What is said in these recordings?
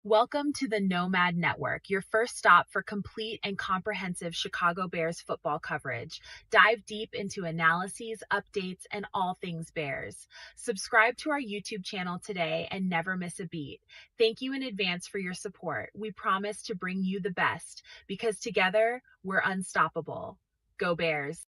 Welcome to the Nomad Network, your first stop for complete and comprehensive Chicago Bears football coverage. Dive deep into analyses, updates, and all things Bears. Subscribe to our YouTube channel today and never miss a beat. Thank you in advance for your support. We promise to bring you the best because together we're unstoppable. Go Bears!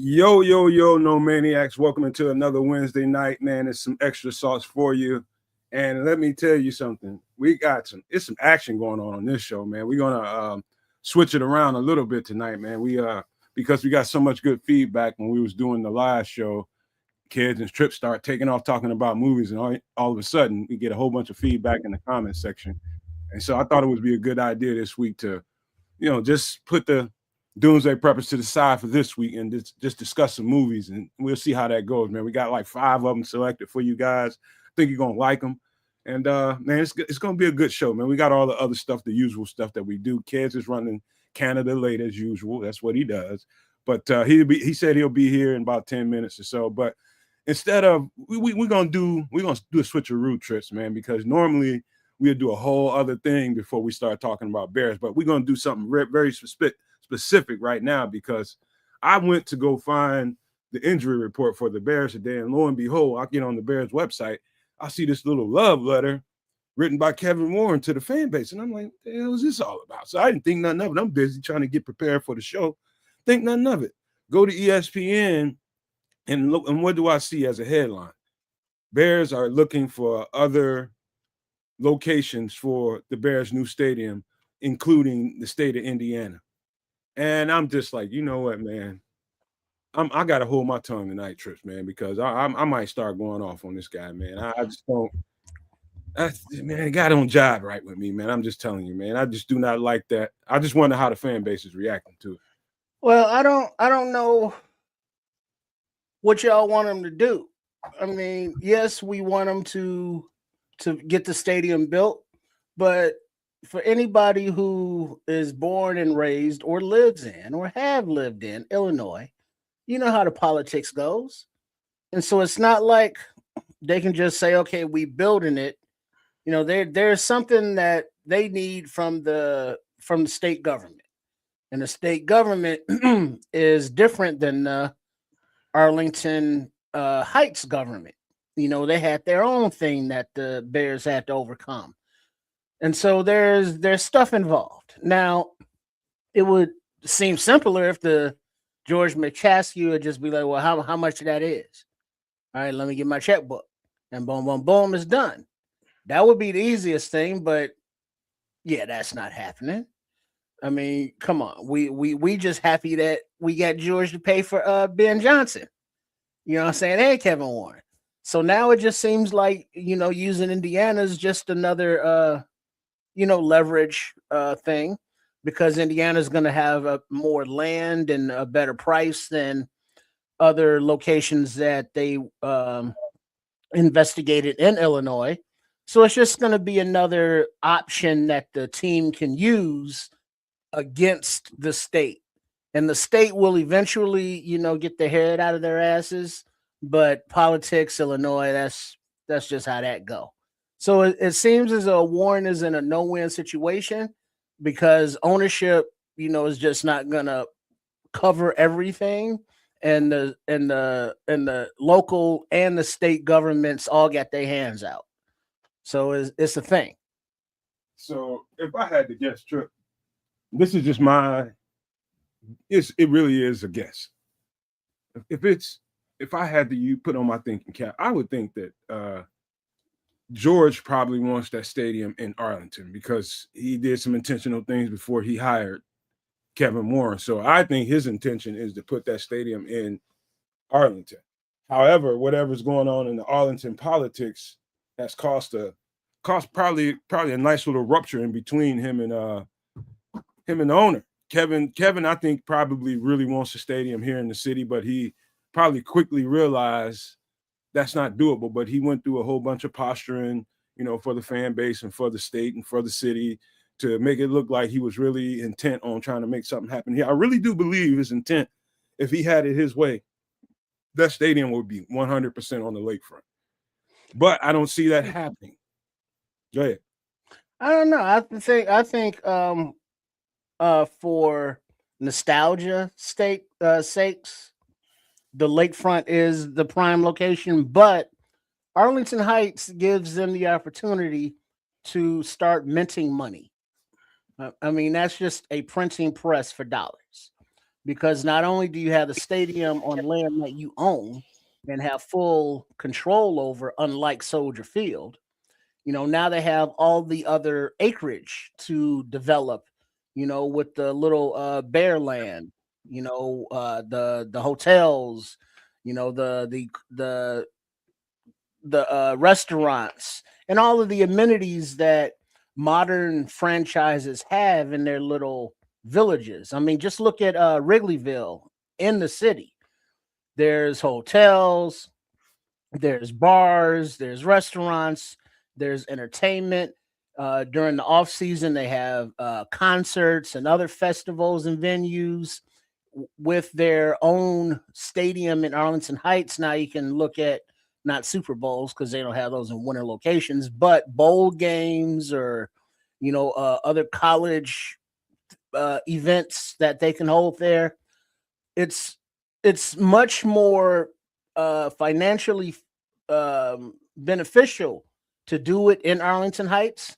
Yo, no maniacs. Welcome into another Wednesday night, man. It's some extra sauce for you. And let me tell you something. It's some action going on this show, man. We're gonna switch it around a little bit tonight, man. Because we got so much good feedback when we was doing the live show. Kids and Trips start taking off talking about movies, and all of a sudden we get a whole bunch of feedback in the comment section. And so I thought it would be a good idea this week to, just put the Doomsday Preppers to the side for this week and just discuss some movies, and we'll see how that goes, man. We got like 5 of them selected for you guys. I think you're gonna like them, and man, it's gonna be a good show, man. We got all the other stuff, the usual stuff that we do. Kids is running Canada late as usual. That's what he does. But he said he'll be here in about 10 minutes or so. But instead of we're gonna do a switcheroo, Trips, man, because normally we'll do a whole other thing before we start talking about Bears, but we're gonna do something very specific right now, because I went to go find the injury report for the Bears today, and lo and behold, I get on the Bears website, I see this little love letter written by Kevin Warren to the fan base, and I'm like, what the hell is this all about? So I didn't think nothing of it. I'm busy trying to get prepared for the show. Think nothing of it. Go to ESPN and look, and what do I see as a headline? Bears are looking for other locations for the Bears' new stadium, including the state of Indiana. And I'm just like, you know what, man? I got to hold my tongue tonight, Trips, man, because I might start going off on this guy, man. I just don't. Man, the guy don't jive right with me, man. I'm just telling you, man. I just do not like that. I just wonder how the fan base is reacting to it. Well, I don't know what y'all want them to do. I mean, yes, we want them to get the stadium built, but for anybody who is born and raised or lives in or have lived in Illinois, you know how the politics goes. And so it's not like they can just say, okay, we building it. You know, there's something that they need from the state government. And the state government is different than the Arlington Heights government. You know, they had their own thing that the Bears had to overcome. And so there's stuff involved. Now, it would seem simpler if the George McCaskey would just be like, well, how much of that is? All right, let me get my checkbook. And boom, boom, boom, it's done. That would be the easiest thing, but yeah, that's not happening. I mean, come on. We just happy that we got George to pay for Ben Johnson. You know what I'm saying? And Kevin Warren. So now it just seems like, using Indiana is just another leverage thing, because Indiana is going to have more land and a better price than other locations that they investigated in Illinois. So it's just going to be another option that the team can use against the state. And the state will eventually, get their head out of their asses. But politics, Illinois, that's just how that go. So it seems as though Warren is in a no-win situation, because ownership, is just not gonna cover everything, and the local and the state governments all got their hands out. So it's a thing. So if I had to guess, Trip, this is just it really is a guess. If I had to put on my thinking cap, I would think that George probably wants that stadium in Arlington, because he did some intentional things before he hired Kevin Warren. So I think his intention is to put that stadium in Arlington. However, whatever's going on in the Arlington politics has caused probably a nice little rupture in between him and the owner. Kevin, I think, probably really wants a stadium here in the city, but he probably quickly realized that's not doable. But he went through a whole bunch of posturing. for the fan base and for the state and for the city, to make it look like he was really intent on trying to make something happen here. I really do believe his intent, if he had it his way, that stadium would be 100% on the lakefront. But I don't see that happening. Go ahead. I don't know. I think for nostalgia sakes, the lakefront is the prime location, but Arlington Heights gives them the opportunity to start minting money. I mean, that's just a printing press for dollars, because not only do you have the stadium on land that you own and have full control over, unlike Soldier Field, now they have all the other acreage to develop, with the little bear land, the hotels, the restaurants, and all of the amenities that modern franchises have in their little villages. I mean, just look at Wrigleyville in the city. There's hotels, there's bars, there's restaurants, there's entertainment. During the off season, they have concerts and other festivals and venues with their own stadium in Arlington Heights. Now you can look at not Super Bowls because they don't have those in winter locations, but bowl games or other college events that they can hold there. It's much more financially beneficial to do it in Arlington Heights,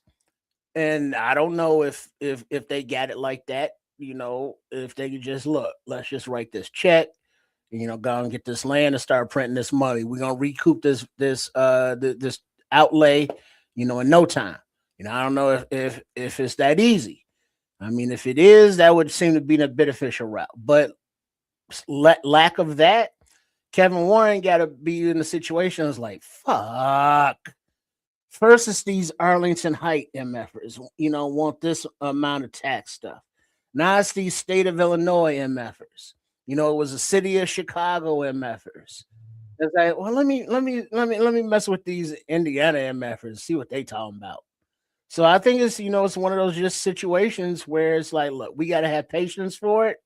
and I don't know if they got it like that. If they could just look, let's just write this check, go and get this land and start printing this money. We're gonna recoup this outlay, in no time. I don't know if it's that easy. I mean, if it is, that would seem to be the beneficial route. But lack of that, Kevin Warren got to be in the situation. It's like, fuck. First, it's these Arlington Height MFers, want this amount of tax stuff. Now it's these state of Illinois MFers. It was a city of Chicago MFers. It's like, well, let me mess with these Indiana MFers, see what they talking about. So I think it's one of those just situations where it's like, look, we got to have patience for it,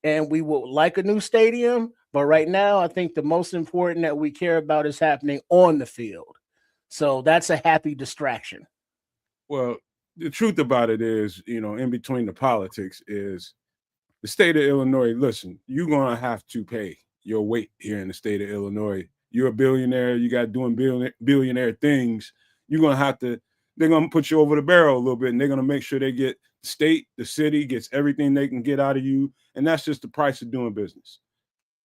and we would like a new stadium. But right now, I think the most important that we care about is happening on the field. So that's a happy distraction. Well, the truth about it is, in between the politics is the state of Illinois. Listen, you're going to have to pay your weight here in the state of Illinois. You're a billionaire. You got doing billionaire things. You're going to have to, they're going to put you over the barrel a little bit, and they're going to make sure they get the city gets everything they can get out of you. And that's just the price of doing business.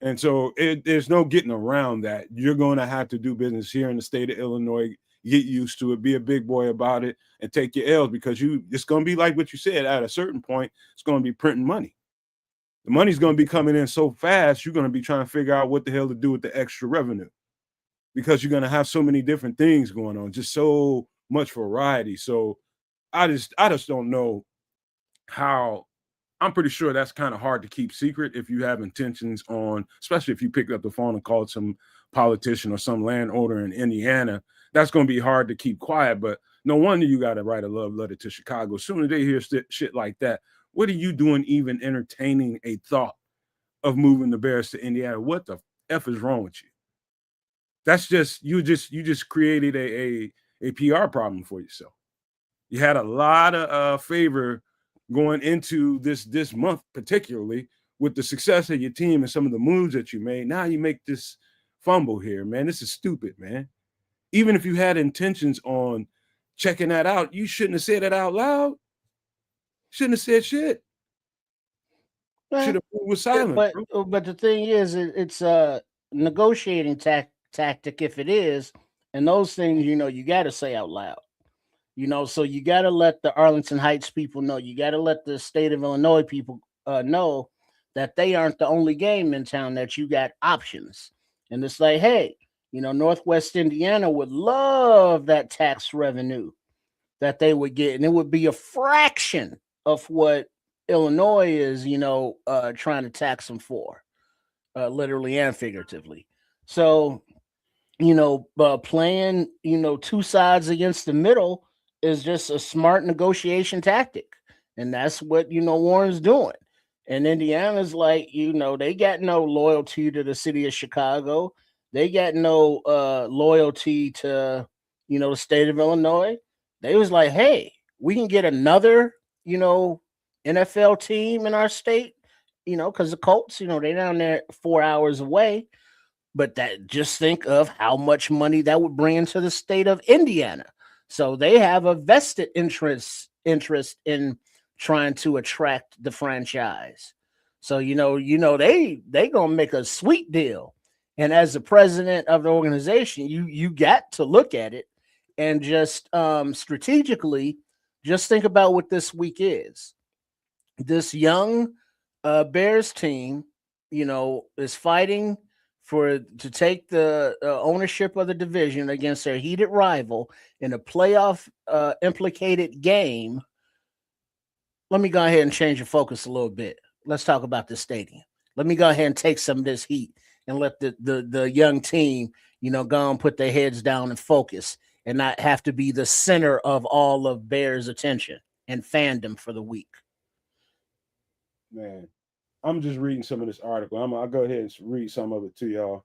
And so there's no getting around that. You're going to have to do business here in the state of Illinois, get used to it, be a big boy about it, and take your L's, because it's going to be like what you said. At a certain point, it's going to be printing money. The money's going to be coming in so fast, you're going to be trying to figure out what the hell to do with the extra revenue, because you're going to have so many different things going on, just so much variety. So I just don't know how. I'm pretty sure that's kind of hard to keep secret if you have intentions on, especially if you pick up the phone and called some politician or some landowner in Indiana. That's going to be hard to keep quiet. But no wonder you got to write a love letter to Chicago. As soon as they hear shit like that, what are you doing even entertaining a thought of moving the Bears to Indiana? What the F is wrong with you? That's just you just created a PR problem for yourself. You had a lot of favor going into this month, particularly with the success of your team and some of the moves that you made. Now you make this fumble here, man. This is stupid, man. Even if you had intentions on checking that out, you shouldn't have said it out loud. Shouldn't have said shit. Should have was silent. But the thing is, it's a negotiating tactic if it is, and those things you got to say out loud. So you got to let the Arlington Heights people know. You got to let the state of Illinois people know that they aren't the only game in town, that you got options. And it's like, hey, Northwest Indiana would love that tax revenue that they would get, and it would be a fraction of what Illinois is, trying to tax them for, literally and figuratively. So playing, two sides against the middle is just a smart negotiation tactic. And that's what, Warren's doing. And Indiana's like, they got no loyalty to the city of Chicago. They got no loyalty to, the state of Illinois. They was like, hey, we can get another, NFL team in our state, because the Colts, they down there 4 hours away, but that just think of how much money that would bring into the state of Indiana. So they have a vested interest in trying to attract the franchise. So they gonna make a sweet deal. And as the president of the organization, you got to look at it and just strategically just think about what this week is. This young Bears team, is fighting to take the ownership of the division against their heated rival in a playoff implicated game. Let me go ahead and change the focus a little bit. Let's talk about the stadium. Let me go ahead and take some of this heat and let the young team, go and put their heads down and focus and not have to be the center of all of Bears' attention and fandom for the week. Man, I'm just reading some of this article. I'll go ahead and read some of it to y'all.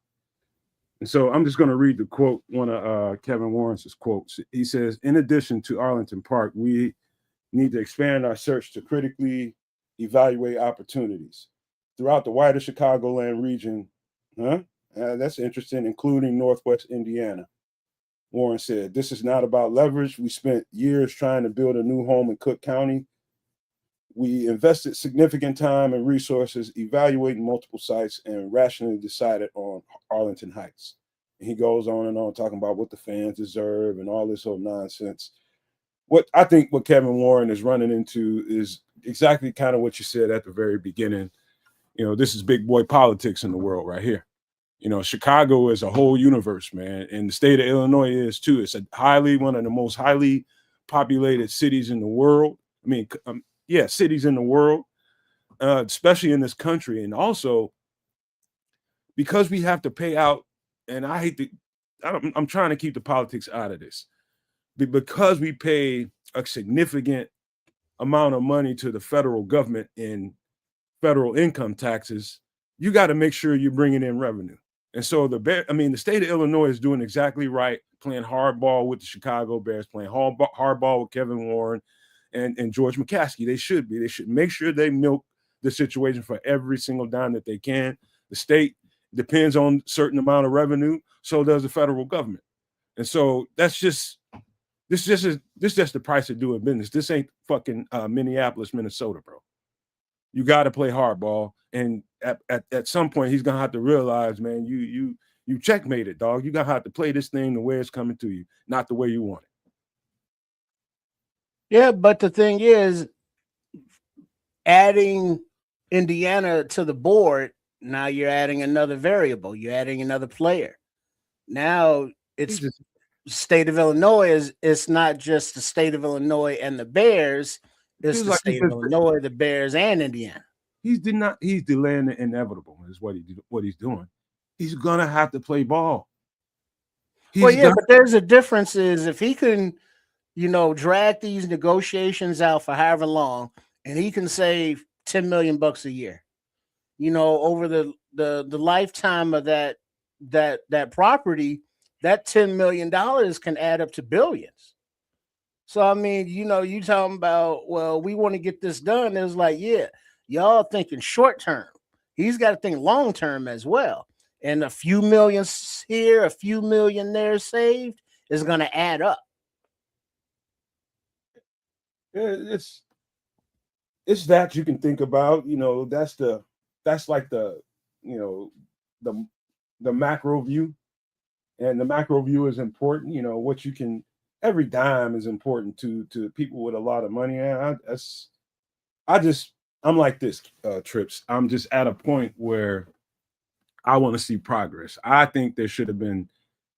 And so I'm just going to read the quote, one of Kevin Warren's quotes. He says, in addition to Arlington Park, we need to expand our search to critically evaluate opportunities throughout the wider Chicagoland region. That's interesting, including Northwest Indiana. Warren said, this is not about leverage. We spent years trying to build a new home in Cook County. We invested significant time and resources evaluating multiple sites and rationally decided on Arlington Heights. And he goes on and on talking about what the fans deserve and all this whole nonsense. What I think what Kevin Warren is running into is exactly kind of what you said at the very beginning. This is big boy politics in the world right here. Chicago is a whole universe, man, and the state of Illinois is too. It's one of the most highly populated cities in the world. I mean, cities in the world, especially in this country, and also because we have to pay out. And I'm trying to keep the politics out of this, because we pay a significant amount of money to the federal government in federal income taxes. You got to make sure you're bringing in revenue. And so the state of Illinois is doing exactly right, playing hardball with the Chicago Bears, playing hardball with Kevin Warren and George McCaskey. They should be. They should make sure they milk the situation for every single dime that they can. The state depends on a certain amount of revenue. So does the federal government. And so this just the price of doing business. This ain't fucking Minneapolis, Minnesota, bro. You got to play hardball, and at some point he's gonna have to realize, man, you checkmated, dog. You gonna have to play this thing the way it's coming to you, not the way you want it. Yeah, but the thing is, adding Indiana to the board, now you're adding another variable. You're adding another player. Now it's state of Illinois. It's not just the state of Illinois and the Bears. It's the state of Illinois, the Bears, and Indiana. He's delaying the inevitable is what he's doing. He's gonna have to play ball. But there's a difference is if he can, drag these negotiations out for however long, and he can save $10 million a year, over the lifetime of that property, that $10 million can add up to billions. So, I mean, you talking about, well, we want to get this done. It was like, yeah, y'all thinking short term. He's got to think long term as well. And a few millions here, a few million there saved is going to add up. It's that you can think about. That's like the macro view, and the macro view is important. What you can. Every dime is important to people with a lot of money. And I'm like this, Trips. I'm just at a point where I want to see progress. I think there should have been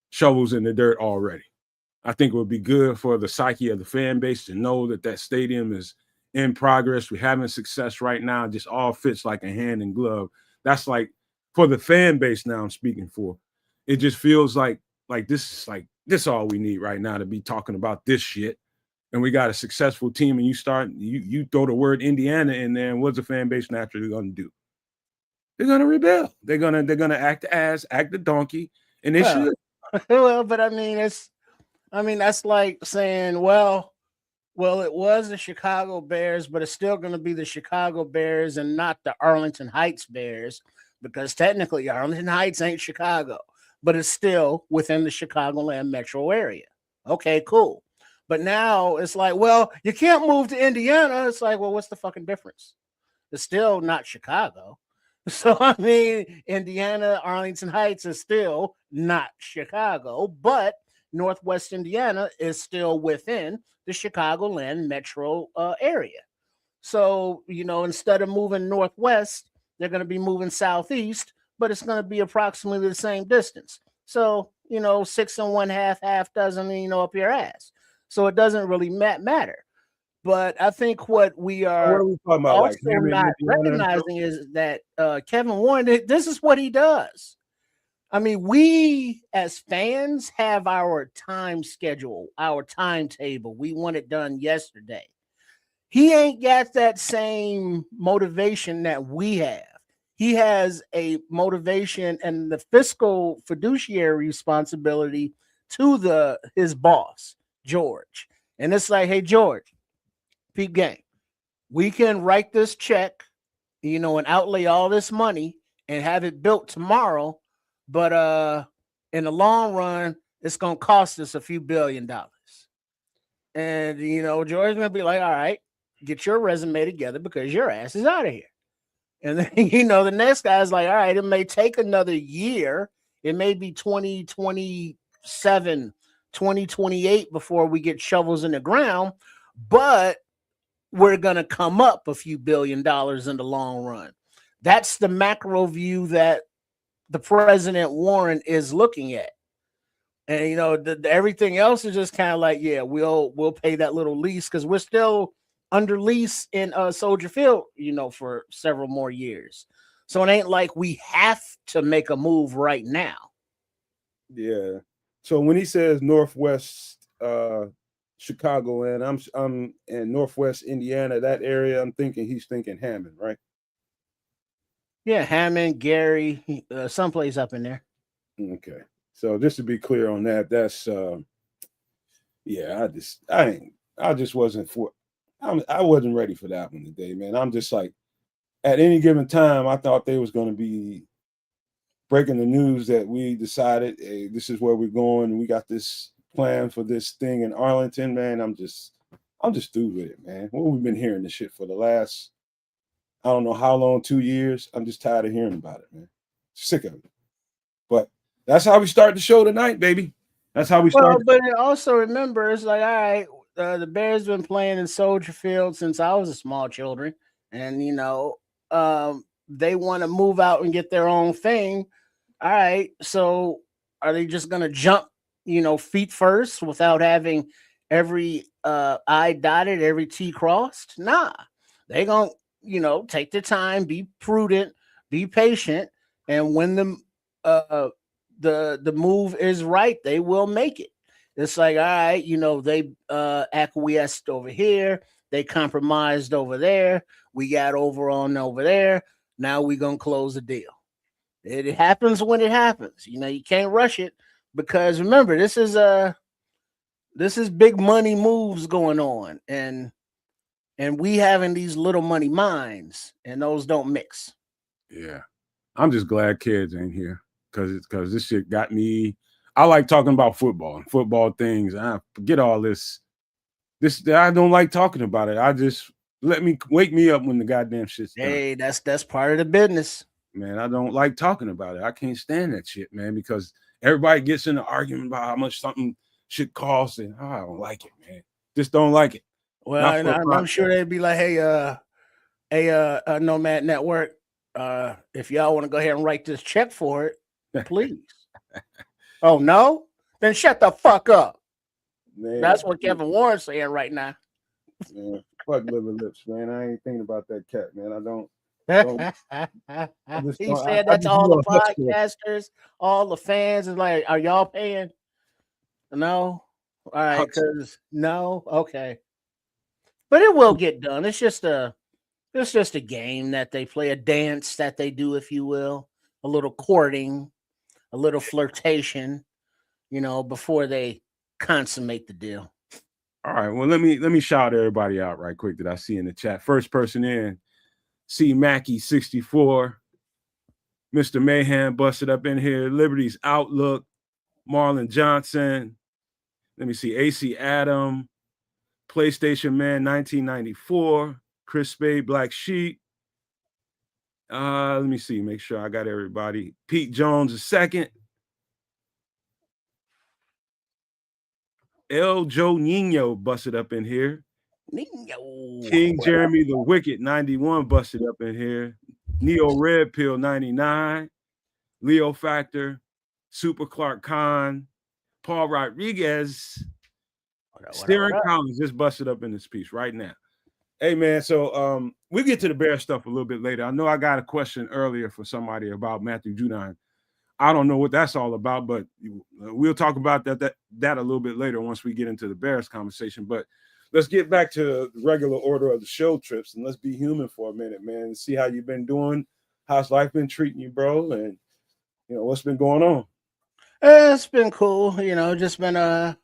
shovels in the dirt already. I think it would be good for the psyche of the fan base to know that stadium is in progress. We're having success right now. It just all fits like a hand in glove. That's like for the fan base now I'm speaking for. It just feels like like this all we need right now to be talking about this shit. And we got a successful team, and you throw the word Indiana in there, and what's the fan base naturally going to do? They're going to rebel. They're gonna act the donkey, and they should. Well, but I mean, that's like saying, well, it was the Chicago Bears, but it's still going to be the Chicago Bears and not the Arlington Heights Bears, because technically Arlington Heights ain't Chicago, but it's still within the Chicagoland metro area. Okay, cool. But now it's like, well, you can't move to Indiana. It's like, well, what's the fucking difference? It's still not Chicago. So, I mean, Indiana, Arlington Heights is still not Chicago, but Northwest Indiana is still within the Chicagoland metro area. So, instead of moving northwest, they're going to be moving southeast, but it's going to be approximately the same distance. So, 6 1/2, half dozen, up your ass. So it doesn't really matter. But I think what we What are are we talking about? Like also Hammond, not Indiana? recognizing is that Kevin Warren, this is what he does. I mean, we as fans have our time schedule, our timetable. We want it done yesterday. He ain't got that same motivation that we have. He has a motivation and the fiscal fiduciary responsibility to his boss, George. And it's like, hey, George, peep game. We can write this check, and outlay all this money and have it built tomorrow, but in the long run, it's gonna cost us a few $1 billion. And George's gonna be like, all right, get your resume together because your ass is out of here. And then the next guy's like, all right, it may take another year. It may be 2027, 2028 before we get shovels in the ground, but we're going to come up a few $1 billion in the long run. That's the macro view that the President Warren is looking at. And everything else is just kind of like, yeah, we'll pay that little lease because we're still under lease in Soldier Field, for several more years. So it ain't like we have to make a move right now. Yeah. So when he says Northwest Chicago and I'm in Northwest Indiana, that area, he's thinking Hammond, right? Yeah, Hammond, Gary, someplace up in there. Okay. So just to be clear on that, that's yeah, I just wasn't I wasn't ready for that one today, man. I'm just like, at any given time, I thought they was going to be breaking the news that we decided, hey, this is where we're going. We got this plan for this thing in Arlington, man. I'm just through with it, man. Well, we've been hearing this shit for the last, I don't know how long, 2 years. I'm just tired of hearing about it, man. Sick of it. But that's how we start the show tonight, baby. That's how we start. But also remember, it's like, all right, the Bears been playing in Soldier Field since I was a small children, and they want to move out and get their own thing. All right, so are they just gonna jump, feet first without having every I dotted, every T crossed? Nah, they gonna take their time, be prudent, be patient, and when the move is right, they will make it. It's like, all right, they acquiesced over here, they compromised over there, we got over there. Now we gonna close the deal. It happens when it happens. You can't rush it because remember, this is big money moves going on, and we having these little money minds, and those don't mix. Yeah, I'm just glad kids ain't here because this shit got me. I like talking about football and football things. I forget all this. I don't like talking about it. I just wake me up when the goddamn shit's done. Hey, that's part of the business. Man, I don't like talking about it. I can't stand that shit, man, because everybody gets in an argument about how much something should cost, and I don't like it, man. Just don't like it. Well, I'm sure they'd be like, hey, Nomad Network, if y'all want to go ahead and write this check for it, please. Oh no? Then shut the fuck up. Man, that's what Kevin Warren's saying right now. Man, fuck liver lips, man. I ain't thinking about that cat, man. I don't. He said that to all the podcasters, all the fans, is like, are y'all paying? No. All right, because no, okay. But it will get done. It's just a game that they play, a dance that they do, if you will, a little courting, a little flirtation, before they consummate the deal. All right. Well, let me shout everybody out right quick that I see in the chat. First person in, C Mackey 64, Mr. Mayhem busted up in here, Liberty's Outlook, Marlon Johnson. Let me see, AC Adam, PlayStation Man 1994, Chris Spade, Black Sheep. Let me see, make sure I got everybody. Pete Jones II, El Joe Nino busted up in here. Nino. King Jeremy the Wicked 91 busted up in here. Neo Red Pill 99, Leo Factor, Super Clark Khan, Paul Rodriguez, Steering Collins just busted up in this piece right now. Hey man, so we'll get to the Bear stuff a little bit later. I know I got a question earlier for somebody about Matthew Judon. I don't know what that's all about, but we'll talk about that a little bit later once we get into the Bears conversation. But let's get back to the regular order of the show, Trips, and let's be human for a minute, man, and see how you've been doing. How's life been treating you, bro? And what's been going on? It's been cool, just been a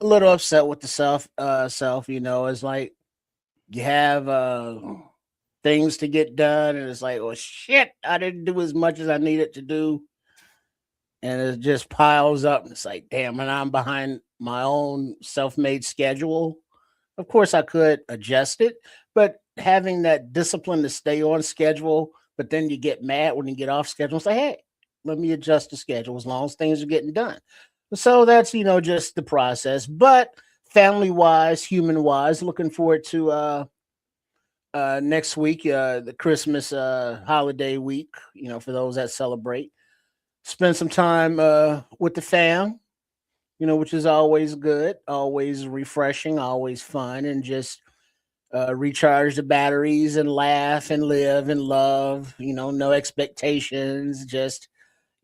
little upset with the self. It's like you have things to get done, and it's like, oh shit, I didn't do as much as I needed to do, and it just piles up. And it's like, damn, and I'm behind my own self-made schedule. Of course, I could adjust it, but having that discipline to stay on schedule, but then you get mad when you get off schedule. Say, hey, let me adjust the schedule as long as things are getting done. So that's just the process. But family wise, human wise, looking forward to next week, the Christmas holiday week. For those that celebrate, spend some time with the fam. Which is always good, always refreshing, always fun, and just recharge the batteries and laugh and live and love. No expectations, just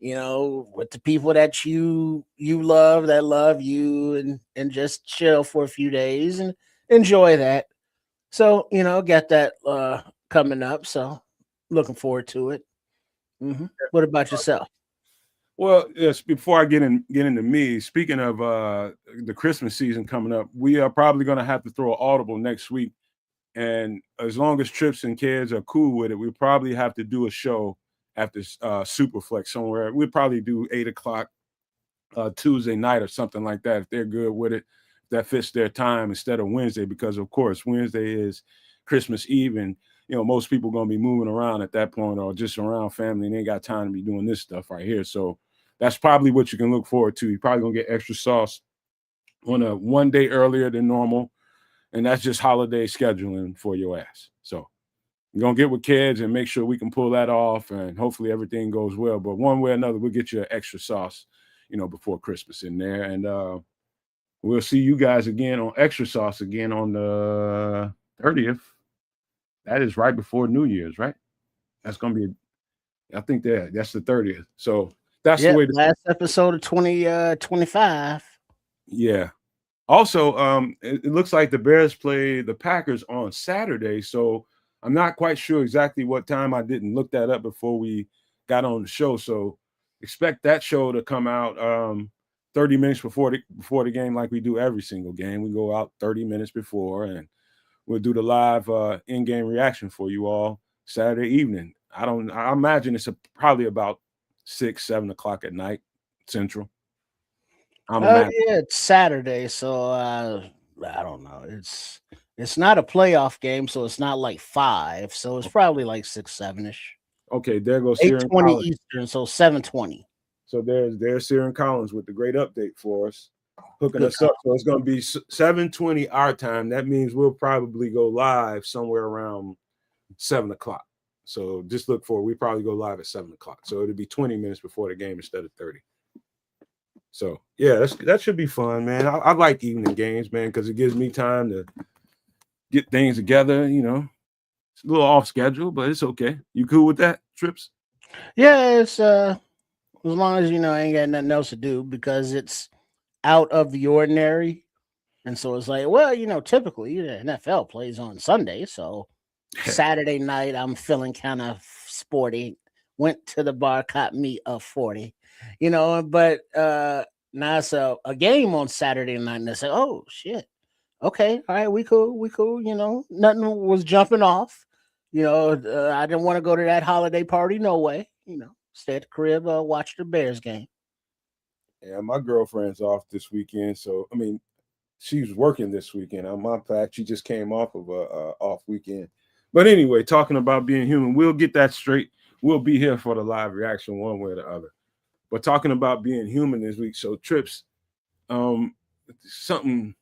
with the people that you love, that love you, and just chill for a few days and enjoy that. So got that coming up. So looking forward to it. What about yourself? Well, yes. Before I get into me, speaking of the Christmas season coming up, we are probably going to have to throw an audible next week. And as long as Trips and kids are cool with it, we probably have to do a show after Superflex somewhere. We'd probably do 8:00 Tuesday night or something like that if they're good with it. That fits their time instead of Wednesday, because of course Wednesday is Christmas Eve, and most people are going to be moving around at that point or just around family, and they ain't got time to be doing this stuff right here. So that's probably what you can look forward to. You're probably going to get extra sauce on one day earlier than normal, and that's just holiday scheduling for your ass. So you're going to get with kids and make sure we can pull that off, and hopefully everything goes well. But one way or another, we'll get you an extra sauce, before Christmas in there. And we'll see you guys again on Extra Sauce again on the 30th. That is right before New Year's, right? That's going to be, I think that's the 30th. So that's the way. Last episode of 2025. Yeah. Also, it looks like the Bears play the Packers on Saturday. So I'm not quite sure exactly what time. I didn't look that up before we got on the show. So expect that show to come out 30 minutes before the game, like we do every single game. We go out 30 minutes before, and we'll do the live in-game reaction for you all Saturday evening. I imagine it's probably about 6-7 o'clock at night Central. Yeah, it's Saturday, so I don't know. It's not a playoff game, so it's not like 5. So it's probably like 6-7ish. Okay, there goes 8:20 Eastern, so 7:20. So there's Siren Collins with the great update for us, hooking us up. So it's going to be 7:20 our time. That means we'll probably go live somewhere around 7 o'clock. So just look for it. We probably go live at 7 o'clock. So it'll be 20 minutes before the game instead of 30. So yeah, that should be fun, man. I like evening games, man, because it gives me time to get things together. It's a little off schedule, but it's okay. You cool with that, Trips? Yeah, it's as long as I ain't got nothing else to do because it's out of the ordinary. And so it's like, well, typically the NFL plays on Sunday, so Saturday night I'm feeling kind of sporty. Went to the bar, caught me a 40, but now it's a game on Saturday night, and they say, oh shit, okay, all right, we cool, nothing was jumping off. I didn't want to go to that holiday party, no way. Stay at the crib, watch the Bears game. Yeah, my girlfriend's off this weekend, so I mean, she's working this weekend. On my fact, she just came off of a off weekend. But anyway, talking about being human, we'll get that straight. We'll be here for the live reaction one way or the other. But talking about being human this week, so Trips, um, something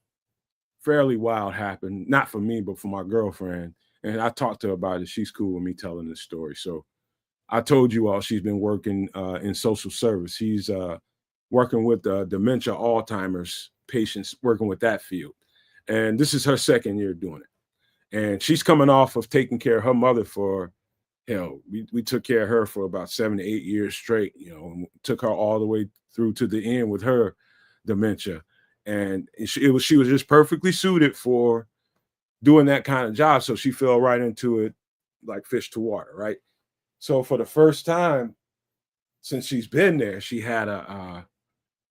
fairly wild happened. Not for me, but for my girlfriend. And I talked to her about it. She's cool with me telling this story. So I told you all she's been working in social service. She's working with dementia, Alzheimer's patients, working with that field. And this is her second year doing it. And she's coming off of taking care of her mother for, we took care of her for about 7 to 8 years straight, and took her all the way through to the end with her dementia. And she was just perfectly suited for doing that kind of job. So she fell right into it like fish to water, right? So for the first time since she's been there, she had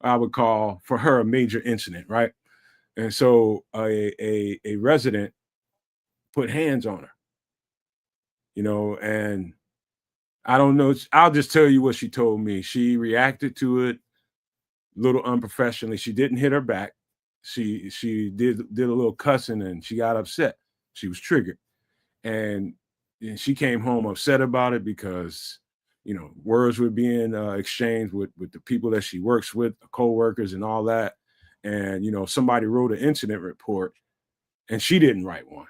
I would call for her a major incident, right? And so a resident put hands on her, and I don't know. I'll just tell you what she told me. She reacted to it a little unprofessionally. She didn't hit her back. She did a little cussing and she got upset. She was triggered, and she came home upset about it because words were being exchanged with the people that she works with, the co-workers and all that. And somebody wrote an incident report and she didn't write one.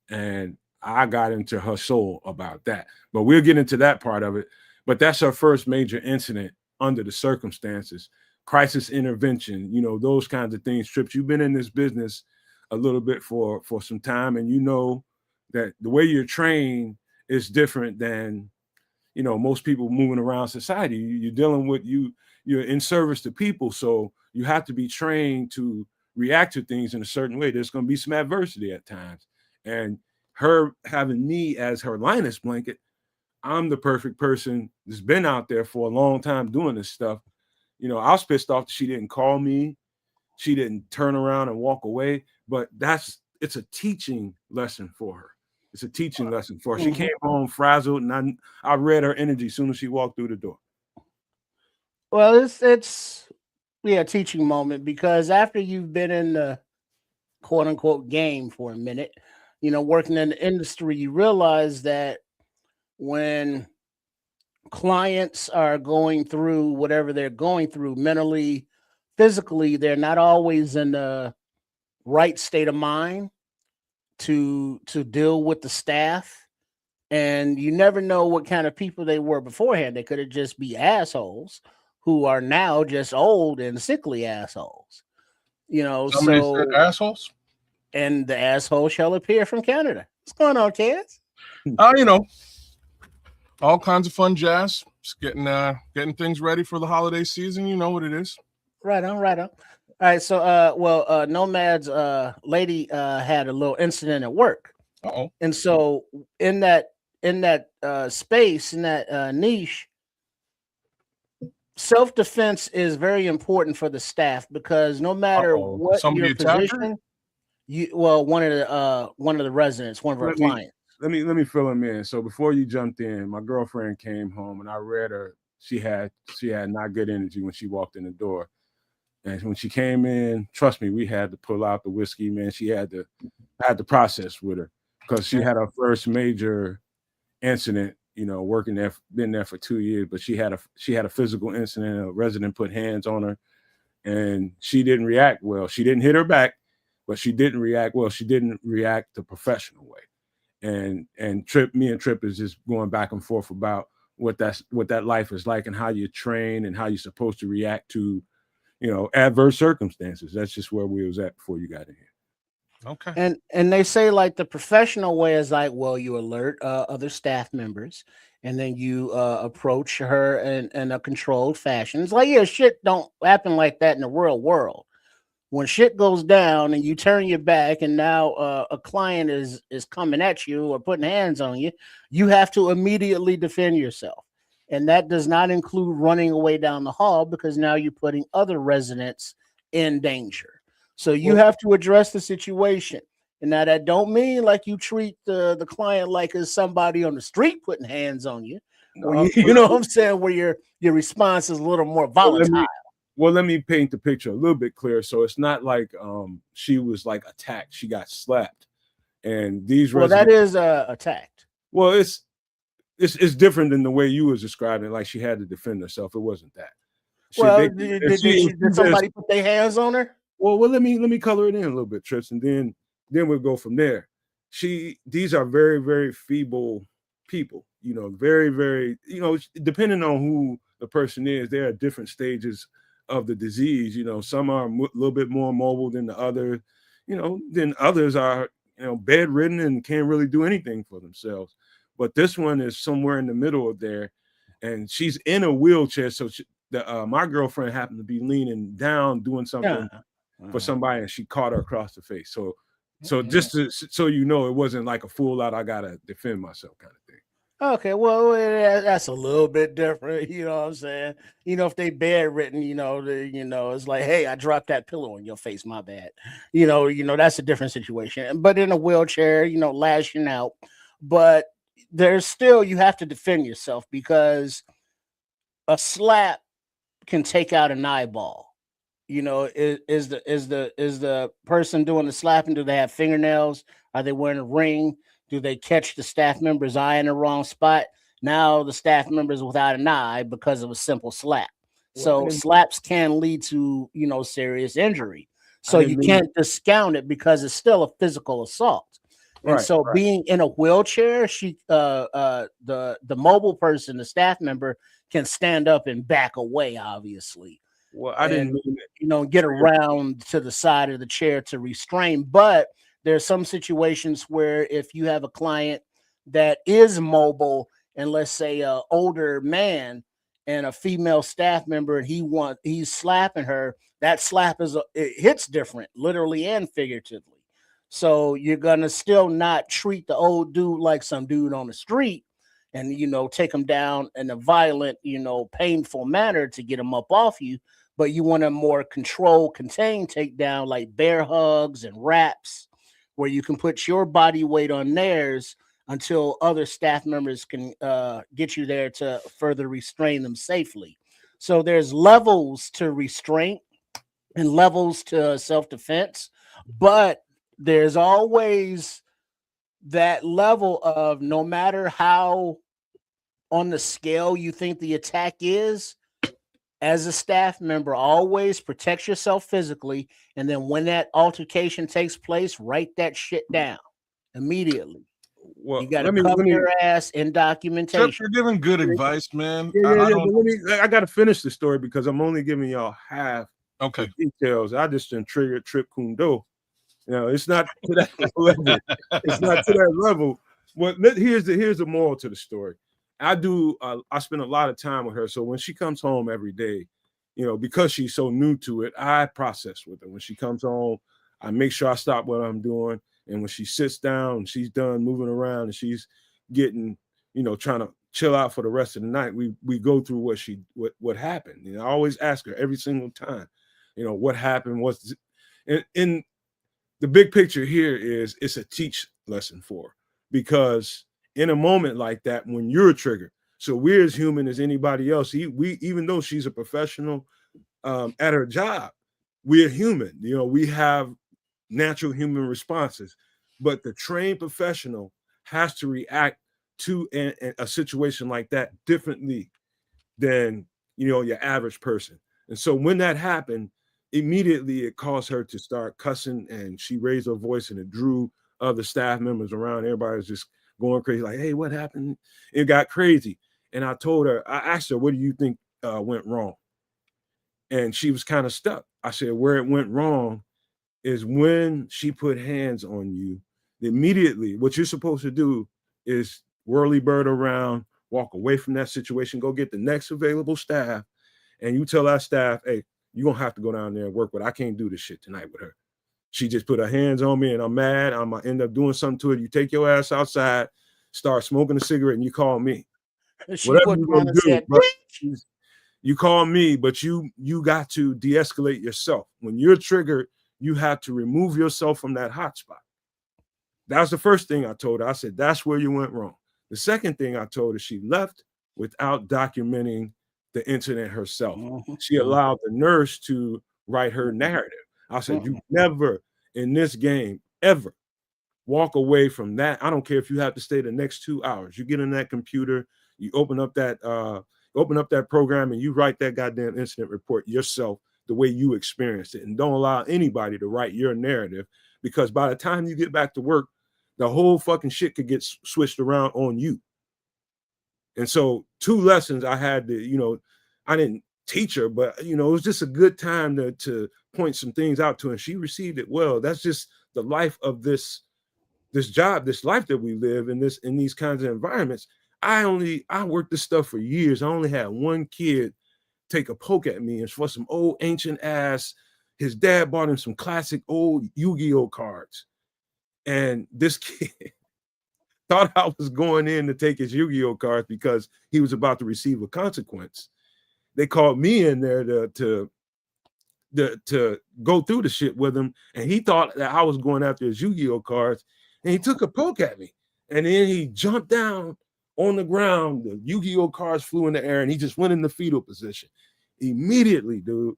And I got into her soul about that. But we'll get into that part of it. But that's her first major incident under the circumstances. Crisis intervention, those kinds of things. Trips, you've been in this business a little bit for some time, and that the way you're trained is different than most people moving around society. You're dealing with you're in service to people, so you have to be trained to react to things in a certain way. There's going to be some adversity at times, and her having me as her Linus blanket, I'm the perfect person that's been out there for a long time doing this stuff. I was pissed off that she didn't call me, she didn't turn around and walk away, but it's a teaching lesson for her. It's a teaching lesson for her. She came home frazzled, and I read her energy as soon as she walked through the door. Well, it's a teaching moment because after you've been in the quote unquote game for a minute, working in the industry, you realize that when clients are going through whatever they're going through mentally, physically, they're not always in the right state of mind to deal with the staff, and you never know what kind of people they were beforehand. They could have just be assholes who are now just old and sickly assholes. Somebody said assholes, and the asshole shall appear from Canada. What's going on, kids? All kinds of fun jazz. Just getting things ready for the holiday season. You know what it is. Right on. All right, so Nomad's lady had a little incident at work. Uh-oh. And so in that space, in that niche, self-defense is very important for the staff because no matter what your position, one of the residents, one of our clients. Let me fill him in. So before you jumped in, my girlfriend came home and I read her. She had not good energy when she walked in the door. And when she came in, trust me, we had to pull out the whiskey, man. She had to process with her because she had her first major incident, working there, been there for 2 years, but she had a physical incident. A resident put hands on her and she didn't react well. She didn't hit her back, but she didn't react well. She didn't react the professional way. And me and Trip is just going back and forth about what that life is like and how you train and how you're supposed to react to adverse circumstances. That's just where we was at before you got in here. Okay. And they say like the professional way is like, well, you alert other staff members, and then you approach her in a controlled fashion. It's like, yeah, shit don't happen like that in the real world. When shit goes down and you turn your back, and now a client is coming at you or putting hands on you, you have to immediately defend yourself. And that does not include running away down the hall, because now you're putting other residents in danger. So you Well, have to address the situation. And now that don't mean like you treat the client like it's somebody on the street putting hands on you, or uh, you know what I'm saying, where your response is a little more well, let volatile. me let me paint the picture a little bit clearer. So it's not like she was like attacked; she got slapped, and these Well, that residents. is attacked. Well, it's different than the way you was describing it. Like she had to defend herself. It wasn't that. She Well, they if did she somebody put their hands on her? well, let me color it in a little bit, Trips, and then we'll go from there. These are very, very feeble people, very, very, depending on who the person is, there are different stages of the disease. Some are a little bit more mobile than the other, then others are, bedridden and can't really do anything for themselves. But this one is somewhere in the middle of there, and she's in a wheelchair. So my girlfriend happened to be leaning down doing Yeah. something for somebody, and she caught her across the face. So Okay. just so it wasn't like a full out, I gotta defend myself kind of thing. Okay, well, that's a little bit different. You know what I'm saying? If they bedridden, it's like, hey, I dropped that pillow on your face. My bad. That's a different situation. But in a wheelchair, lashing out. But there's still, you have to defend yourself, because a slap can take out an eyeball. Is the person doing the slapping, do they have fingernails? Are they wearing a ring? Do they catch the staff member's eye in the wrong spot? Now the staff member's without an eye because of a simple slap. Well, So slaps can lead to serious injury. I So you didn't mean can't discount it, because it's still a physical assault. And right, so right. being in a wheelchair, the mobile person, the staff member, can stand up and back away, obviously, Well, I didn't and mean it. get around to the side of the chair to restrain. But there's some situations where if you have a client that is mobile, and let's say a older man and a female staff member, and he's slapping her, that slap it hits different, literally and figuratively. So you're gonna still not treat the old dude like some dude on the street, and take him down in a violent, painful manner to get him up off you. But you want a more controlled, contained takedown, like bear hugs and wraps, where you can put your body weight on theirs until other staff members can get you there to further restrain them safely. So there's levels to restraint and levels to self-defense, but there's always that level of, no matter how on the scale you think the attack is, as a staff member, always protect yourself physically. And then when that altercation takes place, write that shit down immediately. Well, You got to let me cover your ass in Trip, documentation. you're giving good advice, man. yeah. I But don't. I gotta finish the story because I'm only giving y'all half the Okay. details. I just didn't trigger Trip Kundo. It's not to that level. It's not to that level. Well, here's the moral to the story. I spend a lot of time with her. So when she comes home every day, because she's so new to it, I process with her. When she comes home, I make sure I stop what I'm doing. And when she sits down and she's done moving around and she's getting, trying to chill out for the rest of the night, we go through what happened. I always ask her every single time, what happened, in the big picture here is it's a teach lesson for her, because in a moment like that, when you're triggered, so we're as human as anybody else. We even though she's a professional at her job, we're human. We have natural human responses, but the trained professional has to react to a situation like that differently than your average person. And so when that happened, immediately it caused her to start cussing, and she raised her voice, and it drew other staff members around. Everybody was just going crazy, like, hey, what happened? It got crazy. And I asked her, what do you think went wrong? And she was kind of stuck. I said, where it went wrong is when she put hands on you. Immediately, what you're supposed to do is whirly bird around, walk away from that situation, go get the next available staff, and you tell that staff, hey, you're going to have to go down there and work with her. I can't do this shit tonight with her. She just put her hands on me and I'm mad. I'm going to end up doing something to her. You take your ass outside, start smoking a cigarette, and you call me. She Whatever put you're down going and to do, said, but you call me, but you got to de-escalate yourself. When you're triggered, you have to remove yourself from that hot spot. That was the first thing I told her. I said, that's where you went wrong. The second thing I told her, she left without documenting the incident herself. She allowed the nurse to write her narrative. I said, you never in this game ever walk away from that. I don't care if you have to stay the next 2 hours. You get in that computer, you open up that program and you write that goddamn incident report yourself the way you experienced it. And don't allow anybody to write your narrative, because by the time you get back to work, the whole fucking shit could get switched around on you. And so 2 lessons I had to, I didn't teach her, but it was just a good time to point some things out to her. And she received it well. That's just the life of this job, this life that we live in these kinds of environments. I worked this stuff for years. I only had one kid take a poke at me, and for some old ancient ass, his dad bought him some classic old Yu-Gi-Oh cards. And this kid thought I was going in to take his Yu-Gi-Oh cards because he was about to receive a consequence. They called me in there to go through the shit with him, and he thought that I was going after his Yu-Gi-Oh cards, and he took a poke at me, and then he jumped down on the ground. The Yu-Gi-Oh cards flew in the air, and he just went in the fetal position immediately, dude.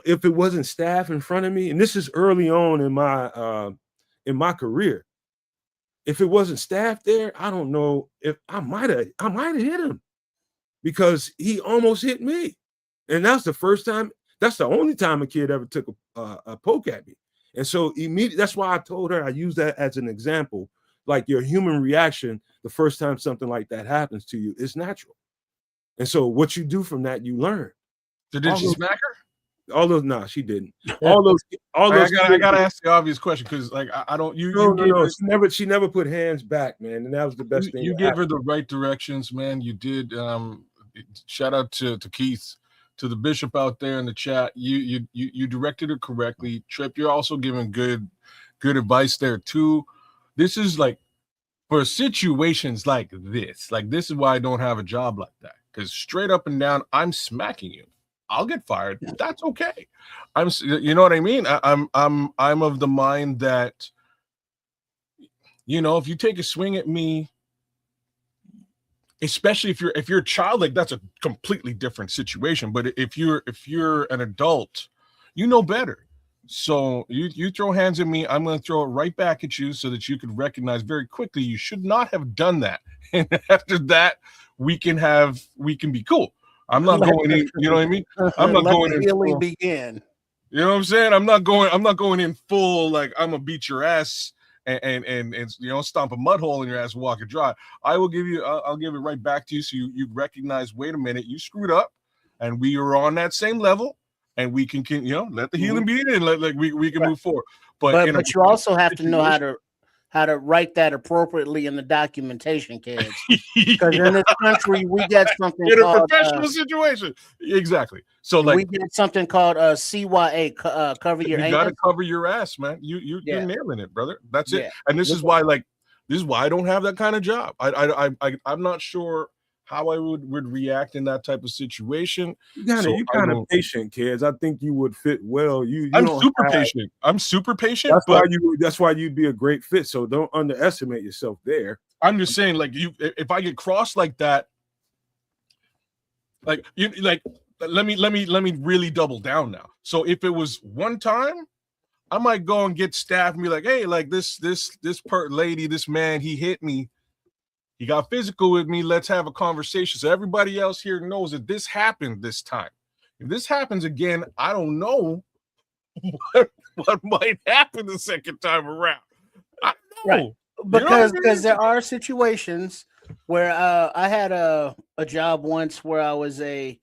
If it wasn't staff in front of me, and this is early on in my career, if it wasn't staff there, I don't know if I might have hit him, because he almost hit me. And that's the first time, that's the only time a kid ever took a poke at me. And so immediately, that's why I told her, I use that as an example. Like, your human reaction the first time something like that happens to you is natural. And so what you do from that, you learn. So did she smack her? No, she didn't. I gotta ask the obvious question, because like I don't no. She never put hands back, man. And that was the best thing. You gave her the right directions, man. You did. Shout out to Keith, to the bishop out there in the chat. You directed her correctly. Trip, you're also giving good advice there too. This is like, for situations like this is why I don't have a job like that. Because straight up and down, I'm smacking you. I'll get fired. That's okay. You know what I mean? I'm of the mind that, if you take a swing at me, especially if you're a child, like, that's a completely different situation. But if you're an adult, you know better. So you throw hands at me, I'm going to throw it right back at you, so that you could recognize very quickly you should not have done that. And after that, we can be cool. I'm not going in, you know what I mean? I'm not going in healing begin. You know what I'm saying? I'm not going in full, like, I'm gonna beat your ass and stomp a mud hole in your ass and walk it dry. I'll give it right back to you, so you recognize, wait a minute, you screwed up, and we are on that same level, and we can let the healing begin, like we can move forward. But you also have to know how to write that appropriately in the documentation, kids. Because in this country, we get something in called a professional situation. Exactly. So, like, we get something called CYA, cover your. You got to cover your ass, man. You're nailing it, brother. That's it. And this is why I don't have that kind of job. I'm not sure how I would react in that type of situation. You kind of patient, kids. I think you would fit well. I'm super patient. That's why you'd be a great fit. So don't underestimate yourself there. I'm just saying, like, if I get crossed like that, let me really double down now. So if it was one time, I might go and get staff and be like, hey, like, this lady, this man, he hit me. He got physical with me. Let's have a conversation. So everybody else here knows that this happened this time. If this happens again, I don't know what might happen the second time around. I don't know. Right. Because there are situations where I had a job once where I was a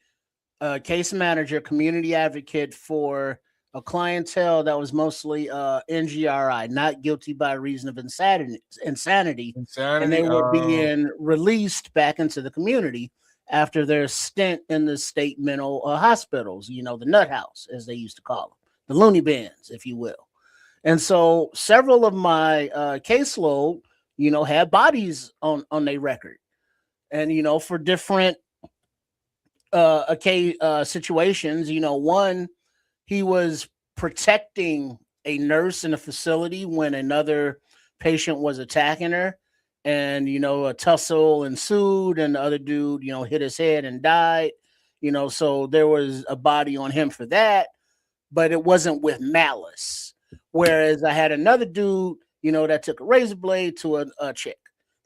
case manager, community advocate for a clientele that was mostly NGRI, not guilty by reason of insanity, and they Insanity. were being released back into the community after their stint in the state mental hospitals, you know, the nut house, as they used to call them, the loony bins, if you will. And so several of my caseload, you know, had bodies on their record. And, you know, for different situations, you know, one, he was protecting a nurse in a facility when another patient was attacking her. And, you know, a tussle ensued, and the other dude, you know, hit his head and died. You know, so there was a body on him for that, but it wasn't with malice. Whereas I had another dude, you know, that took a razor blade to a chick.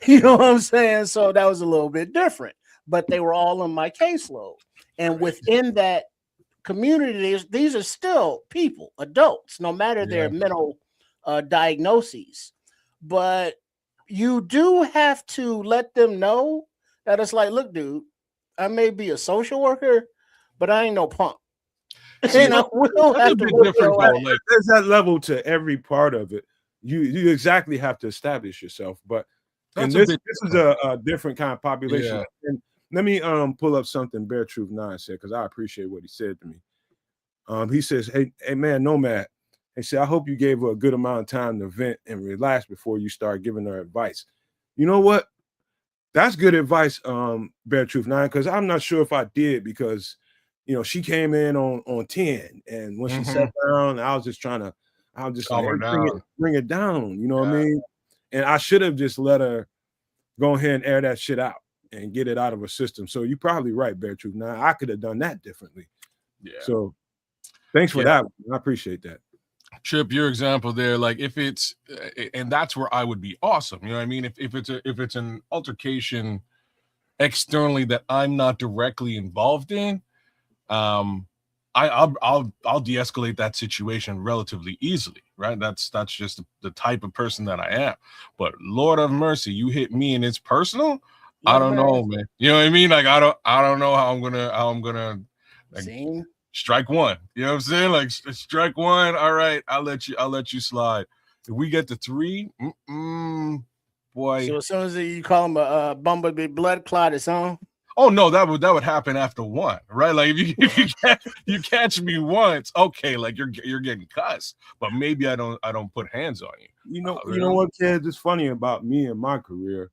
You know what I'm saying? So that was a little bit different, but they were all on my caseload. And within that community, these are still people, adults, no matter their mental diagnoses. But you do have to let them know that it's like, look, dude, I may be a social worker, but I ain't no punk. See, And I will that's a have to bit whip different your though. ass. Like, There's that level to every part of it. You exactly have to establish yourself. But and that's a this bit is different. a different kind of population. Yeah. And let me pull up something Bear Truth 9 said, because I appreciate what he said to me. He says, hey man, Nomad. He said, I hope you gave her a good amount of time to vent and relax before you start giving her advice. You know what? That's good advice, Bear Truth 9, because I'm not sure if I did, because you know she came in on 10, and when she sat down, I was just like, Calm her hey, down. bring it down, you know what I Yeah. mean? And I should have just let her go ahead and air that shit out and get it out of her system. So you're probably right, Bear Truth 9. I could have done that differently. Yeah. So thanks for Yeah. that. I appreciate that. Trip, your example there, like if it's and that's where I would be awesome. You know what I mean? If it's an altercation externally that I'm not directly involved in, um, I'll de-escalate that situation relatively easily, right? That's just the type of person that I am. But Lord of mercy, you hit me and it's personal. I Lord don't have know, mercy. man. You know what I mean? Like I don't know how I'm gonna like, See? strike one. You know what I'm saying? Like strike one. All right, I'll let you slide. If we get to 3, boy. So as soon as you call him a bumblebee blood clot, it's on. Oh no, that would happen after 1, right? Like if you catch me once, okay, like you're getting cussed, but maybe I don't put hands on you. You know what, kids? It's funny about me and my career.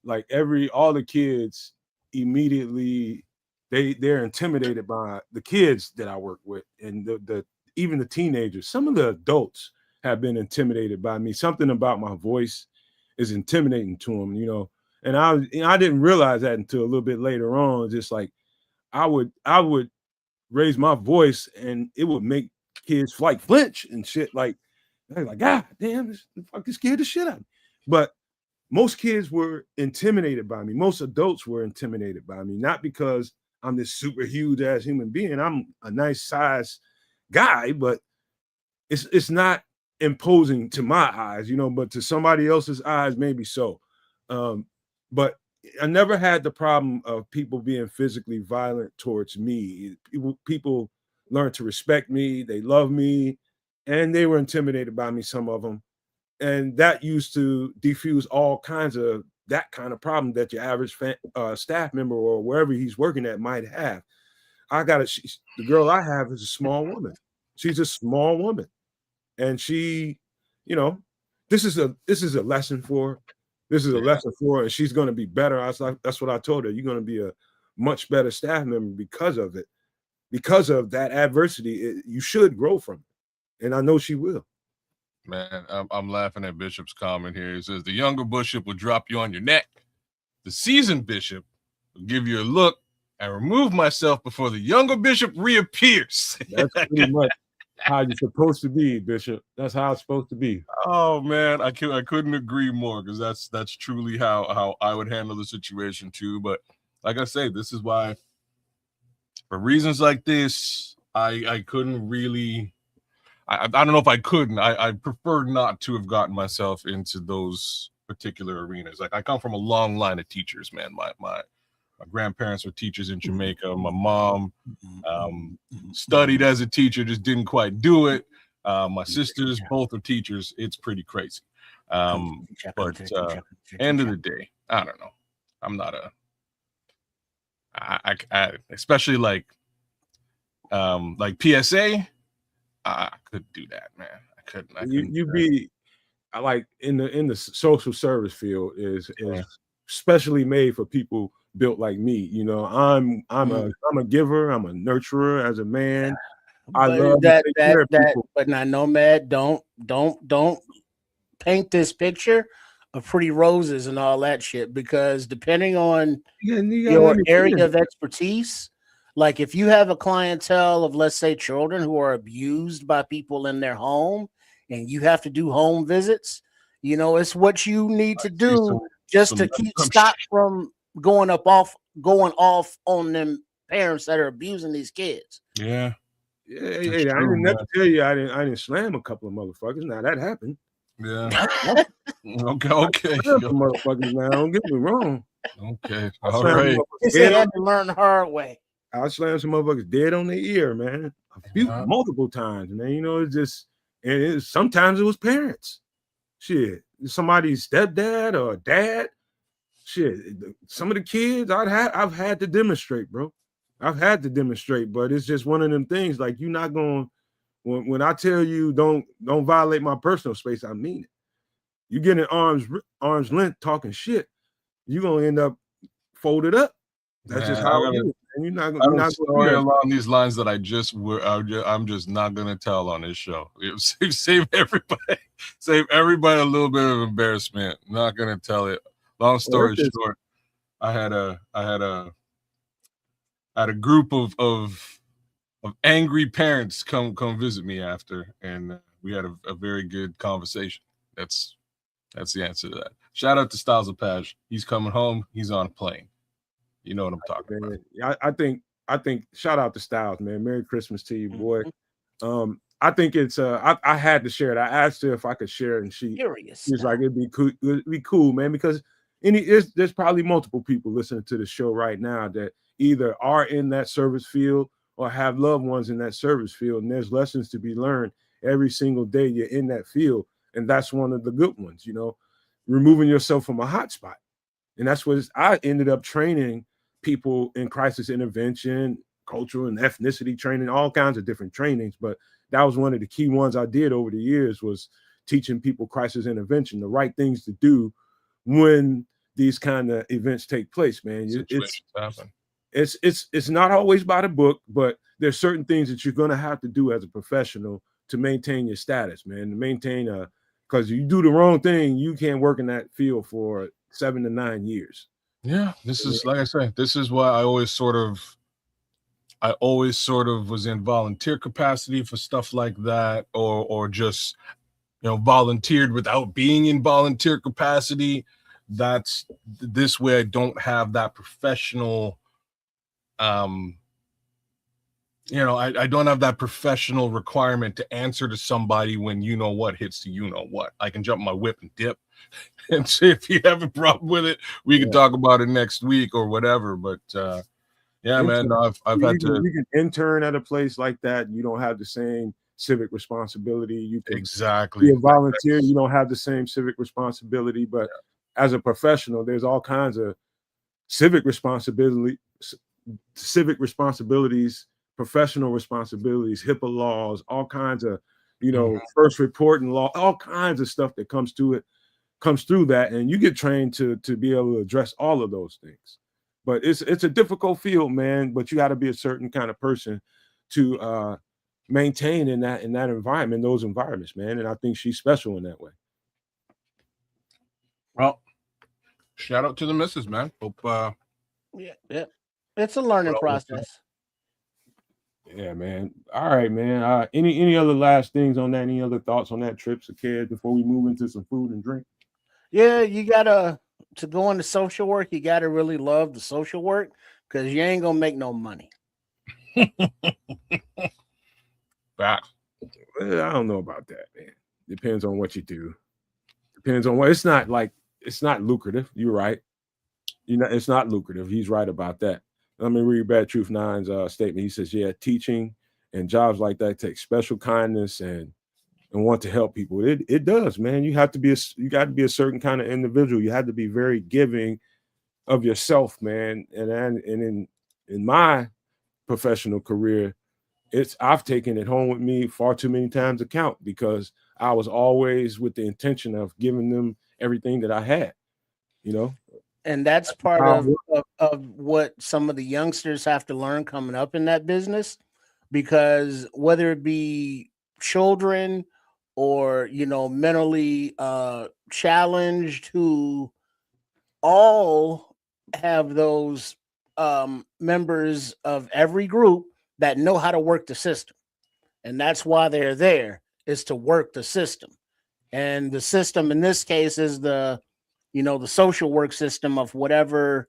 Like all the kids immediately they're intimidated by the kids that I work with, and the even the teenagers. Some of the adults have been intimidated by me. Something about my voice is intimidating to them, you know. And I didn't realize that until a little bit later on. Just like I would raise my voice and it would make kids like flinch and shit. Like they're like, God damn, this fucking scared the shit out of me. But most kids were intimidated by me. Most adults were intimidated by me, not because I'm this super huge ass human being. I'm a nice size guy, but it's not imposing to my eyes, you know, but to somebody else's eyes, maybe so. But I never had the problem of people being physically violent towards me. People learned to respect me, they love me, and they were intimidated by me, some of them. And that used to diffuse all kinds of that kind of problem that your average staff member or wherever he's working at might have. The girl I have is a small woman. She's a small woman, and she, you know, this is a lesson for her. This is a lesson for her, and she's going to be better. That's what I told her. You're going to be a much better staff member because of it, because of that adversity. You should grow from it, and I know she will. Man, I'm laughing at Bishop's comment here. He says the younger bishop will drop you on your neck. The seasoned bishop will give you a look and remove myself before the younger bishop reappears. That's pretty much how you're supposed to be, Bishop. That's how it's supposed to be. Oh man, I couldn't agree more, because that's truly how I would handle the situation too. But like I say, this is why, for reasons like this, I couldn't really. I don't know if I couldn't. I prefer not to have gotten myself into those particular arenas. Like I come from a long line of teachers, man. My grandparents were teachers in Jamaica. My mom studied as a teacher, just didn't quite do it. My sisters both are teachers. It's pretty crazy. But end of the day, I don't know. I'm not I especially like PSA. I couldn't do that, man. I couldn't. You be like in the social service field is specially made for people built like me. You know, I'm a giver. I'm a nurturer as a man. I love to take care of people. But now, Nomad, don't paint this picture of pretty roses and all that shit, because depending on your area of expertise, like if you have a clientele of, let's say, children who are abused by people in their home and you have to do home visits, you know, it's what you need to do just to stop from going off on them parents that are abusing these kids. Yeah. Yeah, I didn't never tell you I didn't slam a couple of motherfuckers. Now that happened. Yeah. Okay. Motherfuckers, now don't get me wrong. Okay. All right. They had to learn the hard way. I slammed some motherfuckers dead on their ear, man. Multiple times, man. You know, it's just, and sometimes it was parents. Shit, somebody's stepdad or dad. Shit, some of the kids I've had to demonstrate, bro. I've had to demonstrate, but it's just one of them things. Like, you're not going, when I tell you don't violate my personal space, I mean it. You get in arm's length talking shit, you're gonna end up folded up. That's just how it is. And you're not gonna story along these lines that I'm just not gonna tell on this show. Save everybody a little bit of embarrassment. Not gonna tell it. Long story short, I had a group of angry parents come visit me after, and we had a very good conversation. That's the answer to that. Shout out to Styles of Page. He's coming home. He's on a plane. You know what I'm talking about. I think shout out to Styles, man. Merry Christmas to you, boy. I think it's I had to share it. I asked her if I could share it, and she was like, it'd be cool, man, because there's probably multiple people listening to the show right now that either are in that service field or have loved ones in that service field, and there's lessons to be learned every single day you're in that field. And that's one of the good ones, you know, removing yourself from a hot spot. And that's what I ended up training people in crisis intervention, cultural and ethnicity training, all kinds of different trainings. But that was one of the key ones I did over the years, was teaching people crisis intervention, the right things to do when these kind of events take place, man. It's not always by the book, but there's certain things that you're going to have to do as a professional to maintain your status, man, to maintain because you do the wrong thing, you can't work in that field for 7 to 9 years. Yeah, this is, like I said, this is why I always sort of was in volunteer capacity for stuff like that, or just, you know, volunteered without being in volunteer capacity. That's this way I don't have that professional, you know, I don't have that professional requirement to answer to somebody when you know what hits to you know what. I can jump my whip and dip and see if you have a problem with it. We can talk about it next week or whatever. But yeah, man, no, I've had to. You can intern at a place like that. You don't have the same civic responsibility. You can be a volunteer. You don't have the same civic responsibility. But as a professional, there's all kinds of civic responsibilities, professional responsibilities, HIPAA laws, all kinds of, you know, first reporting law, all kinds of stuff that comes through that, and you get trained to be able to address all of those things. But it's a difficult field, man. But you got to be a certain kind of person to maintain in that environment, those environments, man. And I think she's special in that way. Well, shout out to the missus, man. Hope yeah, it's a learning process. Yeah, man. All right, man. Any other last things on that? Any other thoughts on that trip, Saked, before we move into some food and drink? Yeah, you gotta, to go into social work, you gotta really love the social work, because you ain't gonna make no money. Well, I don't know about that, man. Depends on what you do. Depends on what. It's not lucrative. You're right. it's not lucrative. He's right about that. Let me read Bad Truth Nine's statement. He says, "Yeah, teaching and jobs like that take special kindness and want to help people. It does, man. You have to be you got to be a certain kind of individual. You have to be very giving of yourself, man. And in my professional career, I've taken it home with me far too many times to count because I was always with the intention of giving them everything that I had, you know. And that's part How- of what some of the youngsters have to learn coming up in that business, because whether it be children or mentally challenged, who all have those members of every group that know how to work the system, and that's why they're there, is to work the system. And the system in this case is the social work system of whatever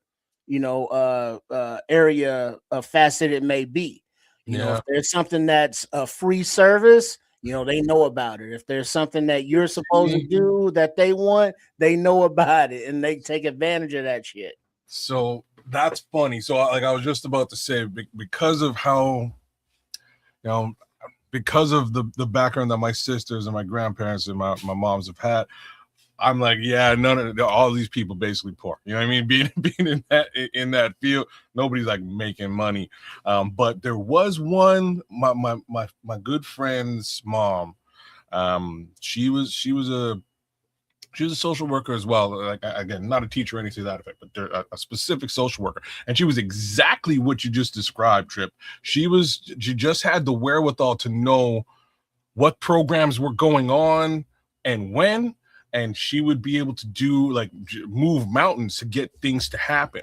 area facet it may be. If there's something that's a free service, they know about it. If there's something that you're supposed to do that they want, they know about it, and they take advantage of that shit. So that's funny. So like I was just about to say, because of how, because of the background that my sisters and my grandparents and my moms have had, I'm like, yeah, none of all these people basically poor. You know what I mean? Being in that field, nobody's like making money. But there was one, my good friend's mom. She was a social worker as well. Like, again, not a teacher or anything to that effect, but a specific social worker. And she was exactly what you just described, Trip. She just had the wherewithal to know what programs were going on and when, and she would be able to do like move mountains to get things to happen.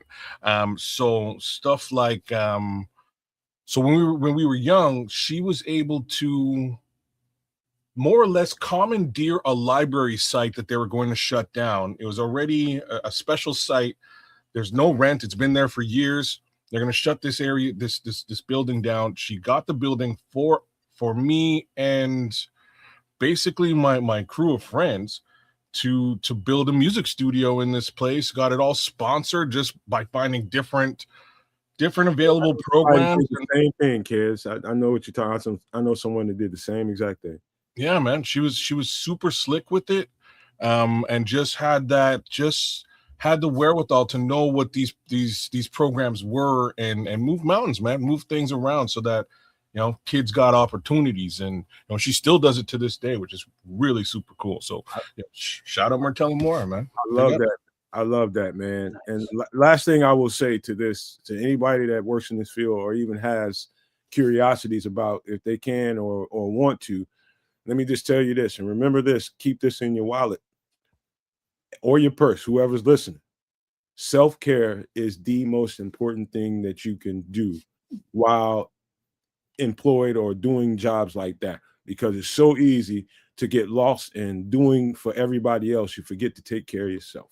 So stuff like so when we were young, she was able to more or less commandeer a library site that they were going to shut down. It was already a special site. There's no rent. It's been there for years. They're going to shut this area, this building down. She got the building for me and basically my crew of friends to build a music studio in this place. Got it all sponsored just by finding different available programs. The same thing, kids. I know what you're talking about. I know someone that did the same exact thing. Yeah, man. She was super slick with it, and just had the wherewithal to know what these programs were and move mountains, man, move things around so that kids got opportunities, and she still does it to this day, which is really super cool. So shout out Martella Moore, man. I love that. I love that, man. And last thing I will say to anybody that works in this field or even has curiosities about if they can or want to, let me just tell you this, and remember this, keep this in your wallet or your purse, whoever's listening. Self-care is the most important thing that you can do while employed or doing jobs like that, because it's so easy to get lost in doing for everybody else. You forget to take care of yourself.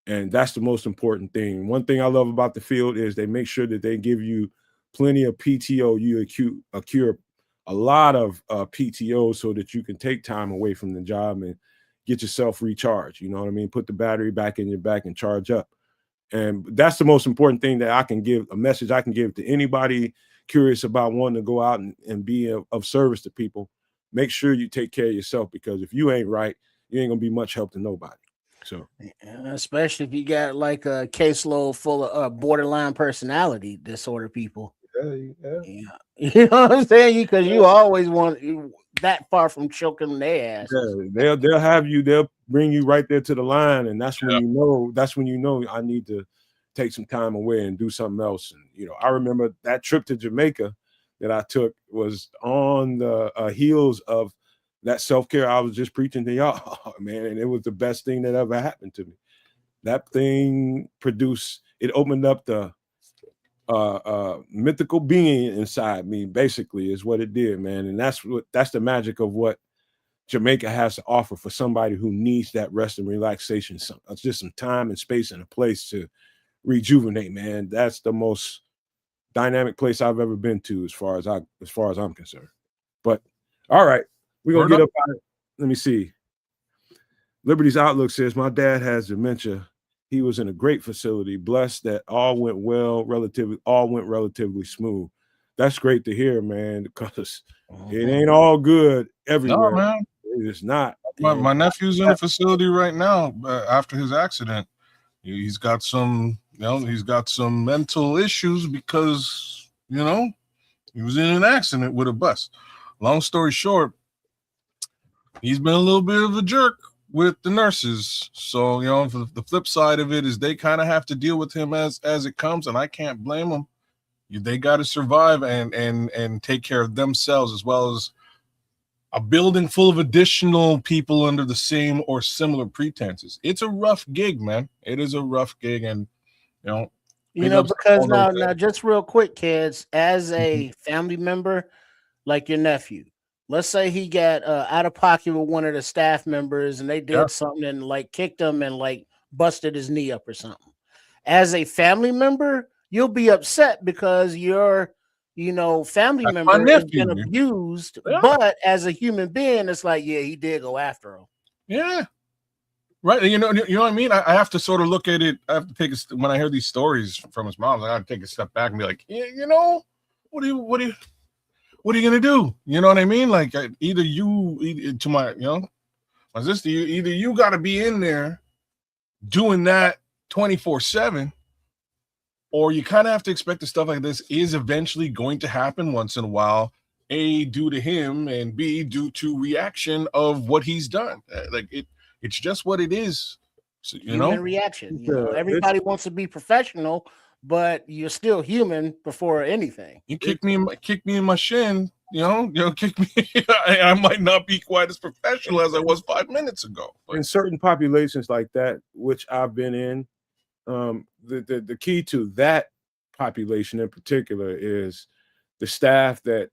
And that's the most important thing. One thing I love about the field is they make sure that they give you plenty of PTO. You accrue a lot of PTO so that you can take time away from the job and get yourself recharged. You know what I mean? Put the battery back in your back and charge up. And that's the most important thing that I can give, a message I can give to anybody curious about wanting to go out and be of service to people. Make sure you take care of yourself, because if you ain't right, you ain't gonna be much help to nobody. So, especially if you got like a caseload full of borderline personality disorder people. Yeah. You know what I'm saying? Because you always want that far from choking their ass. Yeah, they'll have you. They'll bring you right there to the line, and that's when you know. That's when you know I need to take some time away and do something else. And I remember that trip to Jamaica that I took was on the heels of that self-care I was just preaching to y'all, man, and it was the best thing that ever happened to me. That thing it opened up the mythical being inside me, basically, is what it did, man. And that's the magic of what Jamaica has to offer for somebody who needs that rest and relaxation. Just some time and space and a place to rejuvenate, man. That's the most dynamic place I've ever been to, as far as I'm concerned. But all right, we're gonna get up on it. Let me see. Liberty's Outlook says my dad has dementia he was in a great facility, blessed that all went relatively smooth. That's great to hear, man, because it ain't all good No, everywhere. man. It is not. My nephew's in a facility right now after his accident. He's got some, he's got some mental issues because, he was in an accident with a bus. Long story short, he's been a little bit of a jerk with the nurses. So, the flip side of it is they kind of have to deal with him as it comes, and I can't blame them. They got to survive and take care of themselves, as well as a building full of additional people under the same or similar pretenses. It's a rough gig, man. It is a rough gig, and big ups to because all those now, just real quick, kids, as guys. a family member, like your nephew, let's say he got out of pocket with one of the staff members, and they Yeah, did something and like kicked him and like busted his knee up or something. As a family member, you'll be upset because your family that's my member has been nephew. abused, Yeah, but as a human being, it's like, yeah, he did go after him. yeah. Right. You know what I mean? I have to sort of look at it. I have to take when I hear these stories from his mom, I got to take a step back and be like, yeah, what are you gonna do? You know what I mean? Like either to my sister, either you got to be in there doing that 24/7, or you kind of have to expect that stuff like this is eventually going to happen once in a while. A, due to him, and B, due to reaction of what he's done. It's just what it is. So, Human reaction. It's Everybody wants to be professional, but you're still human before anything. you kick me in my shin. Kick me. I might not be quite as professional as I was 5 minutes ago. But in certain populations like that, which I've been in. The key to that population in particular is the staff that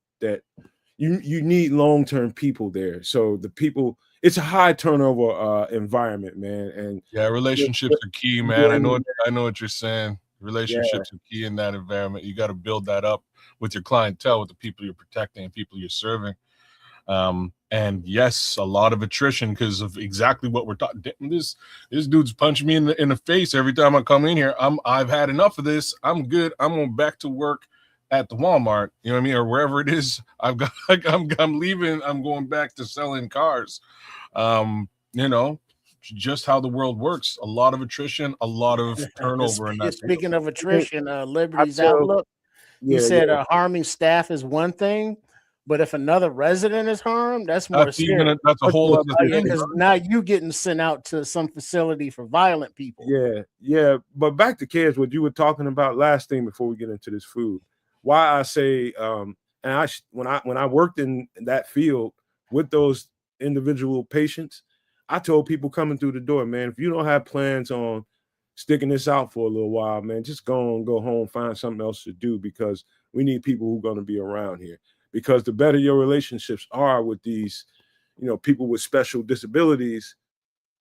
you need long-term people there. So the people, it's a high turnover environment, man. And yeah, relationships are key, man. I know what you're saying. yeah, Relationships are key in that environment. You got to build that up with your clientele, with the people you're protecting and people you're serving. And yes, a lot of attrition because of exactly what we're talking. This dude's punching me in the face every time I come in here. I've had enough of this. I'm good. I'm going back to work at the Walmart. You know what I mean, or wherever it is. I'm leaving. I'm going back to selling cars. You know, just how the world works. A lot of attrition, a lot of turnover in that. Speaking of attrition, I Liberty's tell, Outlook, he yeah, said harming staff is one thing, but if another resident is harmed, that's more serious. That's a whole other thing. Because now you getting sent out to some facility for violent people. Yeah. But back to kids, what you were talking about last thing before we get into this food. Why I say, and when I worked in that field with those individual patients, I told people coming through the door, man, if you don't have plans on sticking this out for a little while, man, just go home, find something else to do, because we need people who are going to be around here. Because the better your relationships are with these, people with special disabilities,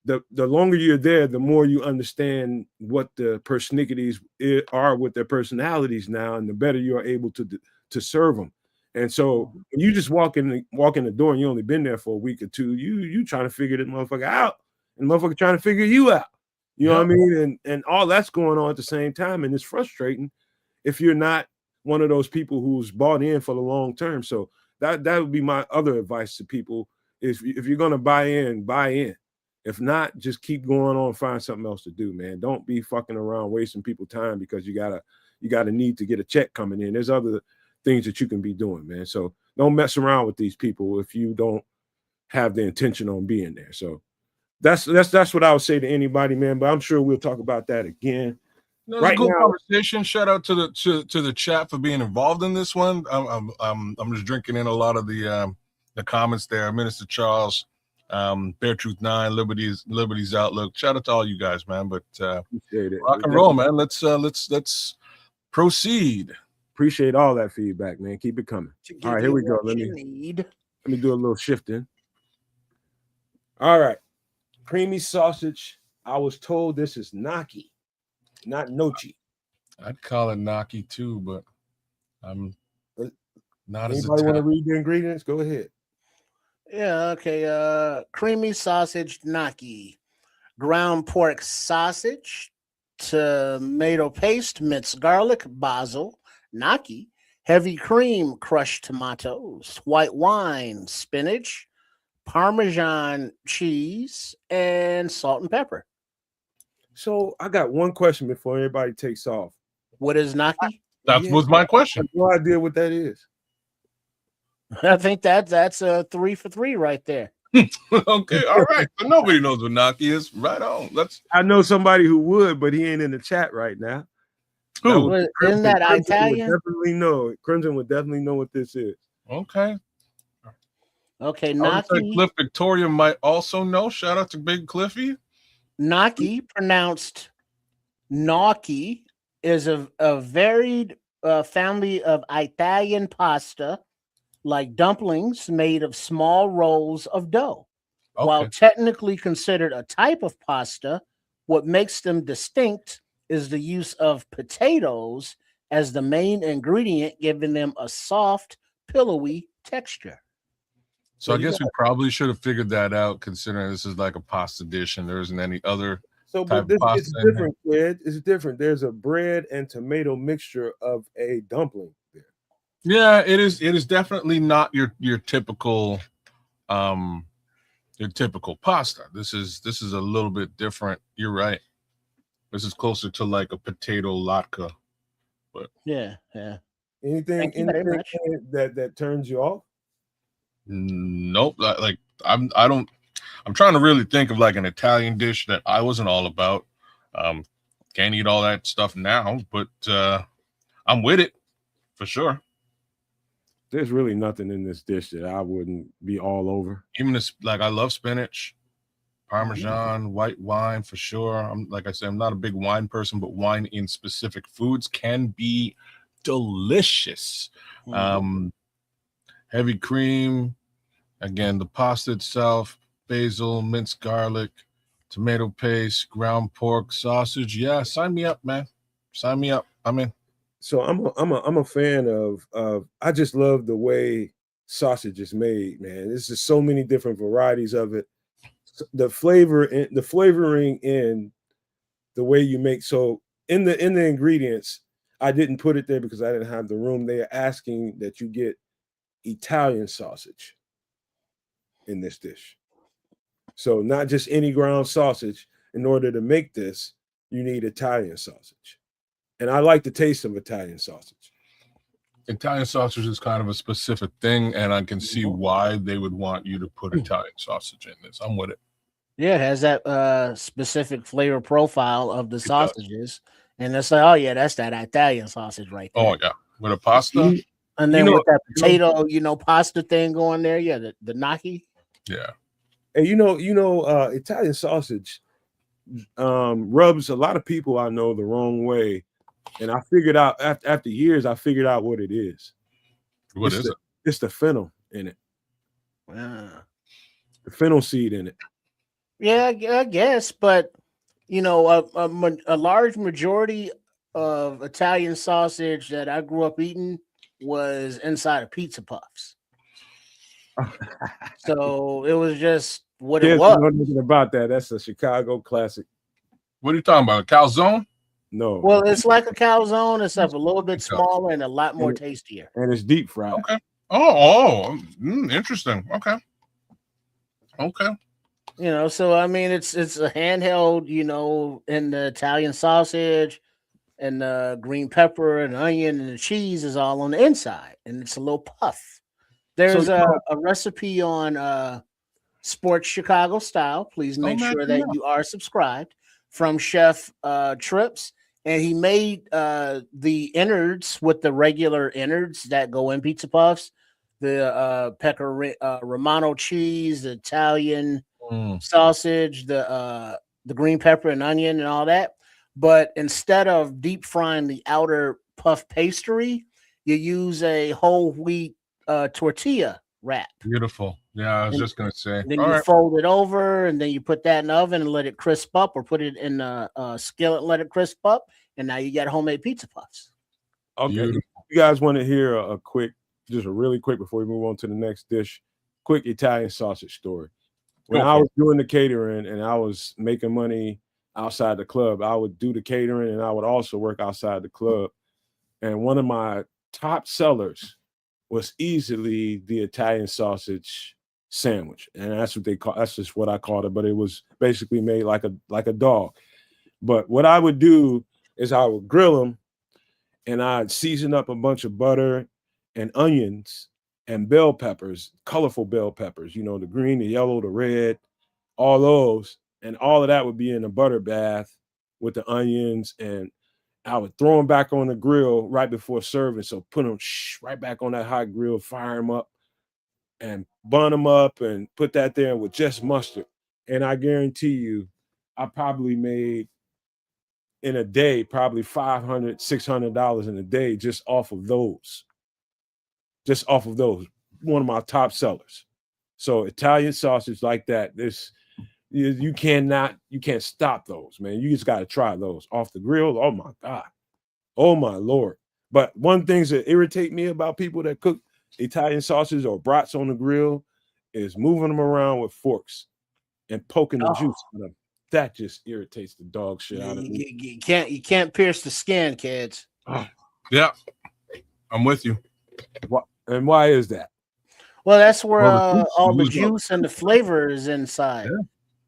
the longer you're there, the more you understand what the persnickety are with their personalities now, and the better you are able to serve them. And so when you just walk in the door and you only been there for a week or two, you trying to figure that motherfucker out, and the motherfucker trying to figure you out. You know what I mean? And all that's going on at the same time, and it's frustrating if you're not one of those people who's bought in for the long term. So that would be my other advice to people: is if you're gonna buy in, buy in. If not, just keep going on, find something else to do, man. Don't be fucking around wasting people time because you gotta need to get a check coming in. There's other things that you can be doing, man. So don't mess around with these people if you don't have the intention on being there. So that's what I would say to anybody, man. But I'm sure we'll talk about that again. No, it's a good conversation. Shout out to the chat for being involved in this one. I'm just drinking in a lot of the comments there. Minister Charles, Bear Truth 9, Liberty's Outlook. Shout out to all you guys, man. But appreciate it. Rock and roll, man. Let's proceed. Appreciate all that feedback, man. Keep it coming. All right, here we go. Let me do a little shifting. All right. Creamy sausage. I was told this is gnocchi, not nochi. I'd call it gnocchi too, but I'm not as Anybody want to read the ingredients? Go ahead. Yeah, okay. Creamy sausage gnocchi, ground pork sausage, tomato paste, minced garlic, basil, gnocchi, heavy cream, crushed tomatoes, white wine, spinach, Parmesan cheese, and salt and pepper. So I got one question before everybody takes off. What is gnocchi? That Yeah, was my I question. have no idea what that is. I think that's a 3 for 3 right there. Okay, all right. So nobody knows what gnocchi is. Right on. Let's I know somebody who would, but he ain't in the chat right now. That who? was Isn't that Crimson would Italian? definitely know. Crimson would definitely know what this is. Okay. Okay, I would say gnocchi. Cliff Victoria might also know. Shout out to Big Cliffy. Gnocchi, pronounced gnocchi, is a varied family of Italian pasta, like dumplings made of small rolls of dough. While Okay. technically considered a type of pasta, what makes them distinct is the use of potatoes as the main ingredient, giving them a soft, pillowy texture. So I you guess got we probably should have figured that out, considering this is like a pasta dish and there isn't any other type but of this pasta it's in here. different, Fred. It's different. There's a bread and tomato mixture of a dumpling there. Yeah, it is. It is definitely not your typical pasta. This is a little bit different. You're right. This is closer to like a potato latke. But Yeah, yeah. Anything Thank you very much. in it that turns you off? nope. Like I don't. I'm trying to really think of like an Italian dish that I wasn't all about. Um, can't eat all that stuff now, but I'm with it for sure. There's really nothing in this dish that I wouldn't be all over. Even this, like I love spinach, Parmesan, white wine for sure. I'm like I said, I'm not a big wine person, but wine in specific foods can be delicious. Mhm. Heavy cream, again, the pasta itself, basil, minced garlic, tomato paste, ground pork, sausage. Yeah, sign me up, man. Sign me up. I'm in. So I'm a fan of I just love the way sausage is made, man. There's just so many different varieties of it. The flavoring in the way you make, so in the ingredients, I didn't put it there because I didn't have the room. They are asking that you get Italian sausage in this dish. So not just any ground sausage. In order to make this, you need Italian sausage. And I like the taste of Italian sausage. Italian sausage is kind of a specific thing, and I can see why they would want you to put Italian sausage in this. I'm with it. Yeah, it has that specific flavor profile of the It does. sausages. And it's like, oh yeah, that's that Italian sausage right there. Oh yeah, with a pasta. And You then know, with that potato, pasta thing going there, yeah, the gnocchi. Yeah. and Italian sausage rubs a lot of people I know the wrong way. And I figured out after years, I figured out what it is. What is it? It's the fennel in it. Ah. The fennel seed in it. Yeah, I guess, but a large majority of Italian sausage that I grew up eating was inside of pizza puffs. So it was just what it Kids was. know nothing about that. That's a Chicago classic. What are you talking about? A calzone? No. Well, it's like a calzone, except a little bit smaller and a lot more tastier. And it's deep fried. Okay. Interesting. Okay. So I mean, it's a handheld, and the Italian sausage and the green pepper and onion and the cheese is all on the inside, and it's a little puff. There's a recipe on Sports Chicago Style. Please make sure that you are subscribed, from Chef Trips, and he made the innards with the regular innards that go in pizza puffs, the Romano cheese, the Italian sausage, the green pepper and onion and all that. But instead of deep frying the outer puff pastry, you use a whole wheat tortilla wrap. Beautiful. Yeah, I was just gonna say. Then you fold it over, and then you put that in the oven and let it crisp up, or put it in a skillet and let it crisp up, and now you got homemade pizza puffs. Okay. Beautiful. You guys want to hear a really quick before we move on to the next dish, quick Italian sausage story. When I was doing the catering and I was making money, outside the club. I would do the catering and I would also work outside the club. And one of my top sellers was easily the Italian sausage sandwich. And that's what they call, that's just what I called it, but it was basically made like a dog. But what I would do is I would grill them and I'd season up a bunch of butter and onions and bell peppers, colorful bell peppers, you know, the green, the yellow, the red, all those. And all of that would be in a butter bath with the onions. And I would throw them back on the grill right before serving. So put them right back on that hot grill, fire them up and bun them up and put that there with just mustard. And I guarantee you, I probably made in a day, probably $500, $600 in a day just off of those. Just off of those. One of my top sellers. So Italian sausage like that, you can't stop those, man. You just got to try those off the grill. Oh my God. Oh my Lord. But one thing that irritate me about people that cook Italian sausage or brats on the grill is moving them around with forks and poking the juice out of them. That just irritates the dog shit out of me. You can't pierce the skin, kids. Yeah, I'm with you. And why is that? Well, that's where all the juice and the flavor is inside. Yeah.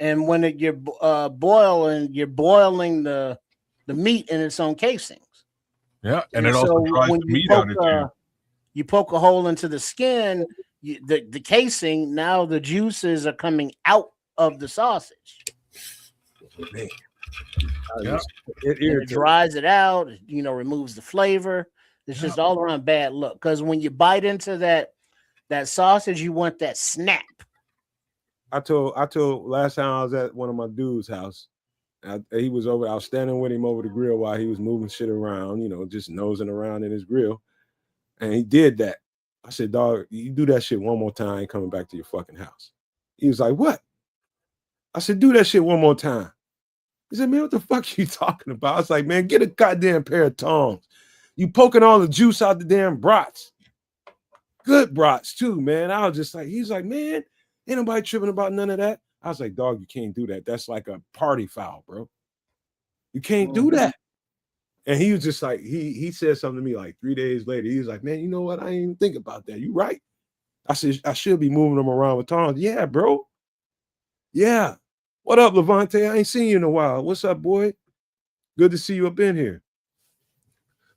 And when you're boiling the meat in its own casings. Yeah, and it also dries the meat out. You poke a hole into the skin, the casing. Now the juices are coming out of the sausage. Man. Yeah. It dries it out, you know, removes the flavor. It's just all around bad look. Because when you bite into that sausage, you want that snap. I told last time I was at one of my dudes' house. He was over. I was standing with him over the grill while he was moving shit around, you know, just nosing around in his grill. And he did that. I said, dog, you do that shit one more time, I ain't coming back to your fucking house. He was like, what? I said, do that shit one more time. He said, man, what the fuck are you talking about? I was like, man, get a goddamn pair of tongs. You poking all the juice out the damn brats. Good brats too, man. I was just like, he's like, man, ain't nobody tripping about none of that. I was like, dog, you can't do that. That's like a party foul, bro. You can't do that. And he was just like, he said something to me like 3 days later. He was like, man, you know what? I didn't even think about that. You right. I said, I should be moving them around with tongs. Yeah, bro. Yeah. What up, Levante? I ain't seen you in a while. What's up, boy? Good to see you up in here.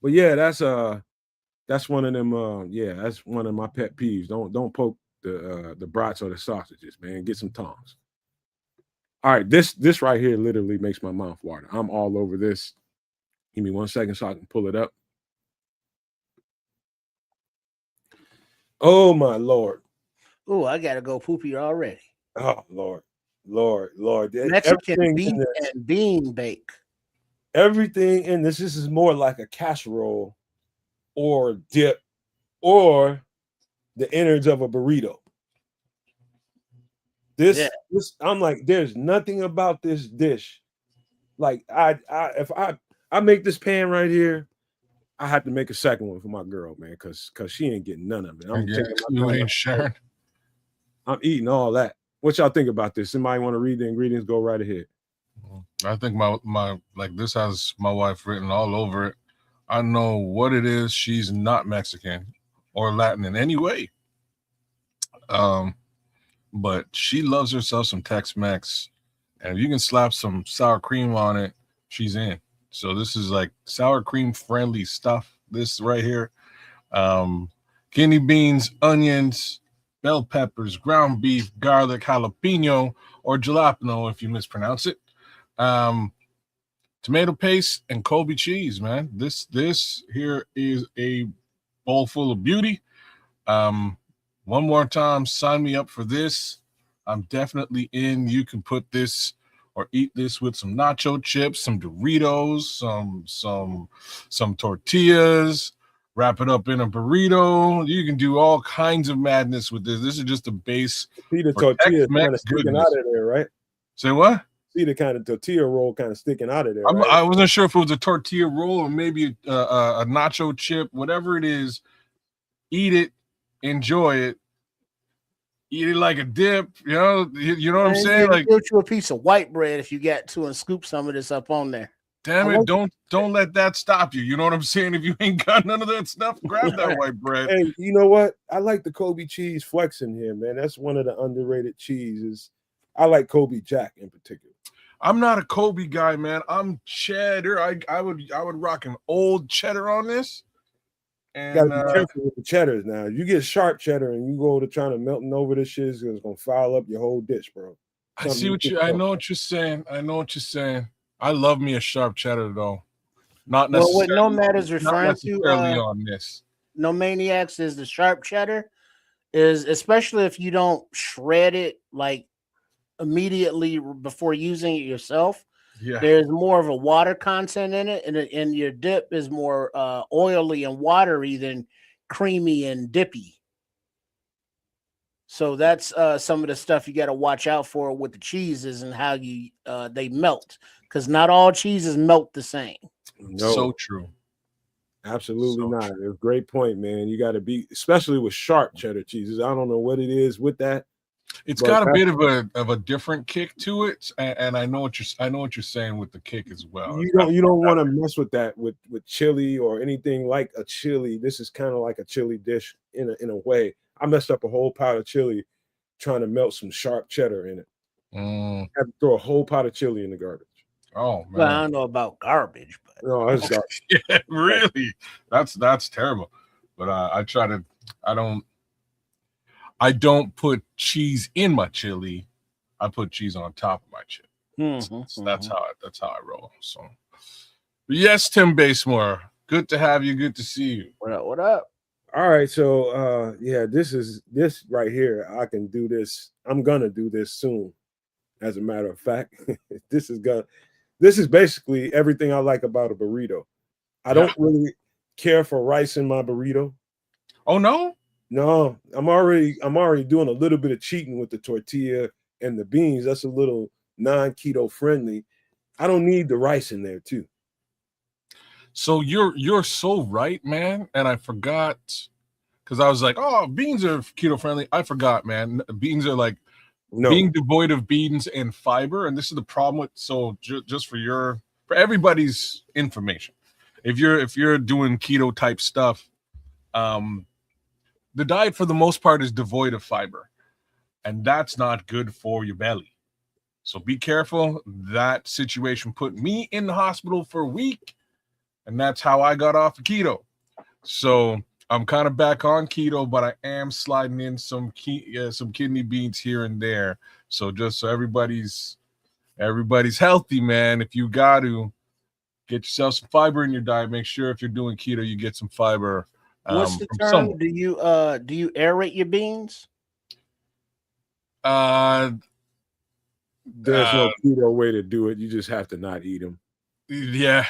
But yeah, that's one of them. That's one of my pet peeves. Don't poke the brats or the sausages, man. Get some tongs. All right, this right here literally makes my mouth water. I'm all over this. Give me 1 second so I can pull it up. Oh my Lord. Oh, I gotta go poopy already. Oh Lord. Mexican beef and bean bake. Everything in this is more like a casserole or dip or the innards of a burrito. This I'm like, there's nothing about this dish. Like if I make this pan right here, I have to make a second one for my girl, man, because she ain't getting none of it. I'm eating all that. What y'all think about this? Somebody want to read the ingredients? Go right ahead. I think my like this has my wife written all over it. I know what it is. She's not Mexican or Latin in any way. But she loves herself some Tex-Mex, and if you can slap some sour cream on it, she's in. So this is like sour cream friendly stuff. This right here, kidney beans, onions, bell peppers, ground beef, garlic, jalapeno, or jalapeno if you mispronounce it. Tomato paste and Colby cheese, man. This here is a bowl full of beauty. One more time, sign me up for this. I'm definitely in. You can put this or eat this with some nacho chips, some Doritos, some tortillas, wrap it up in a burrito. You can do all kinds of madness with this. This is just a base. See the tortilla kind of sticking out of there, right? Say what? See the kind of tortilla roll kind of sticking out of there, right? I wasn't sure if it was a tortilla roll or maybe a nacho chip, whatever it is. Eat it, enjoy it, eat it like a dip. You know what I'm And saying? then Like, give you a piece of white bread if you get to, and scoop some of this up on there. damn I it, like don't let that stop you. You know what I'm saying? If you ain't got none of that stuff, grab that it. white bread. Hey, you know what? I like the Kobe cheese flexing here, man. That's one of the underrated cheeses. I like Kobe Jack in particular. I'm not a Kobe guy, man. I'm cheddar. I would rock an old cheddar on this. Got to And be careful with the cheddars now. You get sharp cheddar and you go to trying to melting over this shit, it's gonna foul up your whole dish, bro. I see Something what I know what you're saying. I know what you're saying. I love me a sharp cheddar though. Not Well, what necessarily Nomad is not referring to, necessarily on this. No Maniacs, is the sharp cheddar. Is especially if you don't shred it like immediately before using it yourself. Yeah. There's more of a water content in it, and your dip is more oily and watery than creamy and dippy. So that's some of the stuff you got to watch out for with the cheeses and how you they melt, because not all cheeses melt the same. No, So true. absolutely So not. true. It's a great point, man. You got to be, especially with sharp cheddar cheeses. I don't know what it is with that, It's but got a bit of a different kick to it, and I know what you're saying with the kick as well. you It's got, don't want to mess with that with chili or anything like a chili. This is kind of like a chili dish in a way. I messed up a whole pot of chili trying to melt some sharp cheddar in it. mm, Had to throw a whole pot of chili in the garbage. oh Well, I man. don't know about garbage, but No, it's garbage. Yeah, really. That's terrible. But I try to I don't put cheese in my chili. I put cheese on top of my chili. That's how I roll. So, but yes, Tim Basemore, good to have you. Good to see you. what up? What up? All right, so yeah, this right here. I can do this. I'm gonna do this soon. As a matter of fact, this is basically everything I like about a burrito. I Yeah. don't really care for rice in my burrito. Oh no. No, I'm already doing a little bit of cheating with the tortilla and the beans. That's a little non-keto friendly. I don't need the rice in there too. So you're so right, man. And I forgot because I was like, oh, beans are keto friendly. I forgot, man. Beans are like No, being devoid of beans and fiber, and this is the problem with. So just for everybody's information, if you're doing keto type stuff, um, the diet for the most part is devoid of fiber, and that's not good for your belly. So be careful. That situation put me in the hospital for a week, and that's how I got off of keto. So I'm kind of back on keto, but I am sliding in some kidney beans here and there. So just so everybody's healthy, man. If you got to get yourself some fiber in your diet, make sure if you're doing keto, you get some fiber What's the from term? somewhere. Do you aerate your beans? Uh, there's uh, no keto way to do it. You just have to not eat them. yeah.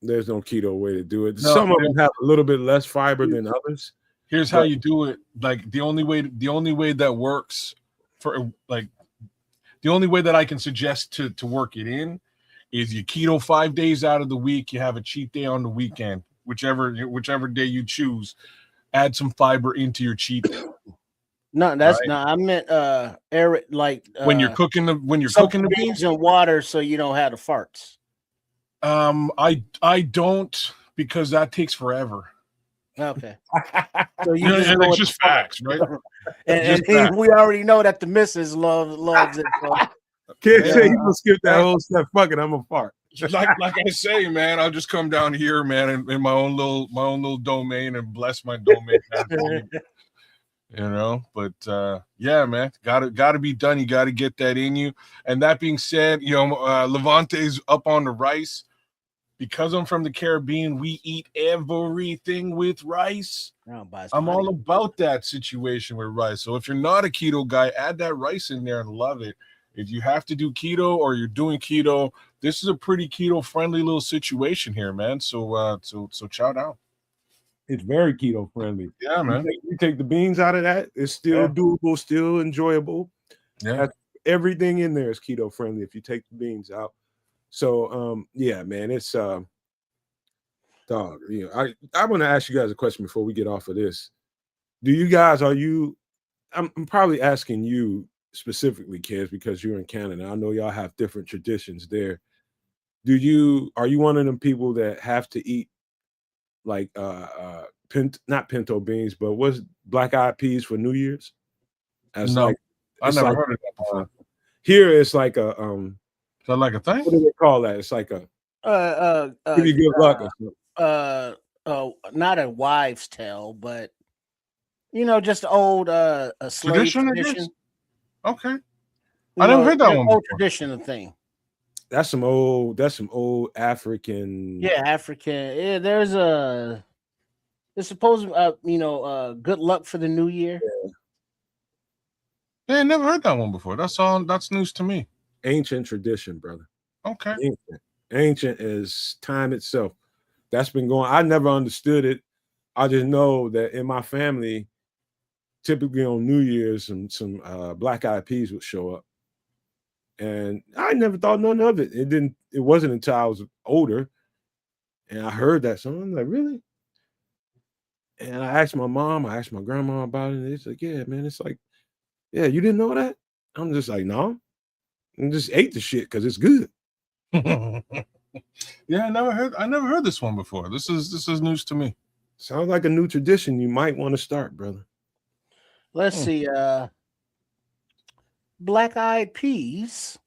There's no keto way to do it. No, Some of them have a little bit less fiber than others, here's how but you do it. Like the only way that works for like the only way that I can suggest to work it in is you keto 5 days out of the week. You have a cheat day on the weekend, whichever day you choose. Add some fiber into your cheat day. No, that's Right not. I meant aerate, like when you're soak cooking the the beans beans. in water so you don't have the farts. I don't because that takes forever. Okay, so you Yeah, just and go it's with the just facts, right? flow. and, Just and facts. we already know that the missus loves it. So can't Yeah, say you gonna skip that uh, whole step. Fuck it, I'm a fart. like I say, man, I'll just come down here, man, in my own little domain and bless my domain as needed, But yeah, man, gotta be done. You gotta get that in you. And that being said, Levante's up on the rice. Because I'm from the Caribbean, we eat everything with rice. I'll buy some I'm honey. all about that situation with rice. So if you're not a keto guy, add that rice in there and love it. If you have to do keto or you're doing keto, this is a pretty keto friendly little situation here, man. So chow down. It's very keto friendly. Yeah, man. You take the beans out of that, it's still Yeah. doable, still enjoyable. Yeah. Everything in there is keto friendly if you take the beans out. So yeah, man, it's dog. I want to ask you guys a question before we get off of this. Are you I'm probably asking you specifically, kids, because you're in Canada. I know y'all have different traditions there. Are you one of them people that have to eat like not pinto beans, but what's black eyed peas for New Year's? As No, like I it's never like heard of that before. here it's like a Is that like a thing? what do they call that? It's like a give you good luck or something. Not a wives' tale, but just old a slave Tradition, I tradition. guess. Okay, I never heard that Just one old before. tradition thing. That's some old African. Yeah, African. Yeah, there's supposed good luck for the new year. Yeah, I never heard that one before. That's news to me. Ancient tradition, brother. Okay. Ancient as time itself. That's been going. I never understood it. I just know that in my family, typically on New Year's, some black eyed peas would show up, and I never thought none of it. It didn't. It wasn't until I was older, and I heard that. So I'm like, really? And I asked my mom, I asked my grandma about it, and it's like, yeah, man, it's like, yeah, you didn't know that? I'm just like, no, I just ate the shit because it's good. Yeah, I never heard this one before. This is news to me. Sounds like a new tradition you might want to start, brother. Let's see. Black eyed peas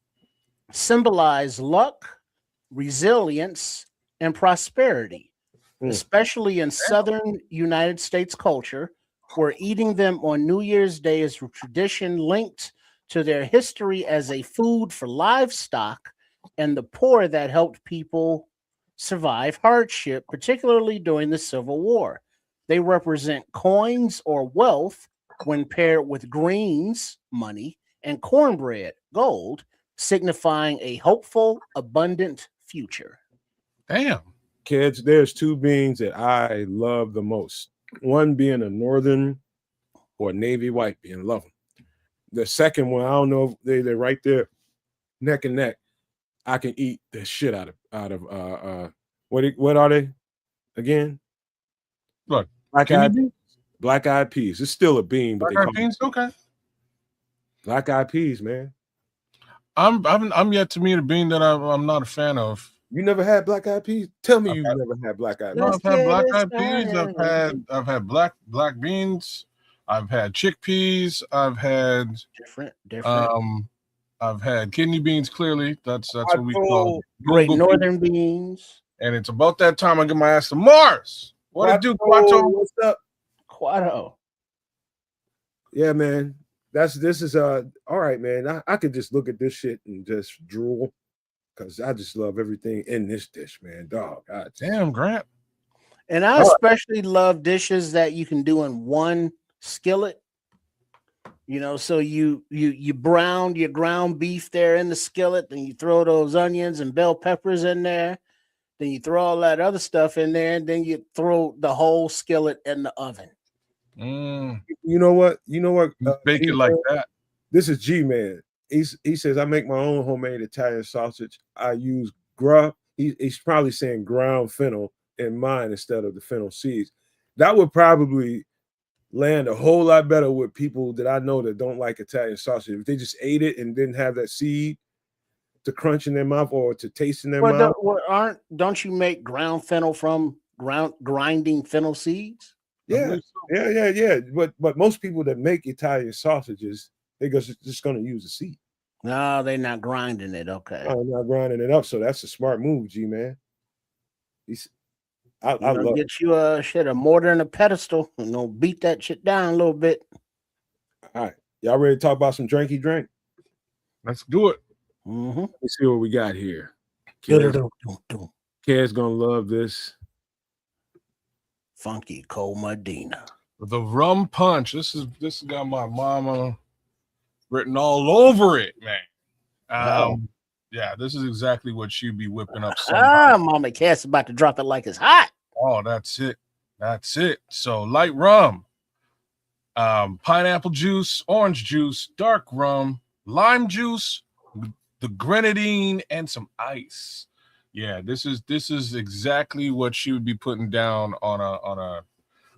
symbolize luck, resilience, and prosperity, especially in southern United States culture, where eating them on New Year's Day is a tradition linked to their history as a food for livestock and the poor that helped people survive hardship, particularly during the Civil War. They represent coins or wealth when paired with greens, money, and cornbread, gold, signifying a hopeful, abundant future. Damn. Kids, there's two beans that I love the most. One being a northern or navy white bean, love them. The second one, I don't know if they're right there, neck and neck. I can eat the shit out of what are they again? Look, Black kidney eyed beans? black eyed peas. It's still a bean, but Black they eyed call beans? it Okay. black eyed peas, man. I'm yet to meet a bean that I'm not a fan of. You never had black eyed peas? Tell me I've you've had, never had black eyed no, peas. Let's I've had get black it eyed peas. started. I've had black beans. I've had chickpeas. Different. Um I've had kidney beans. Clearly, that's what we call Quattro, Great Google people. northern beans. And it's about that time I get my ass to Mars. What it do, Quattro, Quato? what's up? Quado. Yeah, man. This is all right, man. I could just look at this shit and just drool because I just love everything in this dish, man. Dog. Damn, Grant. And I especially love dishes that you can do in one skillet. So you brown your ground beef there in the skillet, then you throw those onions and bell peppers in there, then you throw all that other stuff in there, and then you throw the whole skillet in the oven. You know what? Bake it like that. This is G Man. He says I make my own homemade Italian sausage. I use he's probably saying ground fennel in mine instead of the fennel seeds. That would probably land a whole lot better with people that I know that don't like Italian sausage. If they just ate it and didn't have that seed to crunch in their mouth or to taste in their mouth. Don't you make ground fennel from grinding fennel seeds? Yeah. But most people that make Italian sausages, they're just going to use the seed. No, they're not grinding it. Okay. I'm not grinding it up. So that's a smart move, G man. I love get you a mortar and a pedestal and beat that shit down a little bit. All right. Y'all ready to talk about some drinky drink? Let's do it. Mm-hmm. Let's see what we got here. Kid's gonna love this. Funky Cold Medina. The rum punch. This has got my mama written all over it, man. Yeah, this is exactly what she'd be whipping up. Mama Cass about to drop it like it's hot. Oh, that's it. So light rum, pineapple juice, orange juice, dark rum, lime juice, the grenadine, and some ice. Yeah, this is exactly what she would be putting down on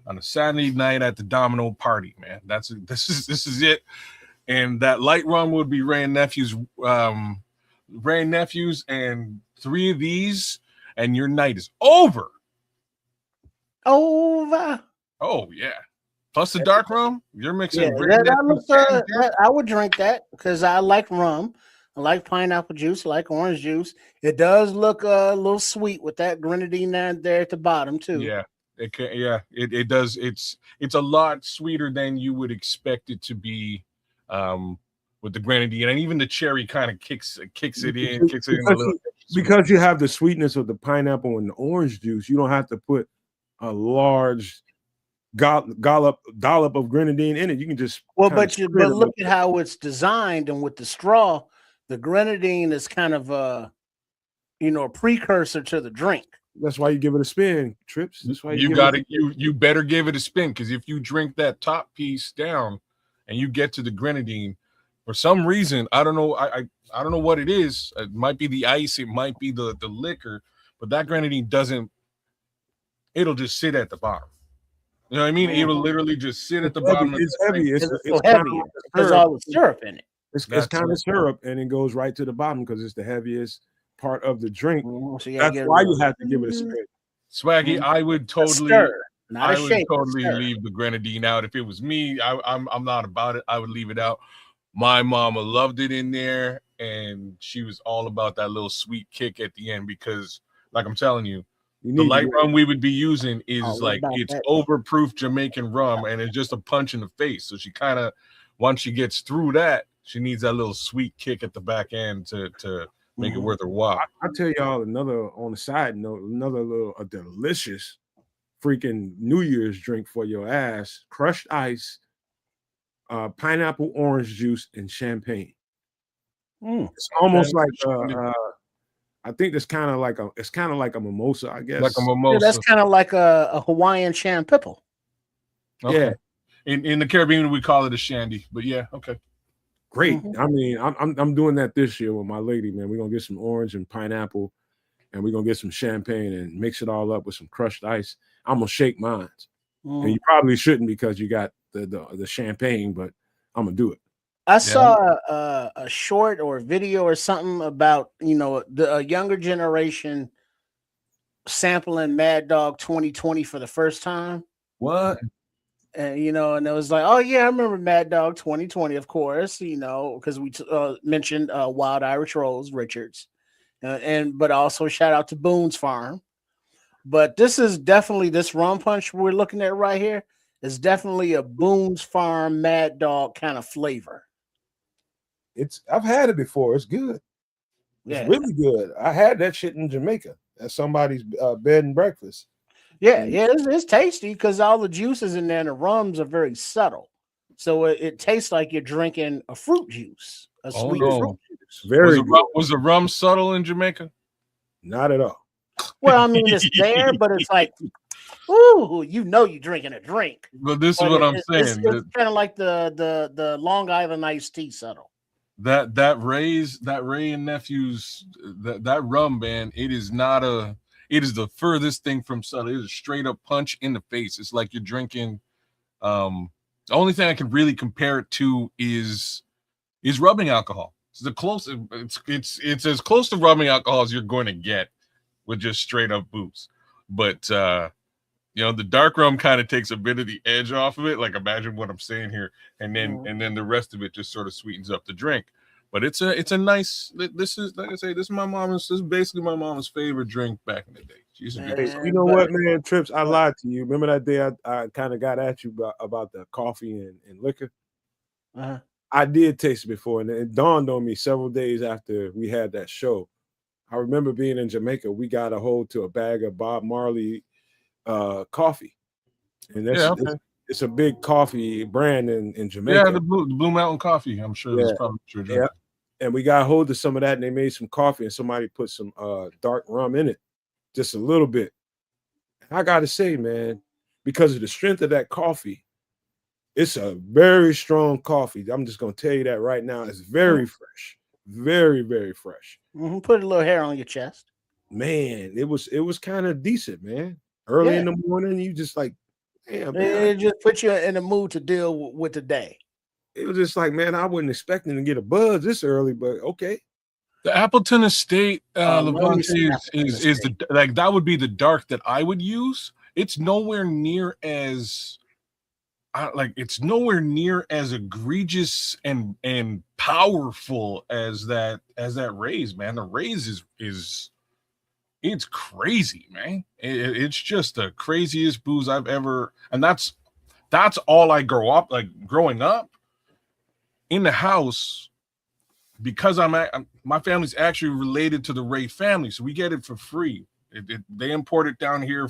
on a Saturday night at the Domino party, man. This is it. And that light rum would be Ray and Nephew's, and 3 of these, and your night is over. Over. Oh yeah. Plus the dark rum, you're Yeah, mixing Ray and Nephew's and dark. I would drink that because I like rum. I like pineapple juice. I like orange juice. It does look a little sweet with that grenadine down there at the bottom too. Yeah, it does. It's a lot sweeter than you would expect it to be, with the grenadine, and even the cherry kind of kicks it in a little. Because you have the sweetness of the pineapple and the orange juice, you don't have to put a large dollop of grenadine in it. You can just but look at how it's designed, and with the straw, the grenadine is kind of a precursor to the drink. That's why you give it a spin, Trips. That's why you better give it a spin, because if you drink that top piece down and you get to the grenadine, for some reason, I don't know, I don't know what it is. It might be the ice, it might be the liquor, but that grenadine it'll just sit at the bottom. You know what I mean? It will literally just sit at the bottom. It's heavy. It's heavy because all the syrup in it. It's kind of syrup, and it goes right to the bottom because it's the heaviest part of the drink. So that's why you have to give it a spin. Swaggy, I would totally leave the grenadine out. If it was me, I'm not about it. I would leave it out. My mama loved it in there, and she was all about that little sweet kick at the end because, like I'm telling you, the light rum we would be using is it's overproof Jamaican rum, and it's just a punch in the face. So she kind of, once she gets through that, she needs that little sweet kick at the back end to make it worth her while. I'll tell y'all on a side note, a delicious freaking New Year's drink for your ass: crushed ice, pineapple orange juice, and champagne. It's almost like I think it's kind of like a mimosa, I guess. Like a mimosa. Yeah, that's kind of like a Hawaiian champipple. Okay. Yeah. In the Caribbean we call it a shandy, but yeah, okay. Great. I mean, I'm doing that this year with my lady, man. We're gonna get some orange and pineapple, and we're gonna get some champagne and mix it all up with some crushed ice. I'm gonna shake mine. And you probably shouldn't because you got the champagne, but I'm gonna do it. I saw a short or a video or something about the younger generation sampling Mad Dog 2020 for the first time. What? And and it was like, oh yeah, I remember Mad Dog 2020, of course, because we mentioned Wild Irish Rose Richards, but also shout out to Boone's Farm. But this rum punch we're looking at right here is definitely a Boone's Farm Mad Dog kind of flavor. I've had it before. It's good. It's really good. I had that shit in Jamaica at somebody's bed and breakfast. Yeah, it's tasty because all the juices in there and the rums are very subtle. So it tastes like you're drinking a fruit juice, sweet fruit juice. Was the rum subtle in Jamaica? Not at all. Well, I mean, it's there, but it's like, ooh, you're drinking a drink. But this is what I'm saying. It's kind of like the Long Island iced tea subtle. That Ray and Nephew's that rum, man, it is the furthest thing from subtle. It is a straight up punch in the face. It's like you're drinking. The only thing I can really compare it to is rubbing alcohol. It's the closest. It's as close to rubbing alcohol as you're going to get with just straight up booze. But the dark rum kind of takes a bit of the edge off of it. Like, imagine what I'm saying here, and then the rest of it just sort of sweetens up the drink. But it's a nice. This is, like I say, this is basically my mom's favorite drink back in the day. She's a good. You know what, man, Trips? I lied to you. Remember that day I kind of got at you about the coffee and liquor. I did taste it before, and it dawned on me several days after we had that show. I remember being in Jamaica. We got a hold to a bag of Bob Marley coffee, and it's a big coffee brand in Jamaica. Yeah, the Blue Mountain Coffee. I'm sure that's probably true. Yeah, and we got a hold of some of that, and they made some coffee, and somebody put some dark rum in it, just a little bit. I gotta say, man, because of the strength of that coffee, it's a very strong coffee. I'm just gonna tell you that right now. It's very fresh, very, very fresh. Put a little hair on your chest. Man, it was kind of decent, man. Early in the morning, you just like Yeah, man. It just puts you in the mood to deal with the day. It was just like, man, I wasn't expecting to get a buzz this early, but okay. The Appleton Estate, Love me some Levante Appleton is the Estate. like that would be the dark that I would use. It's nowhere near as it's nowhere near as egregious and powerful as that raise, man. The raise is it's crazy, man. It's just the craziest booze I've ever, and that's all I growing up in the house, because my family's actually related to the Ray family, so we get it for free. They import it down here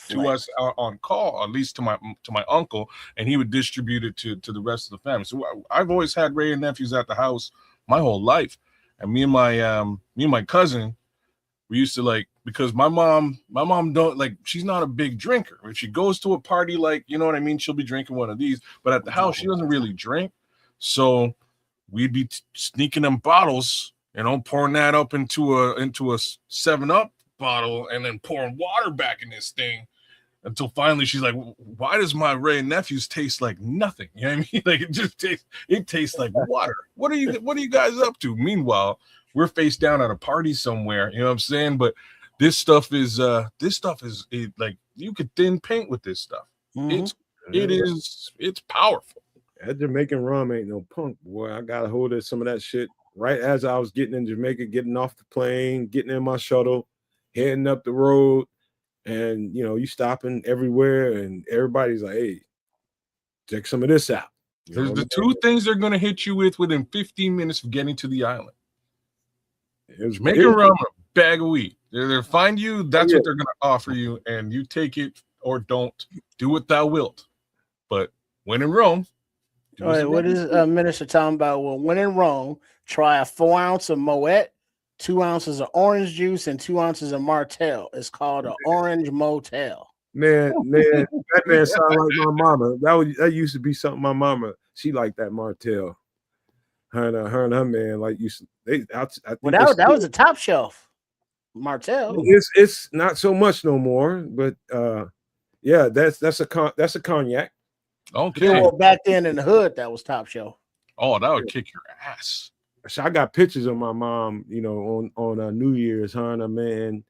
to us on call, at least to my uncle, and he would distribute it to the rest of the family. So I've always had Ray and nephews at the house my whole life, and me and my cousin, we used to because my mom don't she's not a big drinker. If she goes to a party, you know what I mean, she'll be drinking one of these, but at the house she doesn't really drink. So we'd be sneaking them bottles, pouring that up into a 7-Up bottle and then pouring water back in this thing until finally she's like, why does my Ray nephews taste like nothing? You know what I mean? It tastes like water. What are you guys up to? Meanwhile, we're face down at a party somewhere, you know what I'm saying? But this stuff is you could thin paint with this stuff. Mm-hmm. It's powerful. That Jamaican rum ain't no punk, boy. I got a hold of some of that shit right as I was getting in Jamaica, getting off the plane, getting in my shuttle, heading up the road. And, you stopping everywhere and everybody's like, hey, check some of this out. There's the two things they're going to hit you with within 15 minutes of getting to the island. Jamaican rum, a bag of weed. They'll find you. That's what they're going to offer you. And you take it or don't. Do what thou wilt. But when in Rome. All right, what is Minister talking about? Well, when in Rome, try a 4 ounce of Moet, 2 ounces of orange juice, and 2 ounces of Martell. It's called an Orange Motel. Man, that man sound like my mama. That used to be something my mama. She liked that Martell. Her and her man used to. I think that was a top shelf Martell. It's not so much no more, but yeah, that's a cognac. Okay. Yeah, well, back then in the hood, that was top shelf. Oh, that would kick your ass. So I got pictures of my mom, on New Year's, her and her man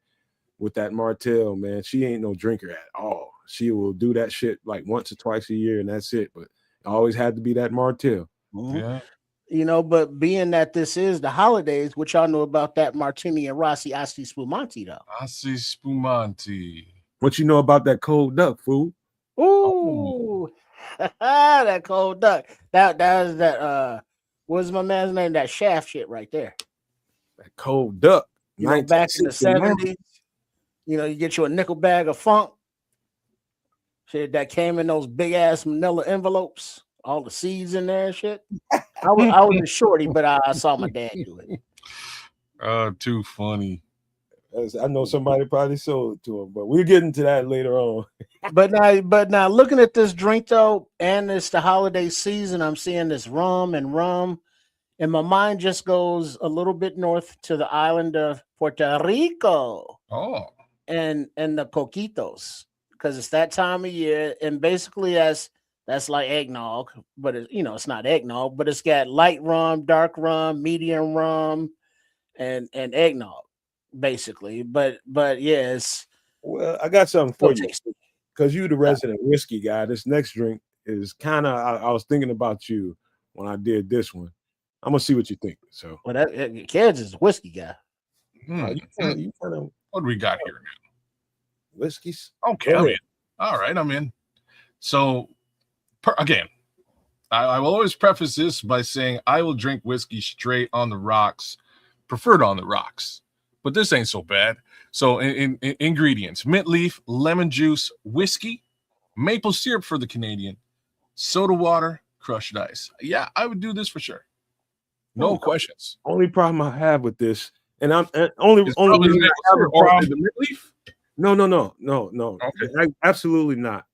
with that Martell, man. She ain't no drinker at all. She will do that shit once or twice a year, and that's it. But it always had to be that Martell. Mm-hmm. Yeah. But being that this is the holidays, what y'all know about that Martini and Rossi Asti Spumante, though? Asti Spumante. What you know about that cold duck, fool? Ooh, that cold duck. That was that. What's my man's name? That Shaft shit right there. That cold duck. Back in the 70s, you get you a nickel bag of funk. Shit that came in those big ass manila envelopes, all the seeds in there and shit. I was a shorty, but I saw my dad do it. Too funny. I know somebody probably sold it to him, but we'll get into that later on. But now looking at this drink though, and it's the holiday season, I'm seeing this rum, and my mind just goes a little bit north to the island of Puerto Rico. Oh, and the coquitos, because it's that time of year, and basically that's like eggnog, but it's not eggnog, but it's got light rum, dark rum, medium rum, and eggnog, basically. But yes. Well, I got something for you, because you're the resident whiskey guy. This next drink is kind of. I was thinking about you when I did this one. I'm gonna see what you think. So, well, that Kids is a whiskey guy. You kind of. What do we got here now? Whiskeys. Okay, I'm in. All right, I'm in. So, again, I will always preface this by saying I will drink whiskey straight on the rocks, preferred on the rocks. But this ain't so bad. So, in ingredients: mint leaf, lemon juice, whiskey, maple syrup for the Canadian, soda water, crushed ice. Yeah, I would do this for sure. No questions. Only problem I have with this, and I'm only reason I have a problem. The mint leaf? No. Okay. Absolutely not.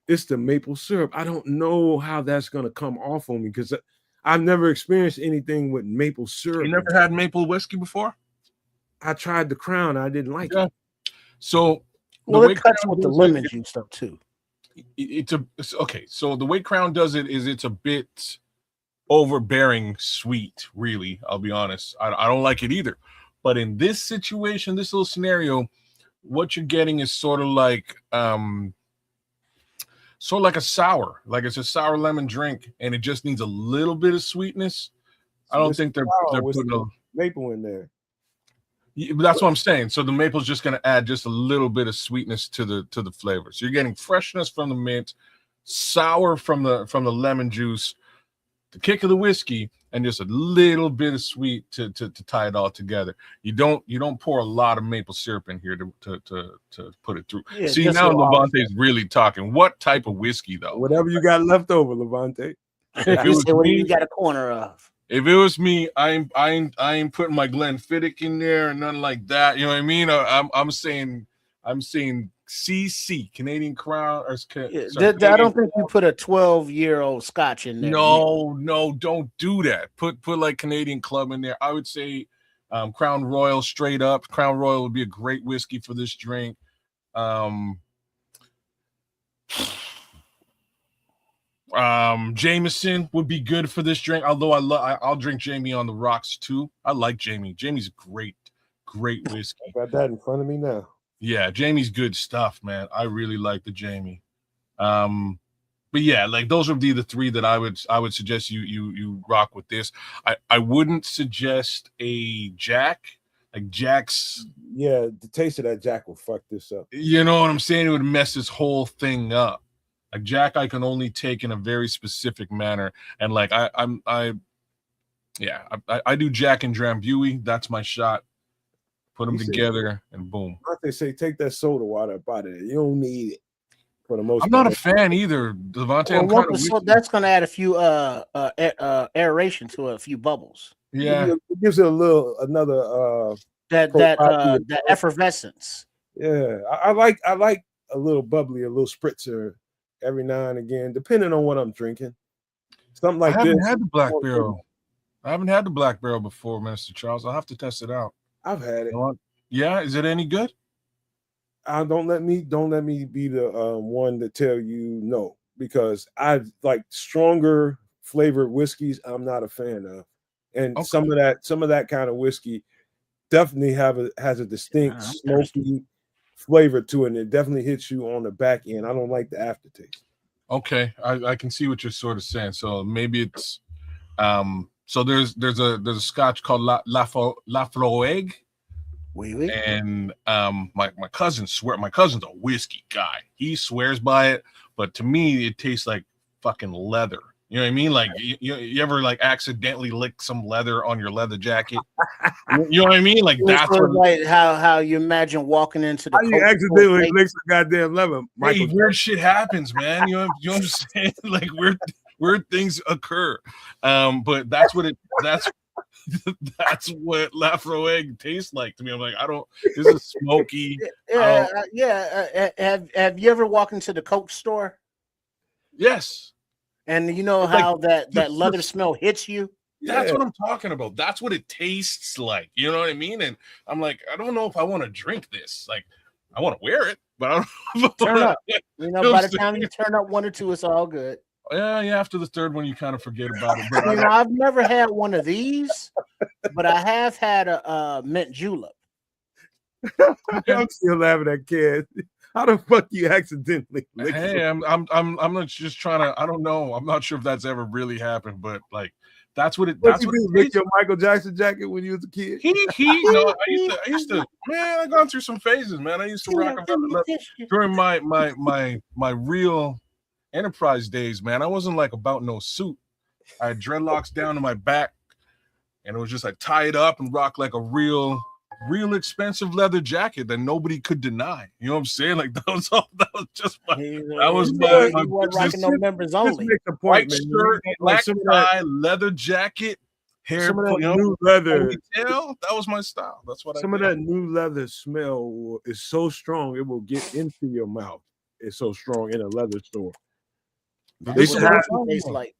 It's the maple syrup. I don't know how that's gonna come off on me, because I've never experienced anything with maple syrup. You never had maple whiskey before? I tried the Crown. I didn't like it. So, well, it cuts with the lemon juice though too. It's okay. So the way Crown does it is it's a bit overbearing sweet, really. I'll be honest. I don't like it either. But in this situation, this little scenario, what you're getting is sort of like a sour, like it's a sour lemon drink, and it just needs a little bit of sweetness. I So don't this think they're with putting some maple in there. that's what I'm saying. So the maple's just going to add just a little bit of sweetness to the flavor. So you're getting freshness from the mint, sour from the lemon juice, the kick of the whiskey, and just a little bit of sweet to tie it all together. You don't pour a lot of maple syrup in here to put it through. Yeah, See, just now a little Levante's really talking. What type of whiskey though? Whatever you got left over, Levante. If it You was say what me, you got a corner of. If it was me, I ain't putting my Glenfiddich in there and nothing like that. You know what I mean? I'm saying CC, Canadian Crown, or Yeah, sorry, I Canadian. don't think you put a 12-year-old Scotch in there. No, don't do that. Put like Canadian Club in there. I would say Crown Royal straight up. Crown Royal would be a great whiskey for this drink. Jameson would be good for this drink. Although I'll drink Jamie on the rocks too. I like Jamie. Jamie's great whiskey. I got that in front of me now. Yeah, Jamie's good stuff, man. I really like the Jamie. But yeah, like those would be the three that I would suggest you rock with this. I wouldn't suggest a Jack. Like Jack's, Yeah, the taste of that Jack will fuck this up. you know what I'm saying? It would mess this whole thing up. Like Jack, I can only take in a very specific manner, and like I do Jack and Drambuie. That's my shot. Put them together, and boom. They say take that soda water up out of there. You don't need it for the most. I'm not a fan either, Devontae. Well, that's going to add a few aeration to it, a few bubbles. Yeah, it gives it another that effervescence. Yeah, I like a little bubbly, a little spritzer every now and again, depending on what I'm drinking. Something like I this. haven't had the Black Barrel. I haven't had the Black Barrel before, Minister Charles. I'll have to test it out. I've had it. Yeah, is it any good? Don't let me be the one to tell you no, because I like stronger flavored whiskeys. I'm not a fan of, and some of that kind of whiskey definitely has a distinct smoky flavor to it, and it definitely hits you on the back end. I don't like the aftertaste. Okay, I can see what you're sort of saying. So maybe it's so there's a Scotch called La Floeg. And my cousin's a whiskey guy. He swears by it, but to me it tastes like fucking leather. You know what I mean? Like you ever like accidentally lick some leather on your leather jacket? You know what I mean? Like that's like how you imagine walking into the. How you accidentally lick some goddamn leather? Hey, weird shit happens, man. You know what I'm saying? Like weird things occur. But that's what Lafroig tastes like to me. I'm like, this is smoky. Have you ever walked into the Coke store? Yes. And you know how that leather smell hits you? That's what I'm talking about. That's what it tastes like. You know what I mean? And I'm like, I don't know if I want to drink this. Like, I want to wear it, but I don't know. Turn up. You know, by the time you turn up one or two, it's all good. Yeah. After the third one, you kind of forget about it. But I've never had one of these, but I have had a mint julep. I'm still laughing at kids. How the fuck you accidentally? Hey, I'm not just trying to. I don't know. I'm not sure if that's ever really happened, but like that's what it. That's what you lick your Michael Jackson jacket when you was a kid. No, I used to. Man, I gone through some phases, man. I used to rock about during my real enterprise days, man. I wasn't like about no suit. I had dreadlocks down to my back, and it was just like tie it up and rock like a real expensive leather jacket that nobody could deny. You know what I'm saying? Like that was my rocking no members only. White shirt, black tie, leather jacket, hair. Some of that new leather. That was my style. That's what some of that new leather smell is so strong it will get into your mouth. It's so strong in a leather store. This is what it tastes like.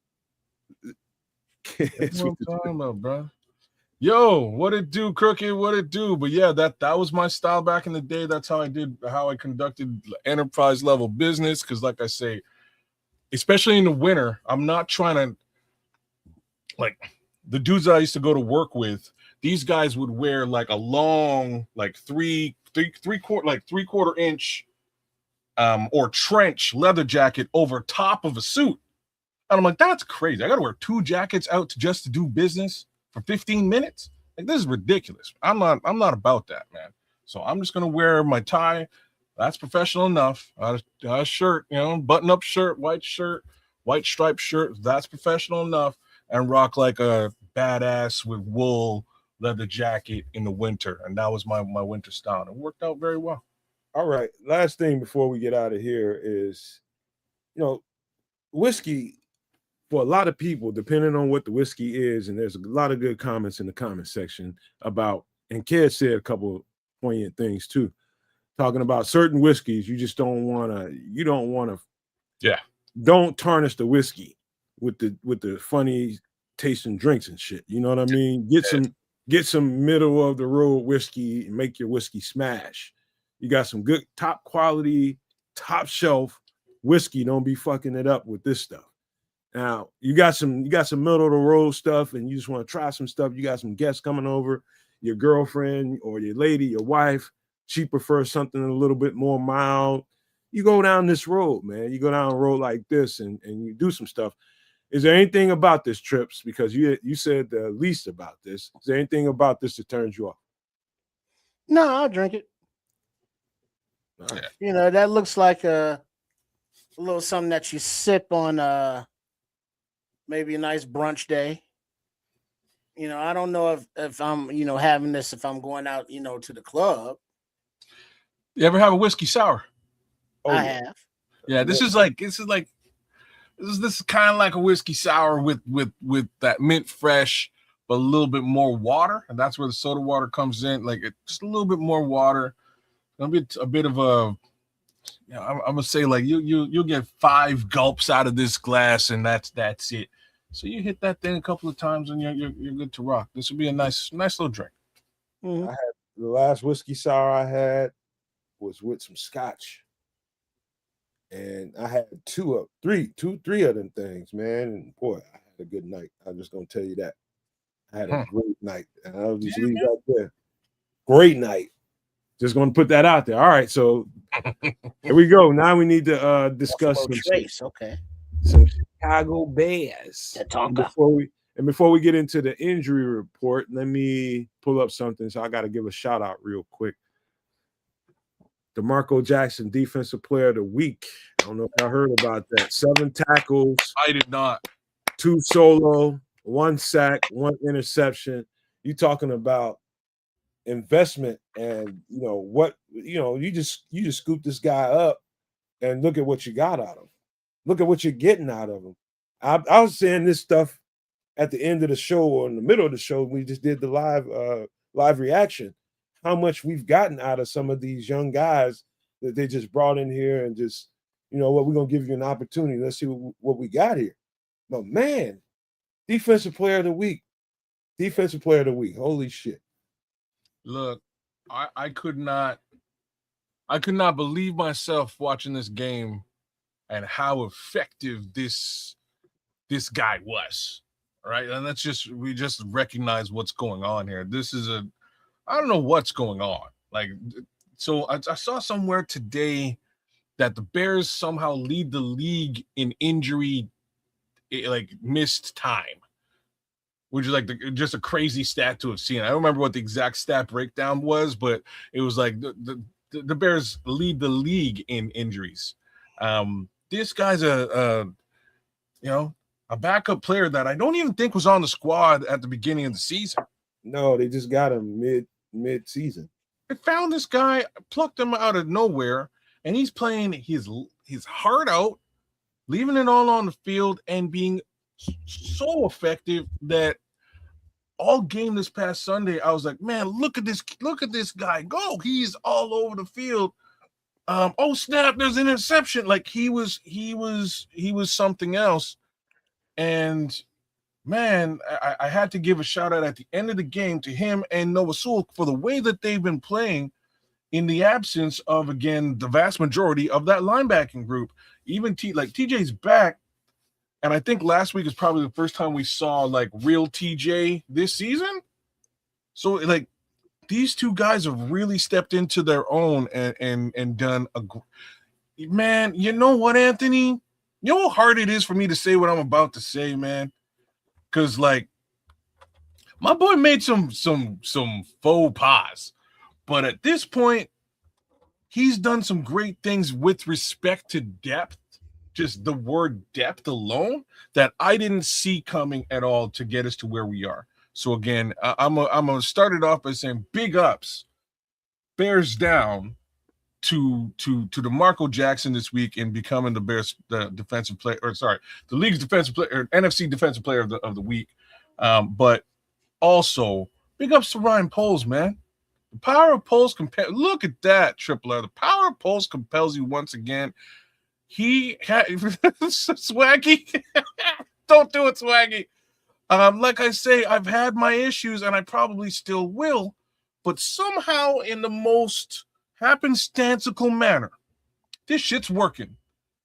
That's what I'm talking about, bro. Yo, what it do, Crooked? What it do? But yeah, that was my style back in the day. That's how I conducted enterprise level business. Because, like I say, especially in the winter, I'm not trying to like the dudes that I used to go to work with. These guys would wear like a long, like three quarter inch or trench leather jacket over top of a suit. And I'm like, that's crazy. I got to wear 2 jackets out just to do business for 15 minutes. Like, this is ridiculous. I'm not about that, man. So I'm just gonna wear my tie. That's professional enough. A shirt, button up shirt, white striped shirt. That's professional enough. And rock like a badass with wool leather jacket in the winter. And that was my winter style. And it worked out very well. All right. Last thing before we get out of here is, whiskey for a lot of people, depending on what the whiskey is, and there's a lot of good comments in the comment section about, and Ked said a couple poignant things too, talking about certain whiskeys. You don't want to, Yeah. Don't tarnish the whiskey with the funny tasting drinks and shit. You know what I mean? Get some middle of the road whiskey and make your whiskey smash. You got some good top quality, top shelf whiskey. Don't be fucking it up with this stuff. Now you got some middle of the road stuff, and you just want to try some stuff. You got some guests coming over, your girlfriend or your lady, your wife. She prefers something a little bit more mild. You go down this road, man. You go down a road like this, and you do some stuff. Is there anything about this, Trips? Because you said the least about this. Is there anything about this that turns you off? No, I'll drink it. Yeah. That looks like a little something that you sip on maybe a nice brunch day. I don't know if I'm, having this if I'm going out, to the club. You ever have a whiskey sour? I have. Yeah, this is kind of like a whiskey sour with that mint fresh, but a little bit more water, and that's where the soda water comes in. Like just a little bit more water, a bit of a. I'm gonna say like you'll get 5 gulps out of this glass, and that's it. So you hit that thing a couple of times, and you're good to rock. This would be a nice little drink. Mm-hmm. I had the last whiskey sour I had was with some scotch. And I had three of them things, man. And boy, I had a good night. I'm just gonna tell you that. I had a great night. And I'll just leave that there. Great night. Just gonna put that out there. All right, so here we go. Now we need to discuss some Chicago Bears. And before we get into the injury report, let me pull up something. So I got to give a shout out real quick. DeMarco Jackson, Defensive Player of the Week. I don't know if I heard about that. 7 tackles. I did not. 2 solo, 1 sack, 1 interception. You talking about investment, and you just scoop this guy up and look at what you got out of him. Look at what you're getting out of him. I was saying this stuff at the end of the show or in the middle of the show. We just did the live reaction. How much we've gotten out of some of these young guys that they just brought in here and just, what, we're going to give you an opportunity. Let's see what we got here. But man, Defensive Player of the Week. Defensive Player of the Week. Holy shit. Look, I could not believe myself watching this game and how effective this guy was. All right. And we just recognize what's going on here. This is I don't know what's going on. Like, so I saw somewhere today that the Bears somehow lead the league in injury, like missed time, which is like just a crazy stat to have seen. I don't remember what the exact stat breakdown was, but it was like the Bears lead the league in injuries. This guy's a backup player that I don't even think was on the squad at the beginning of the season. No, they just got him mid-season. I found this guy, plucked him out of nowhere, and he's playing his heart out, leaving it all on the field, and being so effective that all game this past Sunday, I was like, man, look at this guy go. He's all over the field. Oh snap, there's an interception. Like he was something else. And man, I had to give a shout out at the end of the game to him and Noah Sewell for the way that they've been playing in the absence of, again, the vast majority of that linebacking group. Even TJ's back, and I think last week is probably the first time we saw like real TJ this season. So like these two guys have really stepped into their own and done a man. You know what, Anthony? You know how hard it is for me to say what I'm about to say, man. Because like my boy made some faux pas, but at this point, he's done some great things with respect to depth. Just the word depth alone that I didn't see coming at all to get us to where we are. So again, I'm gonna start it off by saying big ups, bears down to DeMarco Jackson this week in becoming the Bears defensive player, or sorry, the league's defensive player, or NFC defensive player of the week. But also big ups to Ryan Poles, man. The power of Poles look at that, Triple R. The power of Poles compels you once again. He had Swaggy. Don't do it, Swaggy. Like I say, I've had my issues and I probably still will, but somehow in the most happenstantical manner, this shit's working.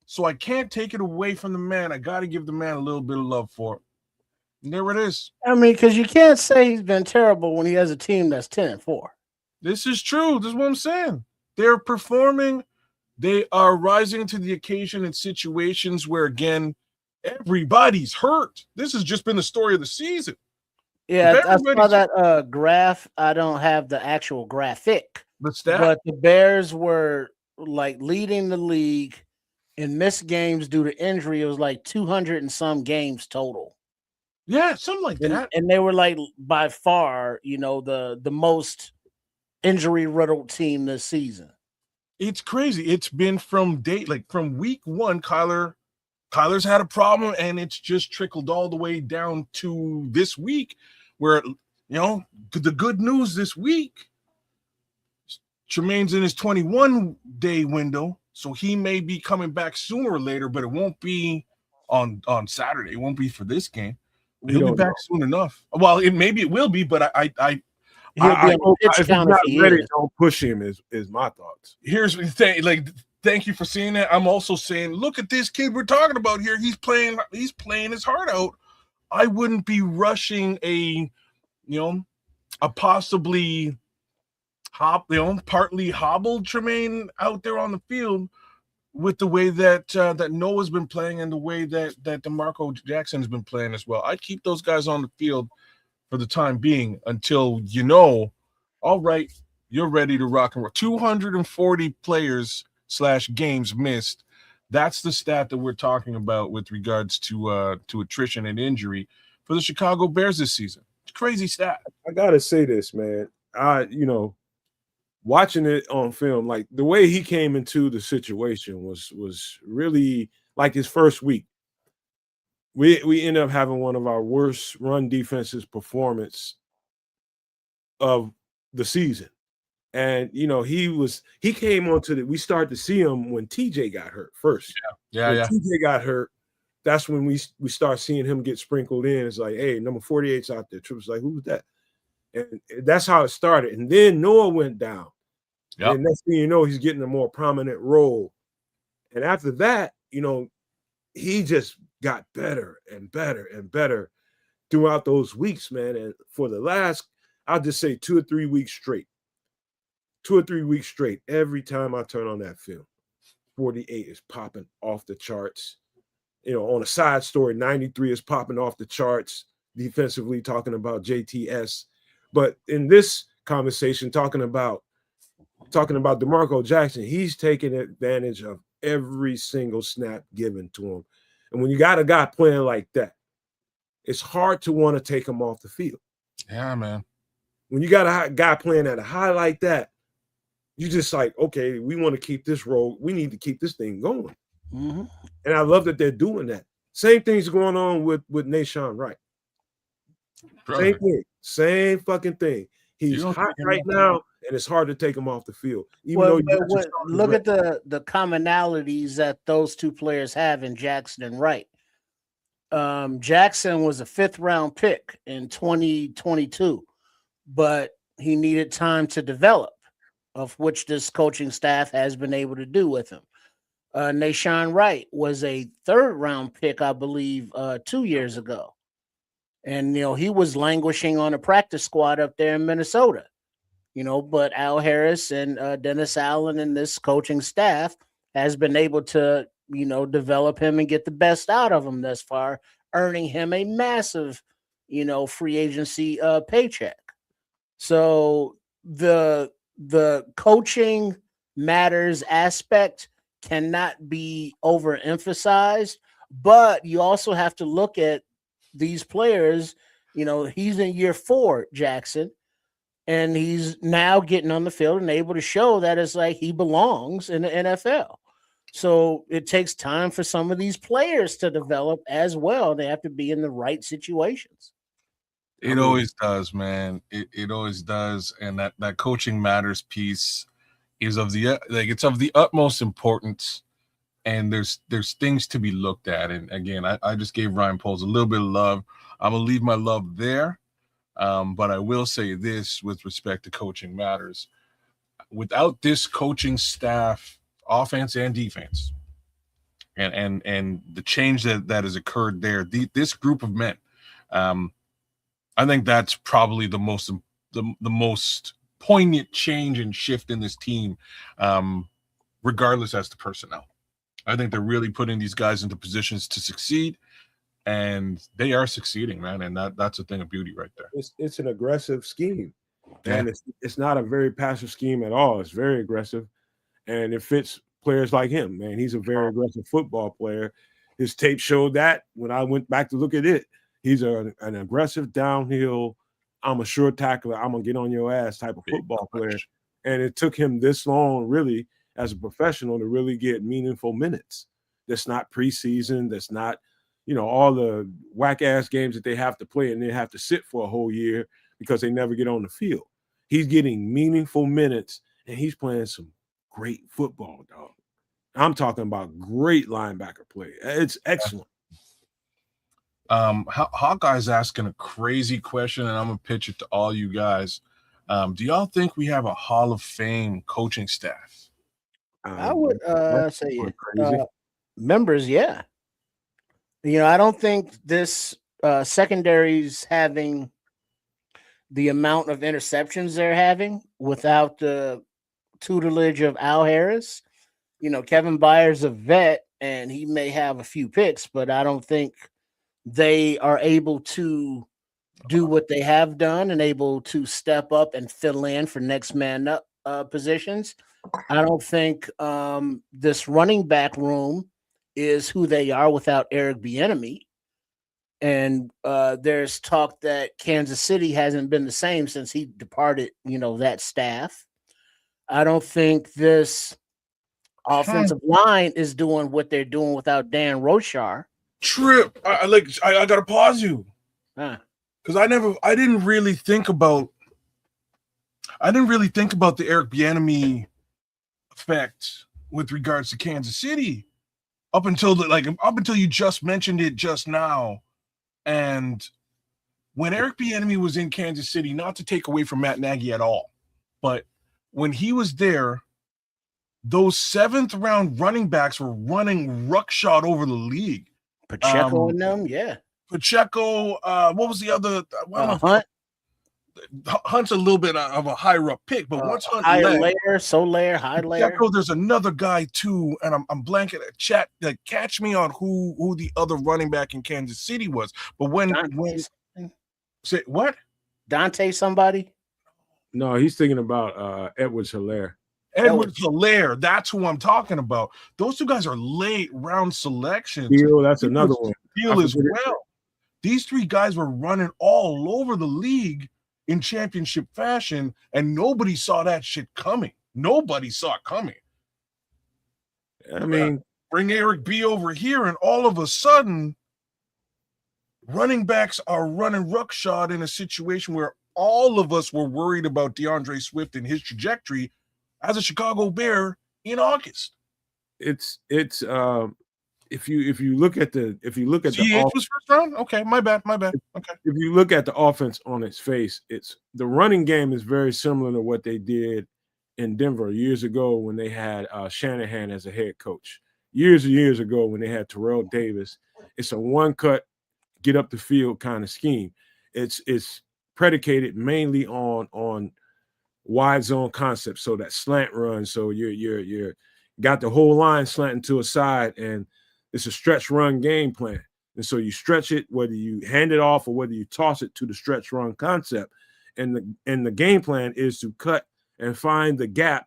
So I can't take it away from the man. I got to give the man a little bit of love for it. And there it is. I mean, because you can't say he's been terrible when he has a team that's 10-4. This is true. This is what I'm saying. They're performing. They are rising to the occasion in situations where, again, everybody's hurt. This has just been the story of the season. Yeah, I saw that graph. I don't have the actual graphic, but the Bears were like leading the league in missed games due to injury. It was like 200 and some games total. Yeah, something like that. And they were like by far, the most injury riddled team this season. It's crazy. It's been from week one, Kyler's had a problem, and it's just trickled all the way down to this week, where the good news this week, Tremaine's in his 21-day window, so he may be coming back sooner or later, but it won't be on Saturday. It won't be for this game. He'll be back soon enough. Well, maybe it will be, but he'll be on pitch count if he ready. Don't push him. Is my thoughts. Here's the thing. Thank you for saying that. I'm also saying, look at this kid we're talking about here. He's playing his heart out. I wouldn't be rushing a possibly partly hobbled Tremaine out there on the field with the way that that Noah's been playing and the way that DeMarco Jackson has been playing as well. I'd keep those guys on the field for the time being until all right, you're ready to rock and roll. 240 players / games missed. That's the stat that we're talking about with regards to attrition and injury for the Chicago Bears this season. It's a crazy stat. I gotta say this, man. Watching it on film, like the way he came into the situation was really like his first week. We ended up having one of our worst run defenses performance of the season. And he came onto we started to see him when TJ got hurt first. Yeah. TJ got hurt. That's when we start seeing him get sprinkled in. It's like, hey, number 48's out there. Tripp was like, who's that? And that's how it started. And then Noah went down. Yep. And next thing you know, he's getting a more prominent role. And after that, he just got better and better and better throughout those weeks, man. And for the last, I'll just say 2 or 3 weeks straight. 2 or 3 weeks straight, every time I turn on that film, 48 is popping off the charts. On a side story, 93 is popping off the charts defensively, talking about JTS. But in this conversation, talking about DeMarco Jackson, he's taking advantage of every single snap given to him. And when you got a guy playing like that, it's hard to want to take him off the field. Yeah, man. When you got a guy playing at a high like that, you just like, okay, we want to keep this role. We need to keep this thing going. Mm-hmm. And I love that they're doing that. Same thing's going on with Nashawn Wright. Brother. Same thing. Same fucking thing. He's hot right now, and it's hard to take him off the field. Look at the commonalities that those two players have in Jackson and Wright. Jackson was a 5th-round pick in 2022, but he needed time to develop, of which this coaching staff has been able to do with him. Nashawn Wright was a 3rd-round pick, I believe, 2 years ago. And, he was languishing on a practice squad up there in Minnesota. But Al Harris and Dennis Allen and this coaching staff has been able to, develop him and get the best out of him thus far, earning him a massive, free agency paycheck. So the coaching matters aspect cannot be overemphasized, but you also have to look at these players. He's in year 4, Jackson, and he's now getting on the field and able to show that it's like he belongs in the NFL. So it takes time for some of these players to develop as well. They have to be in the right situations. It always does, man. It always does. And that coaching matters piece is it's of the utmost importance. And there's things to be looked at. And again, I just gave Ryan Poles a little bit of love. I'm gonna leave my love there. But I will say this with respect to coaching matters. Without this coaching staff, offense and defense, and the change that has occurred there, this group of men, I think that's probably the most poignant change and shift in this team, regardless as to personnel. I think they're really putting these guys into positions to succeed, and they are succeeding, man. And that's a thing of beauty right there. It's an aggressive scheme, and Yeah. it's not a very passive scheme at all. It's very aggressive, and it fits players like him, man. He's a very aggressive football player. His tape showed that when I went back to look at it. He's an aggressive downhill, I'm a sure tackler, I'm going to get on your ass type of football player. And it took him this long, really, as a professional to really get meaningful minutes. That's not preseason. That's not, all the whack-ass games that they have to play and they have to sit for a whole year because they never get on the field. He's getting meaningful minutes, and he's playing some great football, dog. I'm talking about great linebacker play. It's excellent. Hawkeye's asking a crazy question, and I'm gonna pitch it to all you guys. Do y'all think we have a Hall of Fame coaching staff? I would say members, yeah. I don't think this secondary's having the amount of interceptions they're having without the tutelage of Al Harris. Kevin Byers a vet, and he may have a few picks, but I don't think they are able to do what they have done and able to step up and fill in for next man up positions. I don't think this running back room is who they are without Eric Bieniemy. And there's talk that Kansas City hasn't been the same since he departed, that staff. I don't think this offensive line is doing what they're doing without Dan Rochar. Trip. I gotta pause you. Because I didn't really think about the Eric Bieniemy effect with regards to Kansas City up until you just mentioned it just now. And when Eric Bieniemy was in Kansas City, not to take away from Matt Nagy at all, but when he was there, those 7th-round running backs were running ruckshot over the league. Pacheco and them, yeah. Pacheco, what was the other? Hunt. Hunt's a little bit of a higher up pick, but once Hunt higher left, layer, high layer. Pacheco, there's another guy too, and I'm blanking at chat. Catch me on who the other running back in Kansas City was. But when say what? Dante somebody? No, he's thinking about Edwards-Helaire. Edwards-Helaire, that's who I'm talking about. Those two guys are late round selections. Steele, that's another one. Steele as well. These 3 guys were running all over the league in championship fashion, and nobody saw that shit coming. Nobody saw it coming. I mean, bring Eric B over here, and all of a sudden, running backs are running ruckshot in a situation where all of us were worried about DeAndre Swift and his trajectory as a Chicago Bear in August. It's if you look at the CH was first round. Okay, my bad. Okay. If you look at the offense on its face, it's the running game is very similar to what they did in Denver years ago when they had Shanahan as a head coach. Years and years ago when they had Terrell Davis, it's a one cut, get up the field kind of scheme. It's predicated mainly on wide zone concept. So that slant run. So you're got the whole line slanting to a side, and it's a stretch run game plan. And so you stretch it, whether you hand it off or whether you toss it to the stretch run concept. And the game plan is to cut and find the gap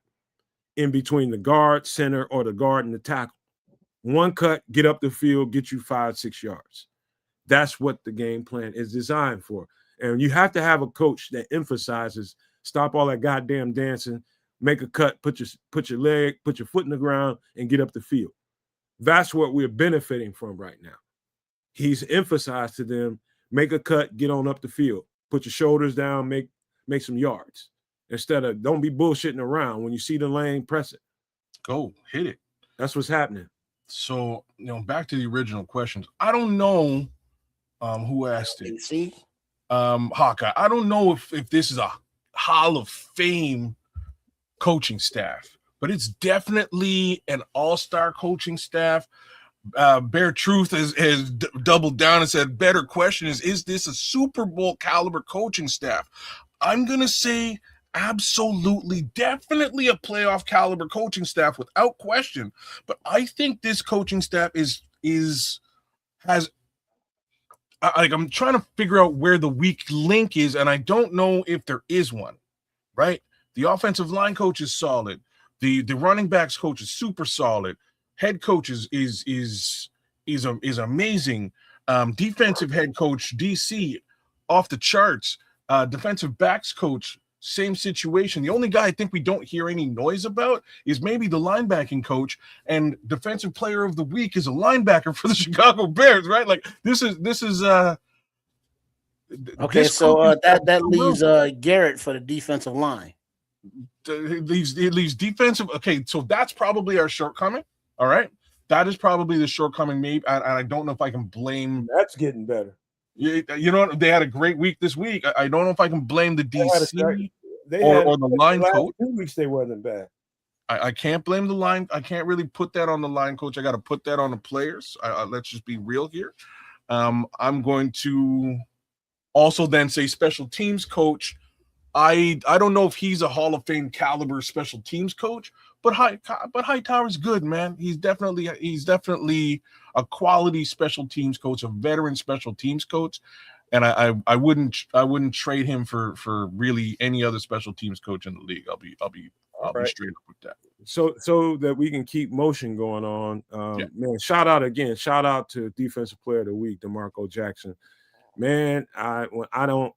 in between the guard, center, or the guard and the tackle. One cut, get up the field, get you 5-6 yards. That's what the game plan is designed for. And you have to have a coach that emphasizes stop all that goddamn dancing, make a cut, put your leg, put your foot in the ground, and get up the field. That's what we're benefiting from right now. He's emphasized to them, make a cut, get on up the field, put your shoulders down, make some yards. Instead of don't be bullshitting around. When you see the lane, press it. Go hit it. That's what's happening. So, back to the original questions. I don't know who asked it. See? Hawkeye. I don't know if this is a Hall of Fame coaching staff, but it's definitely an all-star coaching staff. Bear Truth has doubled down and said, better question is this a Super Bowl caliber coaching staff? I'm going to say absolutely, definitely a playoff caliber coaching staff without question. But I think this coaching staff I'm trying to figure out where the weak link is, and I don't know if there is one, right? The offensive line coach is solid. The running backs coach is super solid. Head coach is amazing. Defensive head coach, DC, off the charts. Defensive backs coach, same situation. The only guy I think we don't hear any noise about is maybe the linebacking coach, and defensive player of the week is a linebacker for the Chicago Bears, right? Like this is okay. So that leaves Garrett for the defensive line. It leaves defensive. Okay, so that's probably our shortcoming. All right, that is probably the shortcoming. Maybe, and I don't know if I can blame. That's getting better. You know, they had a great week this week. I don't know if I can blame the DC or the line coach. 2 weeks they wasn't bad. I can't blame the line. I can't really put that on the line coach. I got to put that on the players. Let's just be real here. I'm going to also then say special teams coach. I don't know if he's a Hall of Fame caliber special teams coach, but Hightower's good, man. He's definitely a quality special teams coach, a veteran special teams coach, and I wouldn't trade him for really any other special teams coach in the league. I'll be straight up with that. So that we can keep motion going on. Man, shout out to defensive player of the week, DeMarco Jackson. Man, I don't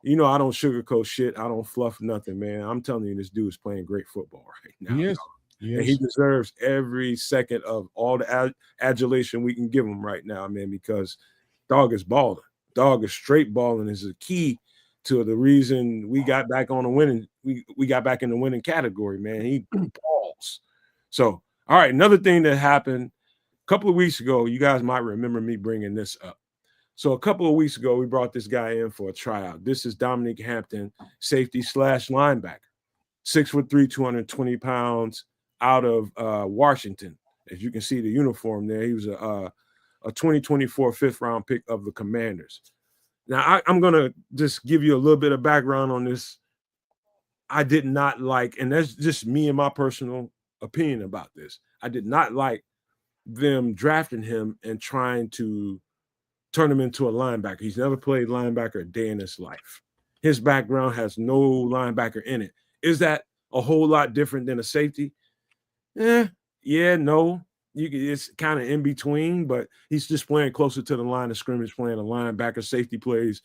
sugarcoat shit. I don't fluff nothing, man. I'm telling you, this dude is playing great football right now. Yes. And he deserves every second of all the adulation we can give him right now, man, because dog is balling. Dog is straight balling is a key to the reason we got back on the winning. We got back in the winning category, man. He balls. So, all right, another thing that happened a couple of weeks ago, you guys might remember me bringing this up. So a couple of weeks ago, we brought this guy in for a tryout. This is Dominic Hampton, safety / linebacker, 6'3", 220 pounds, out of Washington. As you can see the uniform there, he was a 2024 5th-round pick of the Commanders. Now, I'm going to just give you a little bit of background on this. I did not like, and that's just me and my personal opinion about this. I did not like them drafting him and trying to turn him into a linebacker. He's never played linebacker a day in his life. His background has no linebacker in it. Is that a whole lot different than a safety? Yeah, no. It's kind of in between, but he's just playing closer to the line of scrimmage, playing a linebacker. Safety plays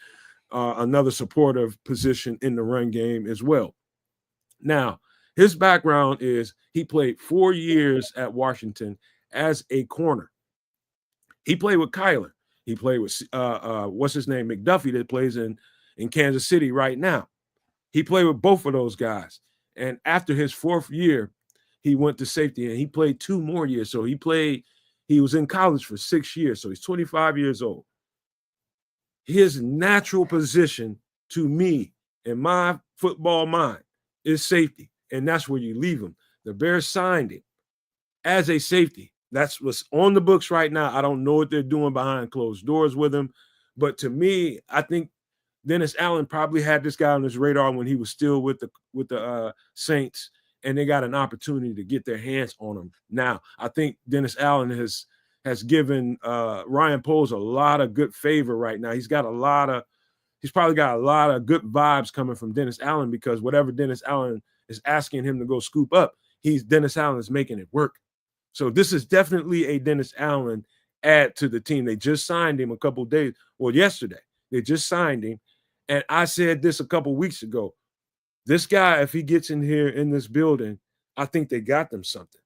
another supportive position in the run game as well. Now, his background is he played 4 years at Washington as a corner. He played with Kyler. He played with what's his name, McDuffie, that plays in Kansas City right now. He played with both of those guys. And after his 4th year, he went to safety and he played 2 more years. So he He was in college for 6 years, so he's 25 years old. His natural position, to me, in my football mind, is safety, and that's where you leave him. The Bears signed him as a safety. That's what's on the books right now. I don't know what they're doing behind closed doors with him, but to me, I think Dennis Allen probably had this guy on his radar when he was still with the Saints, and they got an opportunity to get their hands on him. Now, I think Dennis Allen has given Ryan Poles a lot of good favor right now. He's probably got a lot of good vibes coming from Dennis Allen, because whatever Dennis Allen is asking him to go scoop up, Dennis Allen is making it work. So this is definitely a Dennis Allen add to the team. They just signed him a couple days, well, yesterday. They just signed him. And I said this a couple weeks ago. This guy, if he gets in here in this building, I think they got them something.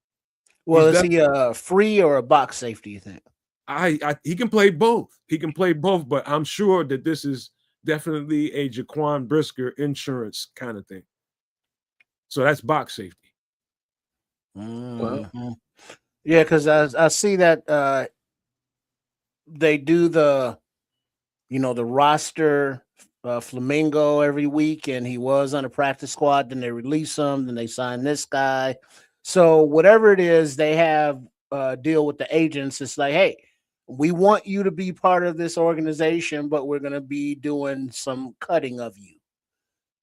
Well, is he a free or a box safety, you think? He can play both. He can play both, but I'm sure that this is definitely a Jaquan Brisker insurance kind of thing. So that's box safety. Mm-hmm. Yeah, because I see that they do the roster Flamingo every week, and he was on a practice squad. Then they release him. Then they sign this guy. So whatever it is, they have deal with the agents. It's like, hey, we want you to be part of this organization, but we're going to be doing some cutting of you,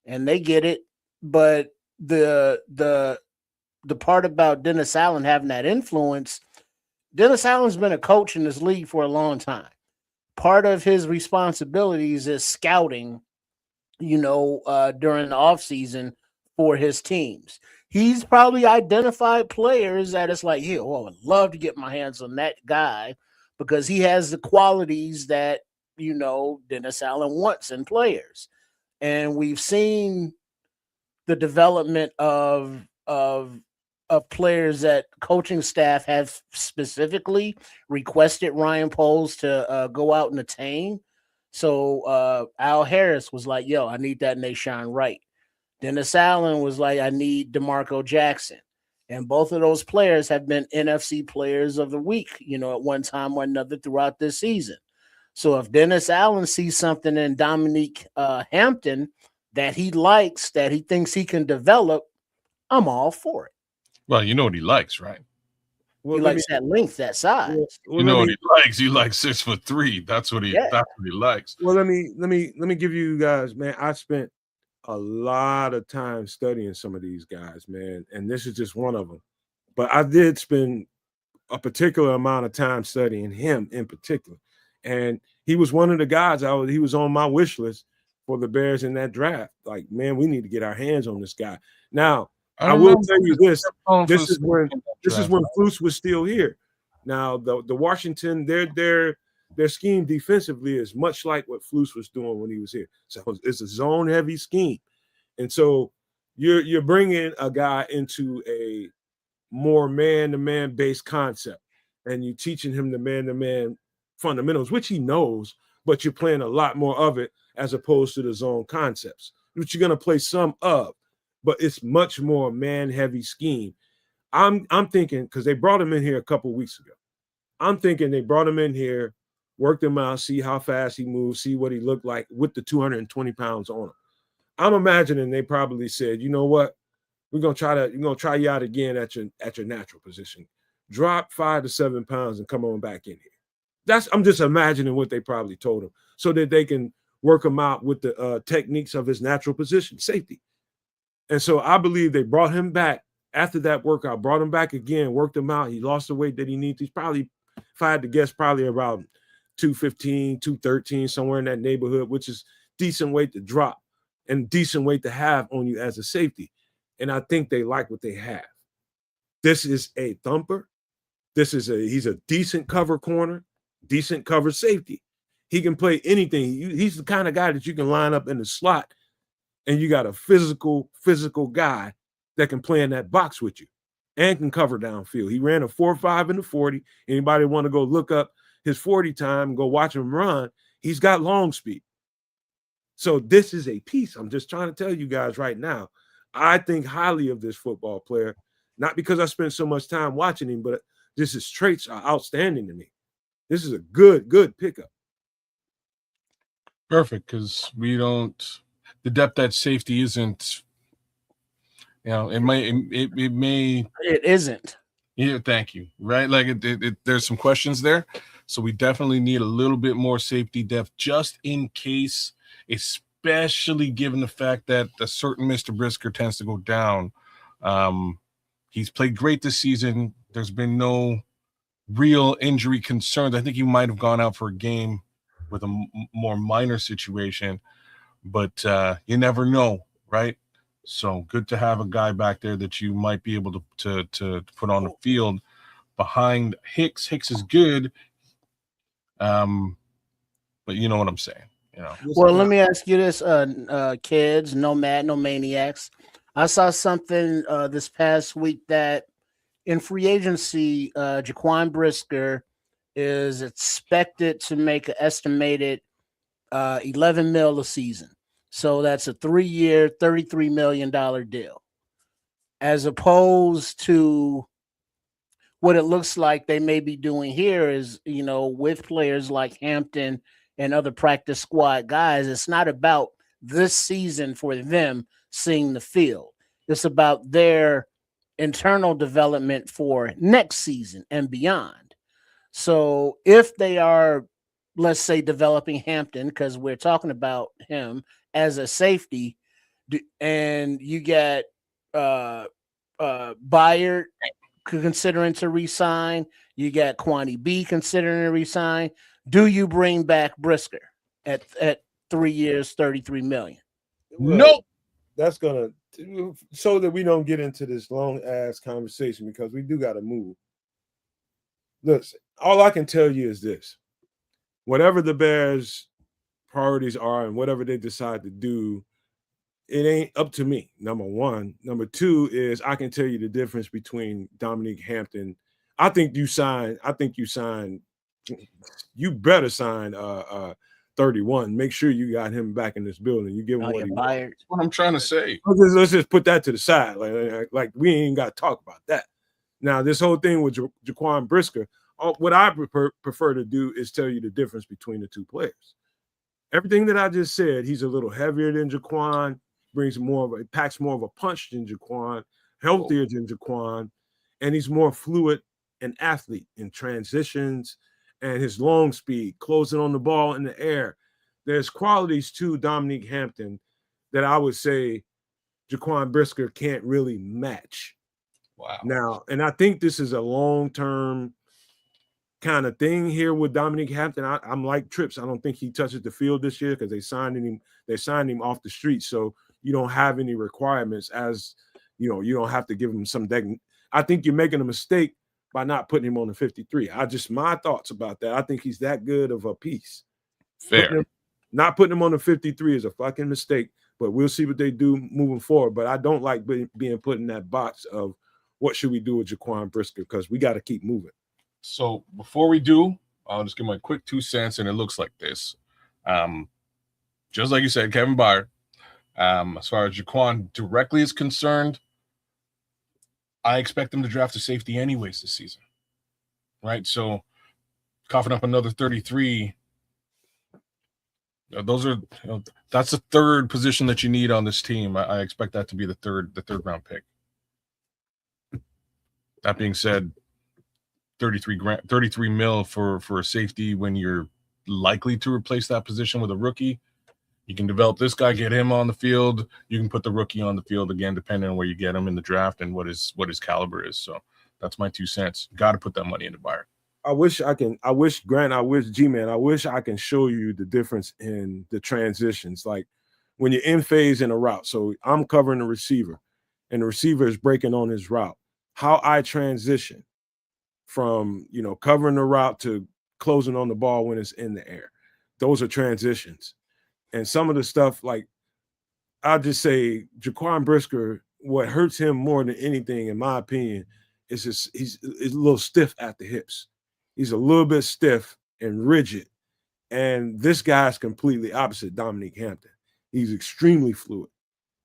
and they get it. But the part about Dennis Allen having that influence, Dennis Allen's been a coach in this league for a long time. Part of his responsibilities is scouting, during the offseason for his teams. He's probably identified players that it's like, yeah, well, I'd love to get my hands on that guy because he has the qualities that, Dennis Allen wants in players. And we've seen the development of players that coaching staff have specifically requested Ryan Poles to go out and attain. So Al Harris was like, yo, I need that Nation Wright. Dennis Allen was like, I need DeMarco Jackson. And both of those players have been NFC players of the week, at one time or another throughout this season. So if Dennis Allen sees something in Dominique Hampton that he likes, that he thinks he can develop, I'm all for it. Well, you know what he likes, right? Well, he likes that length, that size. You know what he likes? He likes 6'3". That's what he likes. Well, let me give you guys, man. I spent a lot of time studying some of these guys, man, and this is just one of them. But I did spend a particular amount of time studying him in particular, and he was one of the guys he was on my wish list for the Bears in that draft. Like, man, we need to get our hands on this guy. Now, I will tell you this: this is when Flus was still here. Now, the Washington, their scheme defensively is much like what Flus was doing when he was here. So it's a zone heavy scheme, and so you're bringing a guy into a more man-to-man based concept, and you're teaching him the man-to-man fundamentals, which he knows, but you're playing a lot more of it as opposed to the zone concepts, which you're going to play some of, but it's much more man-heavy scheme. I'm thinking, because they brought him in here a couple of weeks ago. I'm thinking they brought him in here, worked him out, see how fast he moves, see what he looked like with the 220 pounds on him. I'm imagining they probably said, you know what, we're gonna try you out again at your natural position. Drop 5 to 7 pounds and come on back in here. I'm just imagining what they probably told him, so that they can work him out with the techniques of his natural position, safety. And so I believe they brought him back after that workout, brought him back again, worked him out. He lost the weight that he needs. He's probably, if I had to guess, probably around 215, 213, somewhere in that neighborhood, which is decent weight to drop and decent weight to have on you as a safety. And I think they like what they have. This is a thumper. He's a decent cover corner, decent cover safety. He can play anything. He's the kind of guy that you can line up in the slot, and you got a physical guy that can play in that box with you and can cover downfield. He ran a 4.5 in the 40. Anybody want to go look up his 40 time and go watch him run? He's got long speed. So this is a piece. I'm just trying to tell you guys right now, I think highly of this football player, not because I spent so much time watching him, but Just his traits are outstanding to me. This is a good pickup. Perfect, because the depth at safety isn't, it may. It isn't. Yeah, thank you. Right, like there's some questions there, so we definitely need a little bit more safety depth just in case, especially given the fact that a certain Mr. Brisker tends to go down. He's played great this season. There's been no real injury concerns. I think he might have gone out for a game with a more minor situation, but you never know, right? So good to have a guy back there that you might be able to put on the field behind Hicks. Hicks is good, but you know what I'm saying. Well, let me ask you this, kids, no maniacs. I saw something this past week that in free agency, Jaquan Brisker is expected to make an estimated 11 mil a season. So that's a 3-year, $33 million deal, as opposed to what it looks like they may be doing here is, with players like Hampton and other practice squad guys, it's not about this season for them seeing the field. It's about their internal development for next season and beyond. So if they are, let's say, developing Hampton, because we're talking about him as a safety, and you get Bayard considering to resign, you got Kwani B considering to resign. Do you bring back Brisker at 3 years, 33 million? Nope. That's gonna, so that we don't get into this long ass conversation, because we do got to move. Listen, all I can tell you is this: whatever the Bears' priorities are and whatever they decide to do, it ain't up to me. Number one. Number two is I can tell you the difference between Dominique Hampton. I think you better sign 31. Make sure you got him back in this building. You give him what he wants. That's what I'm trying to say. Let's just put that to the side. Like we ain't got to talk about that. Now, this whole thing with Jaquan Brisker, what I prefer to do is tell you the difference between the two players. Everything that I just said, he's a little heavier than Jaquan, packs more of a punch than Jaquan, healthier than Jaquan, and he's more fluid an athlete in transitions and his long speed, closing on the ball in the air. There's qualities to Dominique Hampton that I would say Jaquan Brisker can't really match. Wow. Now, and I think this is a long-term kind of thing here with Dominique Hampton. I'm like Trips. I don't think he touches the field this year because they signed him off the street. So you don't have any requirements, as you don't have to give him some I think you're making a mistake by not putting him on the 53. My thoughts about that. I think he's that good of a piece. Fair. Not putting him on the 53 is a fucking mistake, but we'll see what they do moving forward. But I don't like being put in that box of what should we do with Jaquan Brisker, because we got to keep moving. So before we do, I'll just give my quick 2 cents, and it looks like this. Just like you said, Kevin Byard, as far as Jaquan directly is concerned, I expect them to draft a safety anyways this season, right? So coughing up another 33, that's the third position that you need on this team. I expect that to be the third round pick. That being said, 33 mil for a safety when you're likely to replace that position with a rookie. You can develop this guy, get him on the field. You can put the rookie on the field again, depending on where you get him in the draft and what his caliber is. So that's my 2 cents. Got to put that money into Byard. I wish G-Man, I wish I can show you the difference in the transitions. Like when you're in phase in a route. So I'm covering the receiver and the receiver is breaking on his route. How I transition from, covering the route to closing on the ball when it's in the air. Those are transitions. And some of the stuff, like I'll just say Jaquan Brisker, what hurts him more than anything, in my opinion, is he's a little stiff at the hips. He's a little bit stiff and rigid. And this guy's completely opposite Dominique Hampton. He's extremely fluid,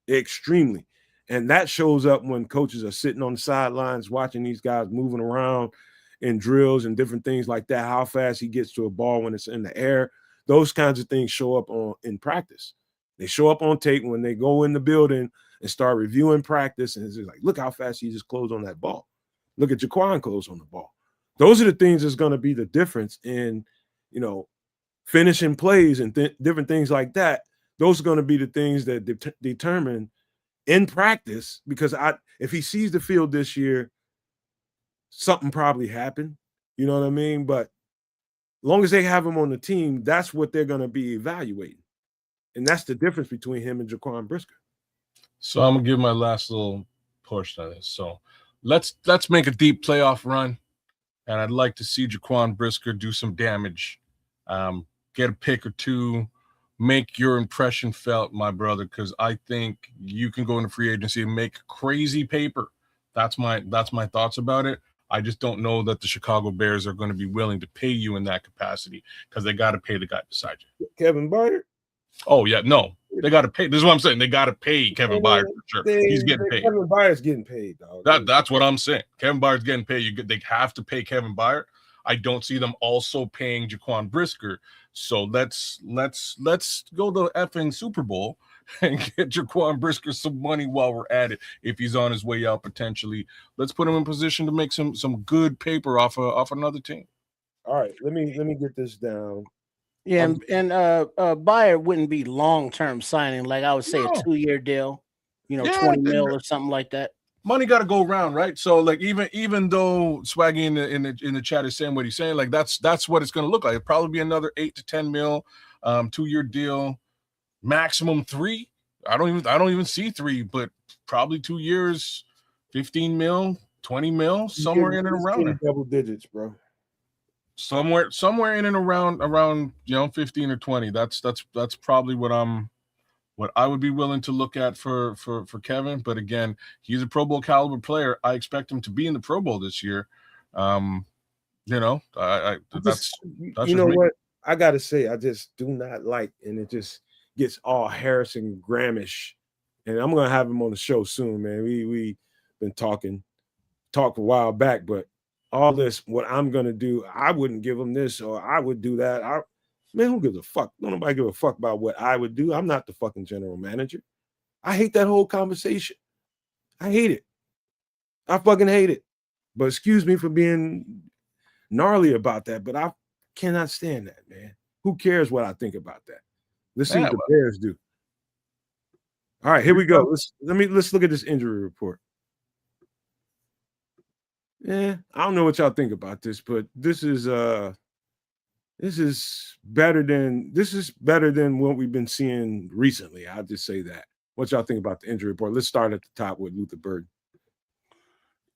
extremely. And that shows up when coaches are sitting on the sidelines watching these guys moving around in drills and different things like that, how fast he gets to a ball when it's in the air. Those kinds of things show up in practice. They show up on tape when they go in the building and start reviewing practice. And it's like, look how fast he just closed on that ball. Look at Jaquan close on the ball. Those are the things that's going to be the difference in, finishing plays and different things like that. Those are going to be the things that determine in practice, because if he sees the field this year, something probably happened. You know what I mean? But as long as they have him on the team, that's what they're going to be evaluating. And that's the difference between him and Jaquan Brisker. So I'm going to give my last little push on this. So let's make a deep playoff run. And I'd like to see Jaquan Brisker do some damage. Get a pick or two, make your impression felt, my brother, because I think you can go into free agency and make crazy paper. That's my thoughts about it. I just don't know that the Chicago Bears are going to be willing to pay you in that capacity, because they got to pay the guy beside you. Kevin Byard? Oh, yeah, no. They got to pay. This is what I'm saying. They got to pay Kevin Byard for sure. He's getting paid. Kevin Byard's getting paid, dog. That's what I'm saying. Kevin Byard's getting paid. They have to pay Kevin Byard. I don't see them also paying Jaquan Brisker. So let's go to effing Super Bowl and get Jaquan Brisker some money while we're at it. If he's on his way out potentially, let's put him in position to make some good paper off another team. All right, let me get this down. Yeah, and Byard wouldn't be long-term signing, like I would say a 2-year deal, 20 mil or something like that. Money got to go around, right? So like even though Swaggy in the chat is saying what he's saying, like that's what it's going to look like. It'll probably be another 8 to 10 mil, 2-year deal, maximum 3. I don't even see 3, but probably 2 years, 15 mil, 20 mil, somewhere in and around there. Double digits, bro. Somewhere in and around 15 or 20. That's probably what I would be willing to look at for Kevin. But again, he's a Pro Bowl caliber player. I expect him to be in the Pro Bowl this year. That's what I gotta say. I just do not like, and it just gets all Harrison Grahamish. And I'm gonna have him on the show soon, man. We been talked a while back, but all this, what I'm gonna do, I wouldn't give him this, or I would do that. Man, who gives a fuck? Don't nobody give a fuck about what I would do. I'm not the fucking general manager. I hate that whole conversation. I hate it. I fucking hate it. But excuse me for being gnarly about that, but I cannot stand that, man. Who cares what I think about that? Let's see what the Bears do. All right, here we go. Let's look at this injury report. Yeah, I don't know what y'all think about this, but this is better than what we've been seeing recently. I'll just say that. What y'all think about the injury report? Let's start at the top with Luther Burden.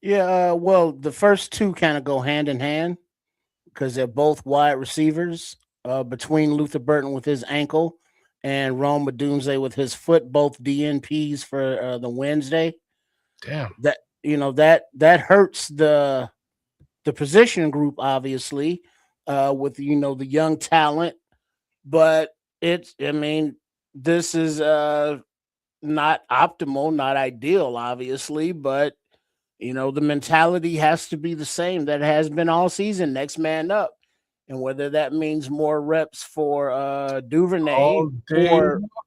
Yeah, well, the first two kind of go hand in hand because they're both wide receivers. Between Luther Burden with his ankle and Rome Odunze with his foot, both DNPs for the Wednesday. Damn. That hurts the position group, obviously, with the young talent, but this is not optimal, not ideal, obviously, but the mentality has to be the same that has been all season. Next man up. And whether that means more reps for Duvernay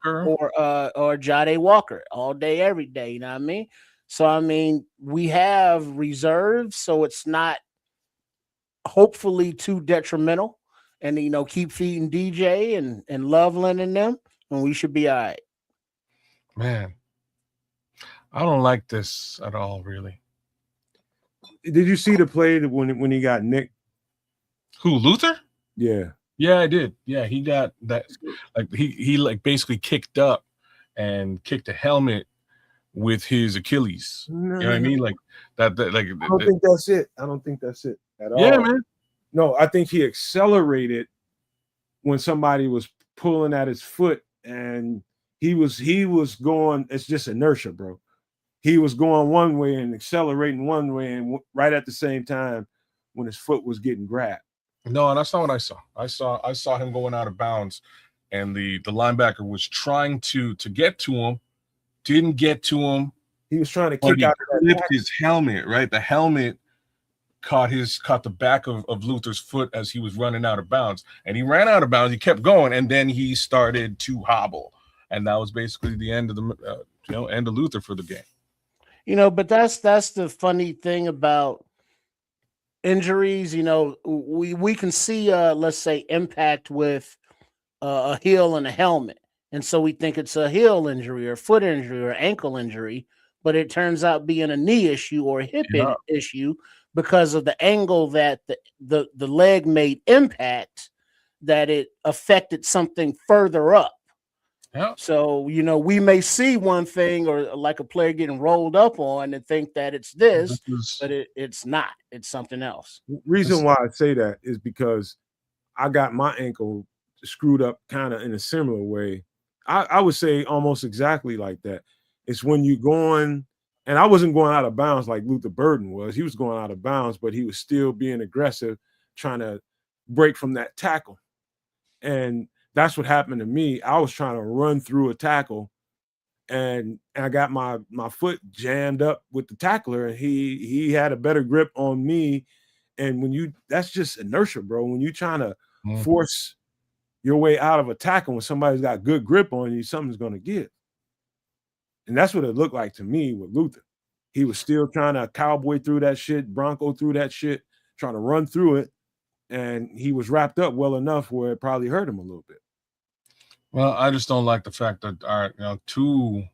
or Jade Walker all day, every day, you know what I mean? So, we have reserves, so it's not hopefully too detrimental. And, keep feeding DJ and Loveland and them, and we should be all right. Man, I don't like this at all, really. Did you see the play when he got nicked? Who, Luther? Yeah. Yeah, I did. Yeah, he got that. Like he basically kicked up and kicked a helmet with his Achilles. No, you know what I mean? Like that. Like I don't think that's it. I don't think that's it at all. Yeah, man. No, I think he accelerated when somebody was pulling at his foot, and he was going. It's just inertia, bro. He was going one way and accelerating one way, and right at the same time when his foot was getting grabbed. No, and that's not what I saw. I saw him going out of bounds, and the linebacker was trying to get to him, didn't get to him. He was trying to kick out of that his helmet, right? The helmet caught the back of Luther's foot as he was running out of bounds, and he ran out of bounds. He kept going, and then he started to hobble, and that was basically the end of the end of Luther for the game. But that's the funny thing about injuries. We can see let's say impact with a heel and a helmet, and so we think it's a heel injury or foot injury or ankle injury, but it turns out being a knee issue or a hip issue because of the angle that the leg made impact, that it affected something further up. Yeah. So, we may see one thing or like a player getting rolled up on and think that it's this, but it's not. It's something else. Reason why I say that is because I got my ankle screwed up kind of in a similar way. I would say almost exactly like that. It's when you're going, and I wasn't going out of bounds like Luther Burden was. He was going out of bounds, but he was still being aggressive, trying to break from that tackle. And that's what happened to me. I was trying to run through a tackle, and I got my foot jammed up with the tackler, and he had a better grip on me. And that's just inertia, bro. When you're trying to force your way out of a tackle when somebody's got good grip on you, something's going to give. And that's what it looked like to me with Luther. He was still trying to cowboy through that shit, Bronco through that shit, trying to run through it. And he was wrapped up well enough where it probably hurt him a little bit. Well, I just don't like the fact that two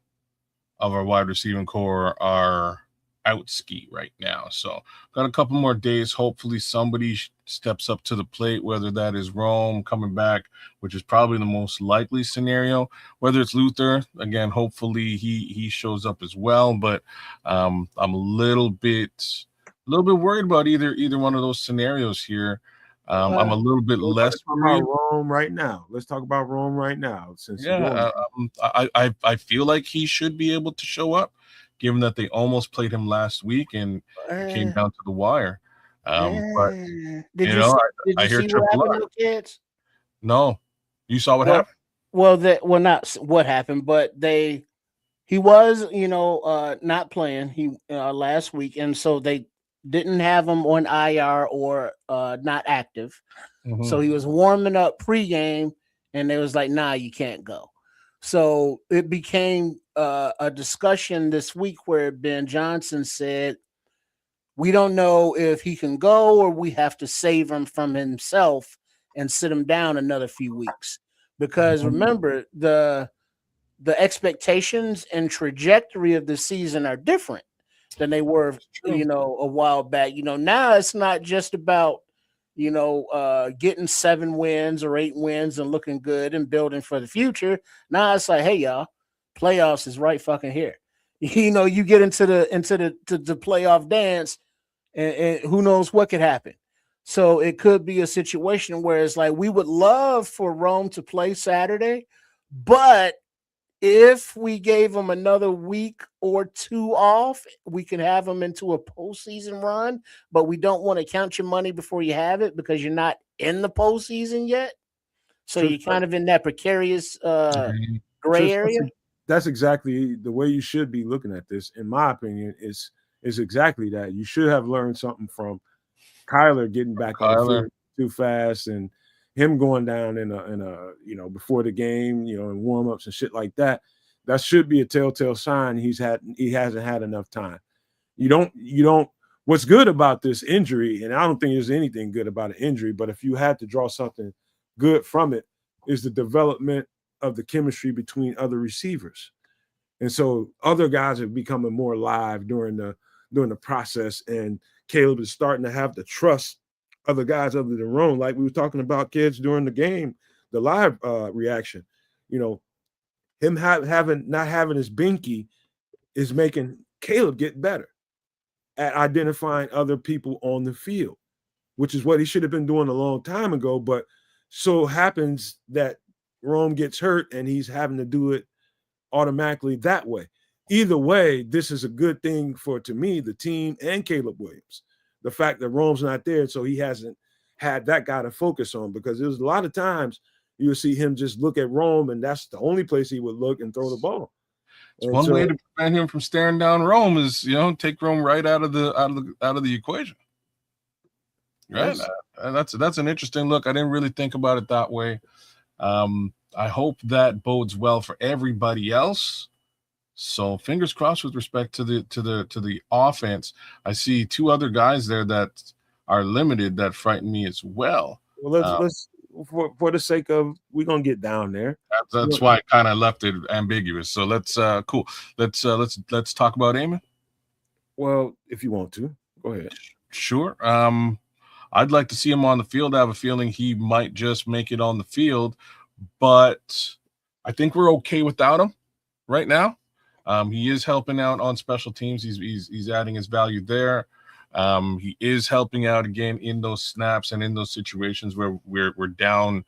of our wide receiving core are out ski right now. So got a couple more days. Hopefully somebody steps up to the plate, whether that is Rome coming back, which is probably the most likely scenario, whether it's Luther, again, hopefully he shows up as well. But I'm a little bit worried about either one of those scenarios here. I'm a little bit less worried about Rome right now. Let's talk about Rome right now. I feel like he should be able to show up, given that they almost played him last week and it came down to the wire. But did you I hear see what happened to the kids? No, you saw what happened? Well, not what happened, but he was not playing last week, and so they didn't have him on IR or not active. Mm-hmm. So he was warming up pregame, and they was like, "Nah, you can't go." So it became a discussion this week where Ben Johnson said, "We don't know if he can go or we have to save him from himself and sit him down another few weeks." Because remember, the expectations and trajectory of the season are different than they were, a while back. Now it's not just about, getting 7 wins or 8 wins and looking good and building for the future. Now it's like, hey, y'all, playoffs is right fucking here. You get into the playoff dance, and who knows what could happen. So it could be a situation where it's like, we would love for Rome to play Saturday, but if we gave them another week or 2 off, we can have them into a postseason run, but we don't want to count your money before you have it because you're not in the postseason yet. So you're kind of in that precarious gray area. That's exactly the way you should be looking at this, in my opinion, is exactly that. You should have learned something from Kyler getting back on the field too fast and him going down in a before the game, in warm-ups and shit like that. That should be a telltale sign he hasn't had enough time. You don't what's good about this injury, and I don't think there's anything good about an injury, but if you had to draw something good from it, is the development of the chemistry between other receivers. And so other guys are becoming more live during the process, and Caleb is starting to have the trust other guys other than Rome, like we were talking about kids during the game, the live reaction. Him not having his binky is making Caleb get better at identifying other people on the field, which is what he should have been doing a long time ago. But so happens that Rome gets hurt and he's having to do it automatically that way. Either way, this is a good thing to me, the team and Caleb Williams. The fact that Rome's not there, so he hasn't had that guy to focus on, because there's a lot of times you'll see him just look at Rome, and that's the only place he would look and throw the ball. One way to prevent him from staring down Rome is, take Rome right out of the equation. Right. That's an interesting look. I didn't really think about it that way. I hope that bodes well for everybody else. So fingers crossed with respect to the offense. I see two other guys there that are limited that frighten me as well. Well, let's for the sake of we're gonna get down there. That's why I kind of left it ambiguous. So let's cool. Let's talk about Amon. Well, if you want to, go ahead. Sure. I'd like to see him on the field. I have a feeling he might just make it on the field, but I think we're okay without him right now. He is helping out on special teams. He's adding his value there. He is helping out again in those snaps and in those situations where we're down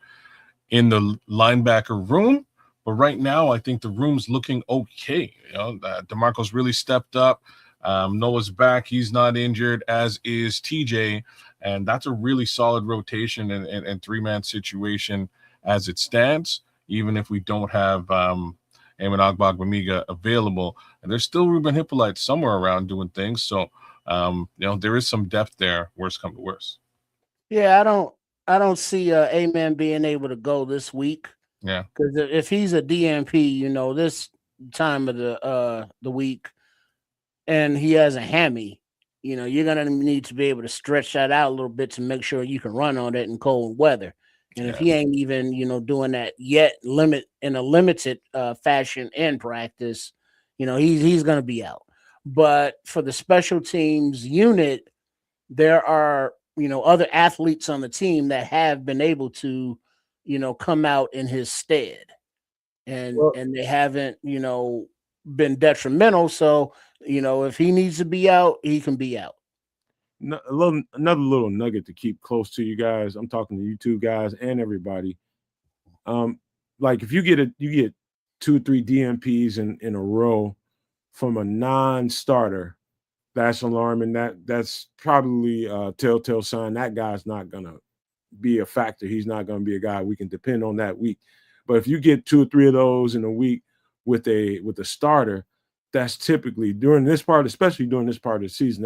in the linebacker room. But right now, I think the room's looking okay. You know, DeMarco's really stepped up. Noah's back. He's not injured, as is TJ. And that's a really solid rotation and three-man situation as it stands, even if we don't have Amon Ogbongbemiga available. And there's still Ruben Hippolyte somewhere around doing things. So, there is some depth there, worst come to worst. Yeah, I don't see Amen being able to go this week. Yeah. Because if he's a DMP, this time of the week, and he has a hammy, you're gonna need to be able to stretch that out a little bit to make sure you can run on it in cold weather. And if he ain't even, doing that yet, in a limited fashion in practice, he's gonna be out. But for the special teams unit, there are other athletes on the team that have been able to come out in his stead, and they haven't been detrimental. So if he needs to be out, he can be out. Another little nugget to keep close to you guys. I'm talking to you two guys and everybody. Like if you get 2 or 3 DMPs in a row from a non-starter, that's alarming. That's probably a telltale sign that guy's not gonna be a factor. He's not gonna be a guy we can depend on that week. But if you get 2 or 3 of those in a week with a starter, that's typically during this part, especially during this part of the season,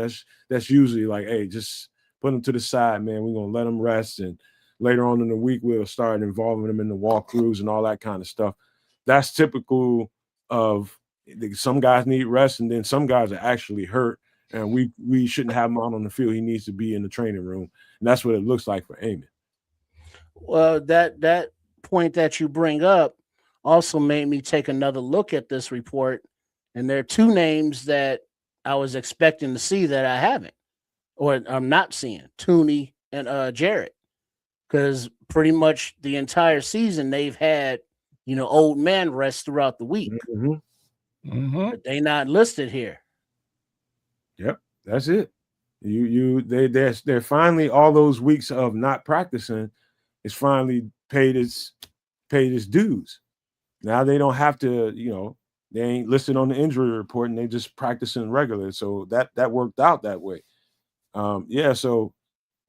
that's usually like, hey, just put them to the side, man. We're gonna let them rest, and later on in the week we'll start involving them in the walkthroughs and all that kind of stuff. That's typical of some guys need rest, and then some guys are actually hurt, and we shouldn't have him out on the field. He needs to be in the training room, and that's what it looks like for Amon. Well, that point that you bring up also made me take another look at this report, and there are 2 names that I was expecting to see that I haven't, or I'm not seeing: Tooney and Jarrett, because pretty much the entire season they've had old man rest throughout the week, but they not listed here. Yep, that's it. They're finally, all those weeks of not practicing is finally paid its dues. Now they don't have to, they ain't listed on the injury report, and they just practicing regular. So that worked out that way. So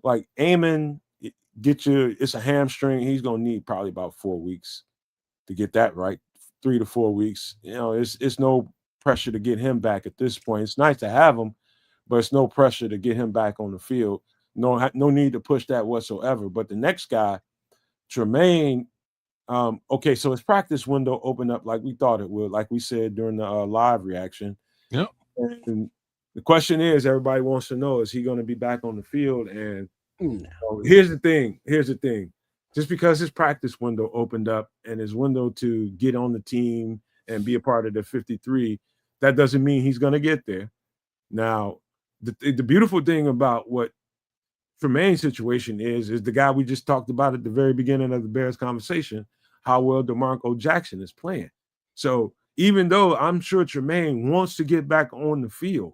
like Amon, it's a hamstring. He's gonna need probably about 4 weeks to get that right. 3 to 4 weeks. It's no pressure to get him back at this point. It's nice to have him, but it's no pressure to get him back on the field. No need to push that whatsoever. But the next guy, Tremaine, okay, so his practice window opened up like we thought it would, like we said during the live reaction. Yep. And the question is, everybody wants to know, is he going to be back on the field? And here's the thing. Just because his practice window opened up and his window to get on the team and be a part of the 53, that doesn't mean he's going to get there. Now, the beautiful thing about what Tremaine's situation is the guy we just talked about at the very beginning of the Bears conversation, how well DeMarco Jackson is playing. So even though I'm sure Tremaine wants to get back on the field,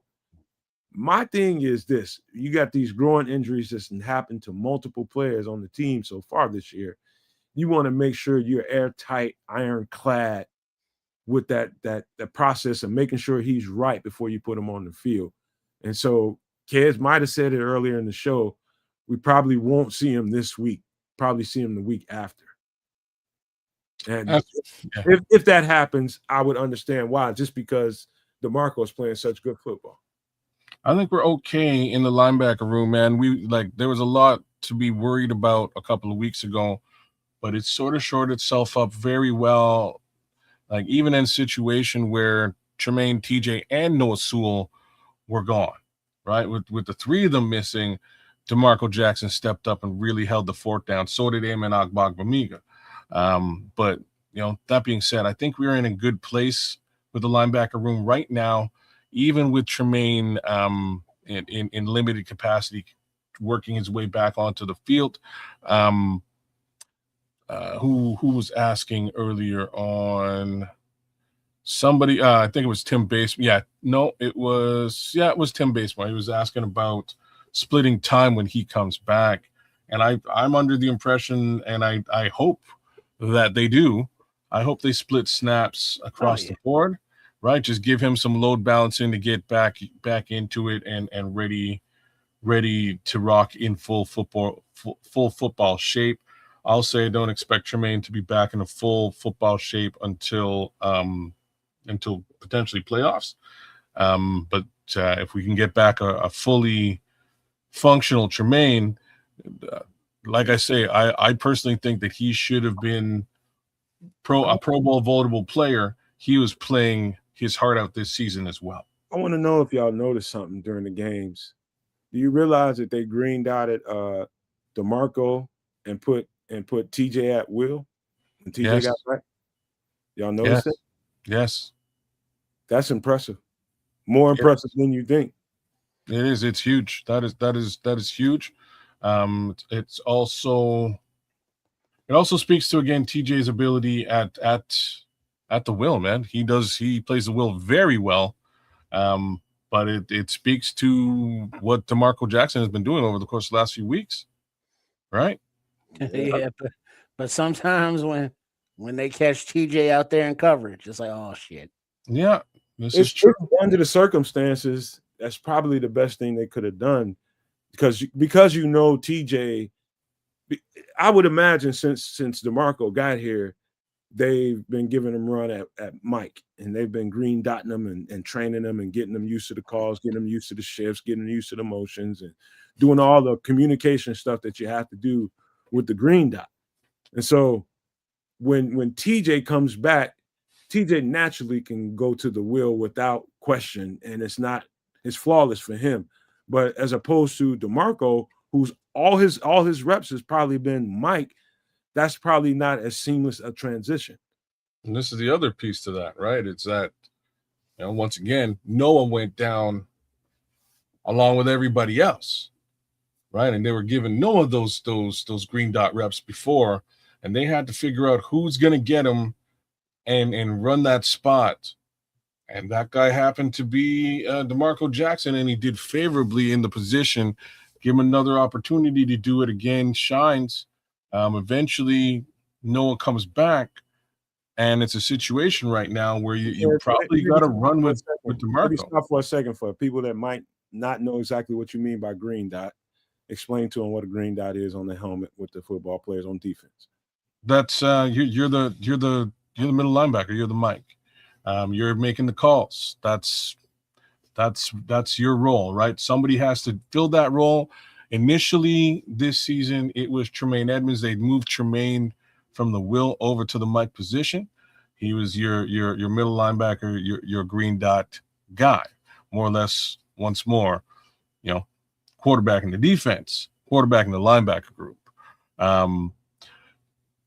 my thing is this: you got these growing injuries that's happened to multiple players on the team so far this year. You want to make sure you're airtight, ironclad with that process of making sure he's right before you put him on the field. And so Kez might have said it earlier in the show, we probably won't see him this week, probably see him the week after. And if that happens, I would understand why, just because DeMarco is playing such good football. I think we're okay in the linebacker room, man. There was a lot to be worried about a couple of weeks ago, but it sort of shored itself up very well. Like even in a situation where Tremaine, TJ, and Noah Sewell were gone, right? With the three of them missing, DeMarco Jackson stepped up and really held the fort down. So did Amen Agbagbamiga. But that being said, I think we're in a good place with the linebacker room right now, even with Tremaine in limited capacity, working his way back onto the field. Who was asking earlier on? Somebody, I think it was Tim Basemore. It was Tim Basemore. He was asking about splitting time when he comes back, and I'm under the impression, and I hope that they do. I hope they split snaps across the board, right? Just give him some load balancing to get back into it and ready to rock in full football shape. I'll say don't expect Tremaine to be back in a full football shape until potentially playoffs. But if we can get back a fully functional Tremaine, like I say, I personally think that he should have been a Pro Bowl votable player. He was playing his heart out this season as well. I want to know if y'all noticed something during the games. Do you realize that they green dotted DeMarco and put TJ at will when TJ got back? Y'all noticed it? Yes. That's impressive. More impressive than you think. It is. It's huge. That is huge. It also speaks to, again, TJ's ability at the will, man. He plays the will very well. But it speaks to what DeMarco Jackson has been doing over the course of the last few weeks. Right? Yeah, but sometimes when they catch TJ out there in coverage, it's like, oh shit. Yeah, this is true. Under the circumstances, that's probably the best thing they could have done, because TJ. I would imagine since DeMarco got here, they've been giving him run at Mike, and they've been green dotting them and training them and getting them used to the calls, getting them used to the shifts, getting them used to the motions, and doing all the communication stuff that you have to do with the green dot. And so when TJ comes back, TJ naturally can go to the will without question, and it's flawless for him. But as opposed to DeMarco, who's all his reps has probably been Mike, that's probably not as seamless a transition. And this is the other piece to that, right? It's that, once again, Noah went down along with everybody else, right? And they were giving Noah those green dot reps before, and they had to figure out who's going to get him and run that spot. And that guy happened to be DeMarco Jackson, and he did favorably in the position. Give him another opportunity to do it again, shines. Eventually, Noah comes back, and it's a situation right now where you probably got to run with DeMarco. Maybe stop for a second for people that might not know exactly what you mean by green dot. Explain to them what a green dot is on the helmet with the football players on defense. That's you're the middle linebacker. You're the Mike. You're making the calls. That's your role, right? Somebody has to fill that role. Initially this season, it was Tremaine Edmonds. They moved Tremaine from the will over to the Mike position. He was your middle linebacker, your green dot guy, more or less. Once more, quarterback in the defense, quarterback in the linebacker group.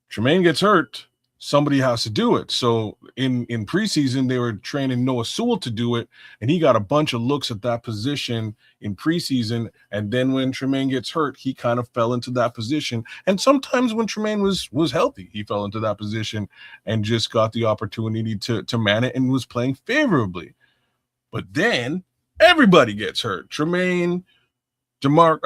Tremaine gets hurt, somebody has to do it. So in preseason, they were training Noah Sewell to do it, and he got a bunch of looks at that position in preseason. And then when Tremaine gets hurt, he kind of fell into that position. And sometimes when Tremaine was healthy, he fell into that position and just got the opportunity to man it and was playing favorably. But then everybody gets hurt. Tremaine, Noah,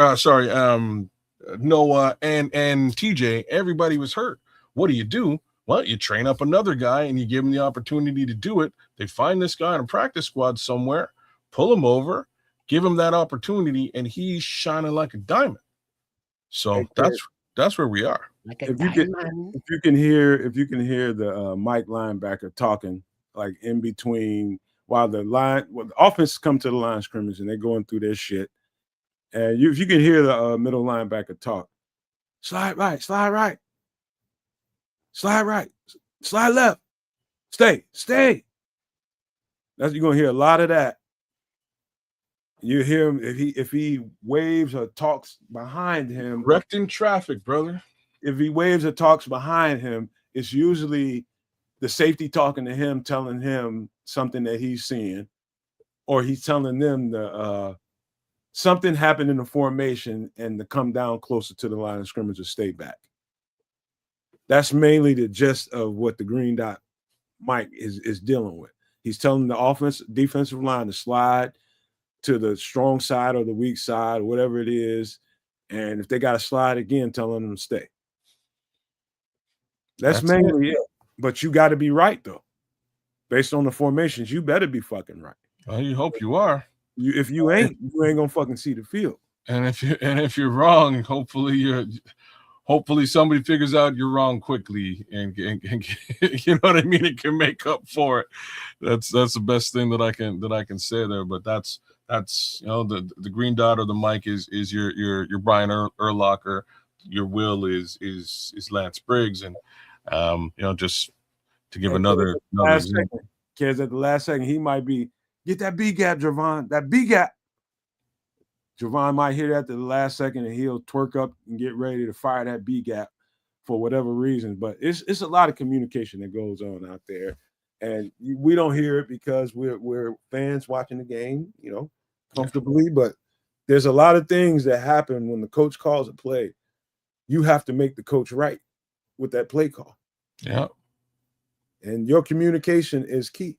and TJ, everybody was hurt. What do? Well, you train up another guy and you give him the opportunity to do it. They find this guy in a practice squad somewhere, pull him over, give him that opportunity, and he's shining like a diamond. So that's where we are. If you can hear the Mike linebacker talking, like in between while the offense come to the line of scrimmage and they're going through their shit. And if you can hear the middle linebacker talk, slide right, slide right, slide right, slide left, stay. You're gonna hear a lot of that. You hear him if he waves or talks behind him. Directing traffic, brother. If he waves or talks behind him, it's usually the safety talking to him, telling him something that he's seeing, or he's telling them something happened in the formation and to come down closer to the line of scrimmage or stay back. That's mainly the gist of what the green dot Mike is dealing with. He's telling the defensive line to slide to the strong side or the weak side, whatever it is. And if they got to slide again, telling them to stay. That's mainly it. But you got to be right, though. Based on the formations, you better be fucking right. Well, you hope you are. If you ain't gonna fucking see the field. And if you're wrong, hopefully somebody figures out you're wrong quickly and you know what I mean, it can make up for it. That's the best thing that I can say there. But that's the green dot or the mic is your Brian Urlacher, your Will is Lance Briggs, and just to give another kids at the last second, he might be get that B gap, Javon, that B gap. Javon might hear that at the last second and he'll twerk up and get ready to fire that B gap for whatever reason. But it's a lot of communication that goes on out there. And we don't hear it because we're fans watching the game, comfortably. But there's a lot of things that happen when the coach calls a play. You have to make the coach right with that play call. Yeah. And your communication is key.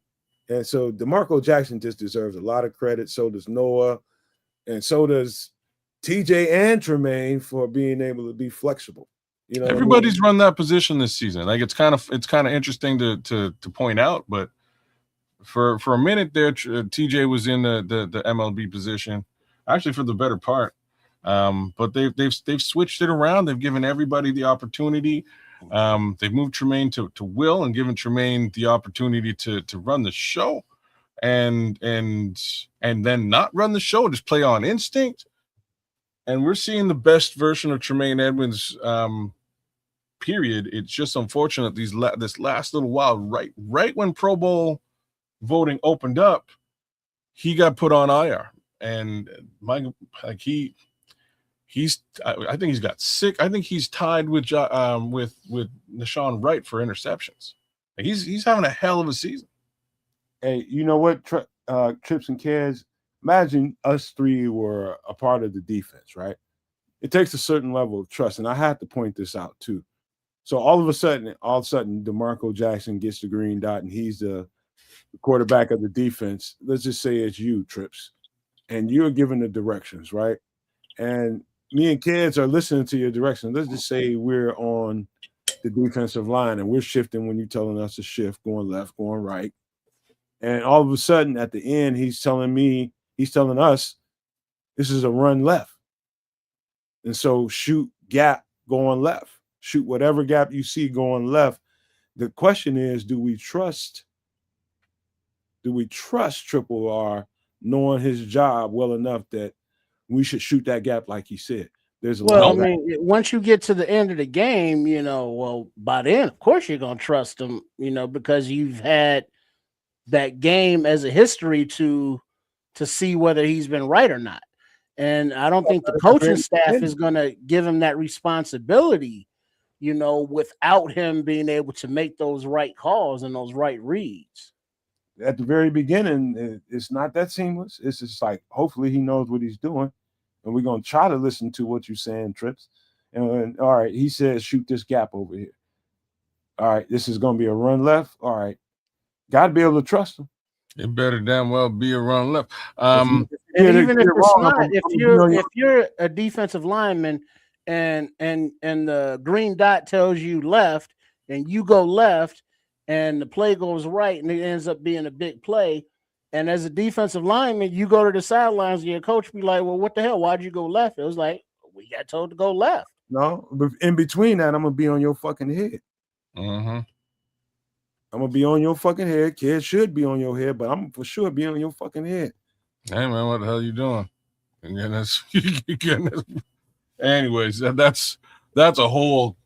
And so DeMarco Jackson just deserves a lot of credit. So does Noah. And so does TJ and Tremaine for being able to be flexible. Everybody's run that position this season. Like it's kind of interesting to point out, but for a minute there, TJ was in the MLB position, actually for the better part. But they've switched it around. They've given everybody the opportunity. They've moved Tremaine to Will and given Tremaine the opportunity to run the show. And then not run the show, just play on instinct. And we're seeing the best version of Tremaine Edmonds, period. It's just unfortunate this last little while, right when Pro Bowl voting opened up, he got put on IR. And I think he's got sick. I think he's tied with Nashawn Wright for interceptions. Like he's having a hell of a season. Hey, you know what, Trips and Kids? Imagine us three were a part of the defense, right? It takes a certain level of trust, and I had to point this out too. So all of a sudden, DeMarco Jackson gets the green dot, and he's the quarterback of the defense. Let's just say it's you, Trips, and you're giving the directions, right? And me and Kids are listening to your directions. Let's just say we're on the defensive line, and we're shifting when you're telling us to shift, going left, going right. And all of a sudden, at the end, he's telling us, this is a run left. And so shoot gap going left. Shoot whatever gap you see going left. The question is, do we trust Triple R knowing his job well enough that we should shoot that gap like he said? Once you get to the end of the game, by then, of course, you're going to trust him, because you've had that game as a history to see whether he's been right or not. And I don't think the coaching staff is going to give him that responsibility, without him being able to make those right calls and those right reads. At the very beginning, it's not that seamless. It's just like, hopefully he knows what he's doing. And we're going to try to listen to what you're saying, Trips. And all right, he says, shoot this gap over here. All right, this is going to be a run left. All right. Got to be able to trust him. It better damn well be a run left. And even if it's not, if you're a defensive lineman and the green dot tells you left and you go left and the play goes right and it ends up being a big play, and as a defensive lineman, you go to the sidelines and your coach be like, well, what the hell? Why'd you go left? It was like, we got told to go left. No, but in between that, I'm going to be on your fucking head. Mm-hmm. I'm gonna be on your fucking head. Kids should be on your head, but I'm for sure be on your fucking head. Hey man, what the hell you doing? And then anyways, that's a whole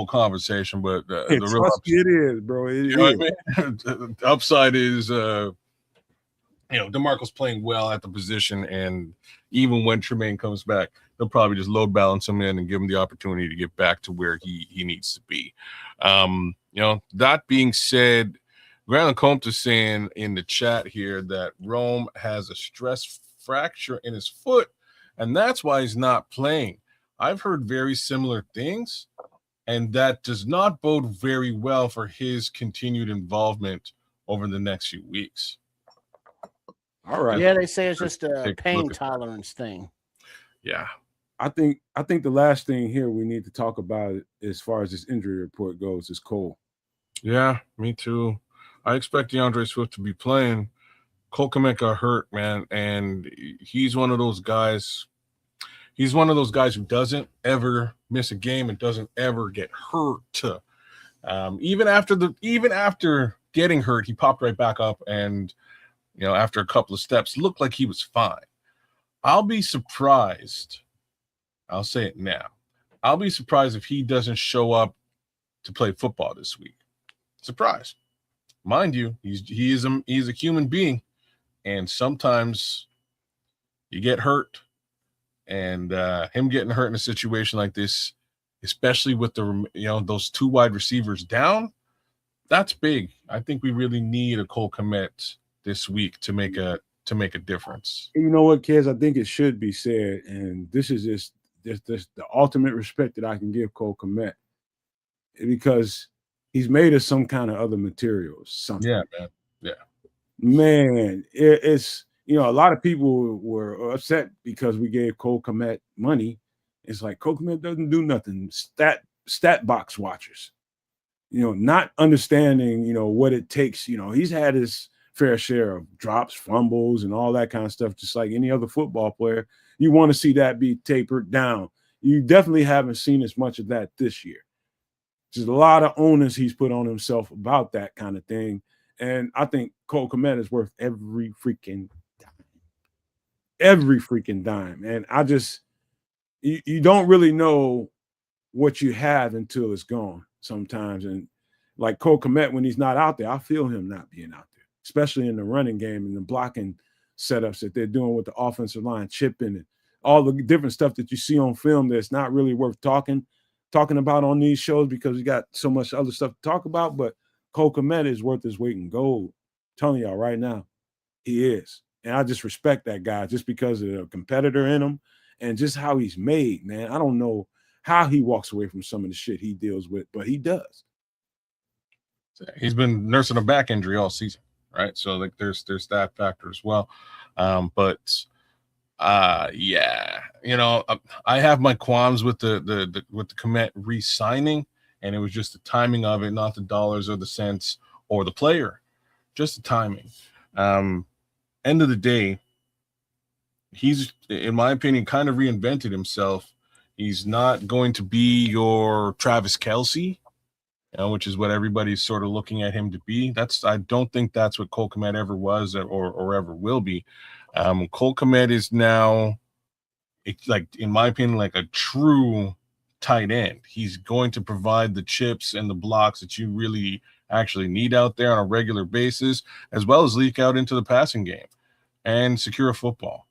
conversation. But the real Trust me, it is, bro. It you know is. what I mean? The upside is DeMarco's playing well at the position, and even when Tremaine comes back, they'll probably just load balance him in and give him the opportunity to get back to where he needs to be. That being said, Grant Comte is saying in the chat here that Rome has a stress fracture in his foot, and that's why he's not playing. I've heard very similar things, and that does not bode very well for his continued involvement over the next few weeks. All right. Yeah, they say it's just a Take a pain look at- tolerance thing. Yeah. I think the last thing here we need to talk about as far as this injury report goes is Cole. Yeah, me too. I expect DeAndre Swift to be playing. Cole Kmet got hurt, man, and he's one of those guys. He's one of those guys who doesn't ever miss a game and doesn't ever get hurt. Even after getting hurt, he popped right back up, and after a couple of steps, looked like he was fine. I'll be surprised. I'll say it now. I'll be surprised if he doesn't show up to play football this week. Surprise. Mind you, he's a human being, and sometimes you get hurt, and him getting hurt in a situation like this, especially with those two wide receivers down, that's big. I think we really need a Cole Kmet this week to make a difference. You know what, kids? I think it should be said, and this is just the ultimate respect that I can give Cole Kmet, because he's made of some kind of other materials. Something. Yeah, man. Yeah. Man, it's a lot of people were upset because we gave Cole Kmet money. It's like Cole Kmet doesn't do nothing. Stat box watchers, not understanding, what it takes. He's had his fair share of drops, fumbles, and all that kind of stuff, just like any other football player. You want to see that be tapered down. You definitely haven't seen as much of that this year. There's a lot of onus he's put on himself about that kind of thing. And I think Cole Kmet is worth every freaking dime. And I just, you don't really know what you have until it's gone sometimes. And like Cole Kmet, when he's not out there, I feel him not being out there, especially in the running game and the blocking setups that they're doing with the offensive line, chipping and all the different stuff that you see on film that's not really worth talking about on these shows because we got so much other stuff to talk about. But Cole Kmet is worth his weight in gold. I'm telling y'all right now, he is. And I just respect that guy just because of the competitor in him and just how he's made, man. I don't know how he walks away from some of the shit he deals with, but he does. He's been nursing a back injury all season, right? So like there's that factor as well. But yeah, I have my qualms with the Kmet re-signing, and it was just the timing of it, not the dollars or the cents or the player, just the timing. End of the day, he's, in my opinion, kind of reinvented himself. He's not going to be your Travis Kelce, which is what everybody's sort of looking at him to be. I don't think that's what Cole Kmet ever was or ever will be. Cole Kmet is now, like, in my opinion, like a true tight end. He's going to provide the chips and the blocks that you really actually need out there on a regular basis, as well as leak out into the passing game and secure a football.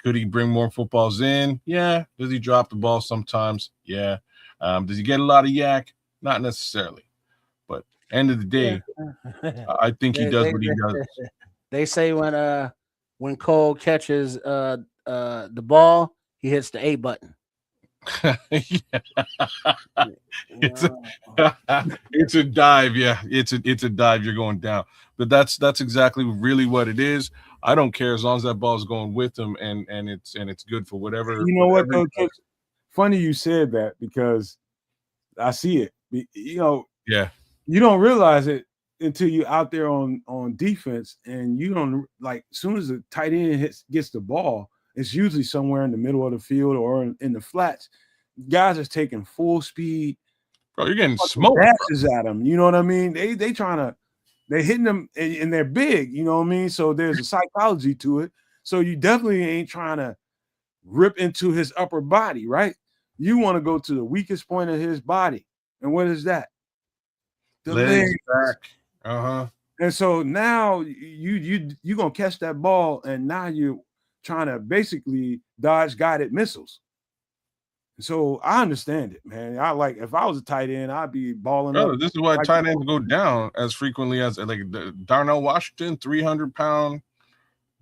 Could he bring more footballs in? Yeah. Does he drop the ball sometimes? Yeah. Does he get a lot of yak? Not necessarily. But end of the day, I think he does what he does. They say when Cole catches the ball, he hits the A button. It's a dive. Yeah, it's a dive. You're going down. But that's exactly really what it is. I don't care as long as that ball is going with him and it's good for whatever. You know what, though? Funny you said that because I see it. Yeah. You don't realize it until you're out there on defense, and you don't, like, as soon as the tight end gets the ball, it's usually somewhere in the middle of the field or in the flats. Guys are taking full speed Bro, you're getting smoked. Dashes at him. You know what I mean? They they're hitting them and they're big. You know what I mean? So there's a psychology to it. So you definitely ain't trying to rip into his upper body, right? You want to go to the weakest point of his body. And what is that? The Legs legs. back. Uh-huh. And so now you're gonna catch that ball, and now you're trying to basically dodge guided missiles. So I understand it, man. I like if I was a tight end, I'd be balling Brother, up. this is why Like, tight ends go down as frequently as Darnell Washington, 300-pound.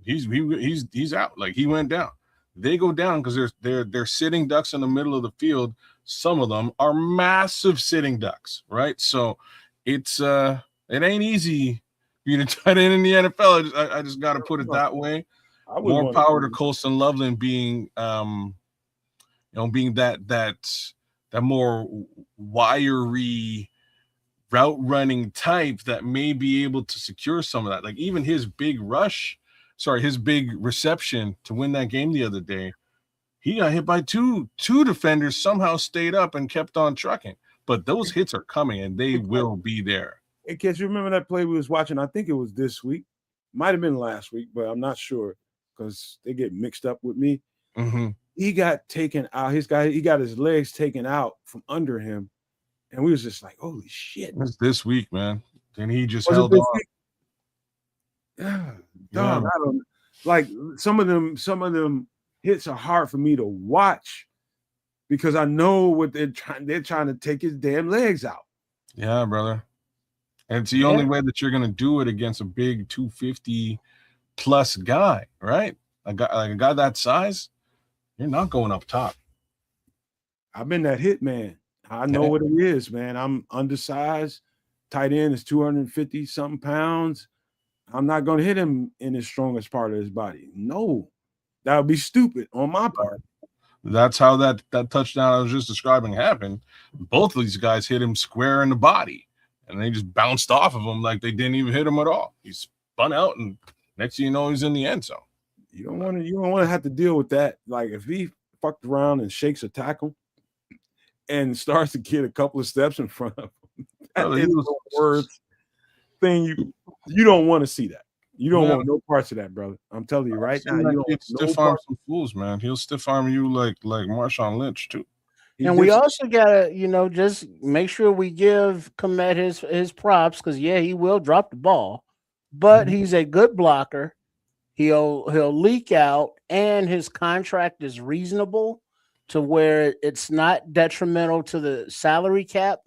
He's out. Like, he went down. They go down because they're sitting ducks in the middle of the field. Some of them are massive sitting ducks, right? So it ain't easy being a tight end in the NFL. I just got to put it that way. More power to Colston Loveland being being that more wiry route running type that may be able to secure some of that. Like, even his big reception to win that game the other day, he got hit by two defenders, somehow stayed up and kept on trucking. But those hits are coming, and they will be there. Hey, kids, you remember that play we was watching? I think it was this week. Might have been last week, but I'm not sure because they get mixed up with me. Mm-hmm. He got taken out. He got his legs taken out from under him, and we was just like, "Holy shit!" It's this week, man. And he just held on. Yeah, dog. I don't like some of them hits are hard for me to watch because I know what they're trying to take his damn legs out. Yeah, brother. And it's the only way that you're gonna do it against a big 250 plus guy, right? A guy that size, you're not going up top. I've been that hit man. I know what it is, man. I'm undersized. Tight end is 250 something pounds. I'm not going to hit him in his strongest part of his body. No, that would be stupid on my part. That's how that touchdown I was just describing happened. Both of these guys hit him square in the body, and they just bounced off of him like they didn't even hit him at all. He spun out, and next thing you know, he's in the end zone. You don't want to have to deal with that. Like, if he fucked around and shakes a tackle and starts to get a couple of steps in front of him, that is the worst thing. You don't want to see that. You don't want no parts of that, brother. I'm telling you right now. You don't stiff arm some fools, man. He'll stiff arm you like Marshawn Lynch too. And we also gotta, just make sure we give Komet his props because he will drop the ball, but he's a good blocker. He'll leak out, and his contract is reasonable to where it's not detrimental to the salary cap,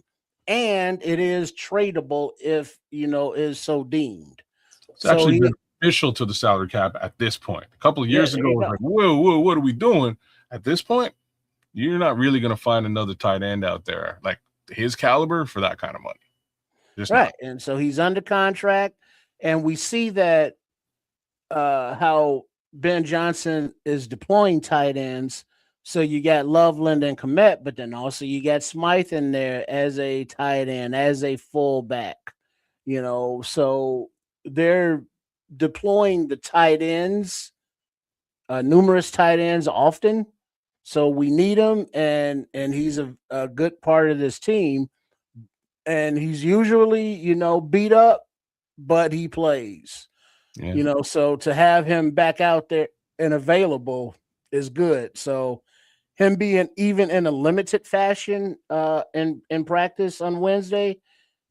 and it is tradable if is so deemed. It's actually beneficial to the salary cap at this point. A couple of years ago, it was like, whoa, what are we doing? At this point, you're not really going to find another tight end out there like his caliber for that kind of money. Just right. Not. And so he's under contract, and we see that how Ben Johnson is deploying tight ends. So you got Loveland and Komet, but then also you got Smythe in there as a tight end, as a fullback. So they're deploying the tight ends, numerous tight ends often. So we need him, and he's a good part of this team. And he's usually, beat up, but he plays. Yeah. So to have him back out there and available is good. So him being even in a limited fashion in practice on Wednesday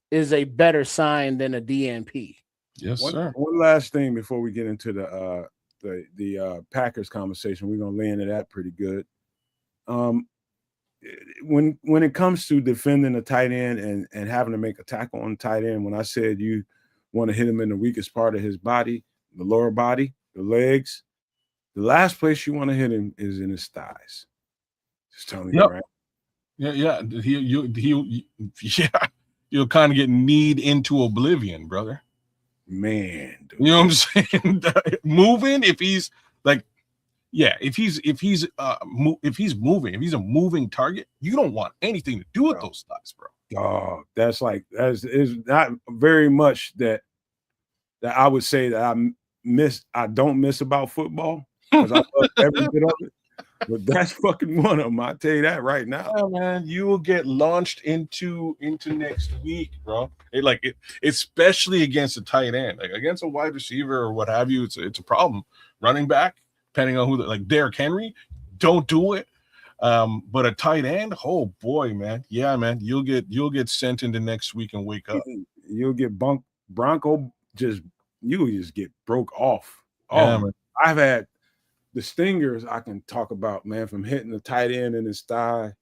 is a better sign than a DNP. Yes, sir. One last thing before we get into the Packers conversation. We're gonna lay into that pretty good. When it comes to defending a tight end and having to make a tackle on tight end, when I said you want to hit him in the weakest part of his body, the lower body, the legs, the last place you want to hit him is in his thighs. Just telling you, right? Yeah. You'll kind of get kneed into oblivion, brother. Man, dude. You know what I'm saying? Moving, if he's like, if he's moving, if he's a moving target, you don't want anything to do with those thighs, bro. Oh, that's is not very much that I would say that I don't miss about football because I love every bit of it. But that's fucking one of them. I'll tell you that right now. Yeah, man, you will get launched into next week, bro. Especially against a tight end, like against a wide receiver or what have you. It's a problem. Running back, depending on like Derrick Henry, don't do it. But a tight end, oh boy, man, yeah, man, you'll get sent into next week and wake up. You'll get Bronco you just get broke off. Yeah, Oh, man. I've had the stingers I can talk about, man, from hitting the tight end in his thigh.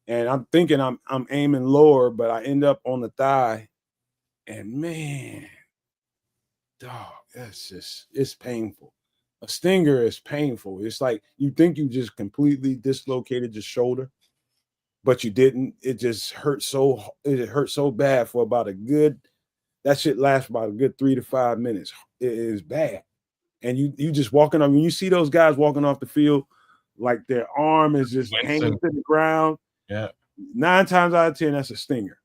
And I'm thinking I'm aiming lower, but I end up on the thigh. And man, dog, it's painful. A stinger is painful. It's like you think you just completely dislocated your shoulder, but you didn't. It hurt so bad for about that shit lasts about a good 3 to 5 minutes. It is bad. And you just walking on when you see those guys walking off the field, like their arm is just hanging to the ground. Yeah. 9 times out of 10, that's a stinger.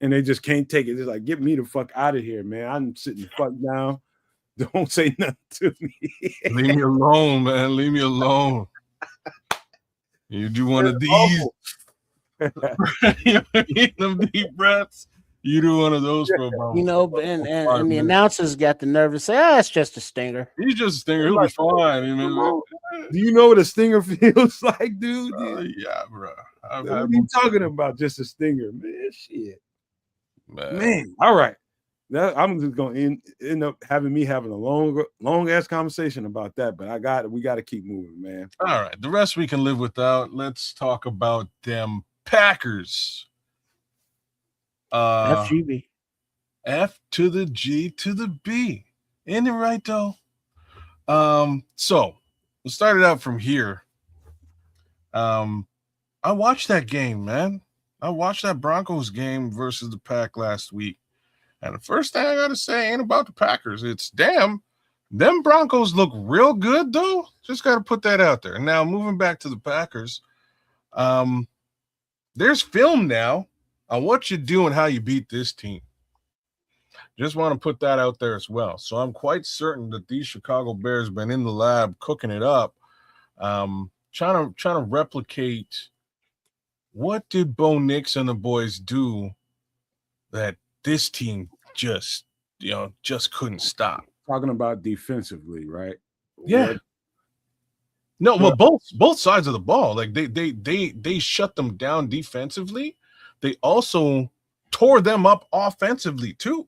And they just can't take it. It's like, get me the fuck out of here, man. I'm sitting the fuck down. Don't say nothing to me. Leave me alone, man. Leave me alone. You do one of these. You need them deep breaths. You do one of those for about, and the announcers got the nerve to say, it's just a stinger. He's just a stinger. He'll be fine. Do you know what a stinger feels like, dude? Yeah, bro. What are you talking about? Just a stinger, man. Shit. Man. All right. I'm just gonna end up having a long ass conversation about that, but we got to keep moving, man. All right, the rest we can live without. Let's talk about them Packers. FGB. F to the G to the B. Isn't it right though? So we'll start it out from here. I watched that game, man. I watched that Broncos game versus the Pack last week. And the first thing I got to say ain't about the Packers. It's damn, them Broncos look real good, though. Just got to put that out there. Now, moving back to the Packers, there's film now on what you do and how you beat this team. Just want to put that out there as well. So I'm quite certain that these Chicago Bears have been in the lab cooking it up, trying to replicate what did Bo Nix and the boys do that this team just couldn't stop. Talking about defensively, right? Yeah. No, well, both sides of the ball. Like they shut them down defensively. They also tore them up offensively too.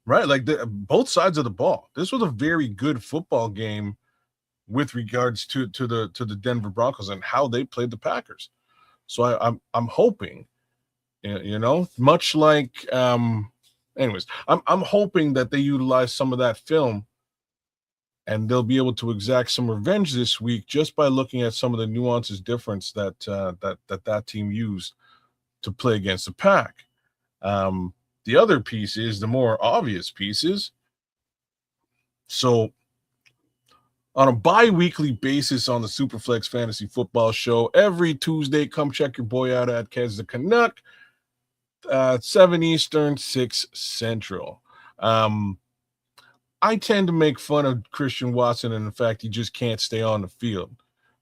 Right? Like both sides of the ball. This was a very good football game with regards to the Denver Broncos and how they played the Packers. So I'm hoping, much like anyways, I'm hoping that they utilize some of that film and they'll be able to exact some revenge this week just by looking at some of the nuances difference that team used to play against the Pack. The other piece is the more obvious pieces. So on a bi-weekly basis on the Superflex Fantasy Football Show, every Tuesday, come check your boy out at Kez the Canuck, 7 Eastern, 6 Central. I tend to make fun of Christian Watson and the fact he just can't stay on the field.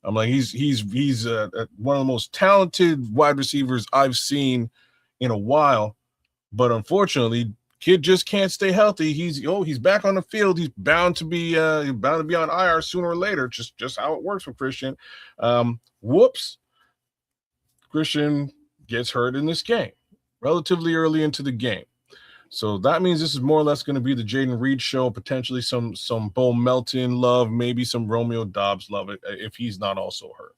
I'm like, he's one of the most talented wide receivers I've seen in a while, but unfortunately, kid just can't stay healthy. He's back on the field. He's bound to be on IR sooner or later. Just how it works for Christian. Whoops. Christian gets hurt in this game relatively early into the game. So that means this is more or less going to be the Jaden Reed show, potentially some Bo Melton love, maybe some Romeo Dobbs love if he's not also hurt.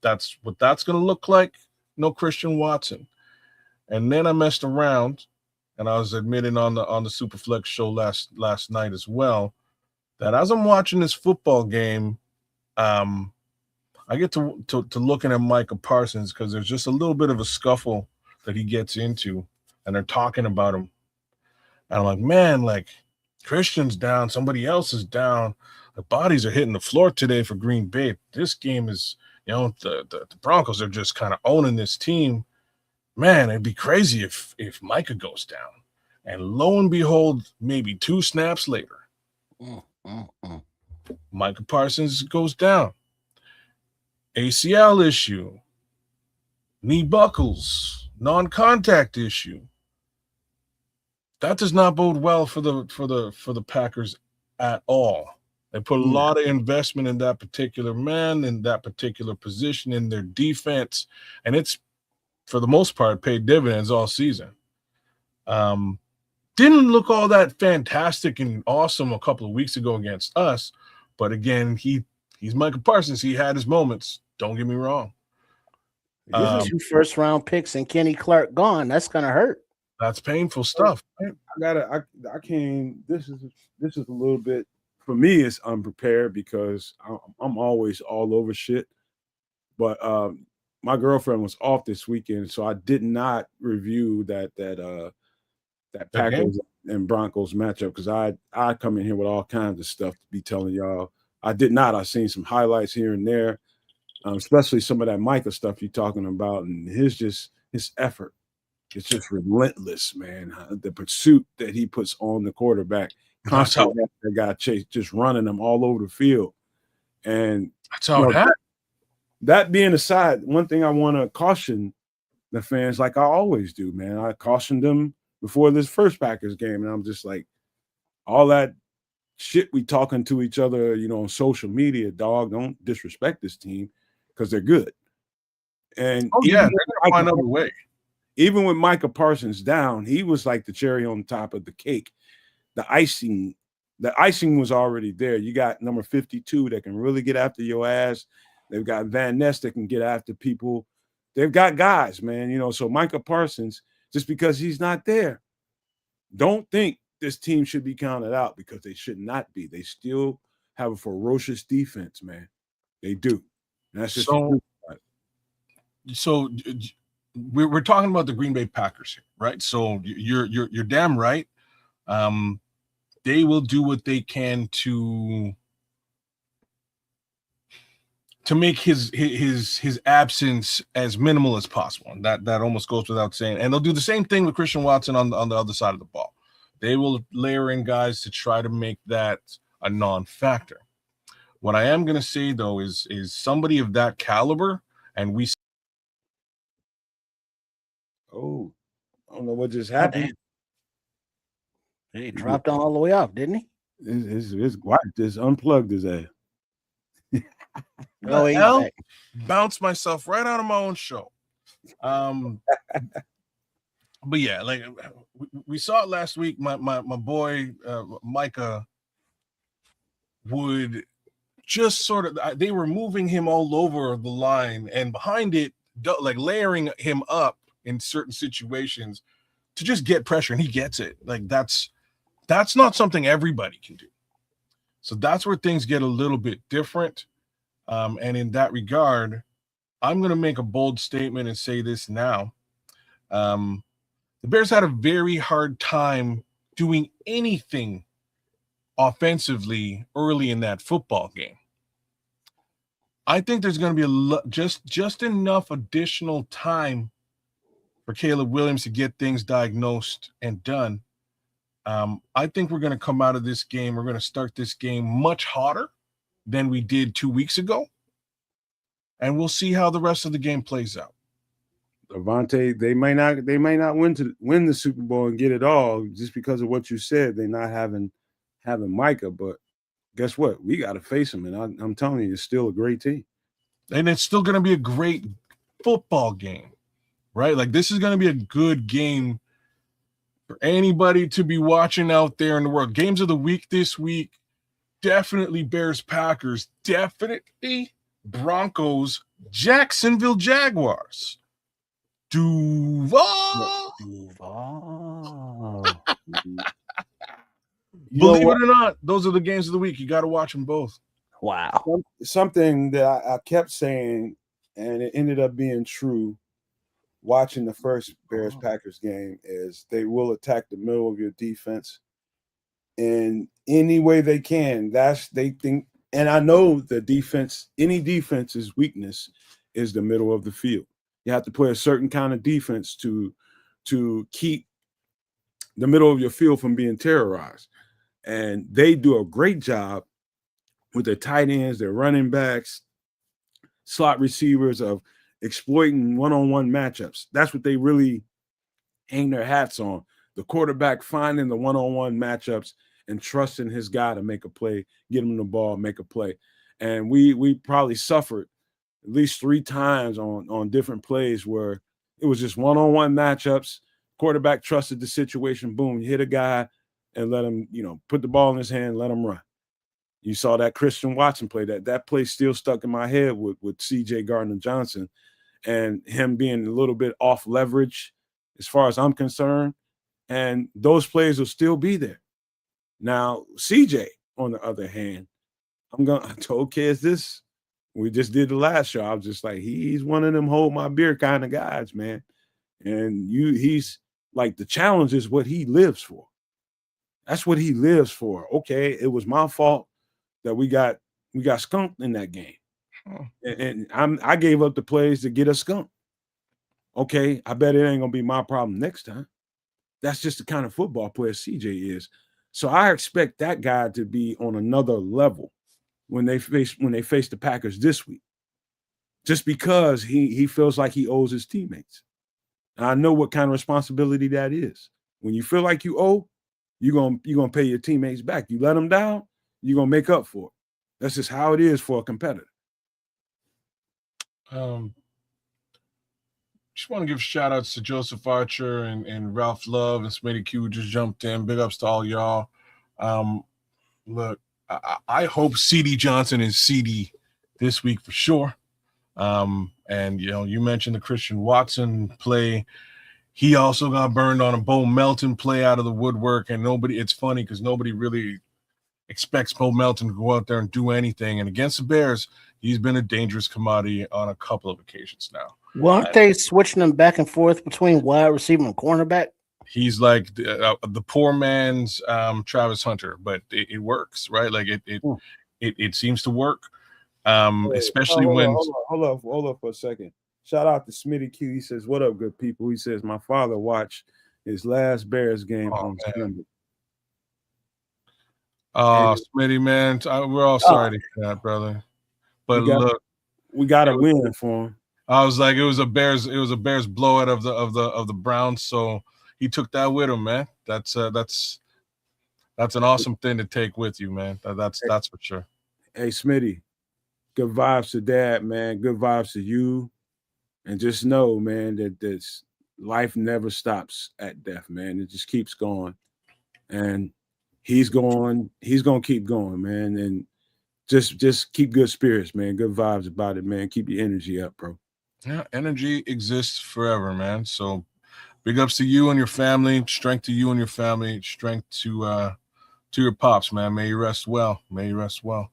That's what that's going to look like. No Christian Watson. And then I messed around, and I was admitting on the Superflex show last night as well that as I'm watching this football game, I get to looking at Micah Parsons because there's just a little bit of a scuffle that he gets into, and they're talking about him. And I'm like, man, like Christian's down, somebody else is down. The bodies are hitting the floor today for Green Bay. This game is, the Broncos are just kind of owning this team. Man, it'd be crazy if Micah goes down. And lo and behold, maybe 2 snaps later, Micah Parsons goes down. ACL issue. Knee buckles. Non-contact issue. That does not bode well for the Packers at all. They put a lot of investment in that particular man, in that particular position, in their defense, and it's, for the most part, paid dividends all season. Didn't look all that fantastic and awesome a couple of weeks ago against us, but again, he's Micah Parsons. He had his moments. Don't get me wrong. With 2 first-round picks and Kenny Clark gone, that's gonna hurt. That's painful stuff. I can't. This is a little bit, for me, it's unprepared because I'm always all over shit. But my girlfriend was off this weekend, so I did not review that Packers and Broncos matchup because I come in here with all kinds of stuff to be telling y'all. I did not. I seen some highlights here and there, especially some of that Micah stuff you're talking about, and his effort. It's just relentless, man. The pursuit that he puts on the quarterback, constantly that guy chase, just running them all over the field. And that's how it happened. That being aside, one thing I want to caution the fans, like I always do, man. I cautioned them before this first Packers game, and I'm just like, all that shit we talking to each other, on social media, dog, don't disrespect this team because they're good. And they're gonna find out a way. Even with Micah Parsons down, he was like the cherry on top of the cake. The icing was already there. You got number 52 that can really get after your ass. They've got Van Ness that can get after people. They've got guys, man. So Micah Parsons, just because he's not there, don't think this team should be counted out because they should not be. They still have a ferocious defense, man. They do. And that's just so we're talking about the Green Bay Packers here, right? So you're damn right. They will do what they can to make his absence as minimal as possible. And that almost goes without saying. And they'll do the same thing with Christian Watson on the other side of the ball. They will layer in guys to try to make that a non-factor. What I am going to say, though, is somebody of that caliber, and we. Oh, I don't know what just happened. He dropped all the way off, didn't he? His wife just unplugged his ass. He's bounced myself right out of my own show. But yeah, like we saw it last week. My boy Micah would just sort of, they were moving him all over the line and behind it, like layering him up in certain situations to just get pressure, and he gets it. Like that's not something everybody can do. So that's where things get a little bit different. And in that regard, I'm going to make a bold statement and say this now. The Bears had a very hard time doing anything offensively early in that football game. I think there's going to be just enough additional time for Caleb Williams to get things diagnosed and done. I think we're going to come out of this game. We're going to start this game much hotter than we did 2 weeks ago. And we'll see how the rest of the game plays out. Avante, they may not win the Super Bowl and get it all just because of what you said. They're not having Micah, but guess what? We got to face them, and I'm telling you, it's still a great team, and it's still going to be a great football game, right? Like this is going to be a good game for anybody to be watching out there in the world. Games of the week this week, definitely Bears Packers, definitely Broncos, Jacksonville Jaguars. Duval. Believe it or not, those are the games of the week. You got to watch them both. Wow. Something that I kept saying, and it ended up being true, watching the first Bears-Packers game, is they will attack the middle of your defense in any way they can. They think, and I know the defense, any defense's weakness is the middle of the field. You have to play a certain kind of defense to keep the middle of your field from being terrorized. And they do a great job with their tight ends, their running backs, slot receivers, of exploiting one-on-one matchups. That's what they really hang their hats on. The quarterback finding the one-on-one matchups and trusting his guy to make a play, get him the ball, make a play. And we probably suffered at least 3 times on different plays where it was just one-on-one matchups. Quarterback trusted the situation. Boom, you hit a guy and let him, put the ball in his hand, let him run. You saw that Christian Watson play. That play still stuck in my head with C.J. Gardner-Johnson and him being a little bit off leverage as far as I'm concerned. And those plays will still be there. Now, CJ, on the other hand, I told kids this. We just did the last show. I was just like, he's one of them hold my beer kind of guys, man. And he's like, the challenge is what he lives for. That's what he lives for. Okay, it was my fault that we got skunked in that game. And I gave up the plays to get us skunked. Okay, I bet it ain't gonna be my problem next time. That's just the kind of football player CJ is. So I expect that guy to be on another level when they face the Packers this week. Just because he feels like he owes his teammates. And I know what kind of responsibility that is. When you feel like you owe, you're gonna pay your teammates back. You let them down, you're gonna make up for it. That's just how it is for a competitor. Just want to give shout outs to Joseph Archer and Ralph Love and Smitty Q who just jumped in. Big ups to all y'all. Look, I hope CD Johnson is CD this week for sure. And you mentioned the Christian Watson play. He also got burned on a Bo Melton play out of the woodwork, and it's funny because nobody really expects Bo Melton to go out there and do anything. And against the Bears, he's been a dangerous commodity on a couple of occasions now. Well, aren't they switching them back and forth between wide receiver and cornerback? He's like the poor man's Travis Hunter, but it works, right? Like it seems to work, especially when. Hold up for a second. Shout out to Smitty Q. He says, "What up, good people?" He says, "My father watched his last Bears game on Sunday." Smitty, man, we're all sorry to hear that, brother. But we got a win for him. I was like, it was a Bears blowout of the Browns, so he took that with him, man. That's an awesome thing to take with you, man. That's for sure. Hey, Smitty, good vibes to Dad, man. Good vibes to you, and just know, man, that this life never stops at death, man. It just keeps going, and he's gonna keep going, man. And just keep good spirits, man. Good vibes about it, man. Keep your energy up, bro. Yeah, energy exists forever, man. So big ups to you and your family. Strength to you and your family. Strength to your pops, man. May you rest well. May you rest well.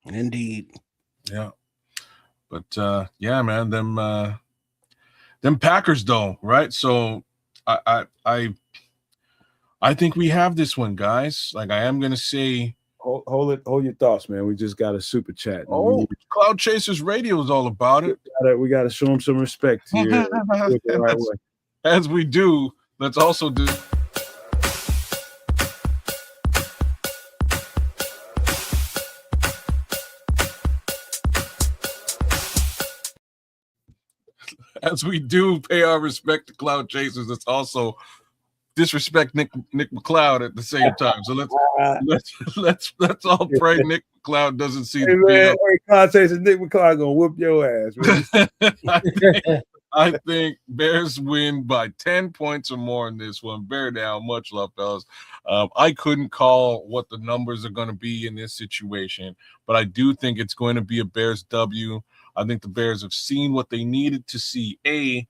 Indeed. Yeah. But yeah, man, them Packers though, right? So I think we have this one, guys. Like I am gonna say, hold your thoughts, man. We just got a super chat. Cloud Chasers Radio is all about it. We got to show them some respect here. Right way. As we do, let's also do. As we do pay our respect to Cloud Chasers, let's also disrespect Nick McLeod at the same time. So let's all pray Nick McLeod doesn't see the field. Cloud Chasers, Nick McLeod gonna whoop your ass. I think Bears win by 10 points or more in this one. Bear down. Much love, fellas. I couldn't call what the numbers are going to be in this situation, but I do think it's going to be a Bears W. I think the Bears have seen what they needed to see. A,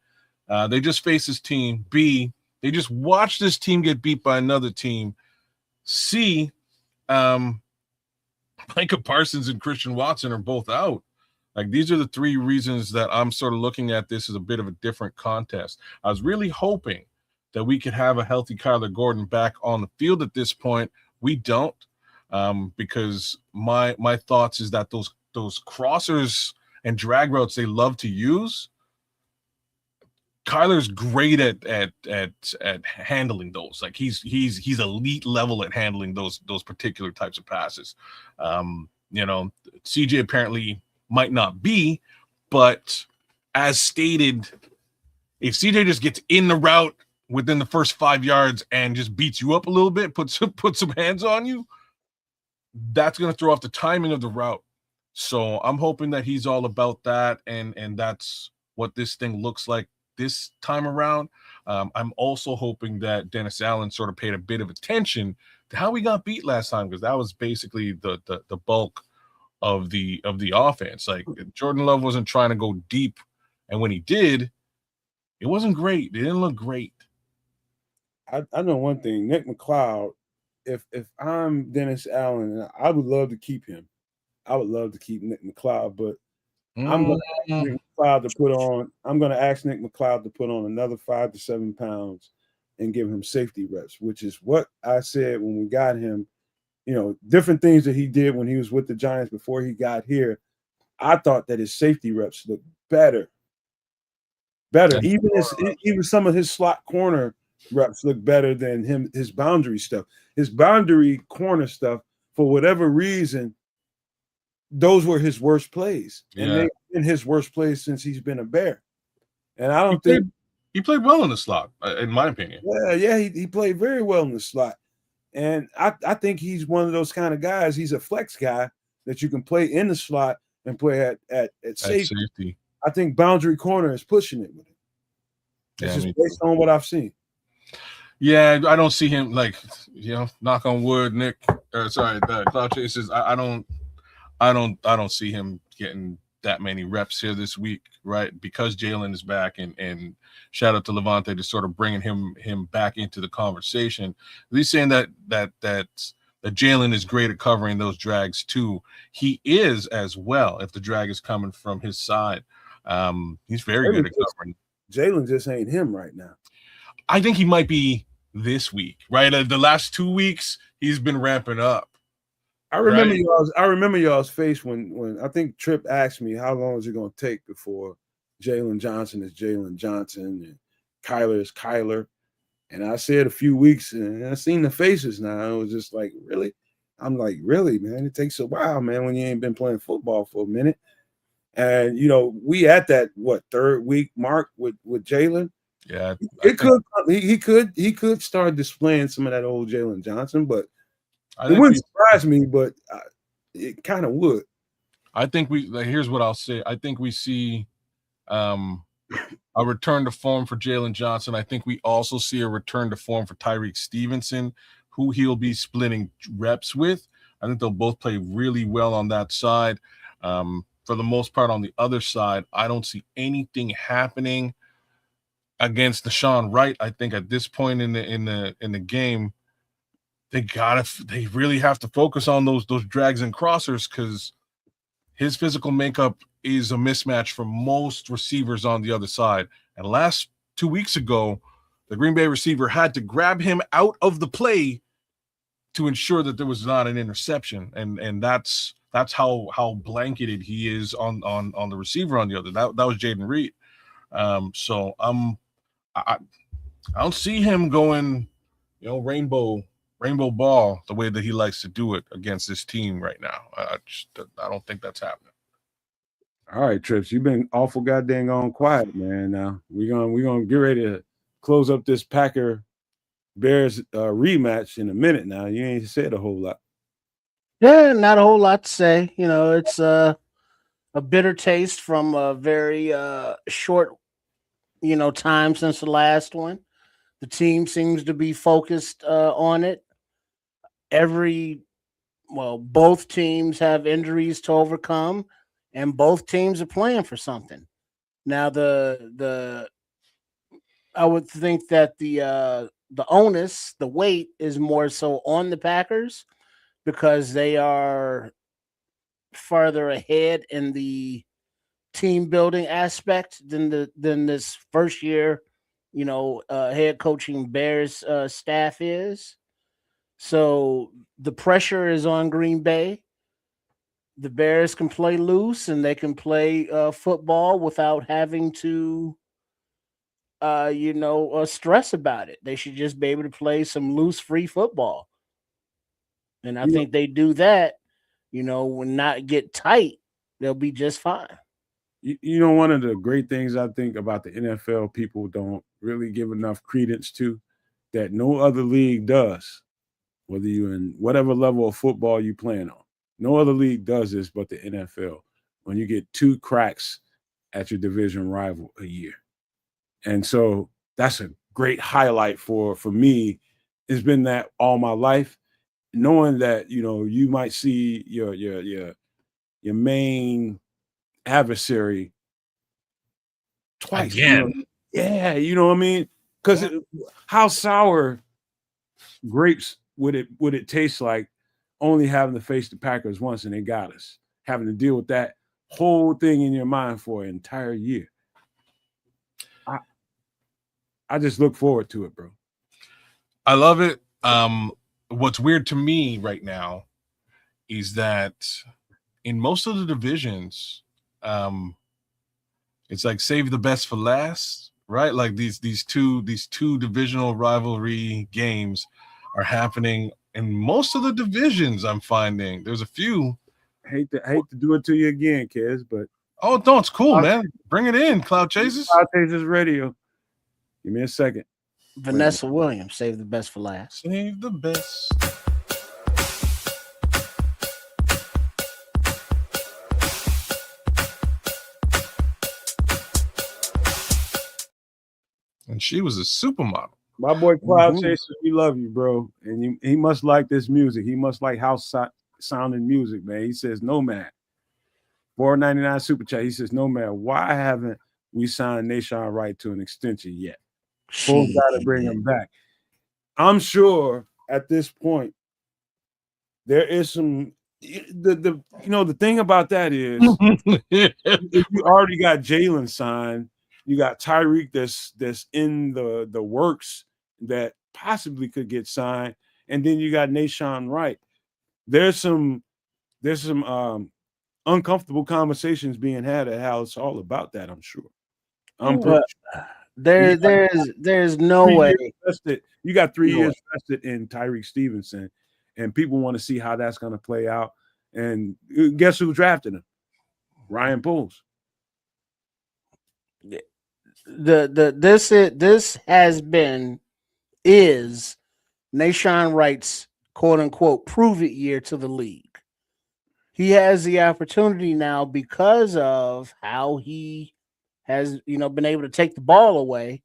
they just faced this team. B, they just watched this team get beat by another team. C, Micah Parsons and Christian Watson are both out. Like, these are the three reasons that I'm sort of looking at this as a bit of a different contest. I was really hoping that we could have a healthy Kyler Gordon back on the field at this point. We don't, because my thoughts is that those crossers and drag routes they love to use, Kyler's great at handling those. Like he's elite level at handling those particular types of passes. CJ apparently might not be, but as stated, if CJ just gets in the route within the first 5 yards and just beats you up a little bit, put some hands on you, that's going to throw off the timing of the route. So I'm hoping that he's all about that, and that's what this thing looks like this time around. I'm also hoping that Dennis Allen sort of paid a bit of attention to how we got beat last time, because that was basically the bulk of the offense. Like, Jordan Love wasn't trying to go deep, and when he did, it wasn't great. It didn't look great. I know one thing, Nick McLeod. If I'm Dennis Allen, I would love to keep him. I would love to keep Nick McLeod, but I'm going to ask Nick McLeod to put on. I'm going to ask Nick McLeod to put on another 5 to 7 pounds and give him safety reps, which is what I said when we got him. Different things that he did when he was with the Giants before he got here. I thought that his safety reps looked better. Even some of his slot corner reps look better than his boundary stuff. His boundary corner stuff, for whatever reason, those were his worst plays. Yeah. And they've been his worst plays since he's been a Bear. And I don't think he played well in the slot, in my opinion. Yeah, he played very well in the slot. And I think he's one of those kind of guys. He's a flex guy that you can play in the slot and play at safety. I think boundary corner is pushing it with him. It's just based on what I've seen. Yeah, I don't see him, like, knock on wood, Nick. Cloud Chasers. I don't see him getting that many reps here this week, right? Because Jalen is back, and shout out to Levante to sort of bringing him back into the conversation. He's saying that Jalen is great at covering those drags too. He is as well if the drag is coming from his side. He's very good at covering. Jalen just ain't him right now. I think he might be this week, right? The last 2 weeks, he's been ramping up. I remember y'all's face when I think Tripp asked me how long is it going to take before Jalen Johnson is Jalen Johnson and Kyler is Kyler, and I said a few weeks, and I seen the faces now. It was just like, really? I'm like, really, man? It takes a while, man, when you ain't been playing football for a minute. And we at that third week mark with Jalen. Yeah, he could start displaying some of that old Jalen Johnson, but it wouldn't surprise me, but it kind of would. I think here's what I'll say. I think we see a return to form for Jalen Johnson. I think we also see a return to form for Tyreek Stevenson, who he'll be splitting reps with. I think they'll both play really well on that side. For the most part, on the other side, I don't see anything happening against Deshaun Wright. I think at this point in the game, they really have to focus on those drags and crossers, because his physical makeup is a mismatch for most receivers on the other side. And last 2 weeks ago, the Green Bay receiver had to grab him out of the play to ensure that there was not an interception. And that's how blanketed he is on the receiver on the other. That was Jaden Reed. So I don't see him going, rainbow ball the way that he likes to do it against this team right now. I don't think that's happening. All right, Trips, you've been awful goddamn on quiet, man. Now we're gonna get ready to close up this Packer Bears rematch in a minute. Now you ain't said a whole lot. Yeah, not a whole lot to say. It's a bitter taste from a very short, time since the last one. The team seems to be focused on it. Both teams have injuries to overcome, and both teams are playing for something. Now, I would think that the onus, the weight, is more so on the Packers because they are farther ahead in the team building aspect than this first year, head coaching Bears staff is. So the pressure is on Green Bay. The Bears can play loose and they can play football without having to, stress about it. They should just be able to play some loose, free football. And I think they do that. when not get tight, they'll be just fine. One of the great things I think about the NFL, people don't really give enough credence to, that no other league does, whether you're in whatever level of football you playing on. No other league does this but the NFL. When you get 2 cracks at your division rival a year. And so that's a great highlight for me. It's been that all my life, knowing that, you might see your main adversary twice. Again. Yeah, you know what I mean? Because how sour grapes would it taste like only having to face the Packers once and they got us, having to deal with that whole thing in your mind for an entire year. I just look forward to it, bro. I love it. What's weird to me right now is that in most of the divisions, it's like save the best for last, right? Like these two divisional rivalry games are happening in most of the divisions. I'm finding there's a few. Hate to do it to you again, Kez, but no, it's cool, man. Bring it in, Cloud Chasers. Cloud Chasers Radio. Give me a second. Vanessa Williams, save the best for last. Save the best. And she was a supermodel. My boy Cloud Chasers, we love you, bro. And he must like this music. He must like house sounding music, man. He says, Nomad. $4.99 super chat. He says, Nomad, why haven't we signed Nahshon Wright to an extension yet? Folks got to bring him back. I'm sure at this point there is some the thing about that is if you already got Jalen signed, you got Tyreek that's in the works that possibly could get signed, and then you got Nahshon Wright. There's some uncomfortable conversations being had at how it's all about that, I'm sure. There's no way. You got 3 years vested in Tyreek Stevenson, and people want to see how that's going to play out. And guess who drafted him? Ryan Poles. This is Nahshon Wright's quote unquote prove it year to the league. He has the opportunity now because of how he has been able to take the ball away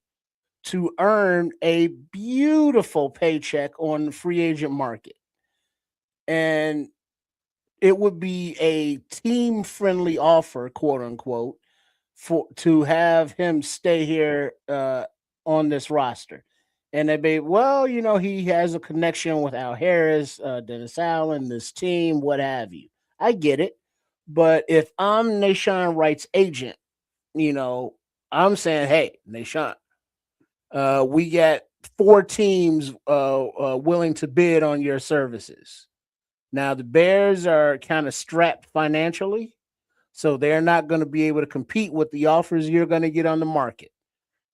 to earn a beautiful paycheck on the free agent market. And it would be a team friendly offer, quote unquote, to have him stay here on this roster. And they'd be, he has a connection with Al Harris, Dennis Allen, this team, what have you. I get it. But if I'm Nahshon Wright's agent, I'm saying, hey, Nahshon, we got 4 teams willing to bid on your services. Now, the Bears are kind of strapped financially, so they're not going to be able to compete with the offers you're going to get on the market.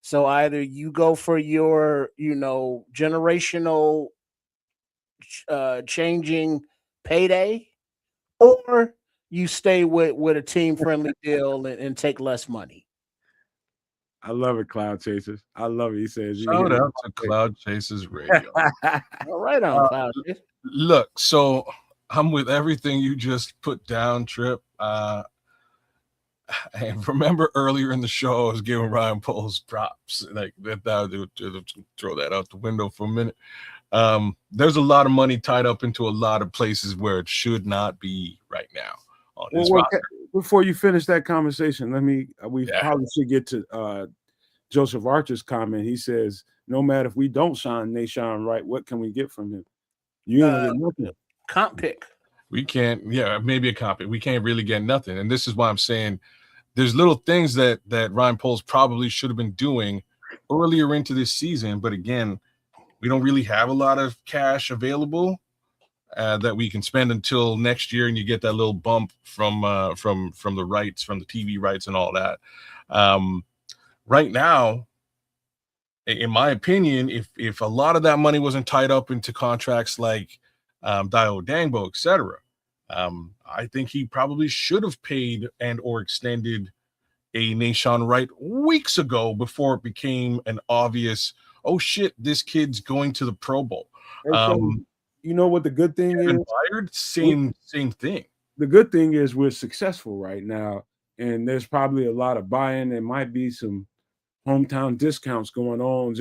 So either you go for your, generational changing payday, or you stay with a team-friendly deal and take less money. I love it, Cloud Chasers. I love it. He says, shout out to Cloud Chasers Radio. All right on Cloud Chasers. Look, so I'm with everything you just put down, Trip. And remember earlier in the show, I was giving Ryan Poles props. Like to throw that out the window for a minute. There's a lot of money tied up into a lot of places where it should not be right now on this roster. Before you finish that conversation, we probably should get to Joseph Archer's comment. He says, no matter if we don't sign Nahshon Wright, what can we get from him? You ain't gonna get nothing. Comp pick. We can't, maybe a comp pick. We can't really get nothing. And this is why I'm saying there's little things that Ryan Poles probably should have been doing earlier into this season. But again, we don't really have a lot of cash available that we can spend until next year, and you get that little bump from the rights, from the TV rights and all that. Right now, in my opinion, if a lot of that money wasn't tied up into contracts like Dio Dangbo, etc., I think he probably should have paid and or extended a Nahshon Wright weeks ago before it became an obvious, oh shit, this kid's going to the Pro Bowl. So, you know what the good thing Kevin is? Byard, same thing. The good thing is we're successful right now, and there's probably a lot of buy-in. There might be some hometown discounts going on.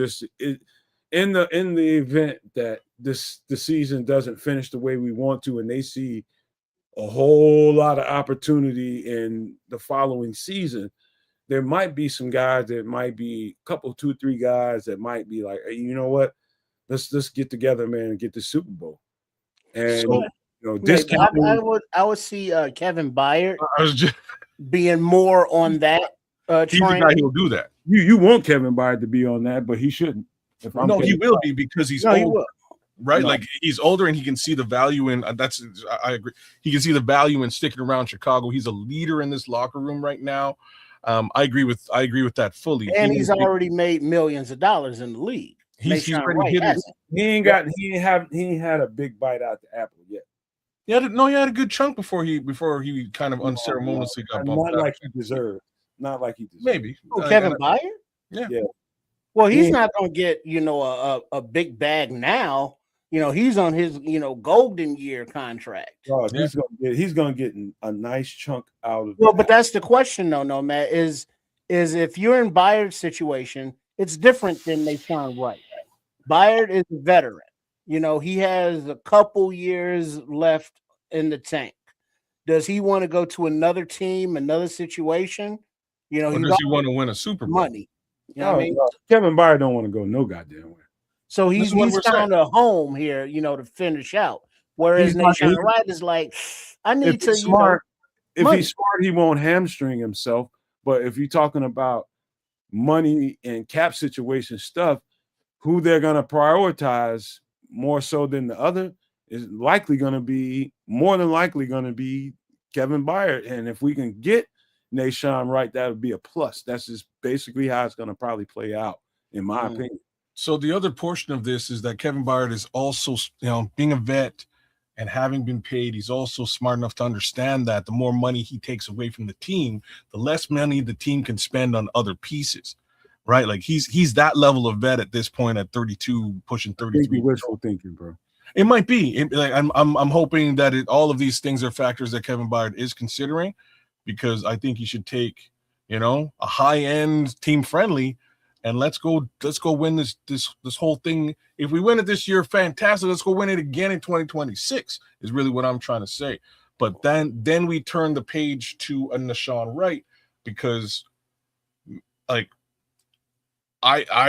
In the event that the season doesn't finish the way we want to, and they see a whole lot of opportunity in the following season, there might be some guys that might be a couple, 2-3 guys that might be like, hey, you know what? Let's get together, man, and get the Super Bowl. And So Maybe discounting. I would see Kevin Byard I was just being more on that he's the train. guy who will do that. You want Kevin Byard to be on that, but he shouldn't. If I'm No, he Kevin will Byard. be because he's No, he old, will. right? No. Like he's older and he can see the value in that's I agree. He can see the value in sticking around Chicago. He's a leader in this locker room right now. I agree with that fully. And he's already made millions of dollars in the league. He's Nahshon already Wright hit hasn't. He ain't had a big bite out the apple yet. He had a good chunk before he kind of unceremoniously got bumped Not out. like he deserved. Not like he deserved. Maybe. Oh, Kevin Byard? Yeah. Well, he's Yeah. not going to get, a big bag now. He's on his, golden year contract. God, he's gonna get a nice chunk out of. Well, but that's the question, though, no, Matt, is if you're in Byard's situation, it's different than Nahshon Wright. Byard is a veteran. He has a couple years left in the tank. Does he want to go to another team, another situation? Or He's does he want to win a Super Bowl? money. You know what I mean? Kevin Byard don't want to go no goddamn way. So he's found a home here, to finish out. Whereas Nahshon Wright is like, I need If he's smart, money. he won't hamstring himself. But if you're talking about money and cap situation stuff, who they're gonna prioritize more so than the other is more than likely gonna be Kevin Byard. And if we can get Nahshon Wright, that would be a plus. That's just basically how it's gonna probably play out, in my opinion. So the other portion of this is that Kevin Byard is also, being a vet and having been paid, he's also smart enough to understand that the more money he takes away from the team, the less money the team can spend on other pieces, right? Like he's that level of vet at this point at 32, pushing 33. Wishful thinking, bro. It might be. I'm hoping that all of these things are factors that Kevin Byard is considering, because I think he should take, a high-end team friendly. And let's go win this whole thing. If we win it this year, fantastic. Let's go win it again in 2026 is really what I'm trying to say. But then we turn the page to a Nahshon Wright, because I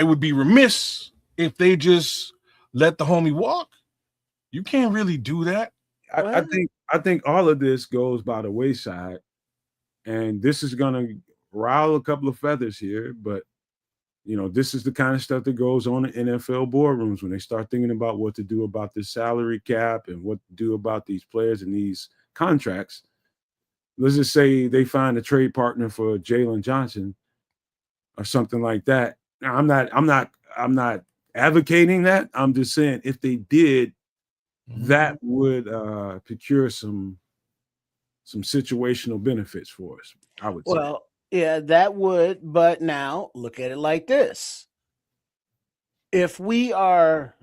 would be remiss if they just let the homie walk. You can't really do that. I think all of this goes by the wayside, and this is gonna rile a couple of feathers here, but this is the kind of stuff that goes on in NFL boardrooms when they start thinking about what to do about this salary cap and what to do about these players and these contracts. Let's just say they find a trade partner for Jalen Johnson or something like that. Now, I'm not advocating that. I'm just saying if they did, that would procure some situational benefits for us, I would say. Well, yeah, that would, but now look at it like this. If we are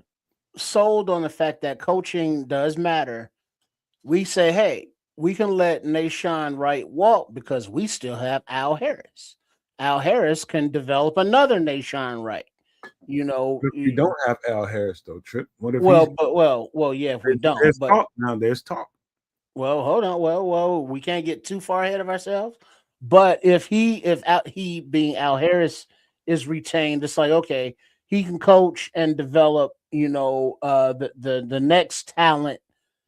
sold on the fact that coaching does matter, we say, hey, we can let Nahshon Wright walk because we still have Al Harris. Al Harris can develop another Nahshon Wright. We don't have Al Harris though, Trip. What if yeah, if we don't. There's talk. Well, hold on. Well, we can't get too far ahead of ourselves. But if he being Al Harris is retained, it's like, okay, he can coach and develop, the next talent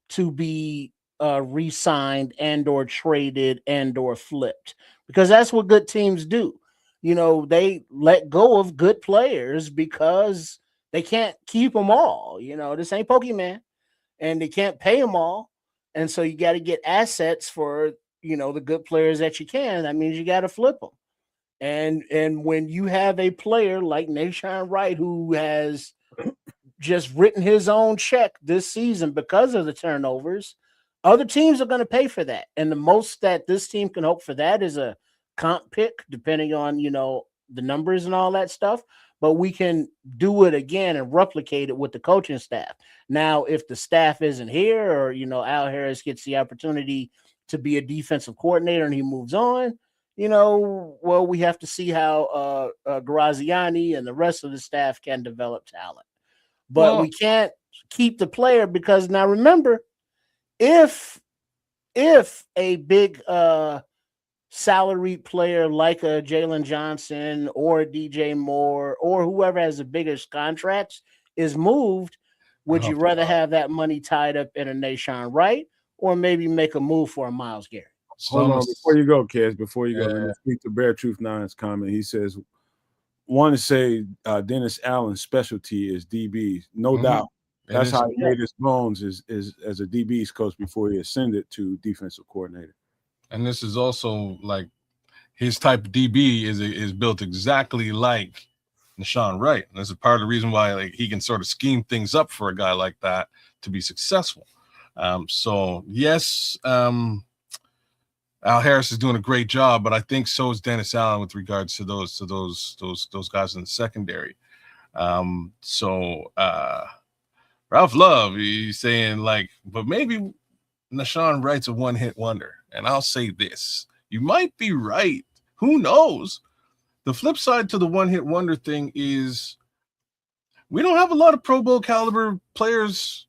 to be re-signed and or traded and or flipped, because that's what good teams do. They let go of good players because they can't keep them all. This ain't Pokemon, and they can't pay them all, and so you got to get assets for the good players that you can. That means you got to flip them. And when you have a player like Nahshon Wright, who has just written his own check this season because of the turnovers, Other teams are going to pay for that, and the most that this team can hope for that is a comp pick, depending on the numbers and all that stuff. But we can do it again and replicate it with the coaching staff. Now, if the staff isn't here, or Al Harris gets the opportunity to be a defensive coordinator and he moves on, well, we have to see how Graziani and the rest of the staff can develop talent. But we Well, can't keep the player, because now remember, if a big salaried player like a Jalen Johnson or DJ Moore or whoever has the biggest contracts is moved, would oh, you rather have that money tied up in a Nashawn Wright, or maybe make a move for a Miles Garrett? Hold some on, before you go, Kez, before you go, let me uh, speak to Bear Truth Nine's comment. He says, want to say Dennis Allen's specialty is DBs, no mhm. doubt. And That's it's how he made his bones is as a DBs coach before he ascended to defensive coordinator. and this is also like his type of DB is built exactly like Nashawn Wright. And this is part of the reason why like he can sort of scheme things up for a guy like that to be successful. So yes, Al Harris is doing a great job, but I think so is Dennis Allen with regards to those guys in the secondary. So Ralph Love, he's saying like, but maybe Nashawn Wright's a one-hit wonder. And I'll say this: you might be right. Who knows? The flip side to the one-hit wonder thing is we don't have a lot of Pro Bowl caliber players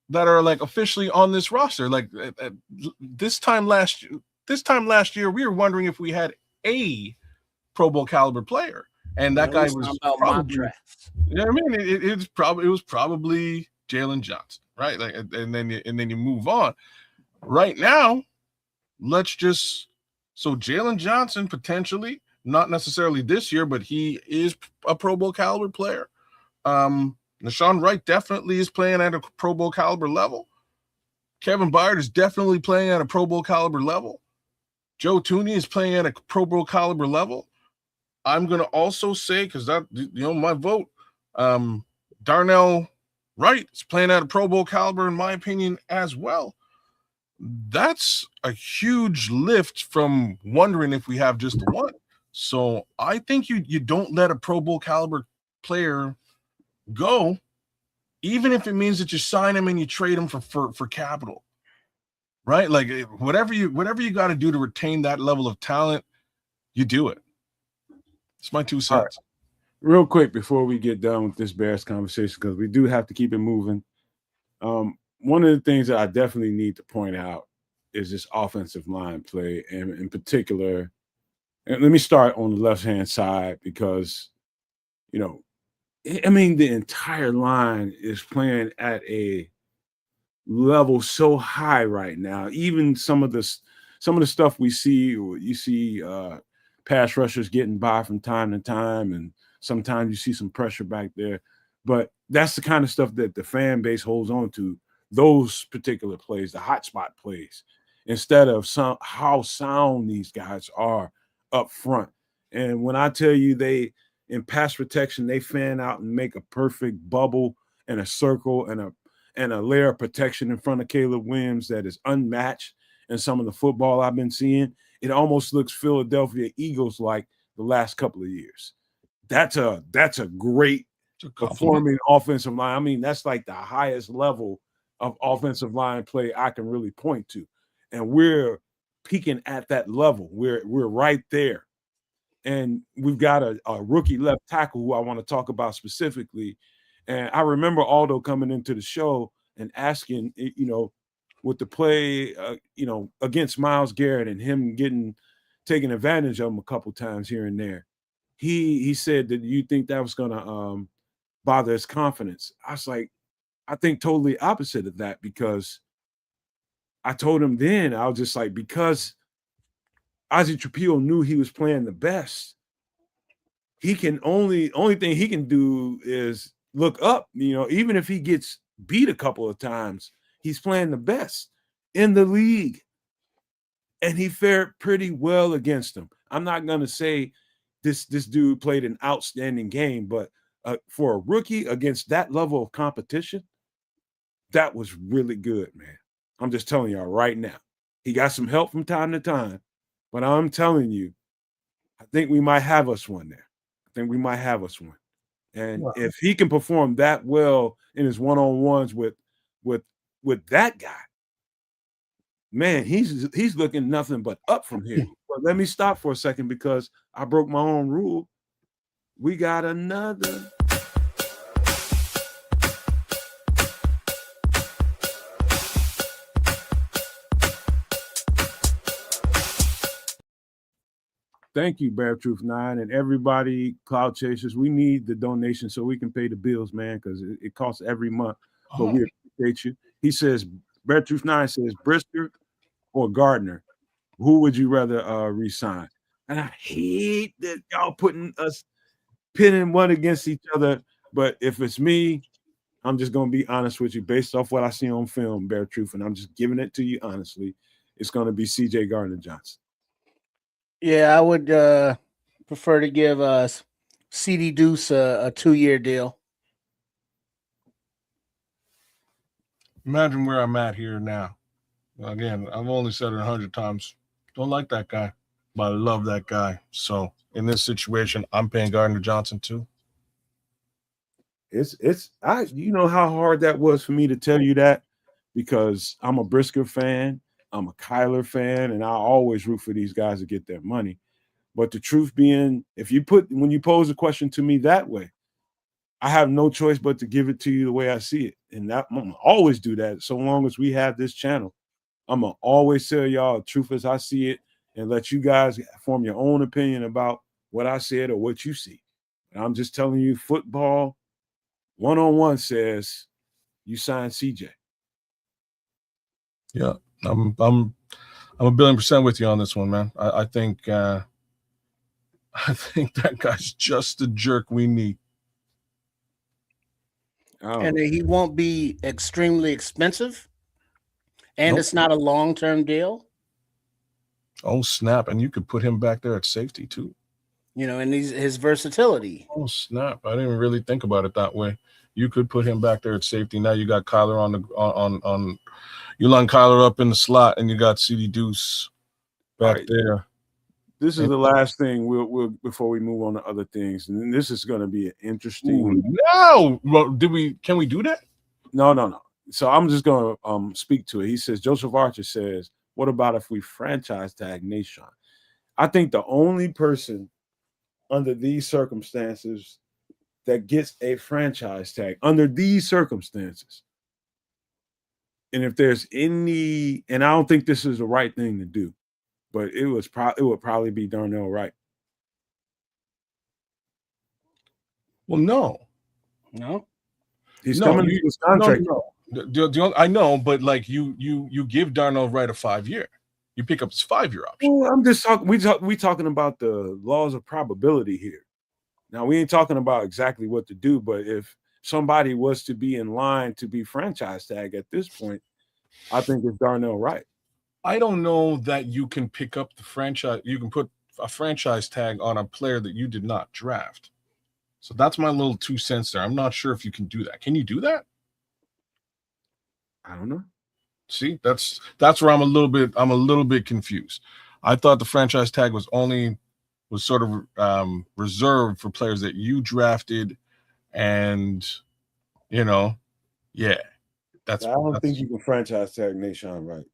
that are like officially on this roster. Like this time last year, we were wondering if we had a Pro Bowl caliber player, and that Man, guy we was talking about mock probably, drafts. you know what I mean? It was probably Jalen Johnson, right? Like, and then you move on. Right now, let's just so Jalen Johnson potentially, not necessarily this year, but he is a Pro Bowl caliber player. Nashawn Wright definitely is playing at a Pro Bowl caliber level. Kevin Byard is definitely playing at a Pro Bowl caliber level. Joe Tooney is playing at a Pro Bowl caliber level. I'm gonna also say, because that my vote, Darnell Wright is playing at a Pro Bowl caliber, in my opinion, as well. That's a huge lift from wondering if we have just the one. So I think you don't let a Pro Bowl caliber player go, even if it means that you sign him and you trade him for capital, right? Like whatever you got to do to retain that level of talent, you do it. It's my 2 All right. cents. Real quick before we get done with this Bears conversation, because we do have to keep it moving. One of the things that I definitely need to point out is this offensive line play, and in particular, and let me start on the left-hand side because, I mean, the entire line is playing at a level so high right now. Even some of the stuff we see, you see pass rushers getting by from time to time, and sometimes you see some pressure back there. But that's the kind of stuff that the fan base holds on to. Those particular plays, the hotspot plays, instead of how sound these guys are up front. And when I tell you in pass protection, they fan out and make a perfect bubble and a circle and a layer of protection in front of Caleb Williams that is unmatched in some of the football I've been seeing. It almost looks Philadelphia Eagles like the last couple of years. That's a great performing offensive line. I mean, that's like the highest level of offensive line play I can really point to. And we're peaking at that level. We're right there. And we've got a rookie left tackle who I want to talk about specifically. And I remember Aldo coming into the show and asking, with the play, against Myles Garrett and him taking advantage of him a couple times here and there. He said that you think that was going to bother his confidence. I was like, I think totally opposite of that, because I told him then, I was just like, because Ozzie Trapillo knew he was playing the best. He can only thing he can do is look up, even if he gets beat a couple of times, he's playing the best in the league. And he fared pretty well against him. I'm not going to say this dude played an outstanding game, but for a rookie against that level of competition, that was really good, man. I'm just telling y'all right now. He got some help from time to time, but I'm telling you, I think we might have us one there. I think we might have us one. And if he can perform that well in his one-on-ones with with that guy, man, he's looking nothing but up from here. But let me stop for a second because I broke my own rule. We got another. Thank you, Bear Truth 9, and everybody, Cloud Chasers. We need the donation so we can pay the bills, man, because it costs every month. But we appreciate you. He says, Bear Truth 9 says, Brisker or Gardner, who would you rather resign? And I hate that y'all putting us pitting one against each other. But if it's me, I'm just going to be honest with you based off what I see on film, Bear Truth, and I'm just giving it to you honestly. It's going to be CJ Gardner Johnson. Yeah, I would prefer to give CD Deuce a 2-year deal. Imagine where I'm at here now. Again, I've only said it 100 times. Don't like that guy, but I love that guy. So in this situation, I'm paying Gardner Johnson too. You know how hard that was for me to tell you that because I'm a Brisker fan, I'm a Kyler fan, and I always root for these guys to get their money. But the truth being, when you pose a question to me that way, I have no choice but to give it to you the way I see it. And I'm gonna always do that so long as we have this channel. I'm gonna always tell y'all the truth as I see it and let you guys form your own opinion about what I said or what you see. And I'm just telling you, football one-on-one says you sign CJ. Yeah, I'm a billion% with you on this one, man. I think that guy's just the jerk we need. And he won't be extremely expensive. And it's not a long-term deal. Oh, snap. And you could put him back there at safety, too. And his versatility. Oh, snap. I didn't really think about it that way. You could put him back there at safety. Now you got Kyler on you line Kyler up in the slot, and you got CD Deuce back there. This is the last thing we'll before we move on to other things, and this is going to be an interesting. No, well, can we do that? No. So I'm just going to speak to it. He says Joseph Archer says, "What about if we franchise tag Nation?" I think the only person under these circumstances that gets a franchise tag under these circumstances, and if there's any, and I don't think this is the right thing to do, but it would probably be Darnell Wright. Well, no, he's coming to his contract. No. I know, but like you give Darnell Wright a 5-year. You pick up his 5-year option. Well, I'm just talking. We talking about the laws of probability here. Now we ain't talking about exactly what to do, but if somebody was to be in line to be franchise tag at this point, I think it's Darnell Wright. I don't know that you can pick up the franchise. You can put a franchise tag on a player that you did not draft. So that's my little 2 cents there. I'm not sure if you can do that. Can you do that? I don't know. See, that's where I'm a little bit confused. I thought the franchise tag was sort of reserved for players that you drafted, and yeah. I don't think you can franchise tag Nation Wright.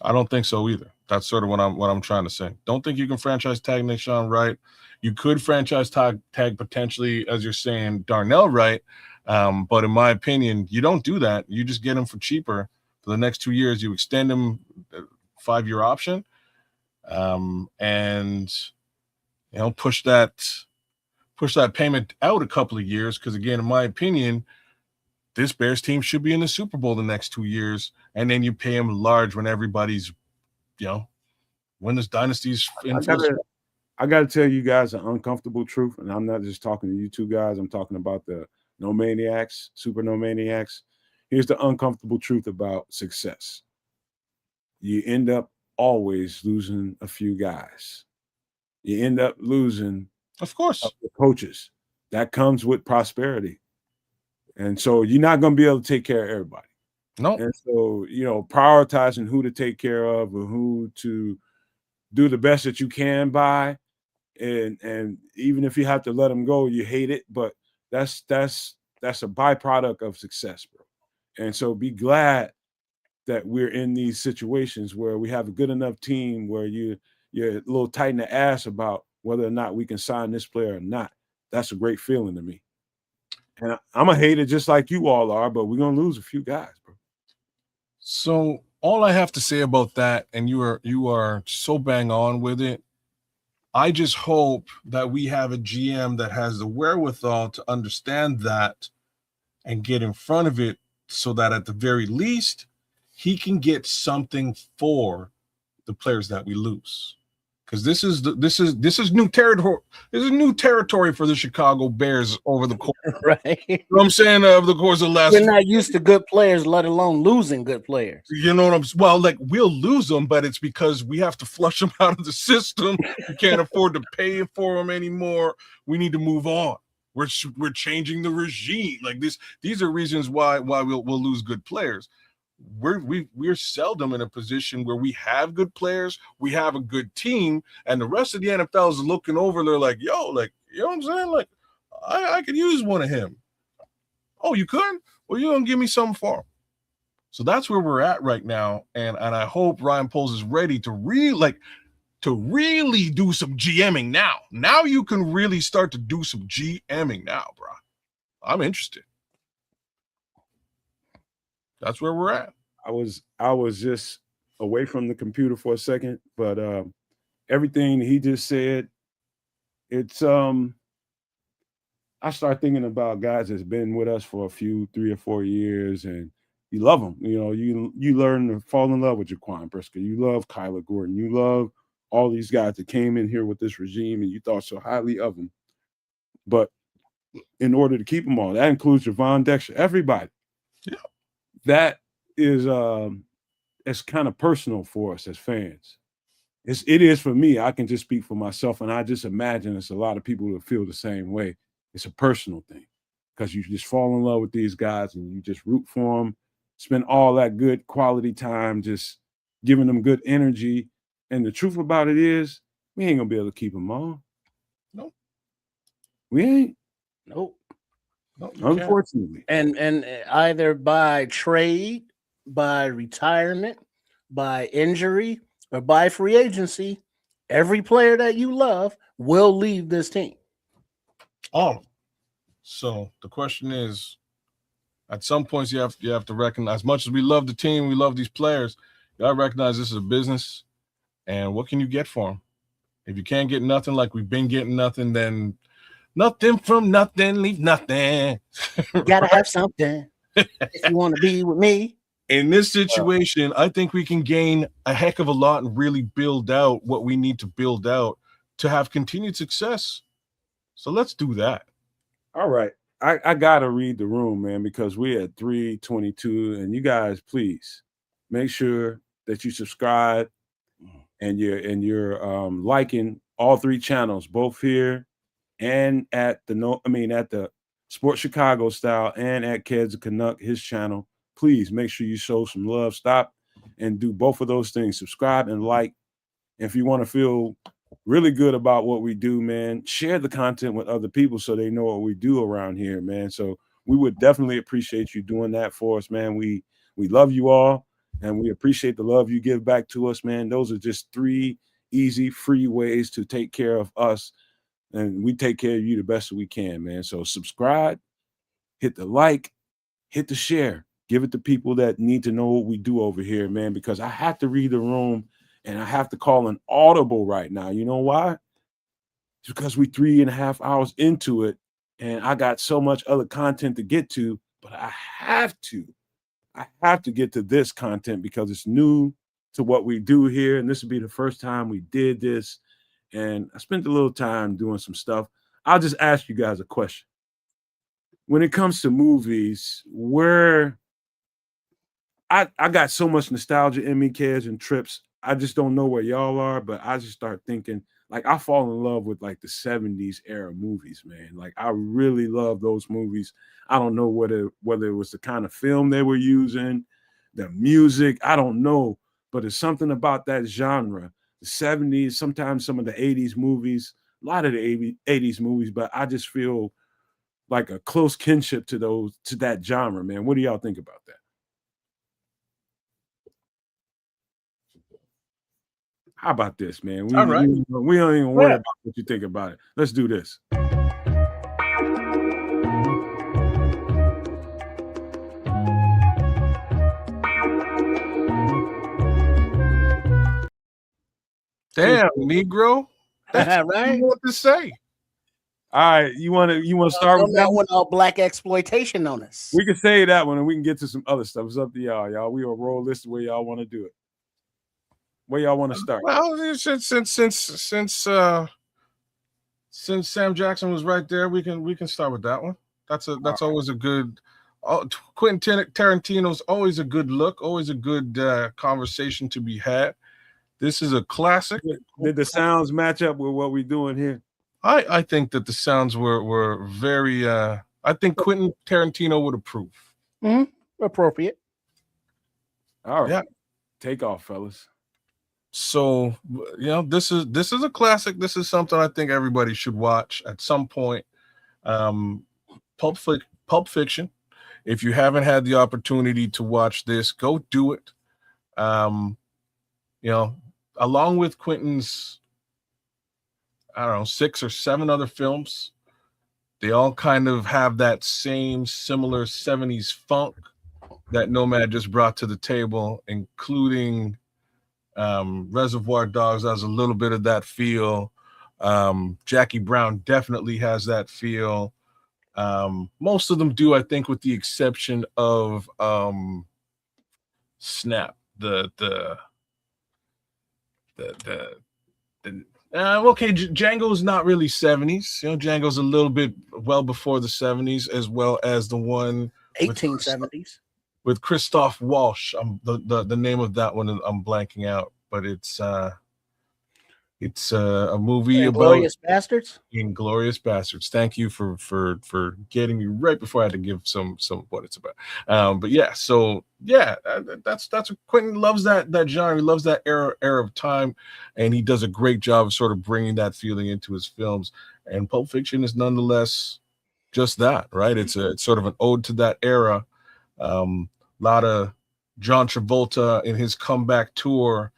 I don't think so either. That's sort of what I'm trying to say. Don't think you can franchise tag Nation Wright. You could franchise tag potentially, as you're saying, Darnell Wright. But in my opinion, you don't do that. You just get him for cheaper for the next 2 years. You extend him 5-year option, and push that payment out a couple of years. Because again, in my opinion, this Bears team should be in the Super Bowl the next 2 years, and then you pay him large when everybody's, when this dynasty's in full. I got to tell you guys an uncomfortable truth, and I'm not just talking to you two guys. I'm talking about the No Maniacs, Super No Maniacs. Here's the uncomfortable truth about success. You end up always losing a few guys. You end up losing, of course, the coaches. That comes with prosperity. And so you're not going to be able to take care of everybody. No. And so, prioritizing who to take care of or who to do the best that you can by, and even if you have to let them go, you hate it, but that's a byproduct of success, bro. And so be glad that we're in these situations where we have a good enough team where you're a little tight in the ass about whether or not we can sign this player or not. That's a great feeling to me. And I'm a hater just like you all are, but we're gonna lose a few guys, bro. So all I have to say about that, and you are so bang on with it. I just hope that we have a GM that has the wherewithal to understand that and get in front of it so that at the very least he can get something for the players that we lose. Because this is new territory. This is new territory for the Chicago Bears over the course. Right. You know what I'm saying? Over the course of the last, We're not used to good players, let alone losing good players. you know what I'm. Well, like we'll lose them, but it's because we have to flush them out of the system. We can't afford to pay for them anymore. We need to move on. We're changing the regime. Like this, these are reasons why we'll lose good players. We're seldom in a position where we have good players, we have a good team, and the rest of the NFL is looking over. They're like, yo, like, you know what I'm saying? Like, I could use one of him. Oh, you could? Well, you're gonna give me something for him. So that's where we're at right now, and I hope Ryan Poles is ready to really do some GMing now. Now you can really start to do some GMing now, bro. I'm interested. That's where we're at. I was just away from the computer for a second, but everything he just said, it's I start thinking about guys that's been with us for a few 3 or 4 years, and you love them. You learn to fall in love with Jaquan Brisker. You love Kyler Gordon. You love all these guys that came in here with this regime, and you thought so highly of them. But in order to keep them all, that includes Javon Dexter, everybody. Yeah. That is it's kind of personal for us as fans. It is for me. I can just speak for myself, and I just imagine it's a lot of people that feel the same way. It's a personal thing because you just fall in love with these guys and you just root for them, spend all that good quality time just giving them good energy. And the truth about it is, we ain't gonna be able to keep them all. Nope. We ain't. Nope. No, Unfortunately. And either by trade, by retirement, by injury, or by free agency, every player that you love will leave this team. all of them. So the question is, at some points you have to recognize, as much as we love the team, we love these players, you gotta recognize this is a business, and what can you get for them? If you can't get nothing, like we've been getting nothing, then nothing from nothing, leave nothing. You gotta have something if you want to be with me. In this situation, I think we can gain a heck of a lot and really build out what we need to build out to have continued success. So let's do that. All right. I gotta read the room, man, because we're at 322. And you guys, please make sure that you subscribe and you're liking all three channels, both here and at the Sports Chicago Style and at Keds Canuck, his channel. Please make sure you show some love. Stop and do both of those things. Subscribe and like. If you want to feel really good about what we do, man, share the content with other people so they know what we do around here, man. So we would definitely appreciate you doing that for us, man. We love you all and we appreciate the love you give back to us, man. Those are just 3 easy, free ways to take care of us, and we take care of you the best we can, man. So subscribe, hit the like, hit the share, give it to people that need to know what we do over here, man, because I have to read the room and I have to call an audible right now. You know why? It's because we 3.5 hours into it and I got so much other content to get to, but I have to get to this content because it's new to what we do here. And this will be the first time we did this. And I spent a little time doing some stuff. I'll just ask you guys a question. When it comes to movies, where I got so much nostalgia in me, kids and trips. I just don't know where y'all are, but I just start thinking, like, I fall in love with like the 70s era movies, man. Like, I really love those movies. I don't know whether it was the kind of film they were using. the music. I don't know, but it's something about that genre. The 70s, sometimes some of the 80s movies, a lot of the 80s movies, but I just feel like a close kinship to that genre, man. What do y'all think about that? How about this, man? All right. We don't even worry about what you think about it. Let's do this. Damn, Negro. That's Right? what to say. All right, you want to start with that one? All black exploitation on us. We can say that one, and we can get to some other stuff. It's up to y'all. Y'all, we will roll this the way y'all want to do it. Where y'all want to start? Well, since Sam Jackson was right there, we can start with that one. That's always a good. Quentin Tarantino's always a good look, always a good conversation to be had. This is a classic. Did the sounds match up with what we're doing here? I think that the sounds were very. I think Quentin Tarantino would approve. Appropriate. All right, yeah. Take off, fellas. So this is a classic. This is something I think everybody should watch at some point. Pulp Fiction. If you haven't had the opportunity to watch this, go do it. Along with Quentin's, I don't know, 6 or 7 other films, they all kind of have that same similar 70s funk that Nomad just brought to the table, including Reservoir Dogs has a little bit of that feel. Jackie Brown definitely has that feel. Most of them do, I think, with the exception of Snap. Django's not really 70s. Django's a little bit well before the 70s, as well as the one 1870s with Christoph Waltz. The name of that one I'm blanking out, but it's a movie about Inglourious Bastards. Inglourious Bastards. Thank you for getting me right before I had to give some what it's about. But yeah, so yeah, that's Quentin loves that genre. He loves that era of time, and he does a great job of sort of bringing that feeling into his films. And Pulp Fiction is nonetheless just that, right? It's sort of an ode to that era. A lot of John Travolta in his comeback tour,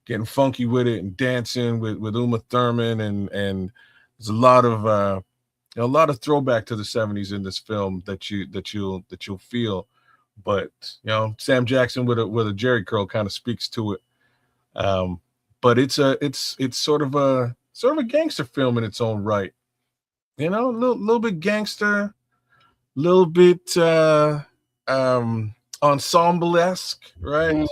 getting funky with it and dancing with Uma Thurman, and there's a lot of throwback to the 70s in this film that you'll feel. But Sam Jackson with a Jerry curl kind of speaks to it. But it's sort of a gangster film in its own right. A little bit gangster, little bit ensemble-esque, right? Mm.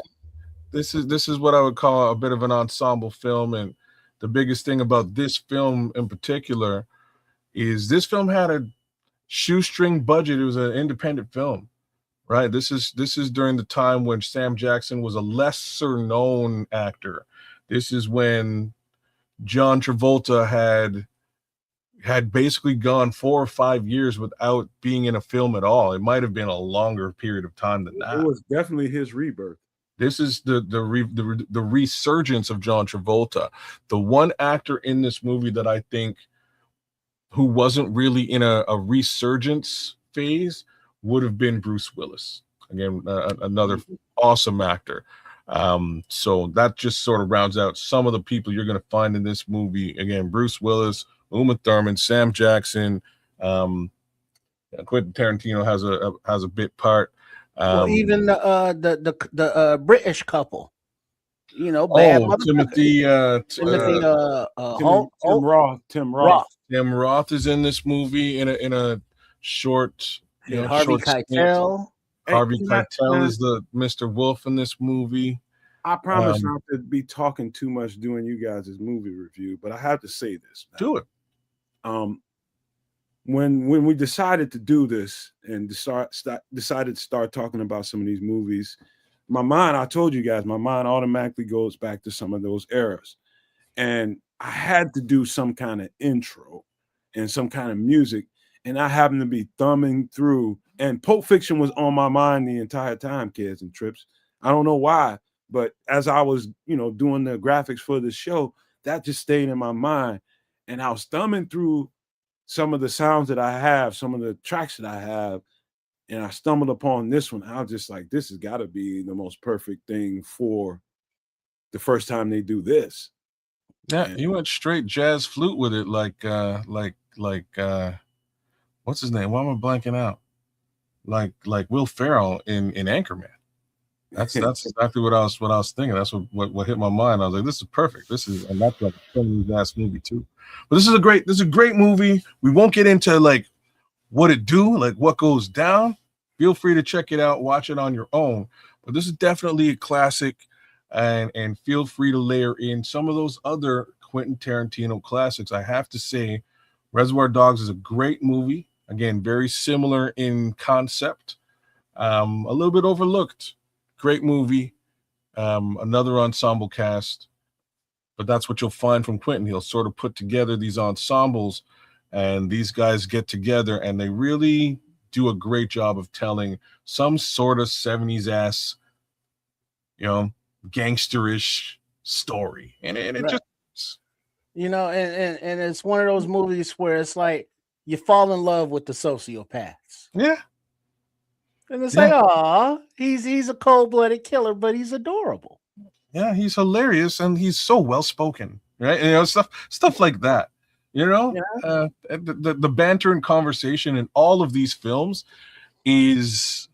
This is what I would call a bit of an ensemble film. And the biggest thing about this film in particular is this film had a shoestring budget. It was an independent film, right? This is during the time when Sam Jackson was a lesser known actor. This is when John Travolta had basically gone 4 or 5 years without being in a film at all. It might have been a longer period of time than that. It was definitely his rebirth. This is the resurgence of John Travolta. The one actor in this movie that I think who wasn't really in a resurgence phase would have been Bruce Willis. Again, another awesome actor. So that just sort of rounds out some of the people you're going to find in this movie. Again, Bruce Willis, Uma Thurman, Sam Jackson, Quentin Tarantino has a bit part. Well, even the British couple, bad Timothy Tim Roth. Tim Roth is in this movie in a short, Harvey Keitel. Harvey Keitel is the Mr. Wolf in this movie. I promise not to be talking too much doing you guys' movie review, but I have to say this. Do it. When we decided to do this and decided to start talking about some of these movies, I told you guys, my mind automatically goes back to some of those eras. And I had to do some kind of intro and some kind of music. And I happened to be thumbing through, and Pulp Fiction was on my mind the entire time, kids and trips. I don't know why, but as I was, doing the graphics for the show, that just stayed in my mind. And I was thumbing through some of the sounds that I have, some of the tracks that I have, and I stumbled upon this one. I was just like, this has got to be the most perfect thing for the first time they do this. Yeah, And you went straight jazz flute with it, what's his name? Why am I blanking out? Like Will Ferrell in Anchorman. That's exactly what I was thinking. That's what hit my mind. I was like, this is perfect. And that's like a 70s ass movie too. But this is a great movie. We won't get into like what it do, like what goes down. Feel free to check it out, watch it on your own. But this is definitely a classic, and feel free to layer in some of those other Quentin Tarantino classics. I have to say, Reservoir Dogs is a great movie. Again, very similar in concept. A little bit overlooked. Great movie. Another ensemble cast. But that's what you'll find from Quentin. He'll sort of put together these ensembles, and these guys get together and they really do a great job of telling some sort of 70s ass, gangsterish story. And it Right. just, and it's one of those movies where it's like you fall in love with the sociopaths. yeah. And it's Yeah. like, oh, he's a cold-blooded killer, but he's adorable. Yeah, he's hilarious and he's so well spoken, right? And, stuff like that. The banter and conversation in all of these films is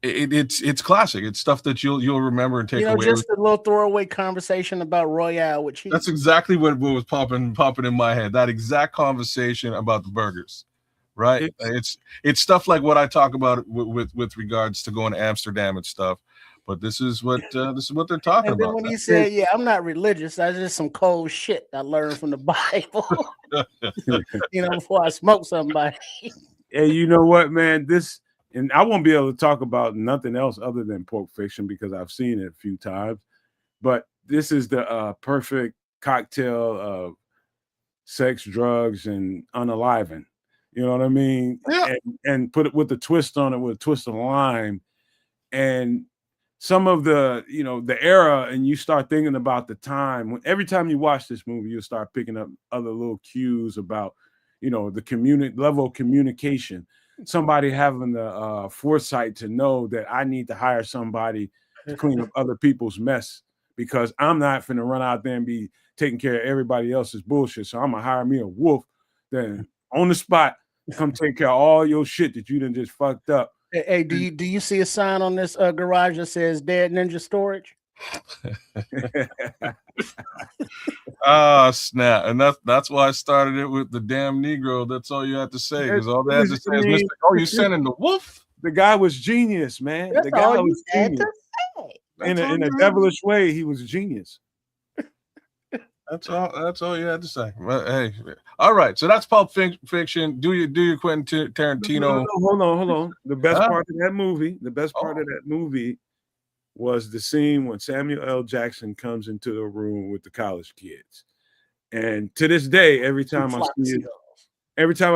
it's classic. It's stuff that you'll remember and take away. Just a little throwaway conversation about Royale with cheese. That's exactly what was popping in my head. That exact conversation about the burgers, right? It's stuff like what I talk about with regards to going to Amsterdam and stuff. But this is what they're talking And then about. when he said, "Yeah, I'm not religious. That's just some cold shit I learned from the Bible." Before I smoke somebody. Hey, you know what, man? And I won't be able to talk about nothing else other than Pulp Fiction because I've seen it a few times. But this is the perfect cocktail of sex, drugs, and unaliving. You know what I mean? Yeah. And put it with a twist on it, with a twist of lime. And some of the, the era, and you start thinking about the time. Every time you watch this movie, you'll start picking up other little cues about, the level of communication. Somebody having the foresight to know that I need to hire somebody to clean up other people's mess because I'm not finna run out there and be taking care of everybody else's bullshit. So I'm gonna hire me a wolf, then on the spot, come take care of all your shit that you done just fucked up. Hey, do you see a sign on this garage that says "Dead Ninja Storage"? Snap. And that's why I started it with the damn Negro. That's all you have to say. Because all they had to say is, Mr. Oh, you sending the wolf? The guy was genius, man. That's the guy all you was had genius. to say. In a devilish way, he was genius. That's all you had to say. Well, hey, all right. So that's Pulp Fiction. Do your Quentin Tarantino? Hold on. The best part of that movie was the scene when Samuel L. Jackson comes into the room with the college kids. And to this day, every time I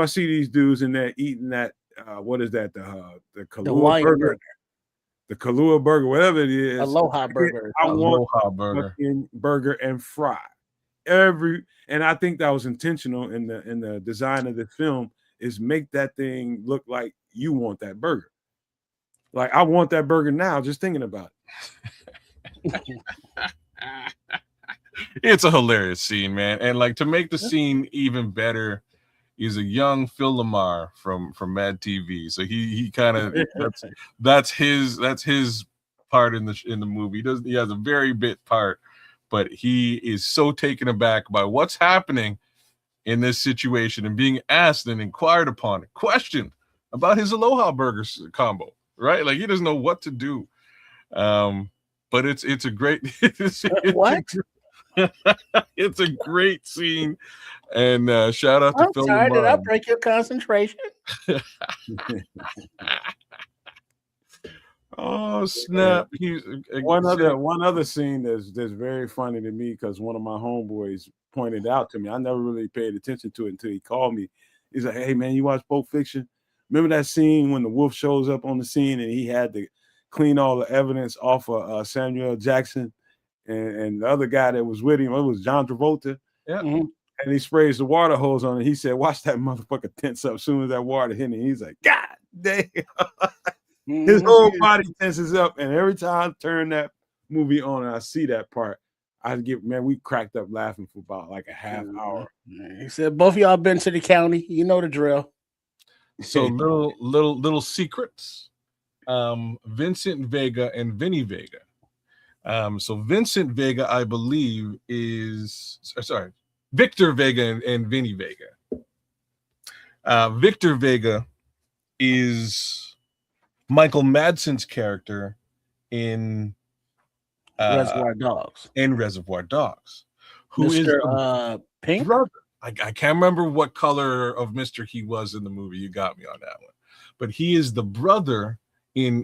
see these dudes in there eating that, what is that? The Kahlua burger. The Kahlua burger, whatever it is. Aloha burger. I want Aloha burger. Burger and fry. And I think that was intentional in the design of the film, is make that thing look like you want that burger. Like I want that burger now, just thinking about it. It's a hilarious scene, man. And like to make the scene even better, is a young Phil Lamar from Mad TV. So he kind of that's his part in the movie. He has a very bit part, but he is so taken aback by what's happening in this situation and being asked and inquired upon, questioned about his Aloha Burgers combo, right? Like he doesn't know what to do. But it's a great What? It's a great scene. And shout out to I'm Phil sorry, Lamar. did I break your concentration? Oh snap! One other scene that's very funny to me because one of my homeboys pointed out to me. I never really paid attention to it until he called me. He's like, "Hey man, you watch Pulp Fiction? Remember that scene when the wolf shows up on the scene and he had clean all the evidence off of Samuel Jackson and the other guy that was with him. It was John Travolta. Yeah. Mhm. And he sprays the water hose on it. He said, watch that motherfucker tense up as soon as that water hit him. He's like, God damn. His whole body tenses up. And every time I turn that movie on and I see that part, we cracked up laughing for about like a half hour. He said, both of y'all been to the county. You know the drill. So little secrets. Vincent Vega and Vinny Vega. So Vincent Vega, I believe, is Victor Vega and Vinny Vega. Victor Vega is Michael Madsen's character in Reservoir Dogs. Who is Mr. Pink? brother. I can't remember what color of Mr. he was in the movie. You got me on that one. But he is the brother in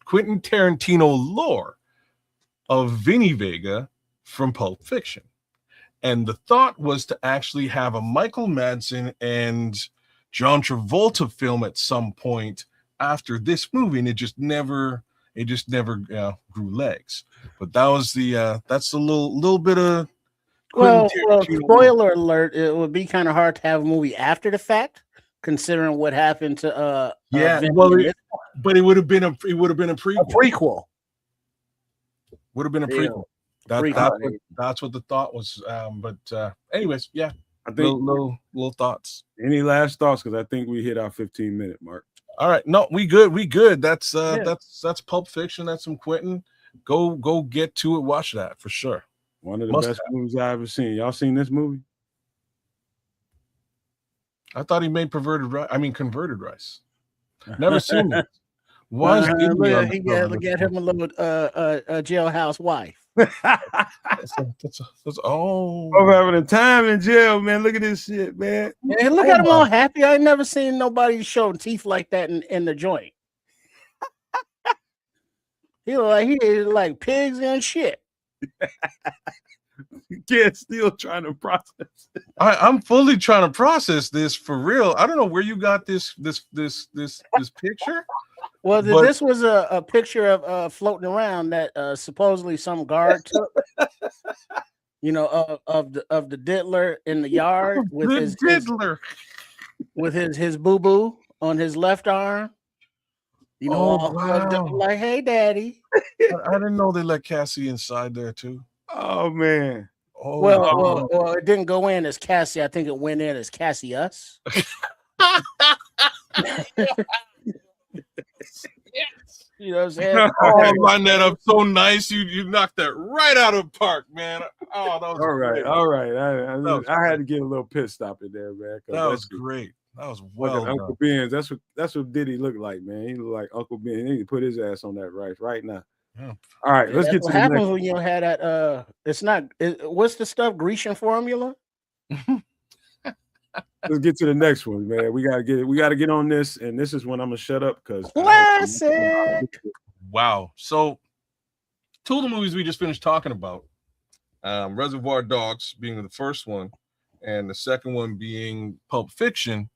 Quentin Tarantino lore of Vinny Vega from Pulp Fiction. And the thought was to actually have a Michael Madsen and John Travolta film at some point after this movie, and it just never grew legs. But that was that's a little bit of Well, Tarantino. spoiler alert, it would be kind of hard to have a movie after the fact, considering what happened to Vinny. But it would have been a prequel. A prequel. Would have been a prequel. That's what the thought was. Anyways, yeah. I think little thoughts. Any last thoughts? Because I think we hit our 15-minute mark. All right, no, we good. That's Pulp Fiction. That's some Quentin. Go get to it. Watch that for sure. One of the best movies I ever seen. Y'all seen this movie? I thought he made converted rice. Never seen it. Why is look at him, a little jailhouse wife. that's I'm having a time in jail, man. Look at this shit, man. And look at him all happy. I ain't never seen nobody show teeth like that in the joint. He is like pigs and shit. Kid's still trying to process it. I'm fully trying to process this for real. I don't know where you got this picture. Well, this was a picture of floating around that supposedly some guard took. Of the diddler in the yard with his boo boo on his left arm. Like, hey, daddy. I didn't know they let Cassie inside there too. Oh man. Oh, well, it didn't go in as Cassie. I think it went in as Cassie us. You know what I'm saying? Oh, line that up so nice. You knocked that right out of the park, man. Oh, that was great. All right. I had to get a little pit stop in there, man. That was great. That was well done. Uncle Ben's. That's what Diddy looked like, man. He looked like Uncle Ben. He need to put his ass on that rice right now. Yeah. All right, let's get to what the happens next. when you had that. It's not. What's the stuff? Grecian formula. Let's get to the next one, man. We gotta get on this, and this is when I'm gonna shut up because classic. Wow. So, two of the movies we just finished talking about, Reservoir Dogs being the first one, and the second one being Pulp Fiction.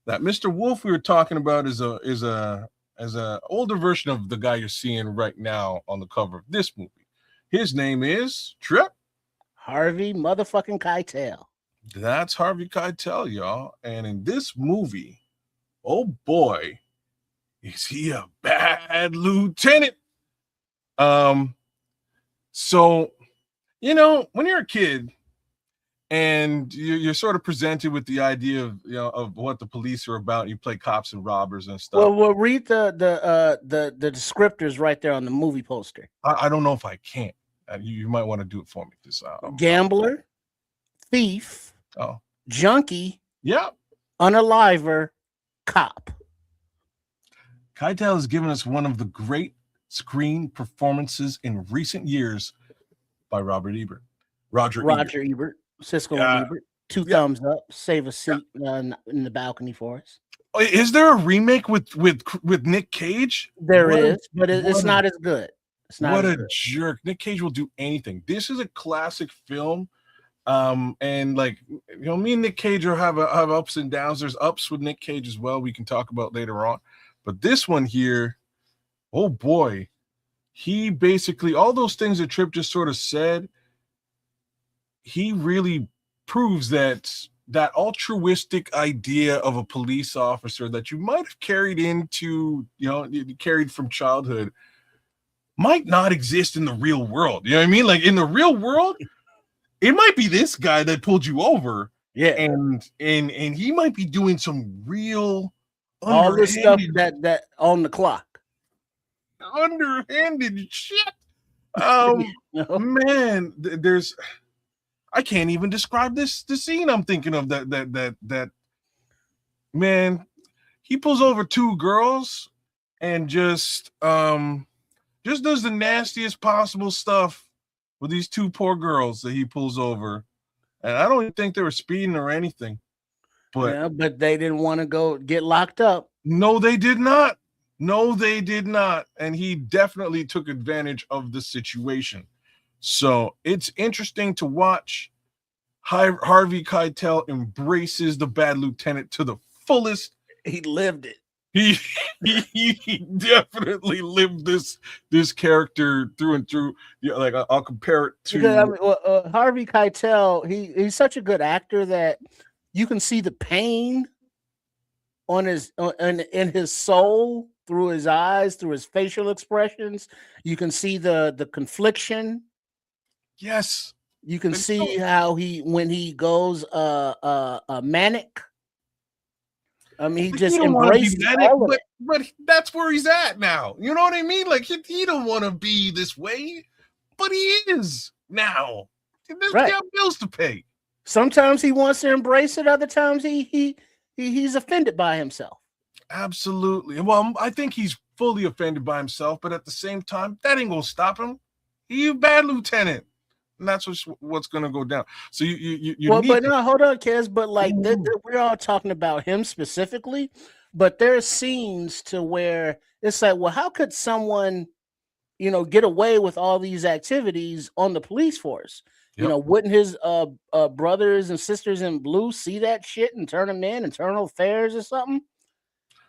That Mr. Wolf we were talking about is a older version of the guy you're seeing right now on the cover of this movie. His name is Trip Harvey motherfucking Keitel. That's Harvey Keitel, y'all. And in this movie, oh boy, is he a bad lieutenant. So, when you're a kid and you're sort of presented with the idea of of what the police are about, you play cops and robbers and stuff. Well, read the descriptors right there on the movie poster. I don't know if I can. You might want to do it for me. Gambler, thief, junkie, unaliver, cop. Keitel has given us one of the great screen performances in recent years by Roger Ebert. Siskel and Ebert. Two thumbs up. Save a seat in the balcony for us. Is there a remake with Nick Cage? There is, but it's not as good. It's not. What a jerk! Nick Cage will do anything. This is a classic film, and me and Nick Cage have ups and downs. There's ups with Nick Cage as well. We can talk about later on, but this one here, oh boy, he basically, all those things that Trip just sort of said, he really proves that altruistic idea of a police officer that you might have carried into, you carried from childhood, might not exist in the real world. You know what I mean? Like in the real world, it might be this guy that pulled you over. Yeah. And he might be doing some real All the stuff underhanded that on the clock. shit. You know? Man, there's, I can't even describe the scene I'm thinking of. That man, he pulls over two girls and just does the nastiest possible stuff with these two poor girls that he pulls over. And I don't even think they were speeding or anything. But Yeah, but they didn't want to go get locked up. no, they did not. No, they did not. And he definitely took advantage of the situation. So it's interesting to watch. Harvey Keitel embraces the bad lieutenant to the fullest. He lived it. He definitely lived this character through and through. Yeah, like I'll compare it to Because, I mean, Harvey Keitel. He's such a good actor that you can see the pain on his in his soul through his eyes, through his facial expressions. You can see the confliction. yes. You can see how when he goes manic. I mean, he just embraces all of it. But that's where he's at now. You know what I mean? Like he don't want to be this way, but he is now. There's damn bills to pay. Sometimes he wants to embrace it. Other times he's offended by himself. Absolutely. Well, I think he's fully offended by himself, but at the same time, that ain't gonna stop him. He's a bad lieutenant. And that's what's going to go down. So you well, but no, hold on, Kez. But like we're all talking about him specifically, but there are scenes to where it's like, well, how could someone, get away with all these activities on the police force? Yep. Wouldn't his brothers and sisters in blue see that shit and turn him in internal affairs or something?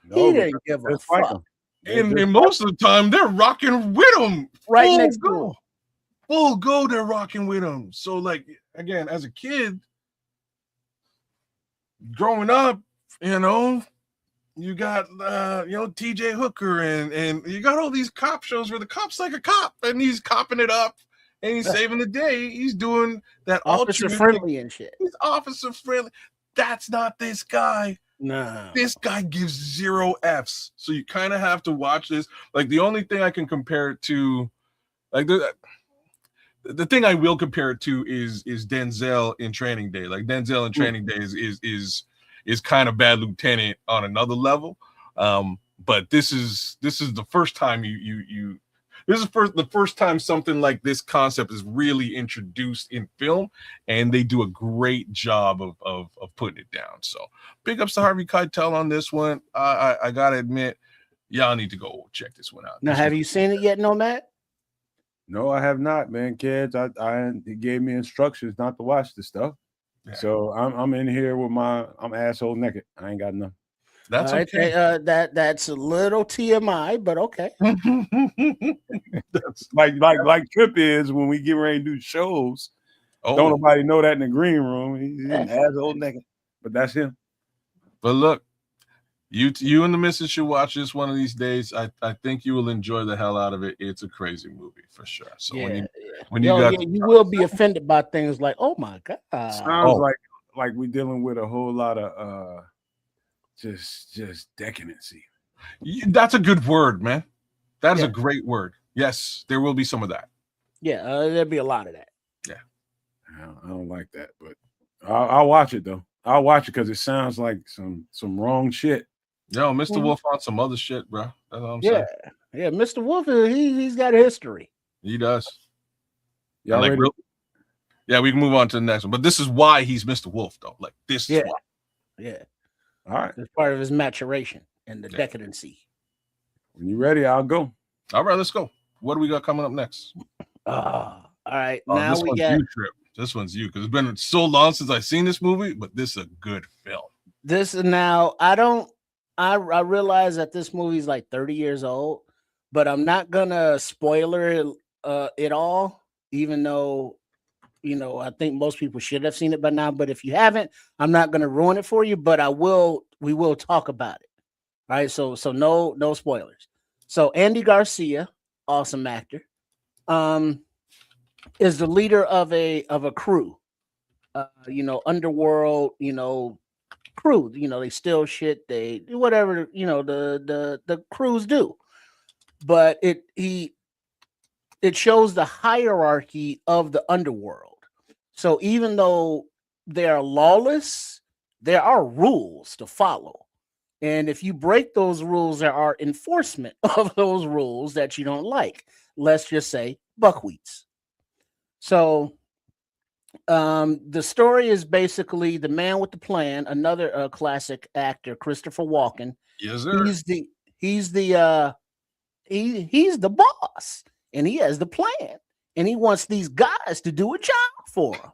No, he didn't give a fuck. And most of the time, they're rocking with him right next to him. Full go, they're rocking with him. So, like, again, as a kid, growing up, you got TJ Hooker and you got all these cop shows where the cop's like a cop and he's copping it up and he's saving the day. He's doing that officer friendly and shit. He's officer friendly. That's not this guy. No. This guy gives 0 Fs. So you kind of have to watch this. Like, the only thing I can compare it to, like, the thing I will compare it to is Denzel in Training Day. Like, Denzel in Training Day is kind of bad lieutenant on another level. But this is the first time the first time something like this concept is really introduced in film, and they do a great job of putting it down. So big ups to Harvey Keitel on this one. I gotta admit, y'all need to go check this one out. Now, have you seen it yet, Matt? No, I have not, man. Kids, he gave me instructions not to watch this stuff. Yeah. So I'm in here with I'm asshole naked. I ain't got enough. That's okay. That's a little TMI, but okay. That's like Trip is when we get ready to do shows. Oh. Don't nobody know that in the green room. He's an asshole naked, but that's him. But look, you and the missus should watch this one of these days. I think you will enjoy the hell out of it. It's a crazy movie for sure. So you will be offended by things like, oh my god, sounds like we're dealing with a whole lot of just decadency. That's a good word, man. That is a great word. Yes, there will be some of that. Yeah, there'll be a lot of that. Yeah, I don't like that, but I'll watch it though. I'll watch it because it sounds like some wrong shit. Yo, Mr. Wolf on some other shit, bro. That's what I'm saying. Yeah, Mr. Wolf, he's got a history. He does. Yeah, like, yeah, we can move on to the next one. But this is why he's Mr. Wolf, though. Like, this is why. Yeah. All right. It's part of his maturation and the decadency. When you're ready, I'll go. All right, let's go. What do we got coming up next? All right. Now we got Trip. This one's you, because it's been so long since I've seen this movie, but this is a good film. This is now, I realize that this movie is like 30 years old, but I'm not gonna spoiler it all, even though I think most people should have seen it by now. But if you haven't, I'm not gonna ruin it for you. But I will. We will talk about it. All right. So no spoilers. So Andy Garcia, awesome actor, is the leader of a crew. Underworld. Crew. They steal shit. They do whatever. The crews do. But it shows the hierarchy of the underworld. So even though they are lawless, there are rules to follow. And if you break those rules, there are enforcement of those rules that you don't like. Let's just say buckwheats. So the story is basically the man with the plan, another classic actor, Christopher Walken. Yes, sir. He's the boss, and he has the plan, and he wants these guys to do a job for him,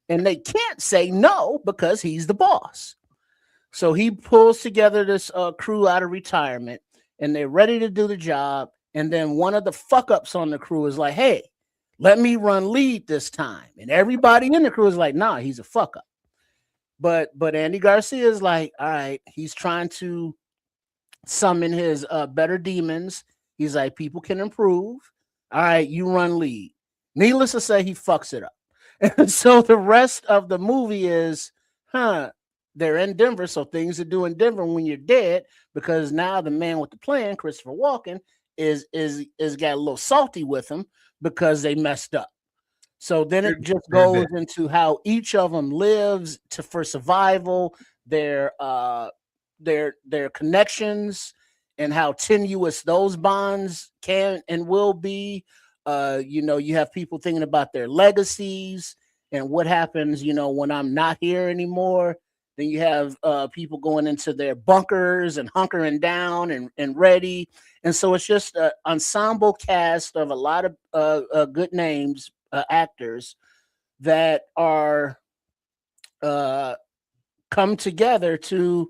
and they can't say no because he's the boss. So he pulls together this crew out of retirement, and they're ready to do the job. And then one of the fuck ups on the crew is like, "Hey, let me run lead this time," and everybody in the crew is like, "Nah, he's a fuck up." But Andy Garcia is like, "All right," he's trying to summon his better demons. He's like, people can improve. All right, you run lead. Needless to say, he fucks it up. And so the rest of the movie is, they're in Denver, so things are doing Denver when you're dead, because now the man with the plan, Christopher Walken, is got a little salty with him because they messed up. So then it just goes into how each of them lives for survival, their connections, and how tenuous those bonds can and will be. You have people thinking about their legacies and what happens, when I'm not here anymore. Then you have people going into their bunkers and hunkering down and ready. And so it's just an ensemble cast of a lot of good names, actors that are come together to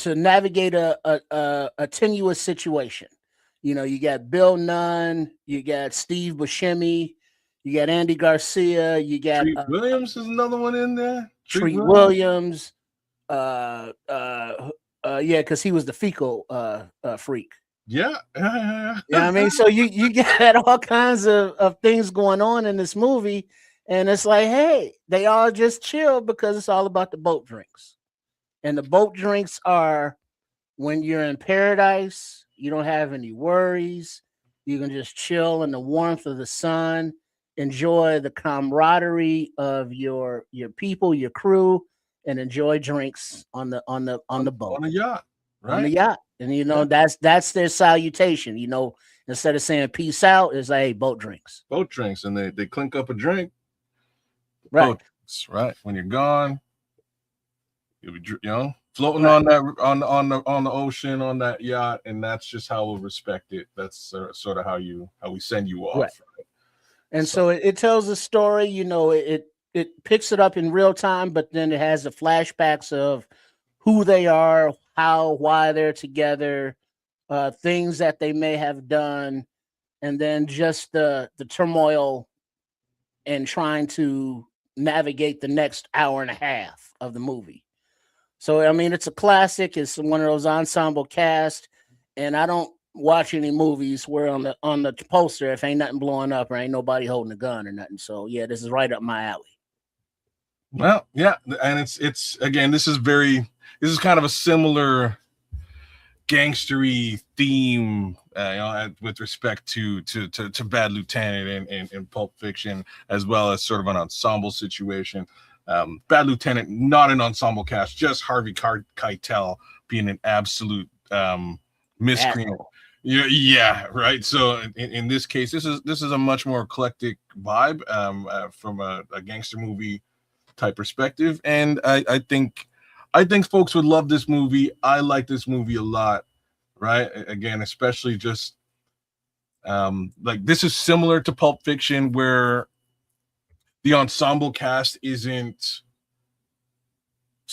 navigate a tenuous situation. You got Bill Nunn, you got Steve Buscemi, you got Andy Garcia, you got Treat Williams is another one in there. Treat Williams. Because he was the fecal freak. Yeah. I mean, so you get all kinds of things going on in this movie, and it's like, hey, they all just chill because it's all about the boat drinks. And the boat drinks are when you're in paradise, you don't have any worries. You can just chill in the warmth of the sun, enjoy the camaraderie of your people, your crew, and enjoy drinks on the boat. On a yacht. Right. On the yacht. And that's their salutation. Instead of saying peace out, it's like, hey, boat drinks. Boat drinks, and they clink up a drink. Right. Boat drinks, right. When you're gone, you'll be floating on that on the ocean on that yacht, and that's just how we'll respect it. That's sort of how we send you off. Right. And so it tells a story. It picks it up in real time, but then it has the flashbacks of who they are, why they're together, things that they may have done, and then just the turmoil and trying to navigate the next hour and a half of the movie. So, I mean, it's a classic. It's one of those ensemble cast, and I don't watch any movies where on the poster, if ain't nothing blowing up or ain't nobody holding a gun or nothing. So, yeah, this is right up my alley. Well, yeah, and it's again, this is kind of a similar gangstery theme, with respect to Bad Lieutenant and Pulp Fiction, as well as sort of an ensemble situation. Bad Lieutenant, not an ensemble cast, just Harvey Keitel being an absolute miscreant. Yeah, right. So in this case, this is a much more eclectic vibe from a gangster movie type perspective, and I think folks would love this movie. I like this movie a lot, right? Again, especially just like this is similar to Pulp Fiction, where the ensemble cast isn't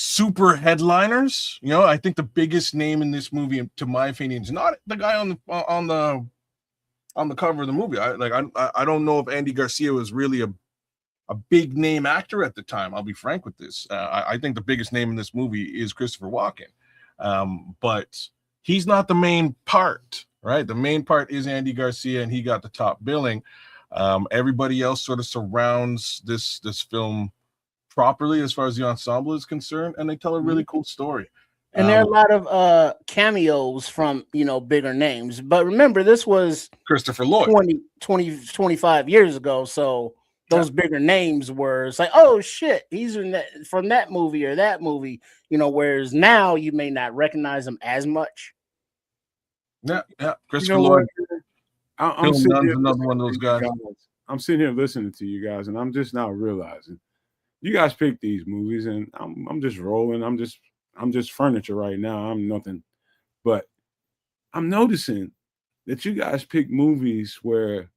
super headliners. You know, I think the biggest name in this movie, to my opinion, is not the guy on the cover of the movie. I don't know if Andy Garcia was really a big name actor at the time. I'll be frank with this. I think the biggest name in this movie is Christopher Walken, but he's not the main part, right? The main part is Andy Garcia, and he got the top billing. Everybody else sort of surrounds this film properly as far as the ensemble is concerned, and they tell a really cool story. And there are a lot of cameos from, bigger names. But remember, this was Christopher Lloyd 25 years ago. So those bigger names were, it's like, oh shit, he's from that movie or that movie, whereas now you may not recognize him as much. Yeah. Christopher Lloyd. I'm sitting here another one of those guys. I'm sitting here listening to you guys, and I'm just now realizing you guys picked these movies, and I'm just rolling. I'm just furniture right now. I'm nothing, but I'm noticing that you guys pick movies where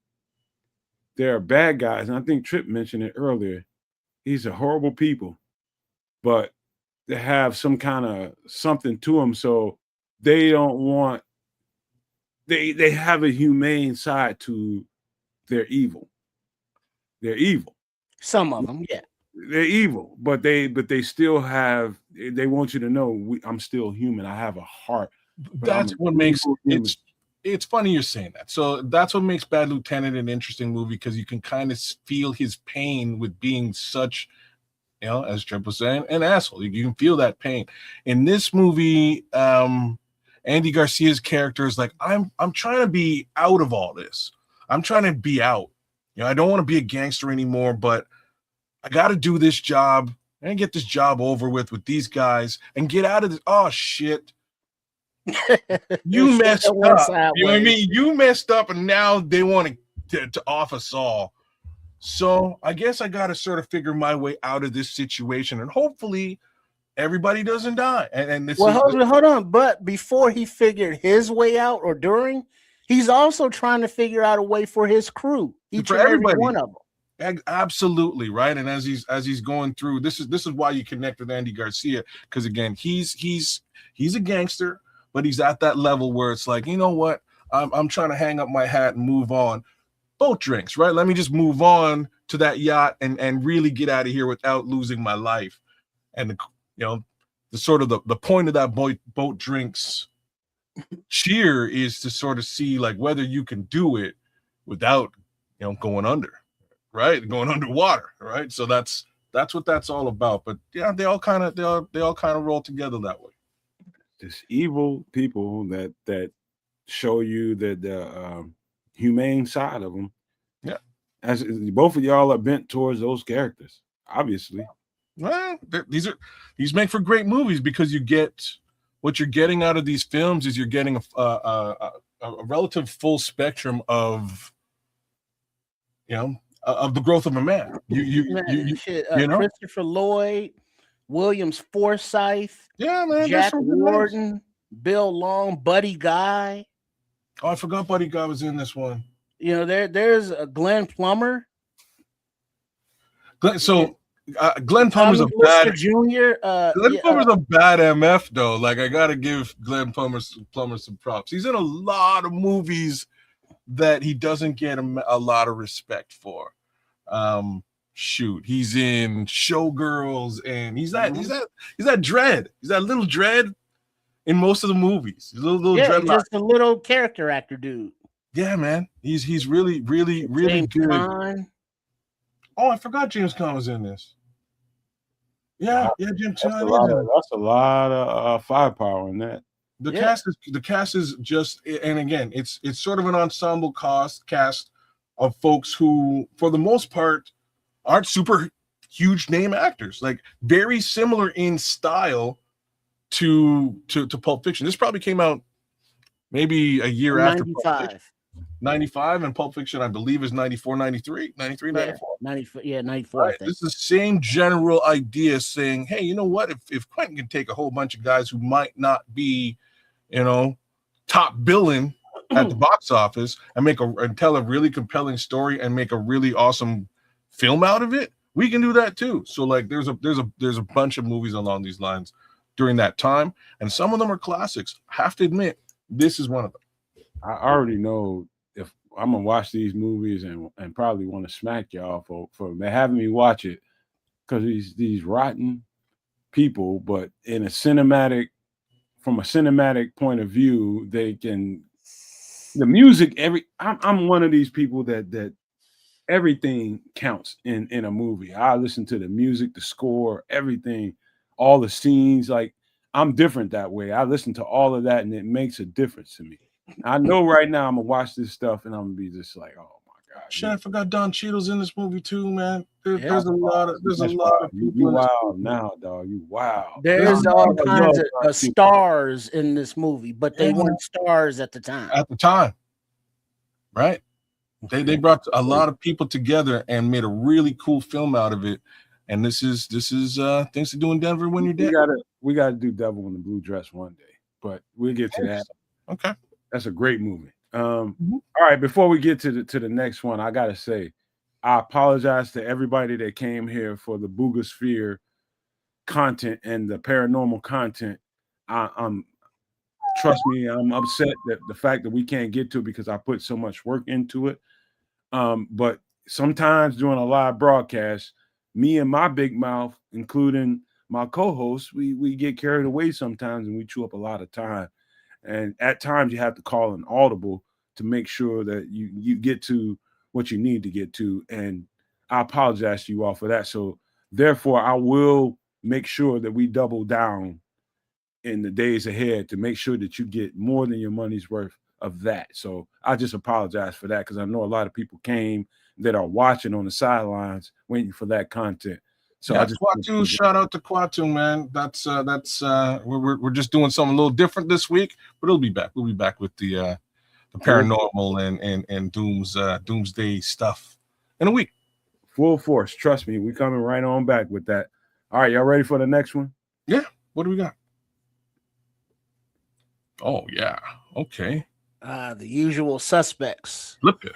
there are bad guys, and I think Tripp mentioned it earlier. These are horrible people, but they have some kind of something to them, so they don't want. They have a humane side to their evil. They're evil. Some of them, yeah. They're evil, but they still have. They want you to know I'm still human. I have a heart. That's what makes it. It's funny you're saying that. So that's what makes Bad Lieutenant an interesting movie, because you can kind of feel his pain with being such, as Trip was saying, an asshole. You can feel that pain in this movie. Andy Garcia's character is like, I'm trying to be out of all this. I'm trying to be out. I don't want to be a gangster anymore, but I got to do this job and get this job over with these guys and get out of this. Oh shit. You messed up. You know what I mean? You messed up, and now they want to off us all. So I guess I got to sort of figure my way out of this situation, and hopefully everybody doesn't die. And this hold on. But before he figured his way out, or during, he's also trying to figure out a way for his crew. Each and every one of them. Absolutely right. And as he's going through, this is why you connect with Andy Garcia, because again, he's a gangster, but he's at that level where it's like, you know what, I'm trying to hang up my hat and move on. Boat drinks, right? Let me just move on to that yacht and really get out of here without losing my life. And the sort of the point of that boat drinks cheer is to sort of see like whether you can do it without going under, right? Going underwater, right? So that's what that's all about. But yeah, they all kind of roll together that way. This evil people that show you the humane side of them. Yeah, as both of y'all are bent towards those characters, obviously. Well, these make for great movies, because you get what you're getting out of these films is you're getting a relative full spectrum of of the growth of a man. Christopher Lloyd, Williams Forsythe, man, Jack Warden, Bill Long, Buddy Guy. Oh, I forgot Buddy Guy was in this one. There's a Glenn Plummer. Glenn Plummer's a bad Junior. Glenn Plummer's a bad MF though. Like, I gotta give Glenn Plummer some props. He's in a lot of movies that he doesn't get a lot of respect for. He's in Showgirls, and he's that Dread. He's that little Dread in most of the movies. He's a little Dread, just a little character actor dude. Yeah, man. He's really really James good. Caan. Oh, I forgot James Caan was in this. Yeah, James Caan. That's a lot of firepower in that. The cast is just, and again, it's sort of an ensemble cast of folks who, for the most part, aren't super huge name actors. Like, very similar in style to Pulp Fiction. This probably came out maybe a year after Pulp Fiction. 95, and Pulp Fiction, I believe, is 94, 93, 94. 94. Right. This is the same general idea, saying, hey, you know what? If Quentin can take a whole bunch of guys who might not be, top billing at the box office and tell a really compelling story and make a really awesome film out of it, we can do that too. So like there's a bunch of movies along these lines during that time, and some of them are classics. I have to admit, this is one of them. I already know if I'm gonna watch these movies and probably want to smack y'all for having me watch it because these rotten people, but in a cinematic from a cinematic point of view, they can the music. I'm one of these people that everything counts in a movie. I listen to the music, the score, everything, all the scenes. Like I'm different that way. I listen to all of that, and it makes a difference to me. I know right now I'm gonna watch this stuff, and I'm gonna be just like, oh my god, Shit, I forgot Don Cheadle's in this movie too, man. Yeah. There's a lot of that's wild. people You in this wild movie. now, dog. You wild. There's I all love kinds of Don Cheadle. stars in this movie, but they Yeah. weren't stars at the time. At the time, right? They brought a lot of people together and made a really cool film out of it. And this is things to do in Denver when you're dead. We gotta do Devil in the Blue Dress one day, but we'll get to that. Okay. That's a great movie. Mhm. All right, before we get to the next one, I gotta say, I apologize to everybody that came here for the Buga Sphere content and the paranormal content. I'm trust me, I'm upset that the fact that we can't get to it because I put so much work into it. But sometimes during a live broadcast, me and my big mouth, including my co-host, we get carried away sometimes and we chew up a lot of time. And at times you have to call an audible to make sure that you get to what you need to get to. And I apologize to you all for that. So therefore, I will make sure that we double down in the days ahead to make sure that you get more than your money's worth of that. So I just apologize for that because I know a lot of people came that are watching on the sidelines waiting for that content. So Yeah, I just Quatu, shout out to Quatu, man. That's we're just doing something a little different this week, but it'll be back. We'll be back with the paranormal and doomsday stuff in a week. full force. Trust me, we coming right on back with that. All right, y'all ready for the next one? Yeah. What do we got? Oh yeah. Okay. The Usual Suspects. Flip it.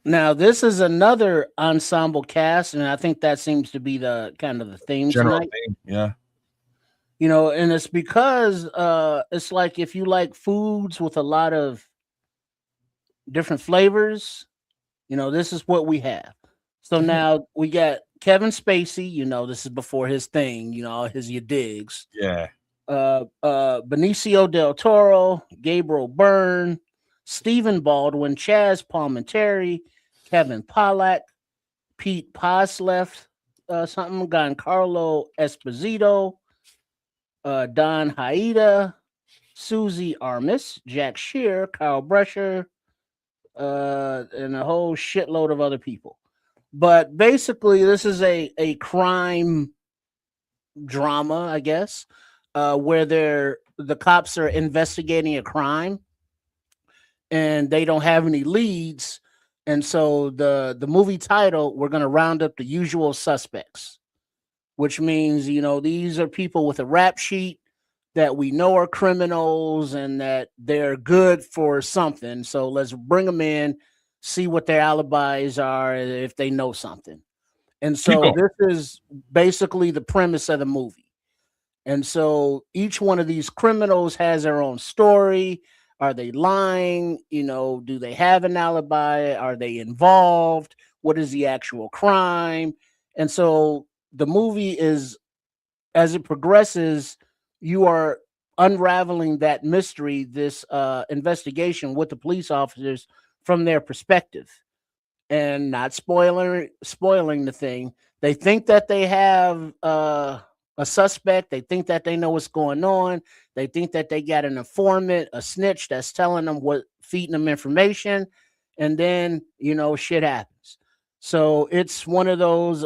Now, this is another ensemble cast, and I think that seems to be the kind of the theme General tonight. theme. Yeah. You know, and it's because it's like if you like foods with a lot of different flavors, you know, this is what we have. So now we got Kevin Spacey, you know, this is before his thing, you know, all his your digs. Yeah. Benicio del Toro, Gabriel Byrne, Stephen Baldwin, Chaz Palminteri, Kevin Pollak, Pete Posleff, Giancarlo Esposito, Don Haida, Susie Armis, Jack Shear, Kyle Brescher, and a whole shitload of other people. But basically, this is a crime drama, I guess, where the cops are investigating a crime and they don't have any leads. And so the movie title, we're going to round up the usual suspects, which means, you know, these are people with a rap sheet that we know are criminals and that they're good for something. So let's bring them in, see what their alibis are, if they know something. And so this is basically the premise of the movie. And so each one of these criminals has their own story. Are they lying? You know, do they have an alibi? Are they involved? What is the actual crime? And so the movie is, as it progresses, you are unraveling that mystery, this investigation with the police officers from their perspective, and not spoiling the thing. They think that they have a suspect. They think that they know what's going on. They think that they got an informant, a snitch that's telling them feeding them information, and then, you know, shit happens. So it's one of those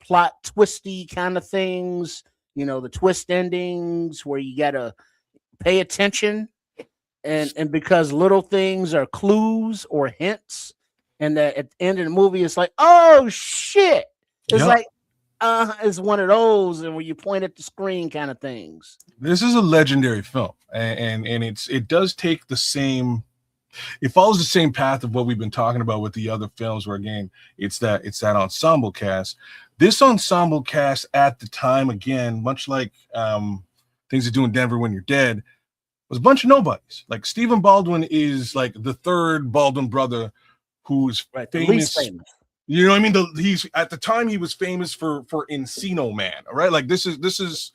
plot twisty kind of things, you know, the twist endings where you gotta pay attention, and because little things are clues or hints, and that at the end of the movie it's like, oh shit. It's like it's one of those, and where you point at the screen kind of things. This is a legendary film, and it does take the same it follows the same path of what we've been talking about with the other films, where again, it's that ensemble cast. This ensemble cast at the time, again, much like Things to Do in Denver When You're Dead, was a bunch of nobodies. Like Stephen Baldwin is like the third Baldwin brother who's Right, the famous. least famous. You know what I mean? He's at the time he was famous for Encino Man, right? Like this is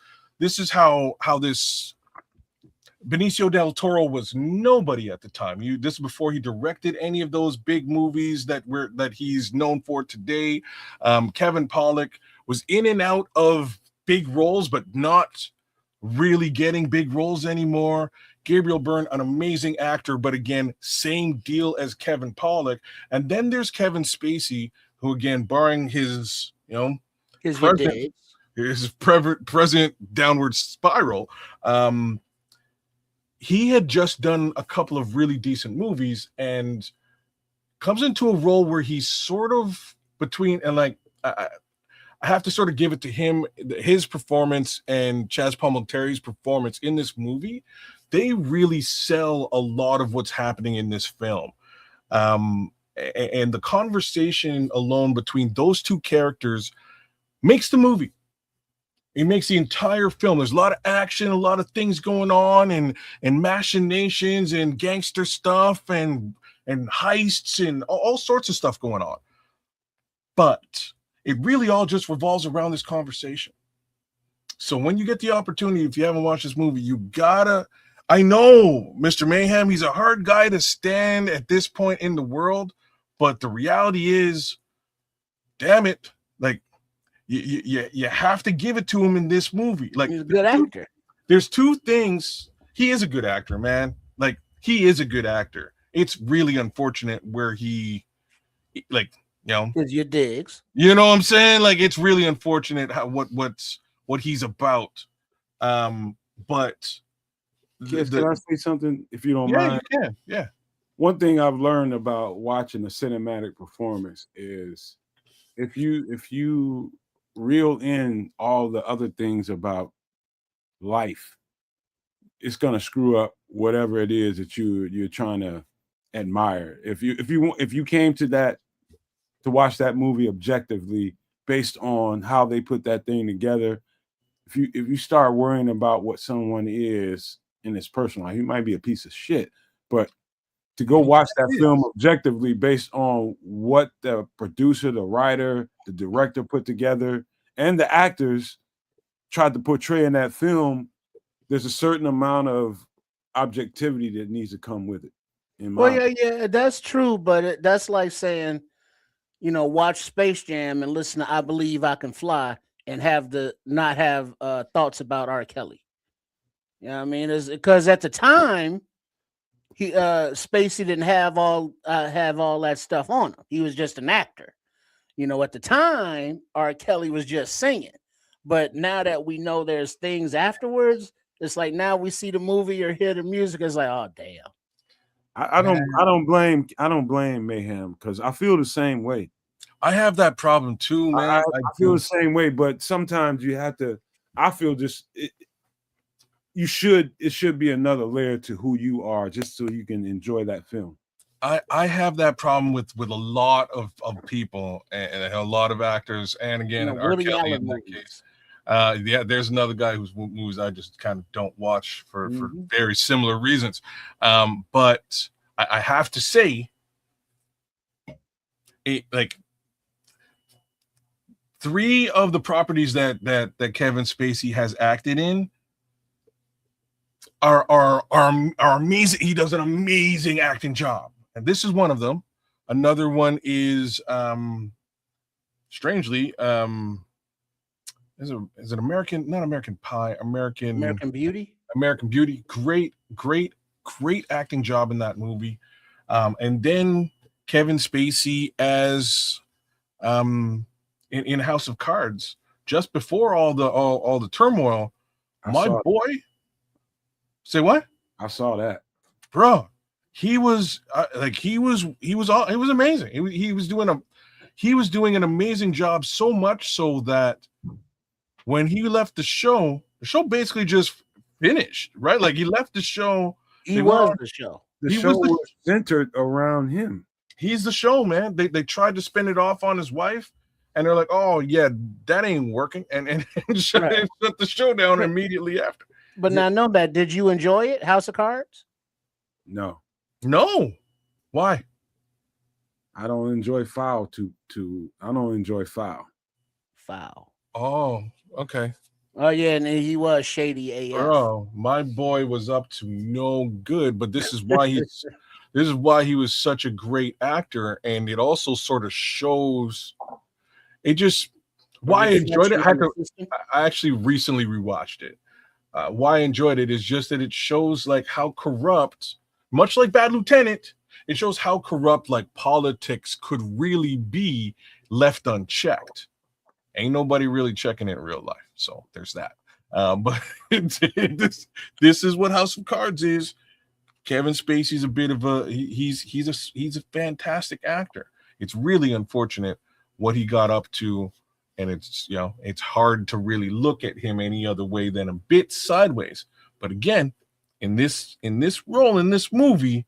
how this Benicio del Toro was nobody at the time. This is before he directed any of those big movies that he's known for today. Kevin Pollak was in and out of big roles, but not really getting big roles anymore. Gabriel Byrne, an amazing actor, but again, same deal as Kevin Pollak. And then there's Kevin Spacey, who again, barring his present downward spiral, he had just done a couple of really decent movies and comes into a role where he's sort of between, and like I have to sort of give it to him, his performance and Chaz Palminteri's performance in this movie. They really sell a lot of what's happening in this film. And the conversation alone between those two characters makes the movie. It makes the entire film. There's a lot of action, a lot of things going on, and machinations and gangster stuff and heists and all sorts of stuff going on. But it really all just revolves around this conversation. So when you get the opportunity, if you haven't watched this movie, you gotta. I know Mr. Mayhem, he's a hard guy to stand at this point in the world, but the reality is, damn it, like you have to give it to him in this movie. Like, he's a good actor. There's two things. He is a good actor, man. Like, he is a good actor. It's really unfortunate where he, like, you know, is your digs. You know what I'm saying? Like, it's really unfortunate how what he's about. But can I say something, if you don't mind? You can. Yeah. One thing I've learned about watching a cinematic performance is if you reel in all the other things about life, it's gonna screw up whatever it is that you're trying to admire. If you came to watch that movie objectively based on how they put that thing together, if you start worrying about what someone is in his personal life, he might be a piece of shit. But to go watch that film objectively based on what the producer, the writer, the director put together, and the actors tried to portray in that film, there's a certain amount of objectivity that needs to come with it. Yeah, that's true. But that's like saying, watch Space Jam and listen to I Believe I Can Fly and not have thoughts about R. Kelly. You know what I mean? It's because at the time, Spacey didn't have all that stuff on him. He was just an actor. At the time, R. Kelly was just singing. But now that we know there's things afterwards, it's like now we see the movie or hear the music, it's like, oh damn. I don't blame Mayhem, because I feel the same way. I have that problem too, man. I feel the same way, but sometimes you have to. I feel it should be another layer to who you are, just so you can enjoy that film. I have that problem with a lot of people and a lot of actors, and again, R. Kelly in that case. There's another guy whose movies I just kind of don't watch for very similar reasons. But I have to say, like, 3 of the properties that Kevin Spacey has acted in are amazing. He does an amazing acting job, and this is one of them. Another one is strangely is it American, not American Pie, American Beauty. Great acting job in that movie. And then Kevin Spacey as in House of Cards, just before all the turmoil. Say what? I saw that, bro. He was amazing. He was doing an amazing job, so much so that when he left the show basically just finished, right? Like, he left the show He was the show. The He show was was centered around him. He's the show, man. They tried to spin it off on his wife, and they're like, "Oh yeah, that ain't working," and shut the show down immediately after. But now, Nomad, did you enjoy it? House of Cards? No. Why? I don't enjoy foul. I don't enjoy foul. Foul. Oh, okay. Oh yeah, and he was shady AF. Oh, my boy was up to no good, but this is why he was such a great actor, and it also sort of shows. It just why I enjoyed it. I actually recently rewatched it. Why I enjoyed it is just that it shows like how corrupt, much like Bad Lieutenant, it shows how corrupt like politics could really be left unchecked. Ain't nobody really checking it in real life, so there's that. But this is what House of Cards is. Kevin Spacey's a bit of a he's a fantastic actor. It's really unfortunate what he got up to, and it's it's hard to really look at him any other way than a bit sideways. But again, in this role in this movie,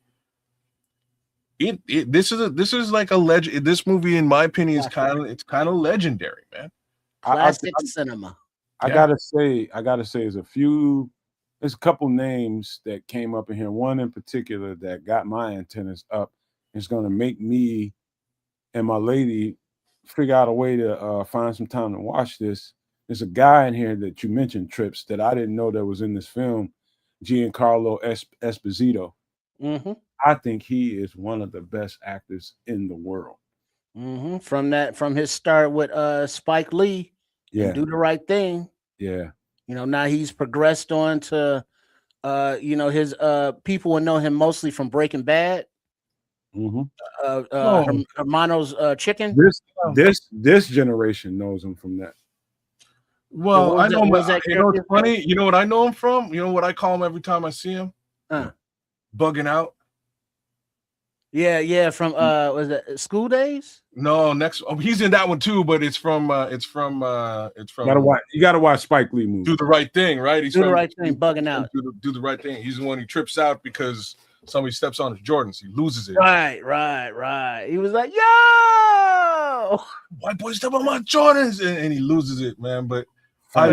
this is like a legend. This movie, in my opinion, is kind of legendary, man. Classic cinema. I gotta say, there's a couple names that came up in here. One in particular that got my antennas up. It's gonna make me and my lady figure out a way to find some time to watch this. There's a guy in here that you mentioned, Trips, that I didn't know that was in this film, Giancarlo Esposito. Mm-hmm. I think he is one of the best actors in the world. Mm-hmm. From his start with Spike Lee, and Do the Right Thing. Yeah. Now he's progressed on to his people will know him mostly from Breaking Bad. Mm-hmm. Hermano's Chicken. This generation knows him from that. Well, I know him. It's funny. You know what I know him from? You know what I call him every time I see him? Bugging Out. Yeah. From was it School Days? No, he's in that one too, but it's from you gotta watch Spike Lee movies. Do the Right Thing, right? Do the Right Thing, Bugging Out. Do the Right Thing. He's the one who trips out because somebody steps on his Jordans. He loses it. Right. He was like, "Yo, white boy step on my Jordans," and he loses it, man. But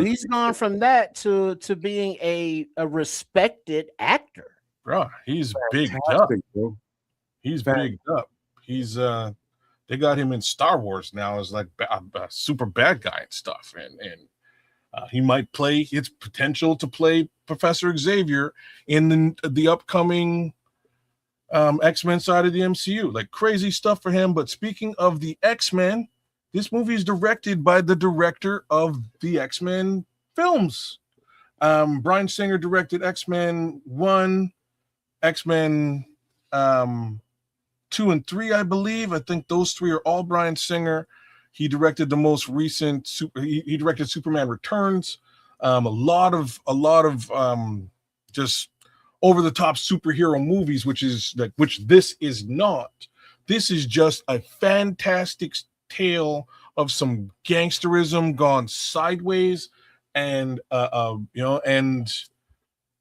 he's gone from that to being a respected actor. Bro, he's big up. Bro. He's big up. He's they got him in Star Wars now as like a super bad guy and stuff, and he might play its potential to play Professor Xavier in the upcoming X-Men side of the MCU. Like crazy stuff for him. But speaking of the X-Men, this movie is directed by the director of the X-Men films. Bryan Singer directed X-Men 1, X-Men 2 and 3, I believe. I think those 3 are all Bryan Singer. He directed the most recent he directed Superman Returns. A lot of just over the top superhero movies, which this is not. This is just a fantastic tale of some gangsterism gone sideways, and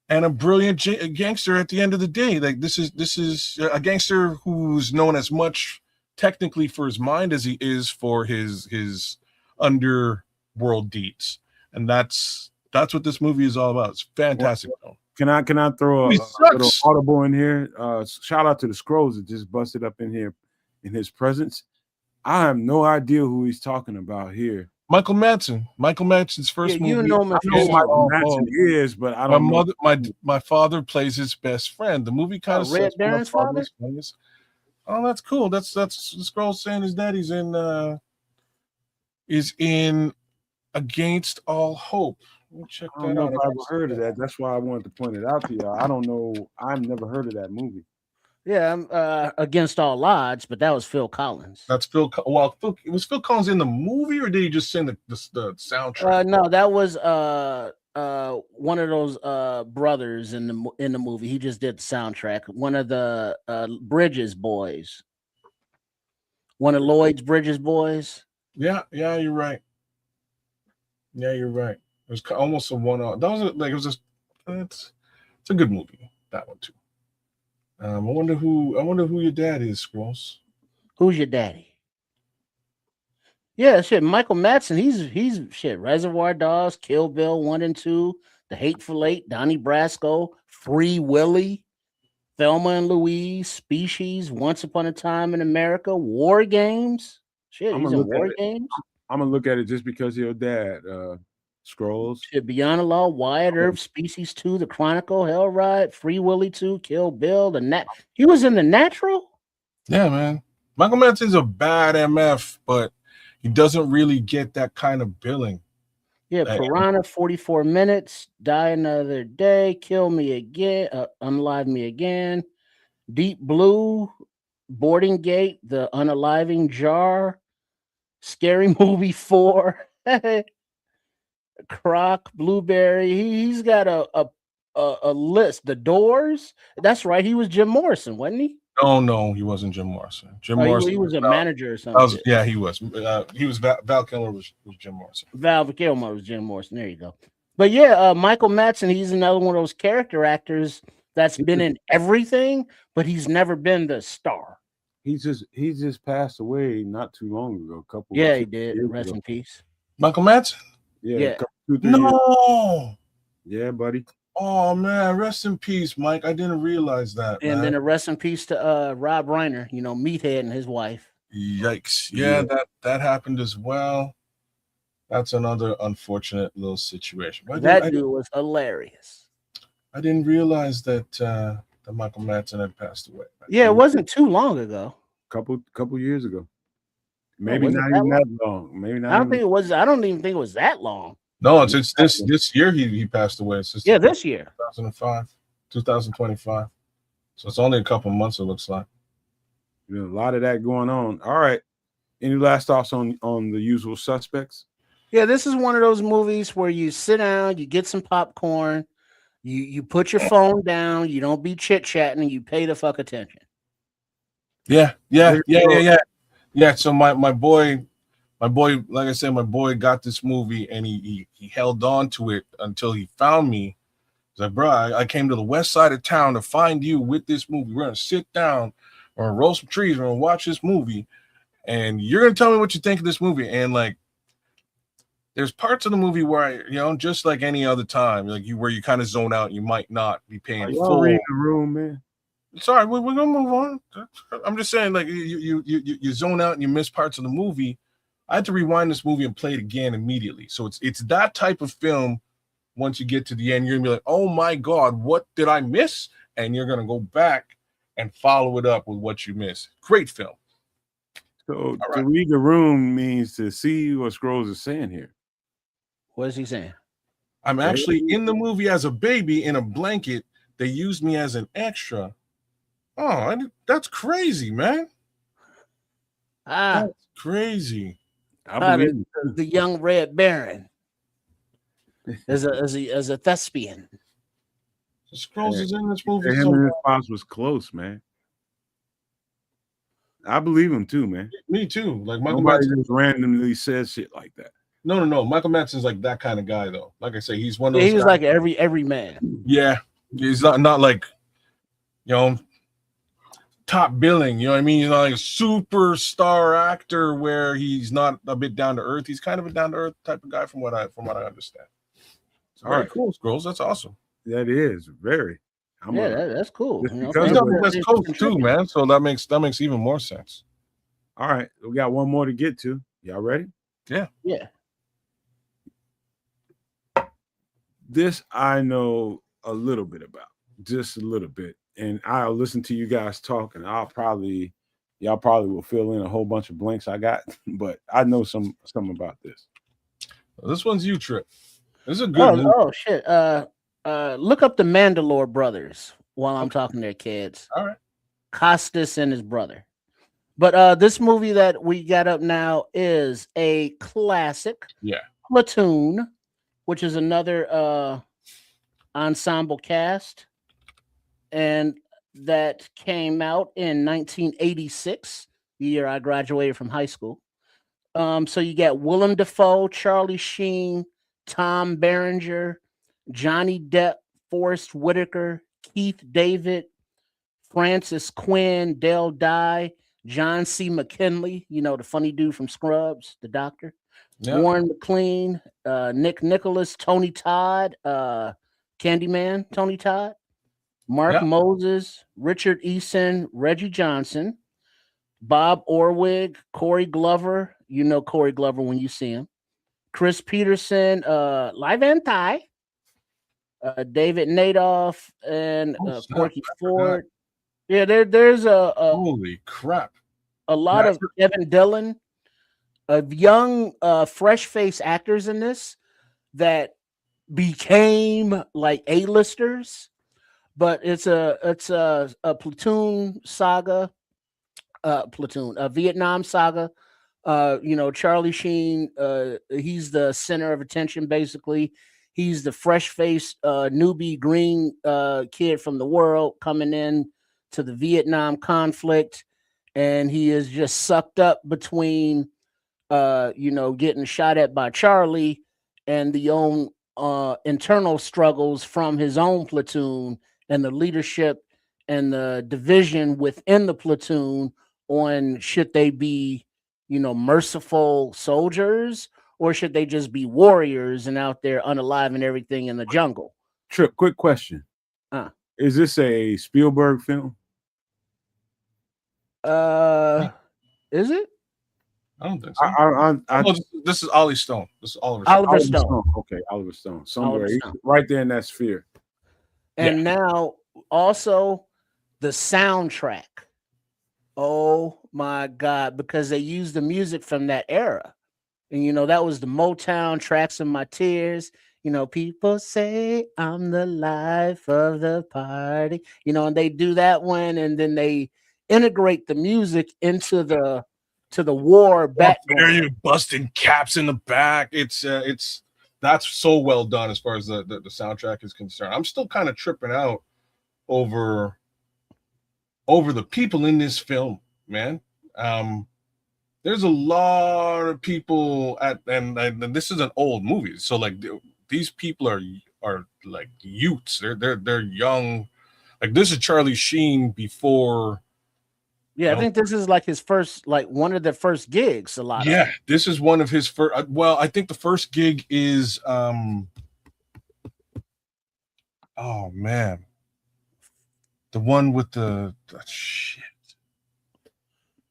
and a brilliant gangster at the end of the day. Like this is a gangster who's known as much technically for his mind as he is for his underworld deeds, and that's what this movie is all about. It's fantastic. Can I throw a little audible in here? Shout out to the Scrolls that just busted up in here in his presence. I have no idea who he's talking about here. Michael Madsen's first movie. You know him. I know Michael Madsen is, but I don't know. My father plays his best friend. The movie kind of Red Baron's father. Oh, that's cool. That's the Scroll saying his daddy's in Against All Hope. Check that out. I don't know if I've ever heard of that. That's why I wanted to point it out to y'all. I don't know. I've never heard of that movie. Yeah, Against All Odds, but that was Phil Collins. That's Phil. Well, was Phil Collins in the movie, or did he just sing the soundtrack? No, that was one of those brothers in the movie. He just did the soundtrack. One of the Bridges boys. One of Lloyd's Bridges boys. Yeah, you're right. Yeah, you're right. It was almost a one-off. That was it's a good movie. That one too. I wonder who your dad is, Squirrels. Who's your daddy? Yeah, shit. Michael Madsen. He's shit. Reservoir Dogs, Kill Bill 1 and 2, The Hateful Eight, Donnie Brasco, Free Willy, Thelma and Louise, Species, Once Upon a Time in America, War Games. Shit, I'm he's gonna in look at War it. Games. I'm gonna look at it just because of your dad. Scrolls. Shit, Beyond the Law, Wyatt Earp, Species 2, The Chronicle, Hell Ride, Free Willy 2, Kill Bill, He was in The Natural? Yeah, man. Michael Madsen's a bad MF, but he doesn't really get that kind of billing. Yeah, Piranha, 44 Minutes, Die Another Day, Kill Me Again, Unalive Me Again, Deep Blue, Boarding Gate, The Unaliving Jar, Scary Movie 4, Croc, Blueberry. He's got a list. The Doors. That's right. He was Jim Morrison, wasn't he? No, he wasn't Jim Morrison. Jim Morrison. He was a manager or something. Yeah, he was. He was Val Kilmer was Jim Morrison. Val Kilmer was Jim Morrison. There you go. But yeah, Michael Madsen. He's another one of those character actors that's been in everything, but he's never been the star. He just passed away not too long ago. Yeah, he did. Rest in peace. Michael Madsen. Yeah. 2-3 years. Yeah, buddy. Oh man, rest in peace, Mike. I didn't realize that. And then a rest in peace to Rob Reiner, Meathead and his wife. Yikes. Yeah, that happened as well. That's another unfortunate little situation. That dude was hilarious. I didn't realize that Michael Madsen had passed away. Yeah, it wasn't too long ago. Couple years ago. Maybe not even that long. Maybe not. I don't even think it was that long. No, it's this year he passed away. It's just this year. 2025. So it's only a couple months, it looks like. A lot of that going on. All right. Any last thoughts on The Usual Suspects? Yeah, this is one of those movies where you sit down, you get some popcorn, you put your phone down, you don't be chit-chatting, and you pay the fuck attention. Yeah. So my boy, like I said, my boy got this movie and he held on to it until he found me. He's like, bro, I came to the west side of town to find you with this movie. We're gonna sit down, we're gonna roll some trees, we're gonna watch this movie, and you're gonna tell me what you think of this movie. And like, there's parts of the movie where just like any other time, like where you kind of zone out, you might not be paying full. Read the room, man. Sorry, we're gonna move on. I'm just saying, like you zone out and you miss parts of the movie. I had to rewind this movie and play it again immediately. So it's that type of film. Once you get to the end, you're gonna be like, oh my God, what did I miss? And you're gonna go back and follow it up with what you missed. Great film. So to read the room means to see what Scrolls is saying here. What is he saying? I'm actually in the movie as a baby in a blanket. They used me as an extra. Oh, that's crazy, man. That's crazy. I believe the young Red Baron as a thespian. The Scrolls is in this movie. Him and his spouse was close, man. I believe him too, man. Me too. Like Michael Nobody Madsen just randomly says shit like that. No. Michael Madsen's like that kind of guy, though. Like I say, he's one of those. He was guys. Like every man. Yeah, he's not like top billing. You know what I mean? He's not like a superstar actor where he's not a bit down to earth. He's kind of a down to earth type of guy, from what I understand. All right, cool, Scrolls. That's awesome. That is very. That's cool. That's cool too, man. So that makes even more sense. All right, we got one more to get to. Y'all ready? Yeah. This I know a little bit about, just a little bit, and I'll listen to you guys talk, and y'all probably will fill in a whole bunch of blanks I got, but I know some about this. Well, this one's you, Trip. This is a good movie. Oh shit. Look up the Mandalore brothers while I'm talking to kids. All right. Costas and his brother. But this movie that we got up now is a classic. Yeah. Platoon, which is another ensemble cast. And that came out in 1986, the year I graduated from high school. So you got Willem Dafoe, Charlie Sheen, Tom Berenger, Johnny Depp, Forrest Whitaker, Keith David, Francis Quinn, Dale Dye, John C. McKinley, the funny dude from Scrubs, the doctor. Yeah. Warren McLean, Nick Nicholas, Tony Todd, Candyman, Tony Todd, Mark Yeah. Moses, Richard Eason, Reggie Johnson, Bob Orwig, Corey Glover. You know Corey Glover when you see him. Chris Peterson, Live and Thai, David Nadoff, and snap. Corky I forgot. Ford. Yeah, there's Holy crap. a lot of Kevin Dillon, of young, fresh-faced actors in this that became like A-listers. But it's a platoon saga, a Vietnam saga. Charlie Sheen, he's the center of attention. Basically, he's the fresh-faced newbie green kid from the world coming in to the Vietnam conflict, and he is just sucked up between getting shot at by Charlie and the own internal struggles from his own platoon and the leadership and the division within the platoon on should they be, merciful soldiers or should they just be warriors and out there unalive and everything in the jungle. Trip, quick question. Is this a Spielberg film? Is it? I don't think so. This is Ollie Stone. This is Oliver Stone. Okay, Oliver Stone. Somewhere right there in that sphere. And now also the soundtrack. Oh my God, because they used the music from that era. And that was the Motown Tracks of My Tears. People say I'm the life of the party. And they do that one, and then they integrate the music into the war background. There you busting caps in the back. It's that's so well done as far as the soundtrack is concerned. I'm still kind of tripping out over the people in this film, man. There's a lot of people and this is an old movie, so like these people are like youths. They're young. Like this is Charlie Sheen before. Yeah, I think this is like his first, like one of the first gigs. This is one of his first. Well, I think the first gig is oh man, the one with the shit.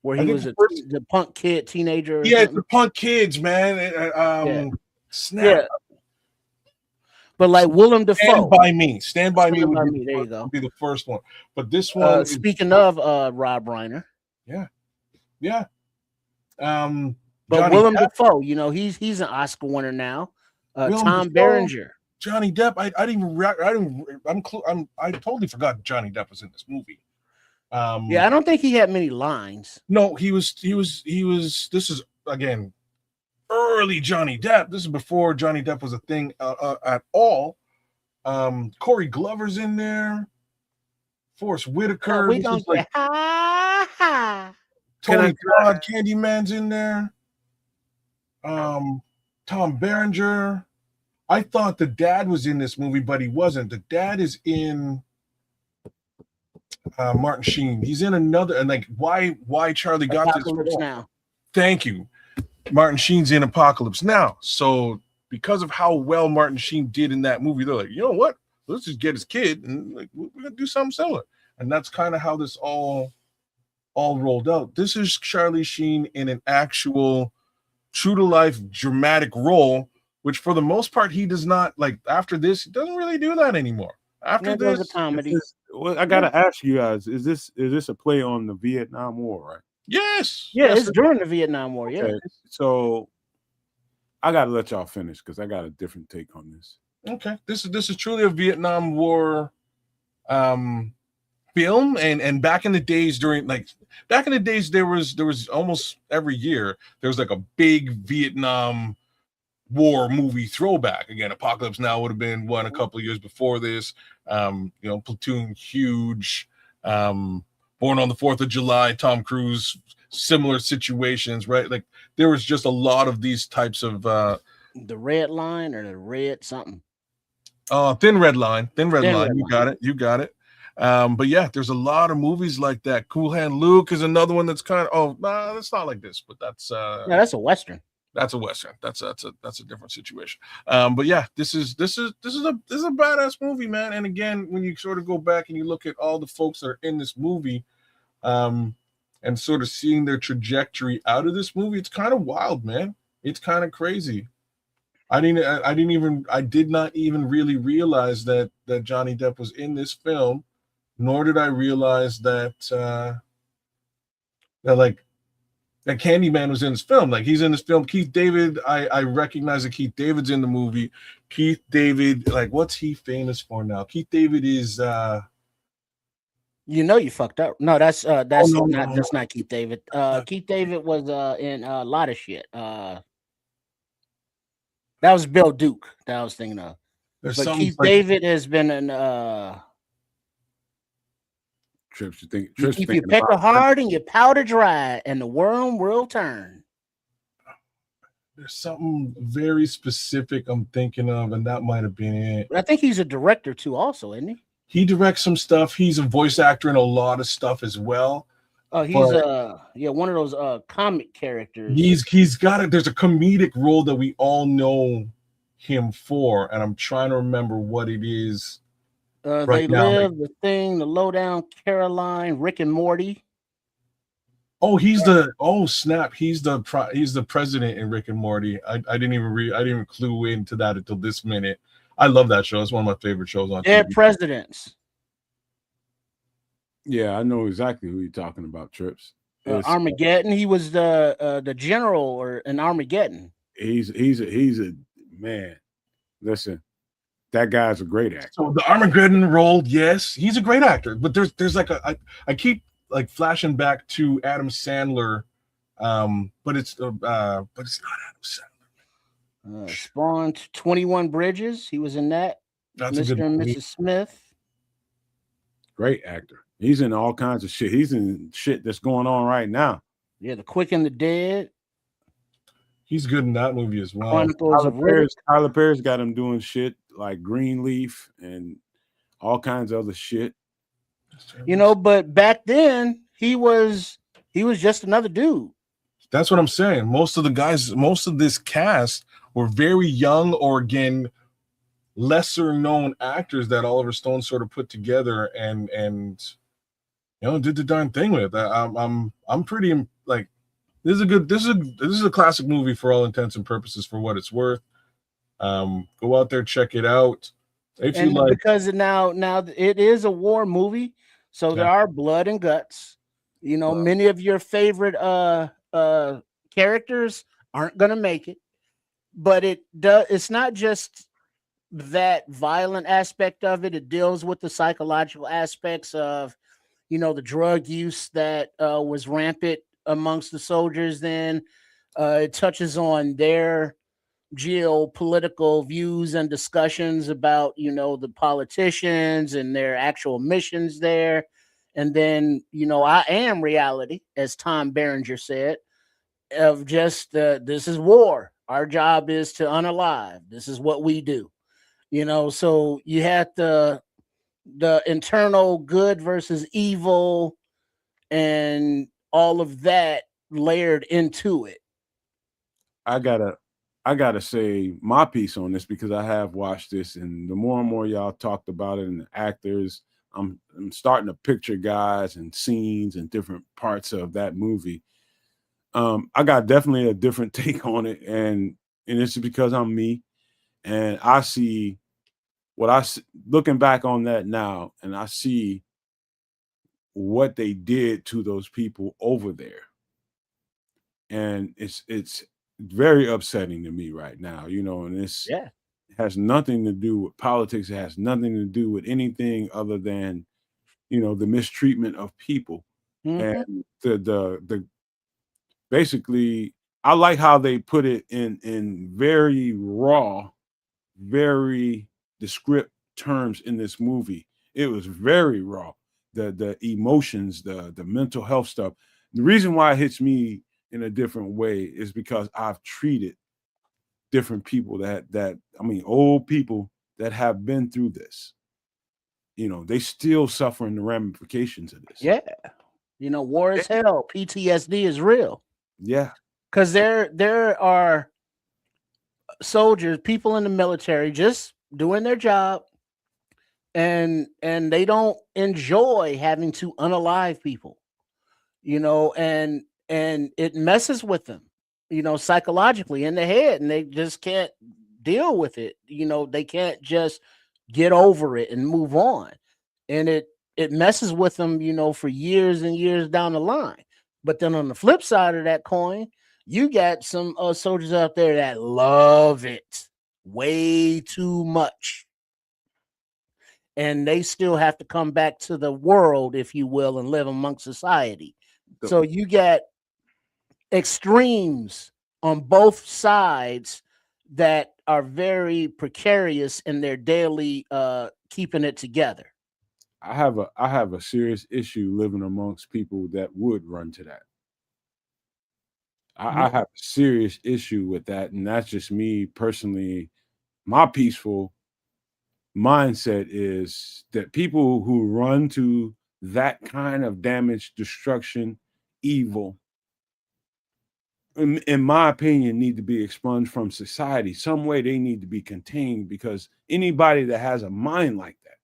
Where he was the punk kid, teenager. Yeah, the punk kids, man. Snap. Yeah. But like Willem Dafoe. Stand by me. There you go. Would be the first one. But this one. Speaking of Rob Reiner. Yeah. But Johnny Willem Dafoe, he's an Oscar winner now. Tom Berenger. Johnny Depp. I totally forgot Johnny Depp was in this movie. I don't think he had many lines. No, he was. This is again early Johnny Depp. This is before Johnny Depp was a thing at all. Corey Glover's in there. Forrest Whitaker. We gonna get Tony Todd, Candyman's in there. Tom Berenger. I thought the dad was in this movie, but he wasn't. The dad is in Martin Sheen. He's in another, and like why Charlie got Apocalypse this Now. Thank you. Martin Sheen's in Apocalypse Now. So because of how well Martin Sheen did in that movie, they're like, you know what? Let's just get his kid and like we're gonna do something similar. And that's kind of how this all rolled out. This is Charlie Sheen in an actual true to life dramatic role, which for the most part he does not like. After this, he doesn't really do that anymore. After this, a comedy. I gotta ask you guys: is this a play on the Vietnam War, right? Yes. Yeah, it's during the Vietnam War. Yeah. Okay. So I gotta let y'all finish because I got a different take on this. Okay, this is truly a Vietnam War film, and back in the days there was almost every year there was like a big Vietnam War movie throwback. Again, Apocalypse Now would have been one a couple of years before this. Platoon, huge. Born on the 4th of July, Tom Cruise, similar situations, right? Like there was just a lot of these types of the Red Line or the Red something. Thin Red Line. You got it. But yeah, there's a lot of movies like that. Cool Hand Luke is another one that's kind of, oh, nah, that's not like this, but that's Yeah, that's a Western. that's a Western. That's a different situation. But yeah, this is a badass movie, man. And again, when you sort of go back and you look at all the folks that are in this movie, um, and sort of seeing their trajectory out of this movie, it's kind of wild, man. It's kind of crazy. I did not even really realize that Johnny Depp was in this film, nor did I realize that like that Candyman was in this film. Like he's in this film. Keith David, I recognize that Keith David's in the movie. Keith David, like what's he famous for now? Keith David is You know you fucked up. No, that's oh no, no, no. that's not Keith David. Keith David was in a lot of shit. That was Bill Duke that I was thinking of. There's But something Keith like David has been in Trips, you Trips keep your thinking pecker about hard and your powder dry, and the worm will turn. there's something very specific I'm thinking of, and that might have been it. But I think he's a director too, also, isn't he? He directs some stuff. He's a voice actor in a lot of stuff as well. Oh, he's But one of those comic characters. he's got it. There's a comedic role that we all know him for, and I'm trying to remember what it is They right now. Like, Live, The Thing, The Lowdown Caroline, Rick and Morty. oh, snap! He's the president in Rick and Morty. I didn't even clue into that until this minute. I love that show. It's one of my favorite shows on They're TV. presidents. Yeah, I know exactly who you're talking about, Trips. Armageddon. He was the general or in Armageddon. He's a man. Listen, that guy's a great actor. So the Armageddon role, yes, he's a great actor. But there's like I keep like flashing back to Adam Sandler, but it's not Adam Sandler. Spawn 21 Bridges. He was in that. That's Mr. a good and movie. Mrs. Smith. Great actor. He's in all kinds of shit. He's in shit that's going on right now. Yeah, The Quick and the Dead. He's good in that movie as well. Chronicles of Riddick. Tyler Perry's got him doing shit like Greenleaf and all kinds of other shit. You know, but back then he was just another dude. That's what I'm saying. Most of the guys, most of this cast were very young or again lesser known actors that Oliver Stone sort of put together and did the darn thing with. I'm pretty like this is a classic movie for all intents and purposes for what it's worth. Go out there, check it out. If you like, because now it is a war movie, so there are blood and guts. You know, many of your favorite characters aren't gonna make it, but it's not just that violent aspect of it. It deals with the psychological aspects of, the drug use that was rampant amongst the soldiers then. It touches on their geopolitical views and discussions about, the politicians and their actual missions there. And then, I am reality, as Tom Berenger said, of just this is war. Our job is to unalive. This is what we do. So you had the internal good versus evil and all of that layered into it. I gotta say my piece on this because I have watched this, and the more and more y'all talked about it and the actors, I'm starting to picture guys and scenes and different parts of that movie. I got definitely a different take on it, and it's because I'm me, and I see what looking back on that now, and I see what they did to those people over there, and it's very upsetting to me right now, and it's has nothing to do with politics. It has nothing to do with anything other than the mistreatment of people. And the basically, I like how they put it in very raw, very descriptive terms in this movie. It was very raw. The emotions, the mental health stuff. The reason why it hits me in a different way is because I've treated different people old people that have been through this. they still suffering the ramifications of this. Yeah. War is hell. PTSD is real. Yeah. Because there are soldiers, people in the military just doing their job, and they don't enjoy having to unalive people, and it messes with them, psychologically in the head, and they just can't deal with it. They can't just get over it and move on. And it messes with them, for years and years down the line. But then on the flip side of that coin, you got some soldiers out there that love it way too much. And they still have to come back to the world, if you will, and live amongst society. So you get extremes on both sides that are very precarious in their daily keeping it together. I have a serious issue living amongst people that would run to that. I have a serious issue with that, and that's just me personally. My peaceful mindset is that people who run to that kind of damage, destruction, evil, in my opinion, need to be expunged from society. Some way they need to be contained, because anybody that has a mind like that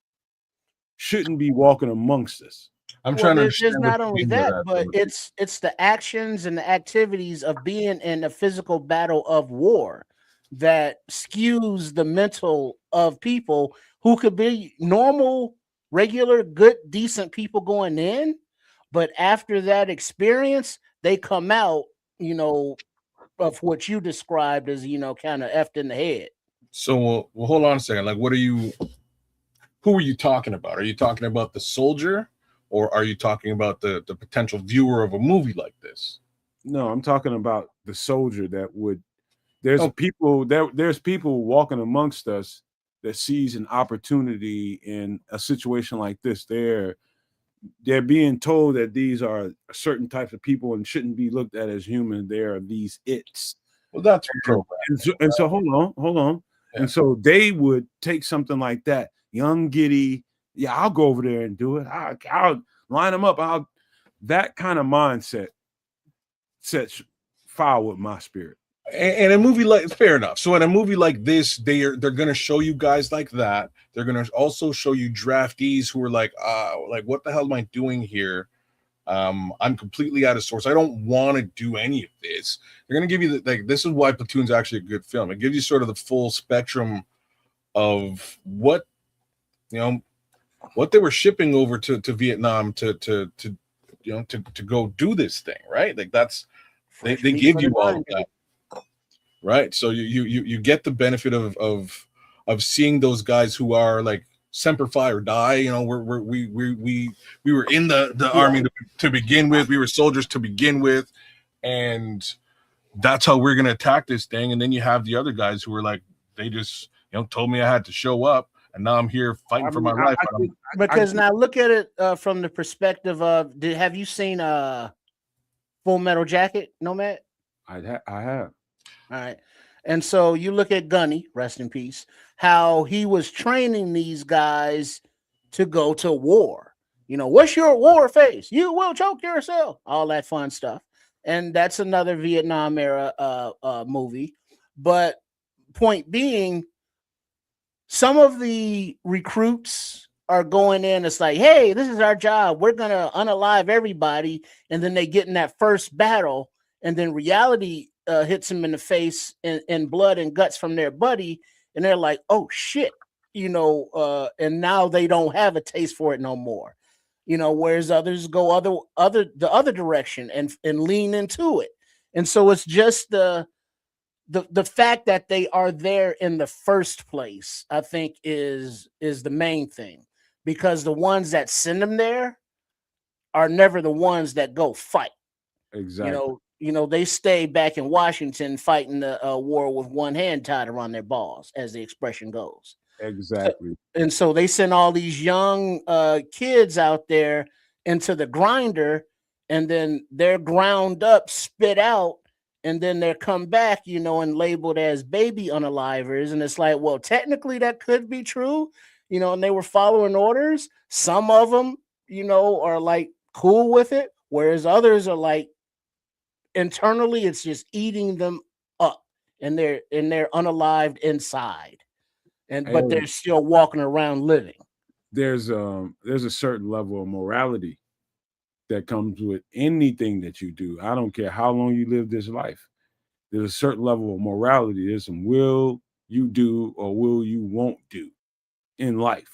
shouldn't be walking amongst us. I'm trying to understand there's what not you only mean by that, that, but though. it's the actions and the activities of being in a physical battle of war that skews the mental of people who could be normal, regular, good, decent people going in, but after that experience, they come out, of what you described as, kind of effed in the head. So, well, hold on a second. Like, who are you talking about? Are you talking about the soldier, or are you talking about the potential viewer of a movie like this? No, I'm talking about the soldier that would. There's Oh, people there's people walking amongst us that sees an opportunity in a situation like this. They're being told that these are certain types of people and shouldn't be looked at as human. They are these its. well, that's And, program. and so hold on. Yeah. And so they would take something like that, young giddy. Yeah, I'll go over there and do it. I'll line them up. That kind of mindset sets fire with my spirit. And a movie like, fair enough. So in a movie like this, they're gonna show you guys like that. They're gonna also show you draftees who are like what the hell am I doing here? I'm completely out of source. I don't want to do any of this. They're gonna give you this is why Platoon's actually a good film. It gives you sort of the full spectrum of what they were shipping over to Vietnam to go do this thing, right? Like they Fresh meat give for the you all of mind. that, right? So you get the benefit of seeing those guys who are like semper fi or die. We were in the army to begin with. We were soldiers to begin with, and that's how we're gonna attack this thing. And then you have the other guys who were like, they just told me I had to show up, and now I'm here fighting I for mean, my life. Because now look at it from the perspective of, have you seen Full Metal Jacket, Nomad? I have. All right. And so you look at Gunny, rest in peace, how he was training these guys to go to war. What's your war face? You will choke yourself. All that fun stuff. And that's another Vietnam era movie. But point being, some of the recruits are going in. It's like, hey, this is our job. We're going to unalive everybody. And then they get in that first battle. And then reality hits them in the face and blood and guts from their buddy. And they're like, oh, shit. And now they don't have a taste for it no more. Whereas others go the other direction and lean into it. And so it's just the fact that they are there in the first place, I think, is the main thing, because the ones that send them there are never the ones that go fight. Exactly. They stay back in Washington fighting the war with one hand tied around their balls, as the expression goes. Exactly. And so they send all these young kids out there into the grinder, and then they're ground up, spit out, and then they're come back, and labeled as baby unalivers. And it's like, well, technically that could be true. and they were following orders. Some of them, are like cool with it, whereas others are like internally it's just eating them up, and they're unalived inside, but And they're still walking around living. there's a certain level of morality that comes with anything that you do. I don't care how long you live this life. There's a certain level of morality. There's some will you do or will you won't do in life.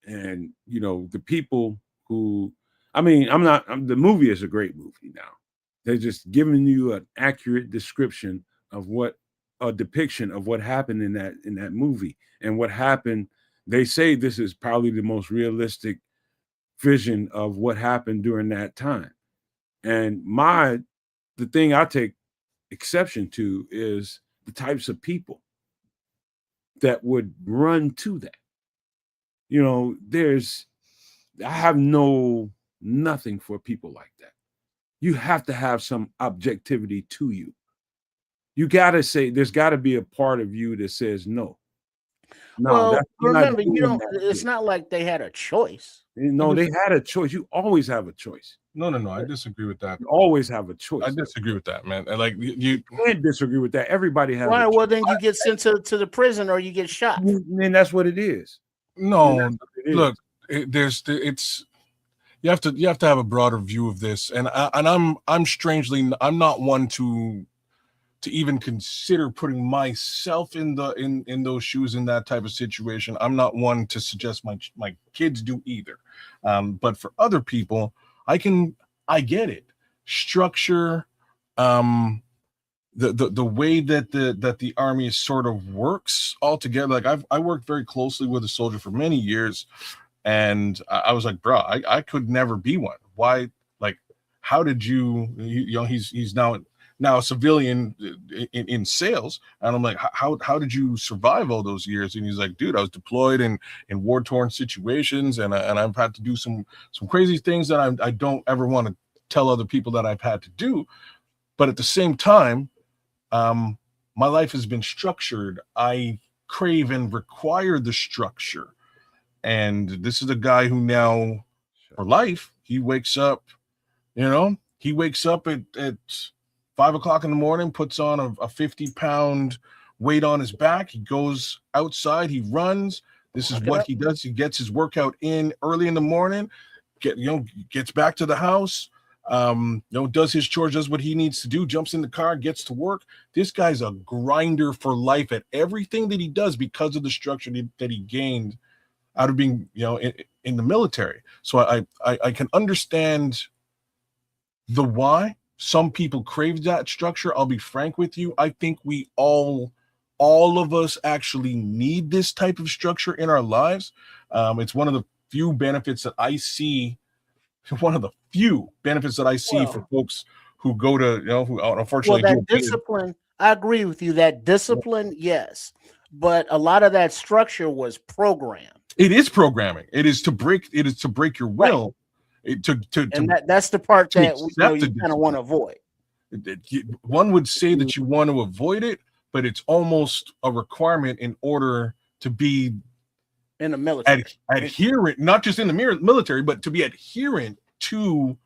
And the people who, I mean, the movie is a great movie now. They're just giving you an accurate description of a depiction of what happened in that movie and what happened. They say this is probably the most realistic vision of what happened during that time. And the thing I take exception to is the types of people that would run to that. I have nothing for people like that. You have to have some objectivity to you. You got to say, there's got to be a part of you that says, no, Well, you're not remember, doing that it's shit. not like they had a choice. No, they had a choice. You always have a choice. No, I disagree with that. You always have a I choice. disagree with that, man. And like you You can't disagree with that. Everybody has a Right. choice. Well, then you get sent to the prison or you get shot. And that's what it is. no, That's what it is. look, it's you have to have a broader view of this, and I'm strangely I'm not one to even consider putting myself in those shoes in that type of situation. I'm not one to suggest my kids do either. But for other people, I get it. Structure, the way that the army sort of works all together. Like I worked very closely with a soldier for many years, and I was like, bro, I could never be one. Why? Like, how did he's now a civilian in sales, and I'm like, how did you survive all those years? And he's like, dude, I was deployed in war torn situations, and I've had to do some crazy things that I don't ever want to tell other people that I've had to do. But at the same time, my life has been structured. I crave and require the structure. And this is a guy who now, for life, he wakes up, at 5 o'clock in the morning, puts on a 50-pound weight on his back. He goes outside, he runs. This is what he does. He gets his workout in early in the morning, gets back to the house, does his chores, does what he needs to do, jumps in the car, gets to work. This guy's a grinder for life at everything that he does because of the structure that he gained out of being, in the military. So I can understand the why some people crave that structure. I'll be frank with you. I think we all of us actually need this type of structure in our lives. It's one of the few benefits that I see. One of the few benefits that I see for folks who go to, who unfortunately that discipline. I agree with you. That discipline, yes, but a lot of that structure was programmed. It is programming. It is to break your will. Right. That's the part that you kind of want to avoid. One would say that you want to avoid it, but it's almost a requirement in order to be in the military, adherent, not just in the military, but to be adherent to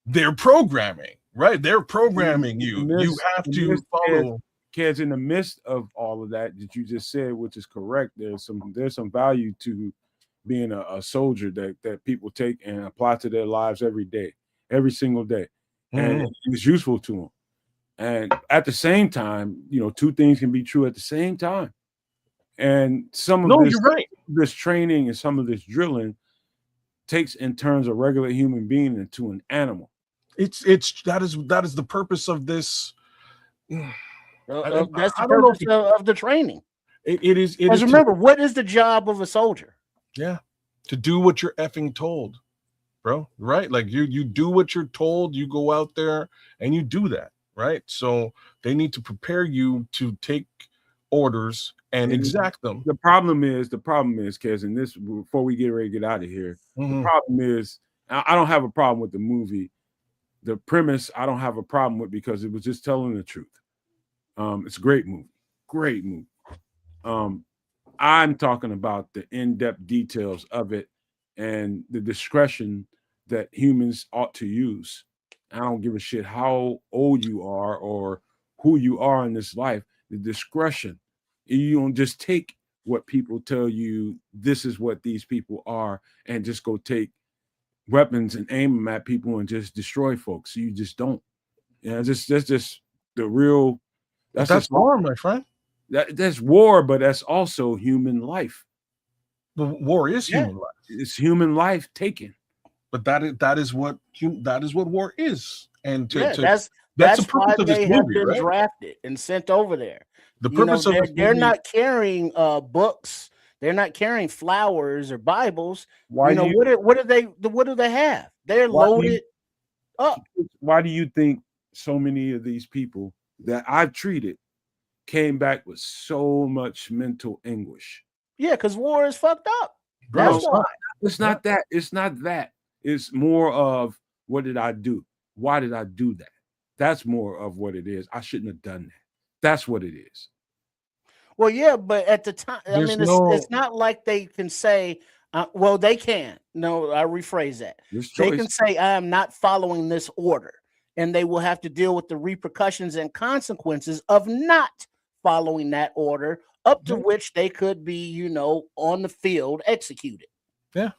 their programming. Right? They're programming you. You have to follow. Kids, in the midst of all of that you just said, which is correct, there's some value to being a soldier that people take and apply to their lives every single day, and it's useful to them. And at the same time, two things can be true at the same time. And you're right. This training and some of this drilling takes and turns a regular human being into an animal. That is the purpose of this. That's the purpose of the training. It is. Because remember, what is the job of a soldier? Yeah, to do what you're effing told, bro. Right? Like you do what you're told. You go out there and you do that. Right? So they need to prepare you to take orders and exact them. The problem is, Kez, and this before we get ready to get out of here, the problem is, I don't have a problem with the movie. The premise I don't have a problem with because it was just telling the truth. It's a great movie. I'm talking about the in-depth details of it and the discretion that humans ought to use. I don't give a shit how old you are or who you are in this life. The discretion. You don't just take what people tell you. This is what these people are, and just go take weapons and aim them at people and just destroy folks. You just don't. Yeah, that's just the real. But That's that's just war, my friend. that's war, but that's also human life. The war is Yeah. human life. It's human life taken. But that is what war is. And Yeah, that's the that's why purpose of this they have movie, been right? drafted and sent over there. The You know, purpose of this they're movie. not carrying books, they're not carrying flowers or Bibles. Why You do know, you what do they have? They're why do you loaded up. why do you think so many of these people that I've treated came back with so much mental anguish? Yeah, because war is fucked up. Bro, That's No, it's why. not. it's Yeah. not that. It's not that. It's more of what did I do? Why did I do that? That's more of what it is. I shouldn't have done that. That's what it is. Well, yeah, but at the time, I There's mean, no it's not like they can say, well, they can. No, I rephrase that. This They choice. can say, I am not following this order, and they will have to deal with the repercussions and consequences of not following that order, up to Yeah. which they could be, on the field executed. Yeah.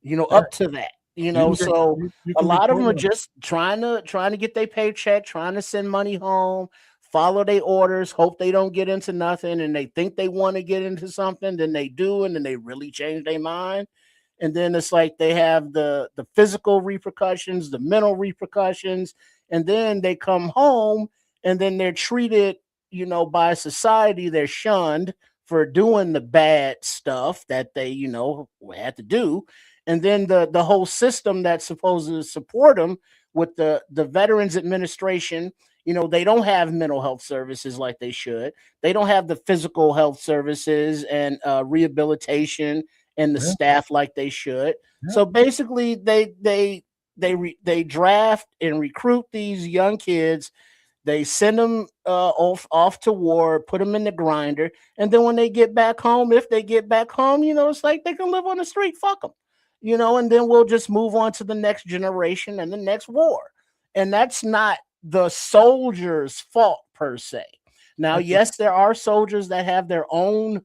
Yeah. Up to that. You can get So you a can be lot of them are court-martialed. just trying to get their paycheck, trying to send money home, follow their orders, hope they don't get into nothing, and they think they want to get into something, then they do, and then they really change their mind. And then it's like they have the physical repercussions, the mental repercussions, and then they come home and then they're treated, by society. They're shunned for doing the bad stuff that they, had to do. And then the whole system that's supposed to support them with the Veterans Administration, they don't have mental health services like they should. They don't have the physical health services and rehabilitation and the Yeah. staff like they should. Yeah. So basically, they draft and recruit these young kids. They send them off to war, put them in the grinder, and then when they get back home, if they get back home, it's like they can live on the street. Fuck them, and then we'll just move on to the next generation and the next war. And that's not the soldiers' fault per se. Now, That's yes, there are soldiers that have their own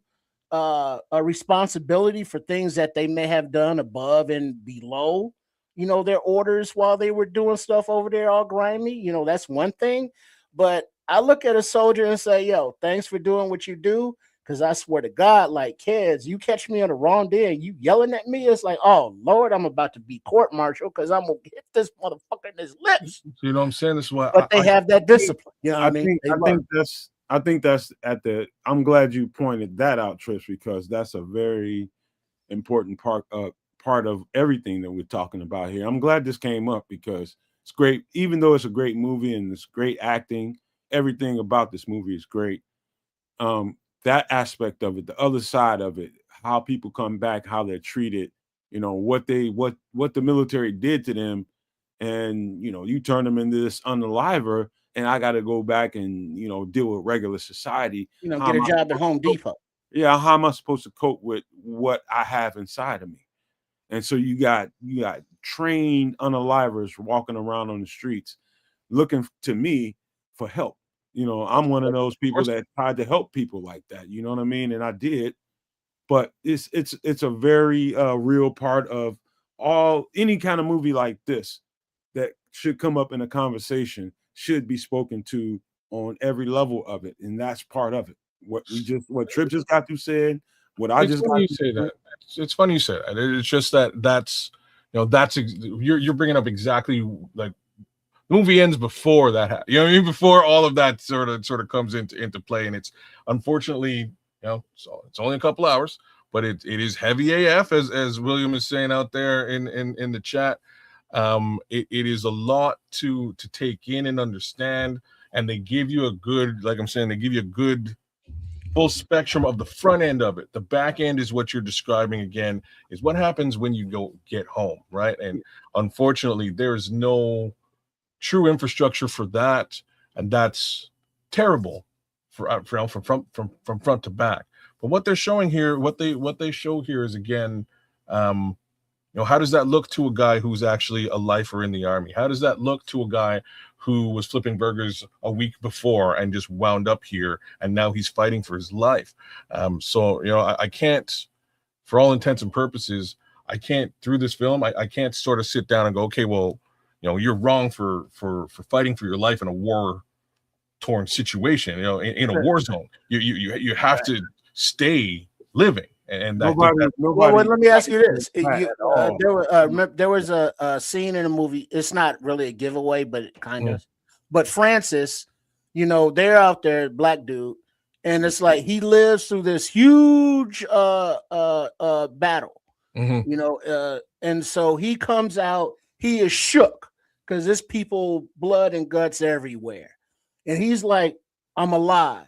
a responsibility for things that they may have done above and below, their orders while they were doing stuff over there all grimy. That's one thing. But I look at a soldier and say, yo, thanks for doing what you do. Cause I swear to God, like kids, you catch me on the wrong day and you yelling at me, it's like, oh Lord, I'm about to be court martial because I'm gonna hit this motherfucker in his lips. you know what I'm saying? This is why But they have that think discipline. You know what I I mean? think They I learn. think that's at the I'm glad you pointed that out, Trish, because that's a very important part of everything that we're talking about here. I'm glad this came up because it's great, even though it's a great movie and it's great acting, everything about this movie is great. That aspect of it, the other side of it, how people come back, how they're treated, what the military did to them, and you turn them into this unaliver, and I got to go back and deal with regular society. How Get am a I job at supposed to Home cope? Depot. Yeah, how am I supposed to cope with what I have inside of me? And so you got trained unalivers walking around on the streets looking to me for help. I'm one of those people that tried to help people like that. You know what I mean? And I did, but it's a very real part of all any kind of movie like this that should come up in a conversation should be spoken to on every level of it, and that's part of it. What Trip just got through said, what I It's just funny got you through say saying, that. It's funny you say that. It's just you're bringing up exactly like the movie ends before that. You know what I mean? Before all of that sort of comes into play, and it's unfortunately so it's only a couple hours, but it is heavy AF as William is saying out there in the chat. It is a lot to take in and understand, and they give you a good, like I'm saying, they give you a good full spectrum of the front end of it. The back end is what you're describing again, is what happens when you go get home, right? And unfortunately, there's no true infrastructure for that, and that's terrible from front to back. But what they're showing here, what they show here is, again, how does that look to a guy who's actually a lifer in the Army? How does that look to a guy who was flipping burgers a week before and just wound up here, and now he's fighting for his life? So I can't, for all intents and purposes, I can't, through this film, I can't sort of sit down and go, okay, well, you're wrong for fighting for your life in a war-torn situation, in a war zone. You have to stay living, and I think that. Well, let me ask you this: all. there was a scene in a movie. It's not really a giveaway, but kind of. But Francis, they're out there, black dude, and it's like he lives through this huge battle. And so he comes out, he is shook because there's people, blood and guts everywhere. And he's like, I'm alive.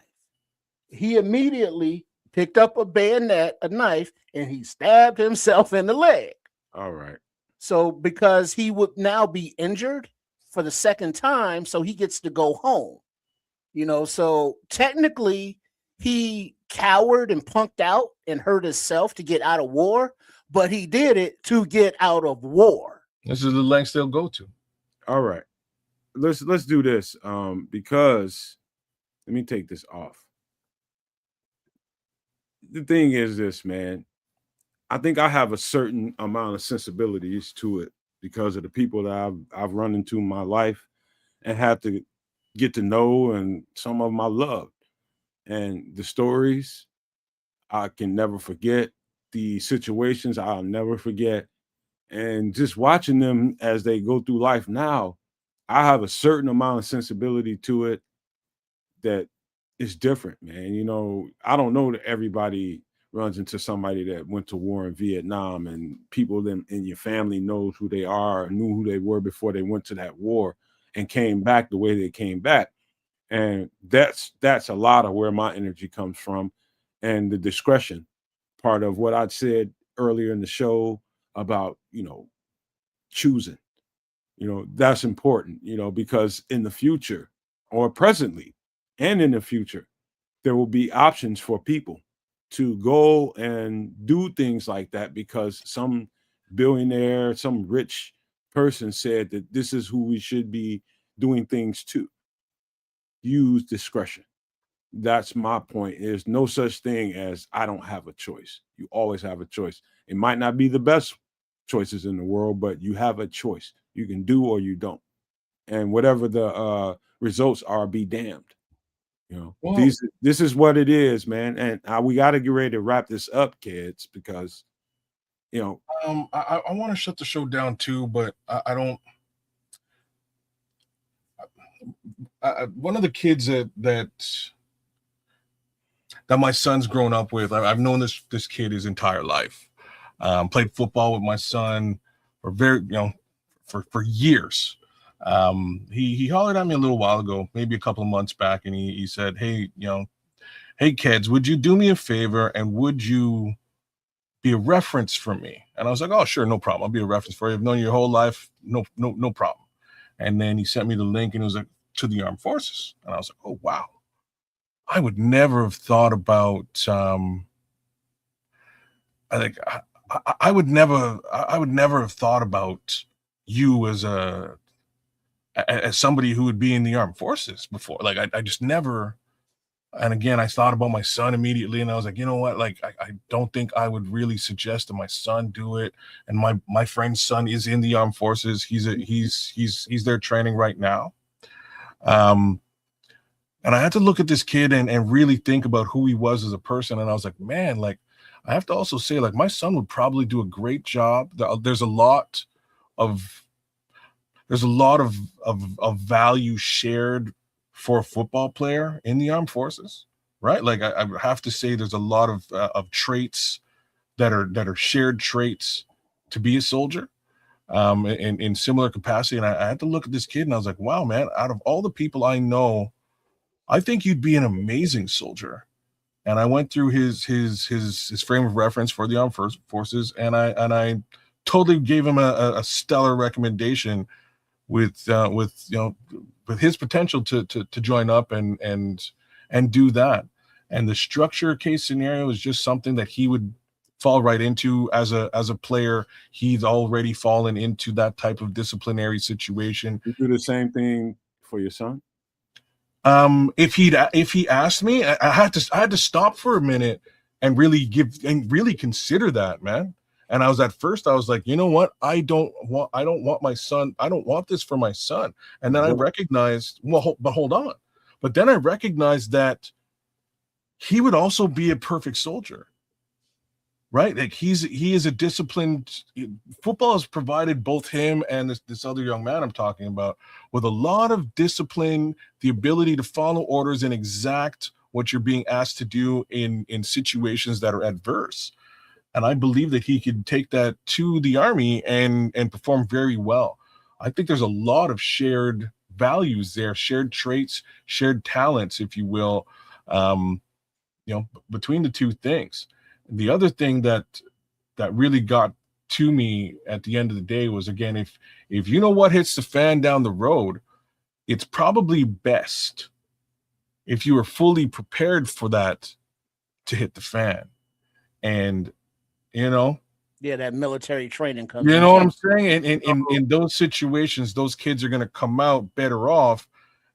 He immediately picked up a bayonet, a knife, and he stabbed himself in the leg. All right. So because he would now be injured for the second time, so he gets to go home. So technically he cowered and punked out and hurt himself to get out of war, but he did it to get out of war. This is the lengths they'll go to. All right. Let's do this. Because let me take this off. The thing is this, man. I think I have a certain amount of sensibilities to it because of the people that I've run into in my life and had to get to know, and some of them I loved. And the stories I can never forget, the situations I'll never forget. And just watching them as they go through life now, I have a certain amount of sensibility to it that is different, man. I don't know that everybody runs into somebody that went to war in Vietnam, and people in your family knows who they are, knew who they were before they went to that war and came back the way they came back. And that's a lot of where my energy comes from, and the discretion part of what I'd said earlier in the show about, choosing, that's important, because in the future, or presently and in the future, there will be options for people to go and do things like that because some billionaire, some rich person said that this is who we should be doing things to. Use discretion. That's my point. There's no such thing as I don't have a choice. You always have a choice. It might not be the best choices in the world, but you have a choice. You can do or you don't. And whatever the results are, be damned. Well, this is what it is, man. And we got to get ready to wrap this up, kids, because I want to shut the show down too, but I don't. One of the kids that my son's grown up with, I've known this kid his entire life. Played football with my son for years. He hollered at me a little while ago, maybe a couple of months back, and he said, hey kids, would you do me a favor and would you be a reference for me? And I was like, oh, sure, no problem. I'll be a reference for you. I've known you your whole life. No problem. And then he sent me the link, and it was like, to the armed forces. And I was like, oh, wow. I would never have thought about, I would never have thought about you as somebody who would be in the armed forces before. Like, I just never. And again, I thought about my son immediately, and I was like, you know what? Like, I don't think I would really suggest that my son do it. And my friend's son is in the armed forces. He's there training right now. And I had to look at this kid and really think about who he was as a person. And I was like, man, like, I have to also say, like, my son would probably do a great job. There's a lot of value shared for a football player in the armed forces, right? Like, I have to say there's a lot of traits that are shared traits to be a soldier, in similar capacity. And I had to look at this kid, and I was like, wow, man, out of all the people I know, I think you'd be an amazing soldier. And I went through his frame of reference for the armed forces, and I totally gave him a stellar recommendation with his potential to join up and do that. And the structure case scenario is just something that he would fall right into as a player. He's already fallen into that type of disciplinary situation. You do the same thing for your son? If he asked me, I had to stop for a minute and really consider that, man. And I was like, you know what? I don't want my son. I don't want this for my son. And then I recognized, but hold on. But then I recognized that he would also be a perfect soldier, right? Like he is a disciplined. Football has provided both him and this other young man I'm talking about with a lot of discipline, the ability to follow orders and exact what you're being asked to do in situations that are adverse. And I believe that he could take that to the Army and perform very well. I think there's a lot of shared values there, shared traits, shared talents, if you will, between the two things. The other thing that really got to me at the end of the day was, again, if you know what hits the fan down the road, it's probably best if you are fully prepared for that to hit the fan. And Yeah, that military training comes you in. know what I'm saying? And in those situations, those kids are going to come out better off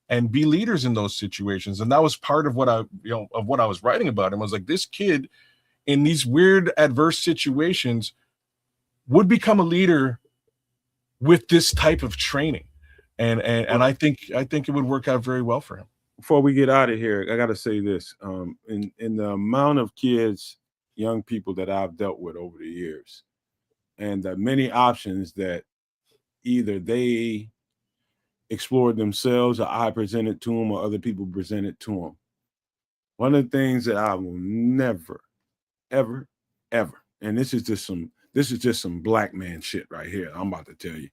and be leaders in those situations. And that was part of what I was writing about. And I was like, this kid in these weird adverse situations would become a leader with this type of training. And I think it would work out very well for him. Before we get out of here, I got to say this. In the amount of kids, young people that I've dealt with over the years, and the many options that either they explored themselves or I presented to them or other people presented to them. One of the things that I will never, ever, ever, and this is just some black man shit right here. I'm about to tell you.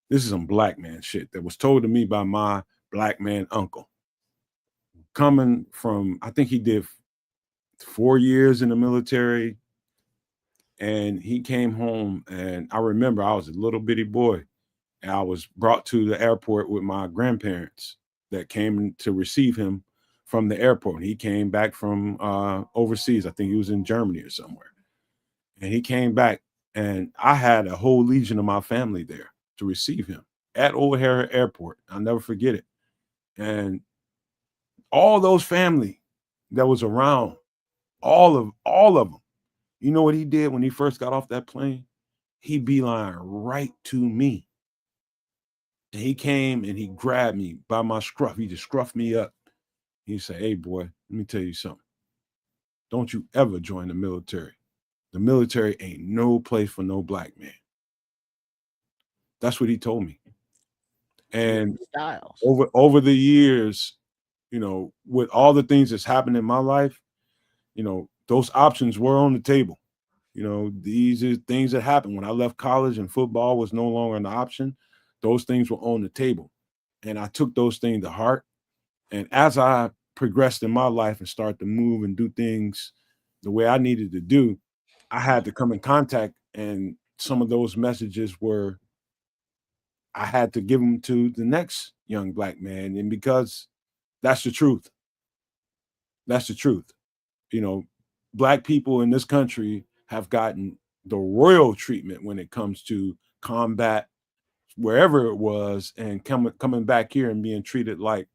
This is some black man shit that was told to me by my black man uncle. Coming from, I think he did 4 years in the military, and he came home, and I remember I was a little bitty boy, and I was brought to the airport with my grandparents that came to receive him from the airport. He came back from overseas. I think he was in Germany or somewhere. And he came back, and I had a whole legion of my family there to receive him at O'Hare Airport. I'll never forget it. And all those family that was around, all of them, you know what he did when he first got off that plane? He beeline right to me. And he came and he grabbed me by my scruff. He just scruffed me up. He said, "Hey, boy, let me tell you something. Don't you ever join the military. The military ain't no place for no black man." That's what he told me. And Styles. over the years, with all the things that's happened in my life, those options were on the table. These are things that happened when I left college and football was no longer an option. Those things were on the table. And I took those things to heart. And as I progressed in my life and started to move and do things the way I needed to do, I had to come in contact. And some of those messages were, I had to give them to the next young black man. And because that's the truth. That's the truth. Black people in this country have gotten the royal treatment when it comes to combat, wherever it was, and coming back here and being treated like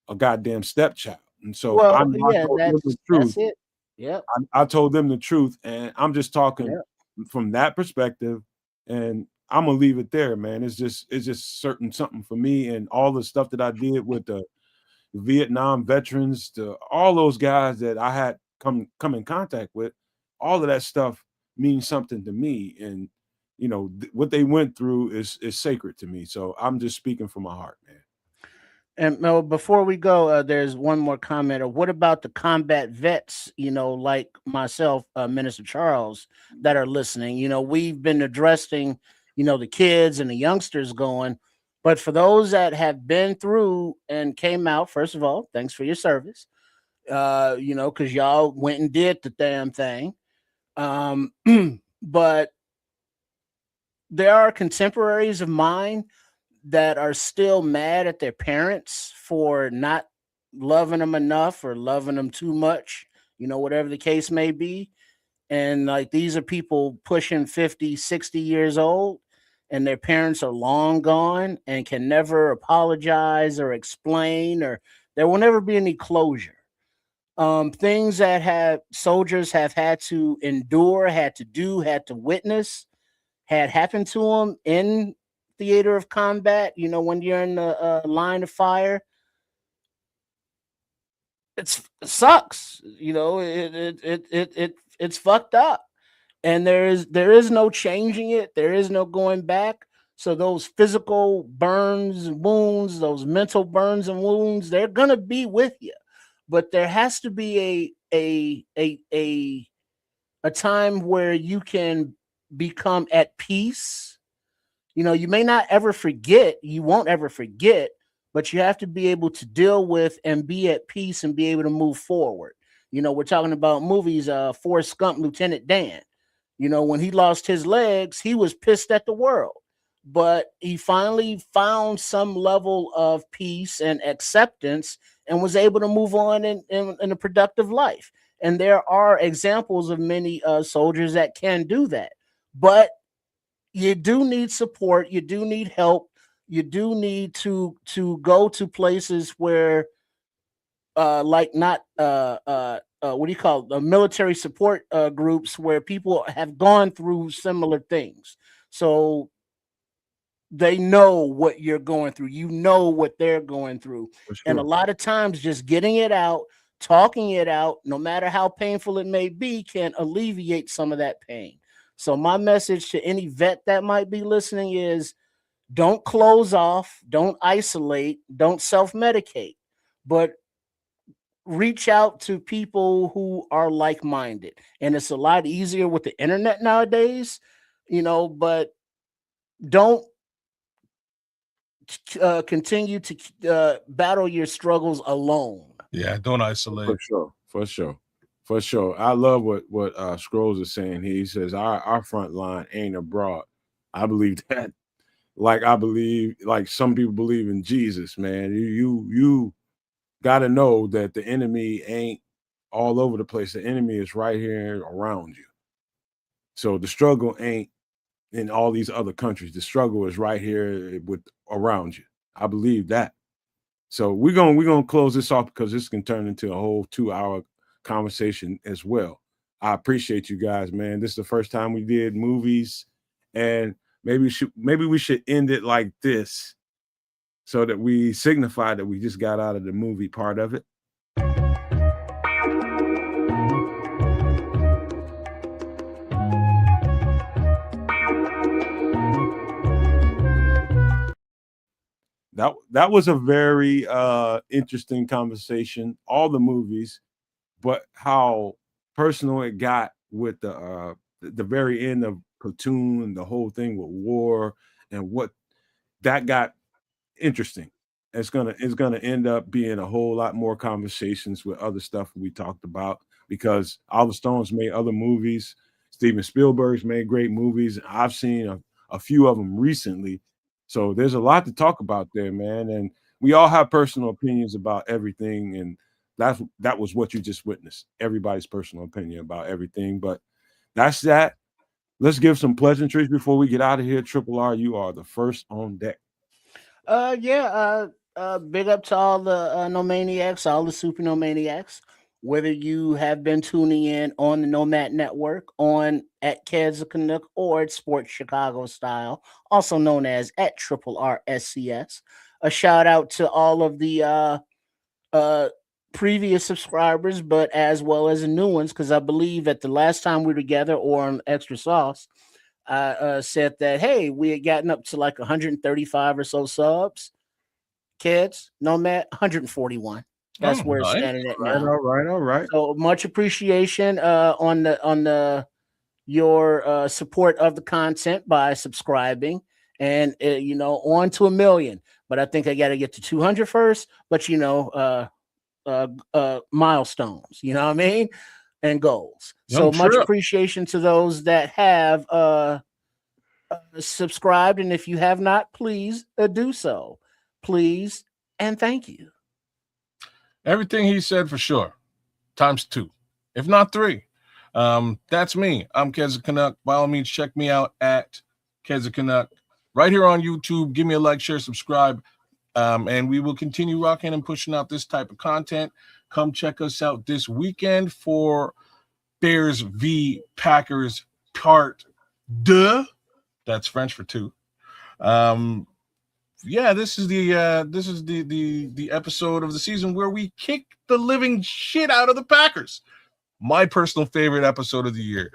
a goddamn stepchild. And so I Well, know I yeah, told them the truth. that's it. Yep. I told them the truth, and I'm just talking Yep. from that perspective. And I'm gonna leave it there, man. It's just certain something for me, and all the stuff that I did with the Vietnam veterans, to all those guys that I had come in contact with. All of that stuff means something to me, and what they went through is sacred to me. So I'm just speaking from my heart, man. And Mel, before we go, there's one more comment. Or what about the combat vets? Like myself, Minister Charles, that are listening. We've been addressing, the kids and the youngsters going. But for those that have been through and came out, first of all, thanks for your service. Because y'all went and did the damn thing. But there are contemporaries of mine that are still mad at their parents for not, loving them enough or loving them too much, whatever the case may be. And like these are people pushing 50, 60 years old, and their parents are long gone and can never apologize or explain, or there will never be any closure. Things that have soldiers have had to endure, had to do, had to witness, had happened to them in theater of combat. When you're in the line of fire, it sucks. It's fucked up, and there is no changing it. There is no going back. So those physical burns, wounds, those mental burns and wounds, they're gonna be with you. But there has to be a time where you can become at peace. You may not ever forget, you won't ever forget, but you have to be able to deal with and be at peace and be able to move forward. We're talking about movies, Forrest Gump, Lieutenant Dan. When he lost his legs, he was pissed at the world, but he finally found some level of peace and acceptance and was able to move on in a productive life. And there are examples of many soldiers that can do that. But you do need support, you do need help, you do need to go to places where like not what do you call it? The military support groups where people have gone through similar things, so they know what you're going through, what they're going through. For And a sure. lot of times just getting it out, talking it out, no matter how painful it may be, can alleviate some of that pain. So my message to any vet that might be listening is, don't close off, don't isolate, don't self-medicate, but reach out to people who are like-minded. And it's a lot easier with the internet nowadays, but don't continue to battle your struggles alone. Yeah, don't isolate. For sure. For sure. For sure. I love what Scrolls is saying. He says our front line ain't abroad. I believe that. Like I believe, like some people believe in Jesus, man. You got to know that the enemy ain't all over the place. The enemy is right here around you. So the struggle ain't in all these other countries. The struggle is right here with around you. I believe that. So we're gonna close this off because this can turn into a whole 2 hour conversation as well. I appreciate you guys, man. This is the first time we did movies, and maybe we should end it like this so that we signify that we just got out of the movie part of it. That was a very interesting conversation. All the movies, but how personal it got with the very end of Platoon and the whole thing with war and what that got interesting. It's gonna end up being a whole lot more conversations with other stuff we talked about because Oliver Stone's made other movies. Steven Spielberg's made great movies. I've seen a few of them recently. So there's a lot to talk about there, man. And we all have personal opinions about everything. And that was what you just witnessed. Everybody's personal opinion about everything. But that's that. Let's give some pleasantries before we get out of here. Triple R, you are the first on deck. Yeah. Big up to all the Nomaniacs, all the Super Nomaniacs. Whether you have been tuning in on the Nomad Network, on at Kedzakanik or at Sports Chicago Style, also known as at Triple RSCS. A shout out to all of the uh, previous subscribers, but as well as the new ones, because I believe at the last time we were together or on Extra Sauce, I said that, hey, we had gotten up to like 135 or so subs. Kids, Nomad, 141. Oh, That's where it's nice. standing at All right, now. all right, all right. So much appreciation on the your support of the content by subscribing, and on to a million. But I think I got to get to 200 first. But milestones, you know what I mean, and goals. Young So much Trip. appreciation to those that have subscribed, and if you have not, please do so, please and thank you. Everything he said for sure, times 2, if not 3. That's me. I'm Keza Canuck. By all means, check me out at Keza Canuck right here on YouTube. Give me a like, share, subscribe, and we will continue rocking and pushing out this type of content. Come check us out this weekend for Bears v Packers Part 2. That's French for 2. Yeah, this is the episode of the season where we kick the living shit out of the Packers. My personal favorite episode of the year.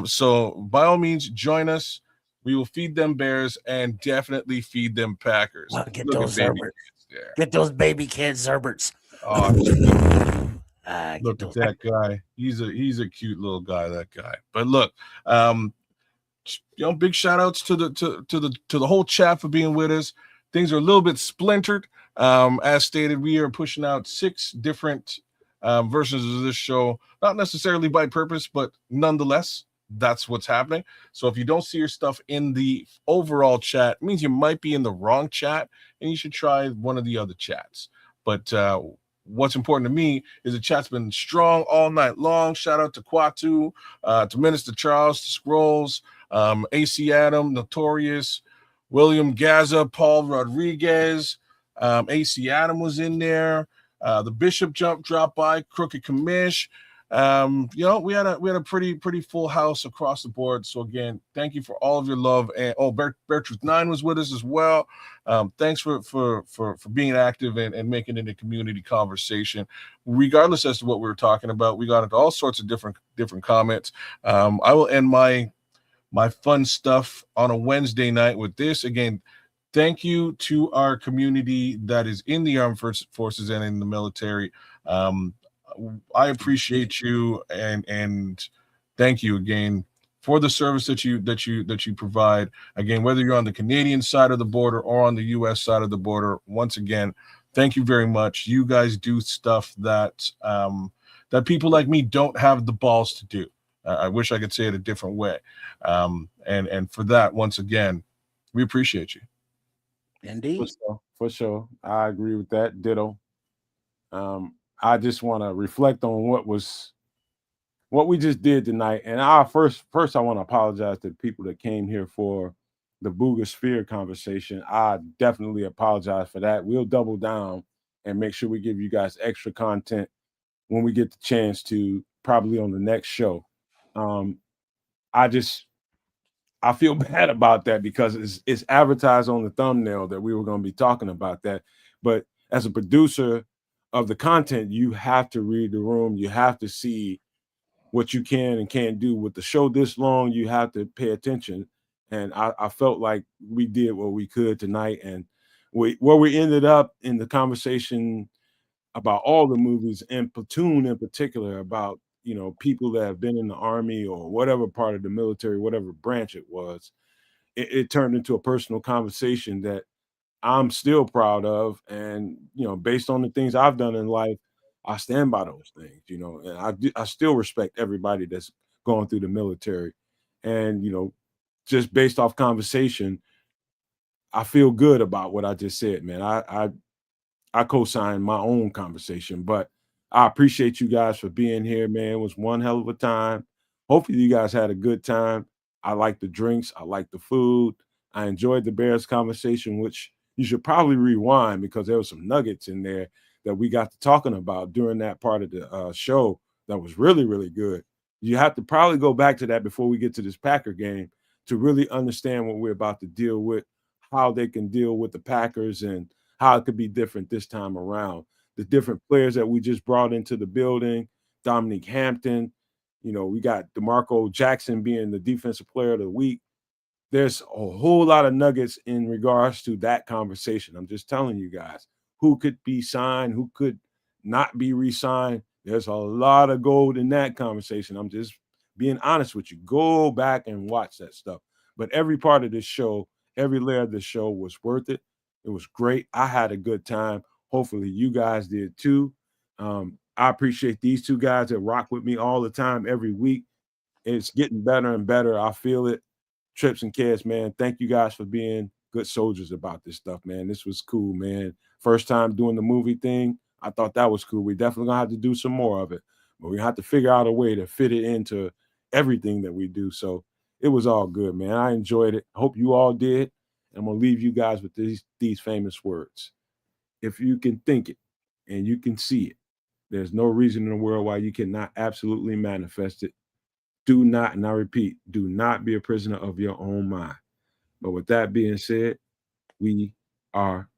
So by all means, join us. We will feed them Bears and definitely feed them Packers. Well, get Look those at baby Herberts. kids there. Get those baby kids Herberts. Oh, look at Those. that guy. He's a cute little guy. That guy. But look, um, big shout outs to the whole chat for being with us. Things are a little bit splintered. As stated, we are pushing out 6 different versions of this show, not necessarily by purpose, but nonetheless, that's what's happening. So if you don't see your stuff in the overall chat, it means you might be in the wrong chat, and you should try one of the other chats. But what's important to me is the chat's been strong all night long. Shout out to Quatu, to Minister Charles, to Scrolls, AC Adam, Notorious, William Gaza, Paul Rodriguez, AC Adam was in there. The Bishop dropped by, Crooked Commish. We had a pretty full house across the board. So again, thank you for all of your love. And Bertruth 9 was with us as well. Thanks for being active and making it a community conversation. Regardless as to what we were talking about, we got into all sorts of different comments. I will end my fun stuff on a Wednesday night with this. Again, thank you to our community that is in the armed forces and in the military. I appreciate you and thank you again for the service that you provide. Again, whether you're on the Canadian side of the border or on the US side of the border, once again, thank you very much. You guys do stuff that that people like me don't have the balls to do. I wish I could say it a different way. And for that, once again, we appreciate you. Indeed. For sure. I agree with that. Ditto. I just want to reflect on what we just did tonight. And first I want to apologize to the people that came here for the Buga Sphere conversation. I definitely apologize for that. We'll double down and make sure we give you guys extra content when we get the chance to, probably on the next show. I feel bad about that because it's advertised on the thumbnail that we were going to be talking about that. But as a producer of the content, you have to read the room. You have to see what you can and can't do. With the show this long, you have to pay attention. And I felt like we did what we could tonight. And where we ended up in the conversation about all the movies, and Platoon in particular, about people that have been in the army or whatever part of the military, whatever branch it was, it turned into a personal conversation that I'm still proud of. And based on the things I've done in life, I stand by those things. And I still respect everybody that's going through the military. And just based off conversation, I feel good about what I just said, man. I co-sign my own conversation, but I appreciate you guys for being here, man. It was one hell of a time. Hopefully you guys had a good time. I like the drinks. I like the food. I enjoyed the Bears conversation, which you should probably rewind because there was some nuggets in there that we got to talking about during that part of the show that was really, really good. You have to probably go back to that before we get to this Packer game to really understand what we're about to deal with, how they can deal with the Packers, and how it could be different this time around. The different players that we just brought into the building, Dominique Hampton, we got DeMarco Jackson being the defensive player of the week. There's a whole lot of nuggets in regards to that conversation. I'm just telling you guys who could be signed, who could not be re-signed. There's a lot of gold in that conversation. I'm just being honest with you. Go back and watch that stuff. But every part of this show, every layer of this show was worth it. It was great. I had a good time. Hopefully you guys did too. I appreciate these two guys that rock with me all the time, every week. It's getting better and better. I feel it. Trips and Kids, man. Thank you guys for being good soldiers about this stuff, man. This was cool, man. First time doing the movie thing. I thought that was cool. We definitely gonna have to do some more of it, but we have to figure out a way to fit it into everything that we do. So it was all good, man. I enjoyed it. Hope you all did. I'm gonna leave you guys with these famous words. If you can think it and you can see it, there's no reason in the world why you cannot absolutely manifest it. Do not, and I repeat, do not be a prisoner of your own mind. But with that being said, we are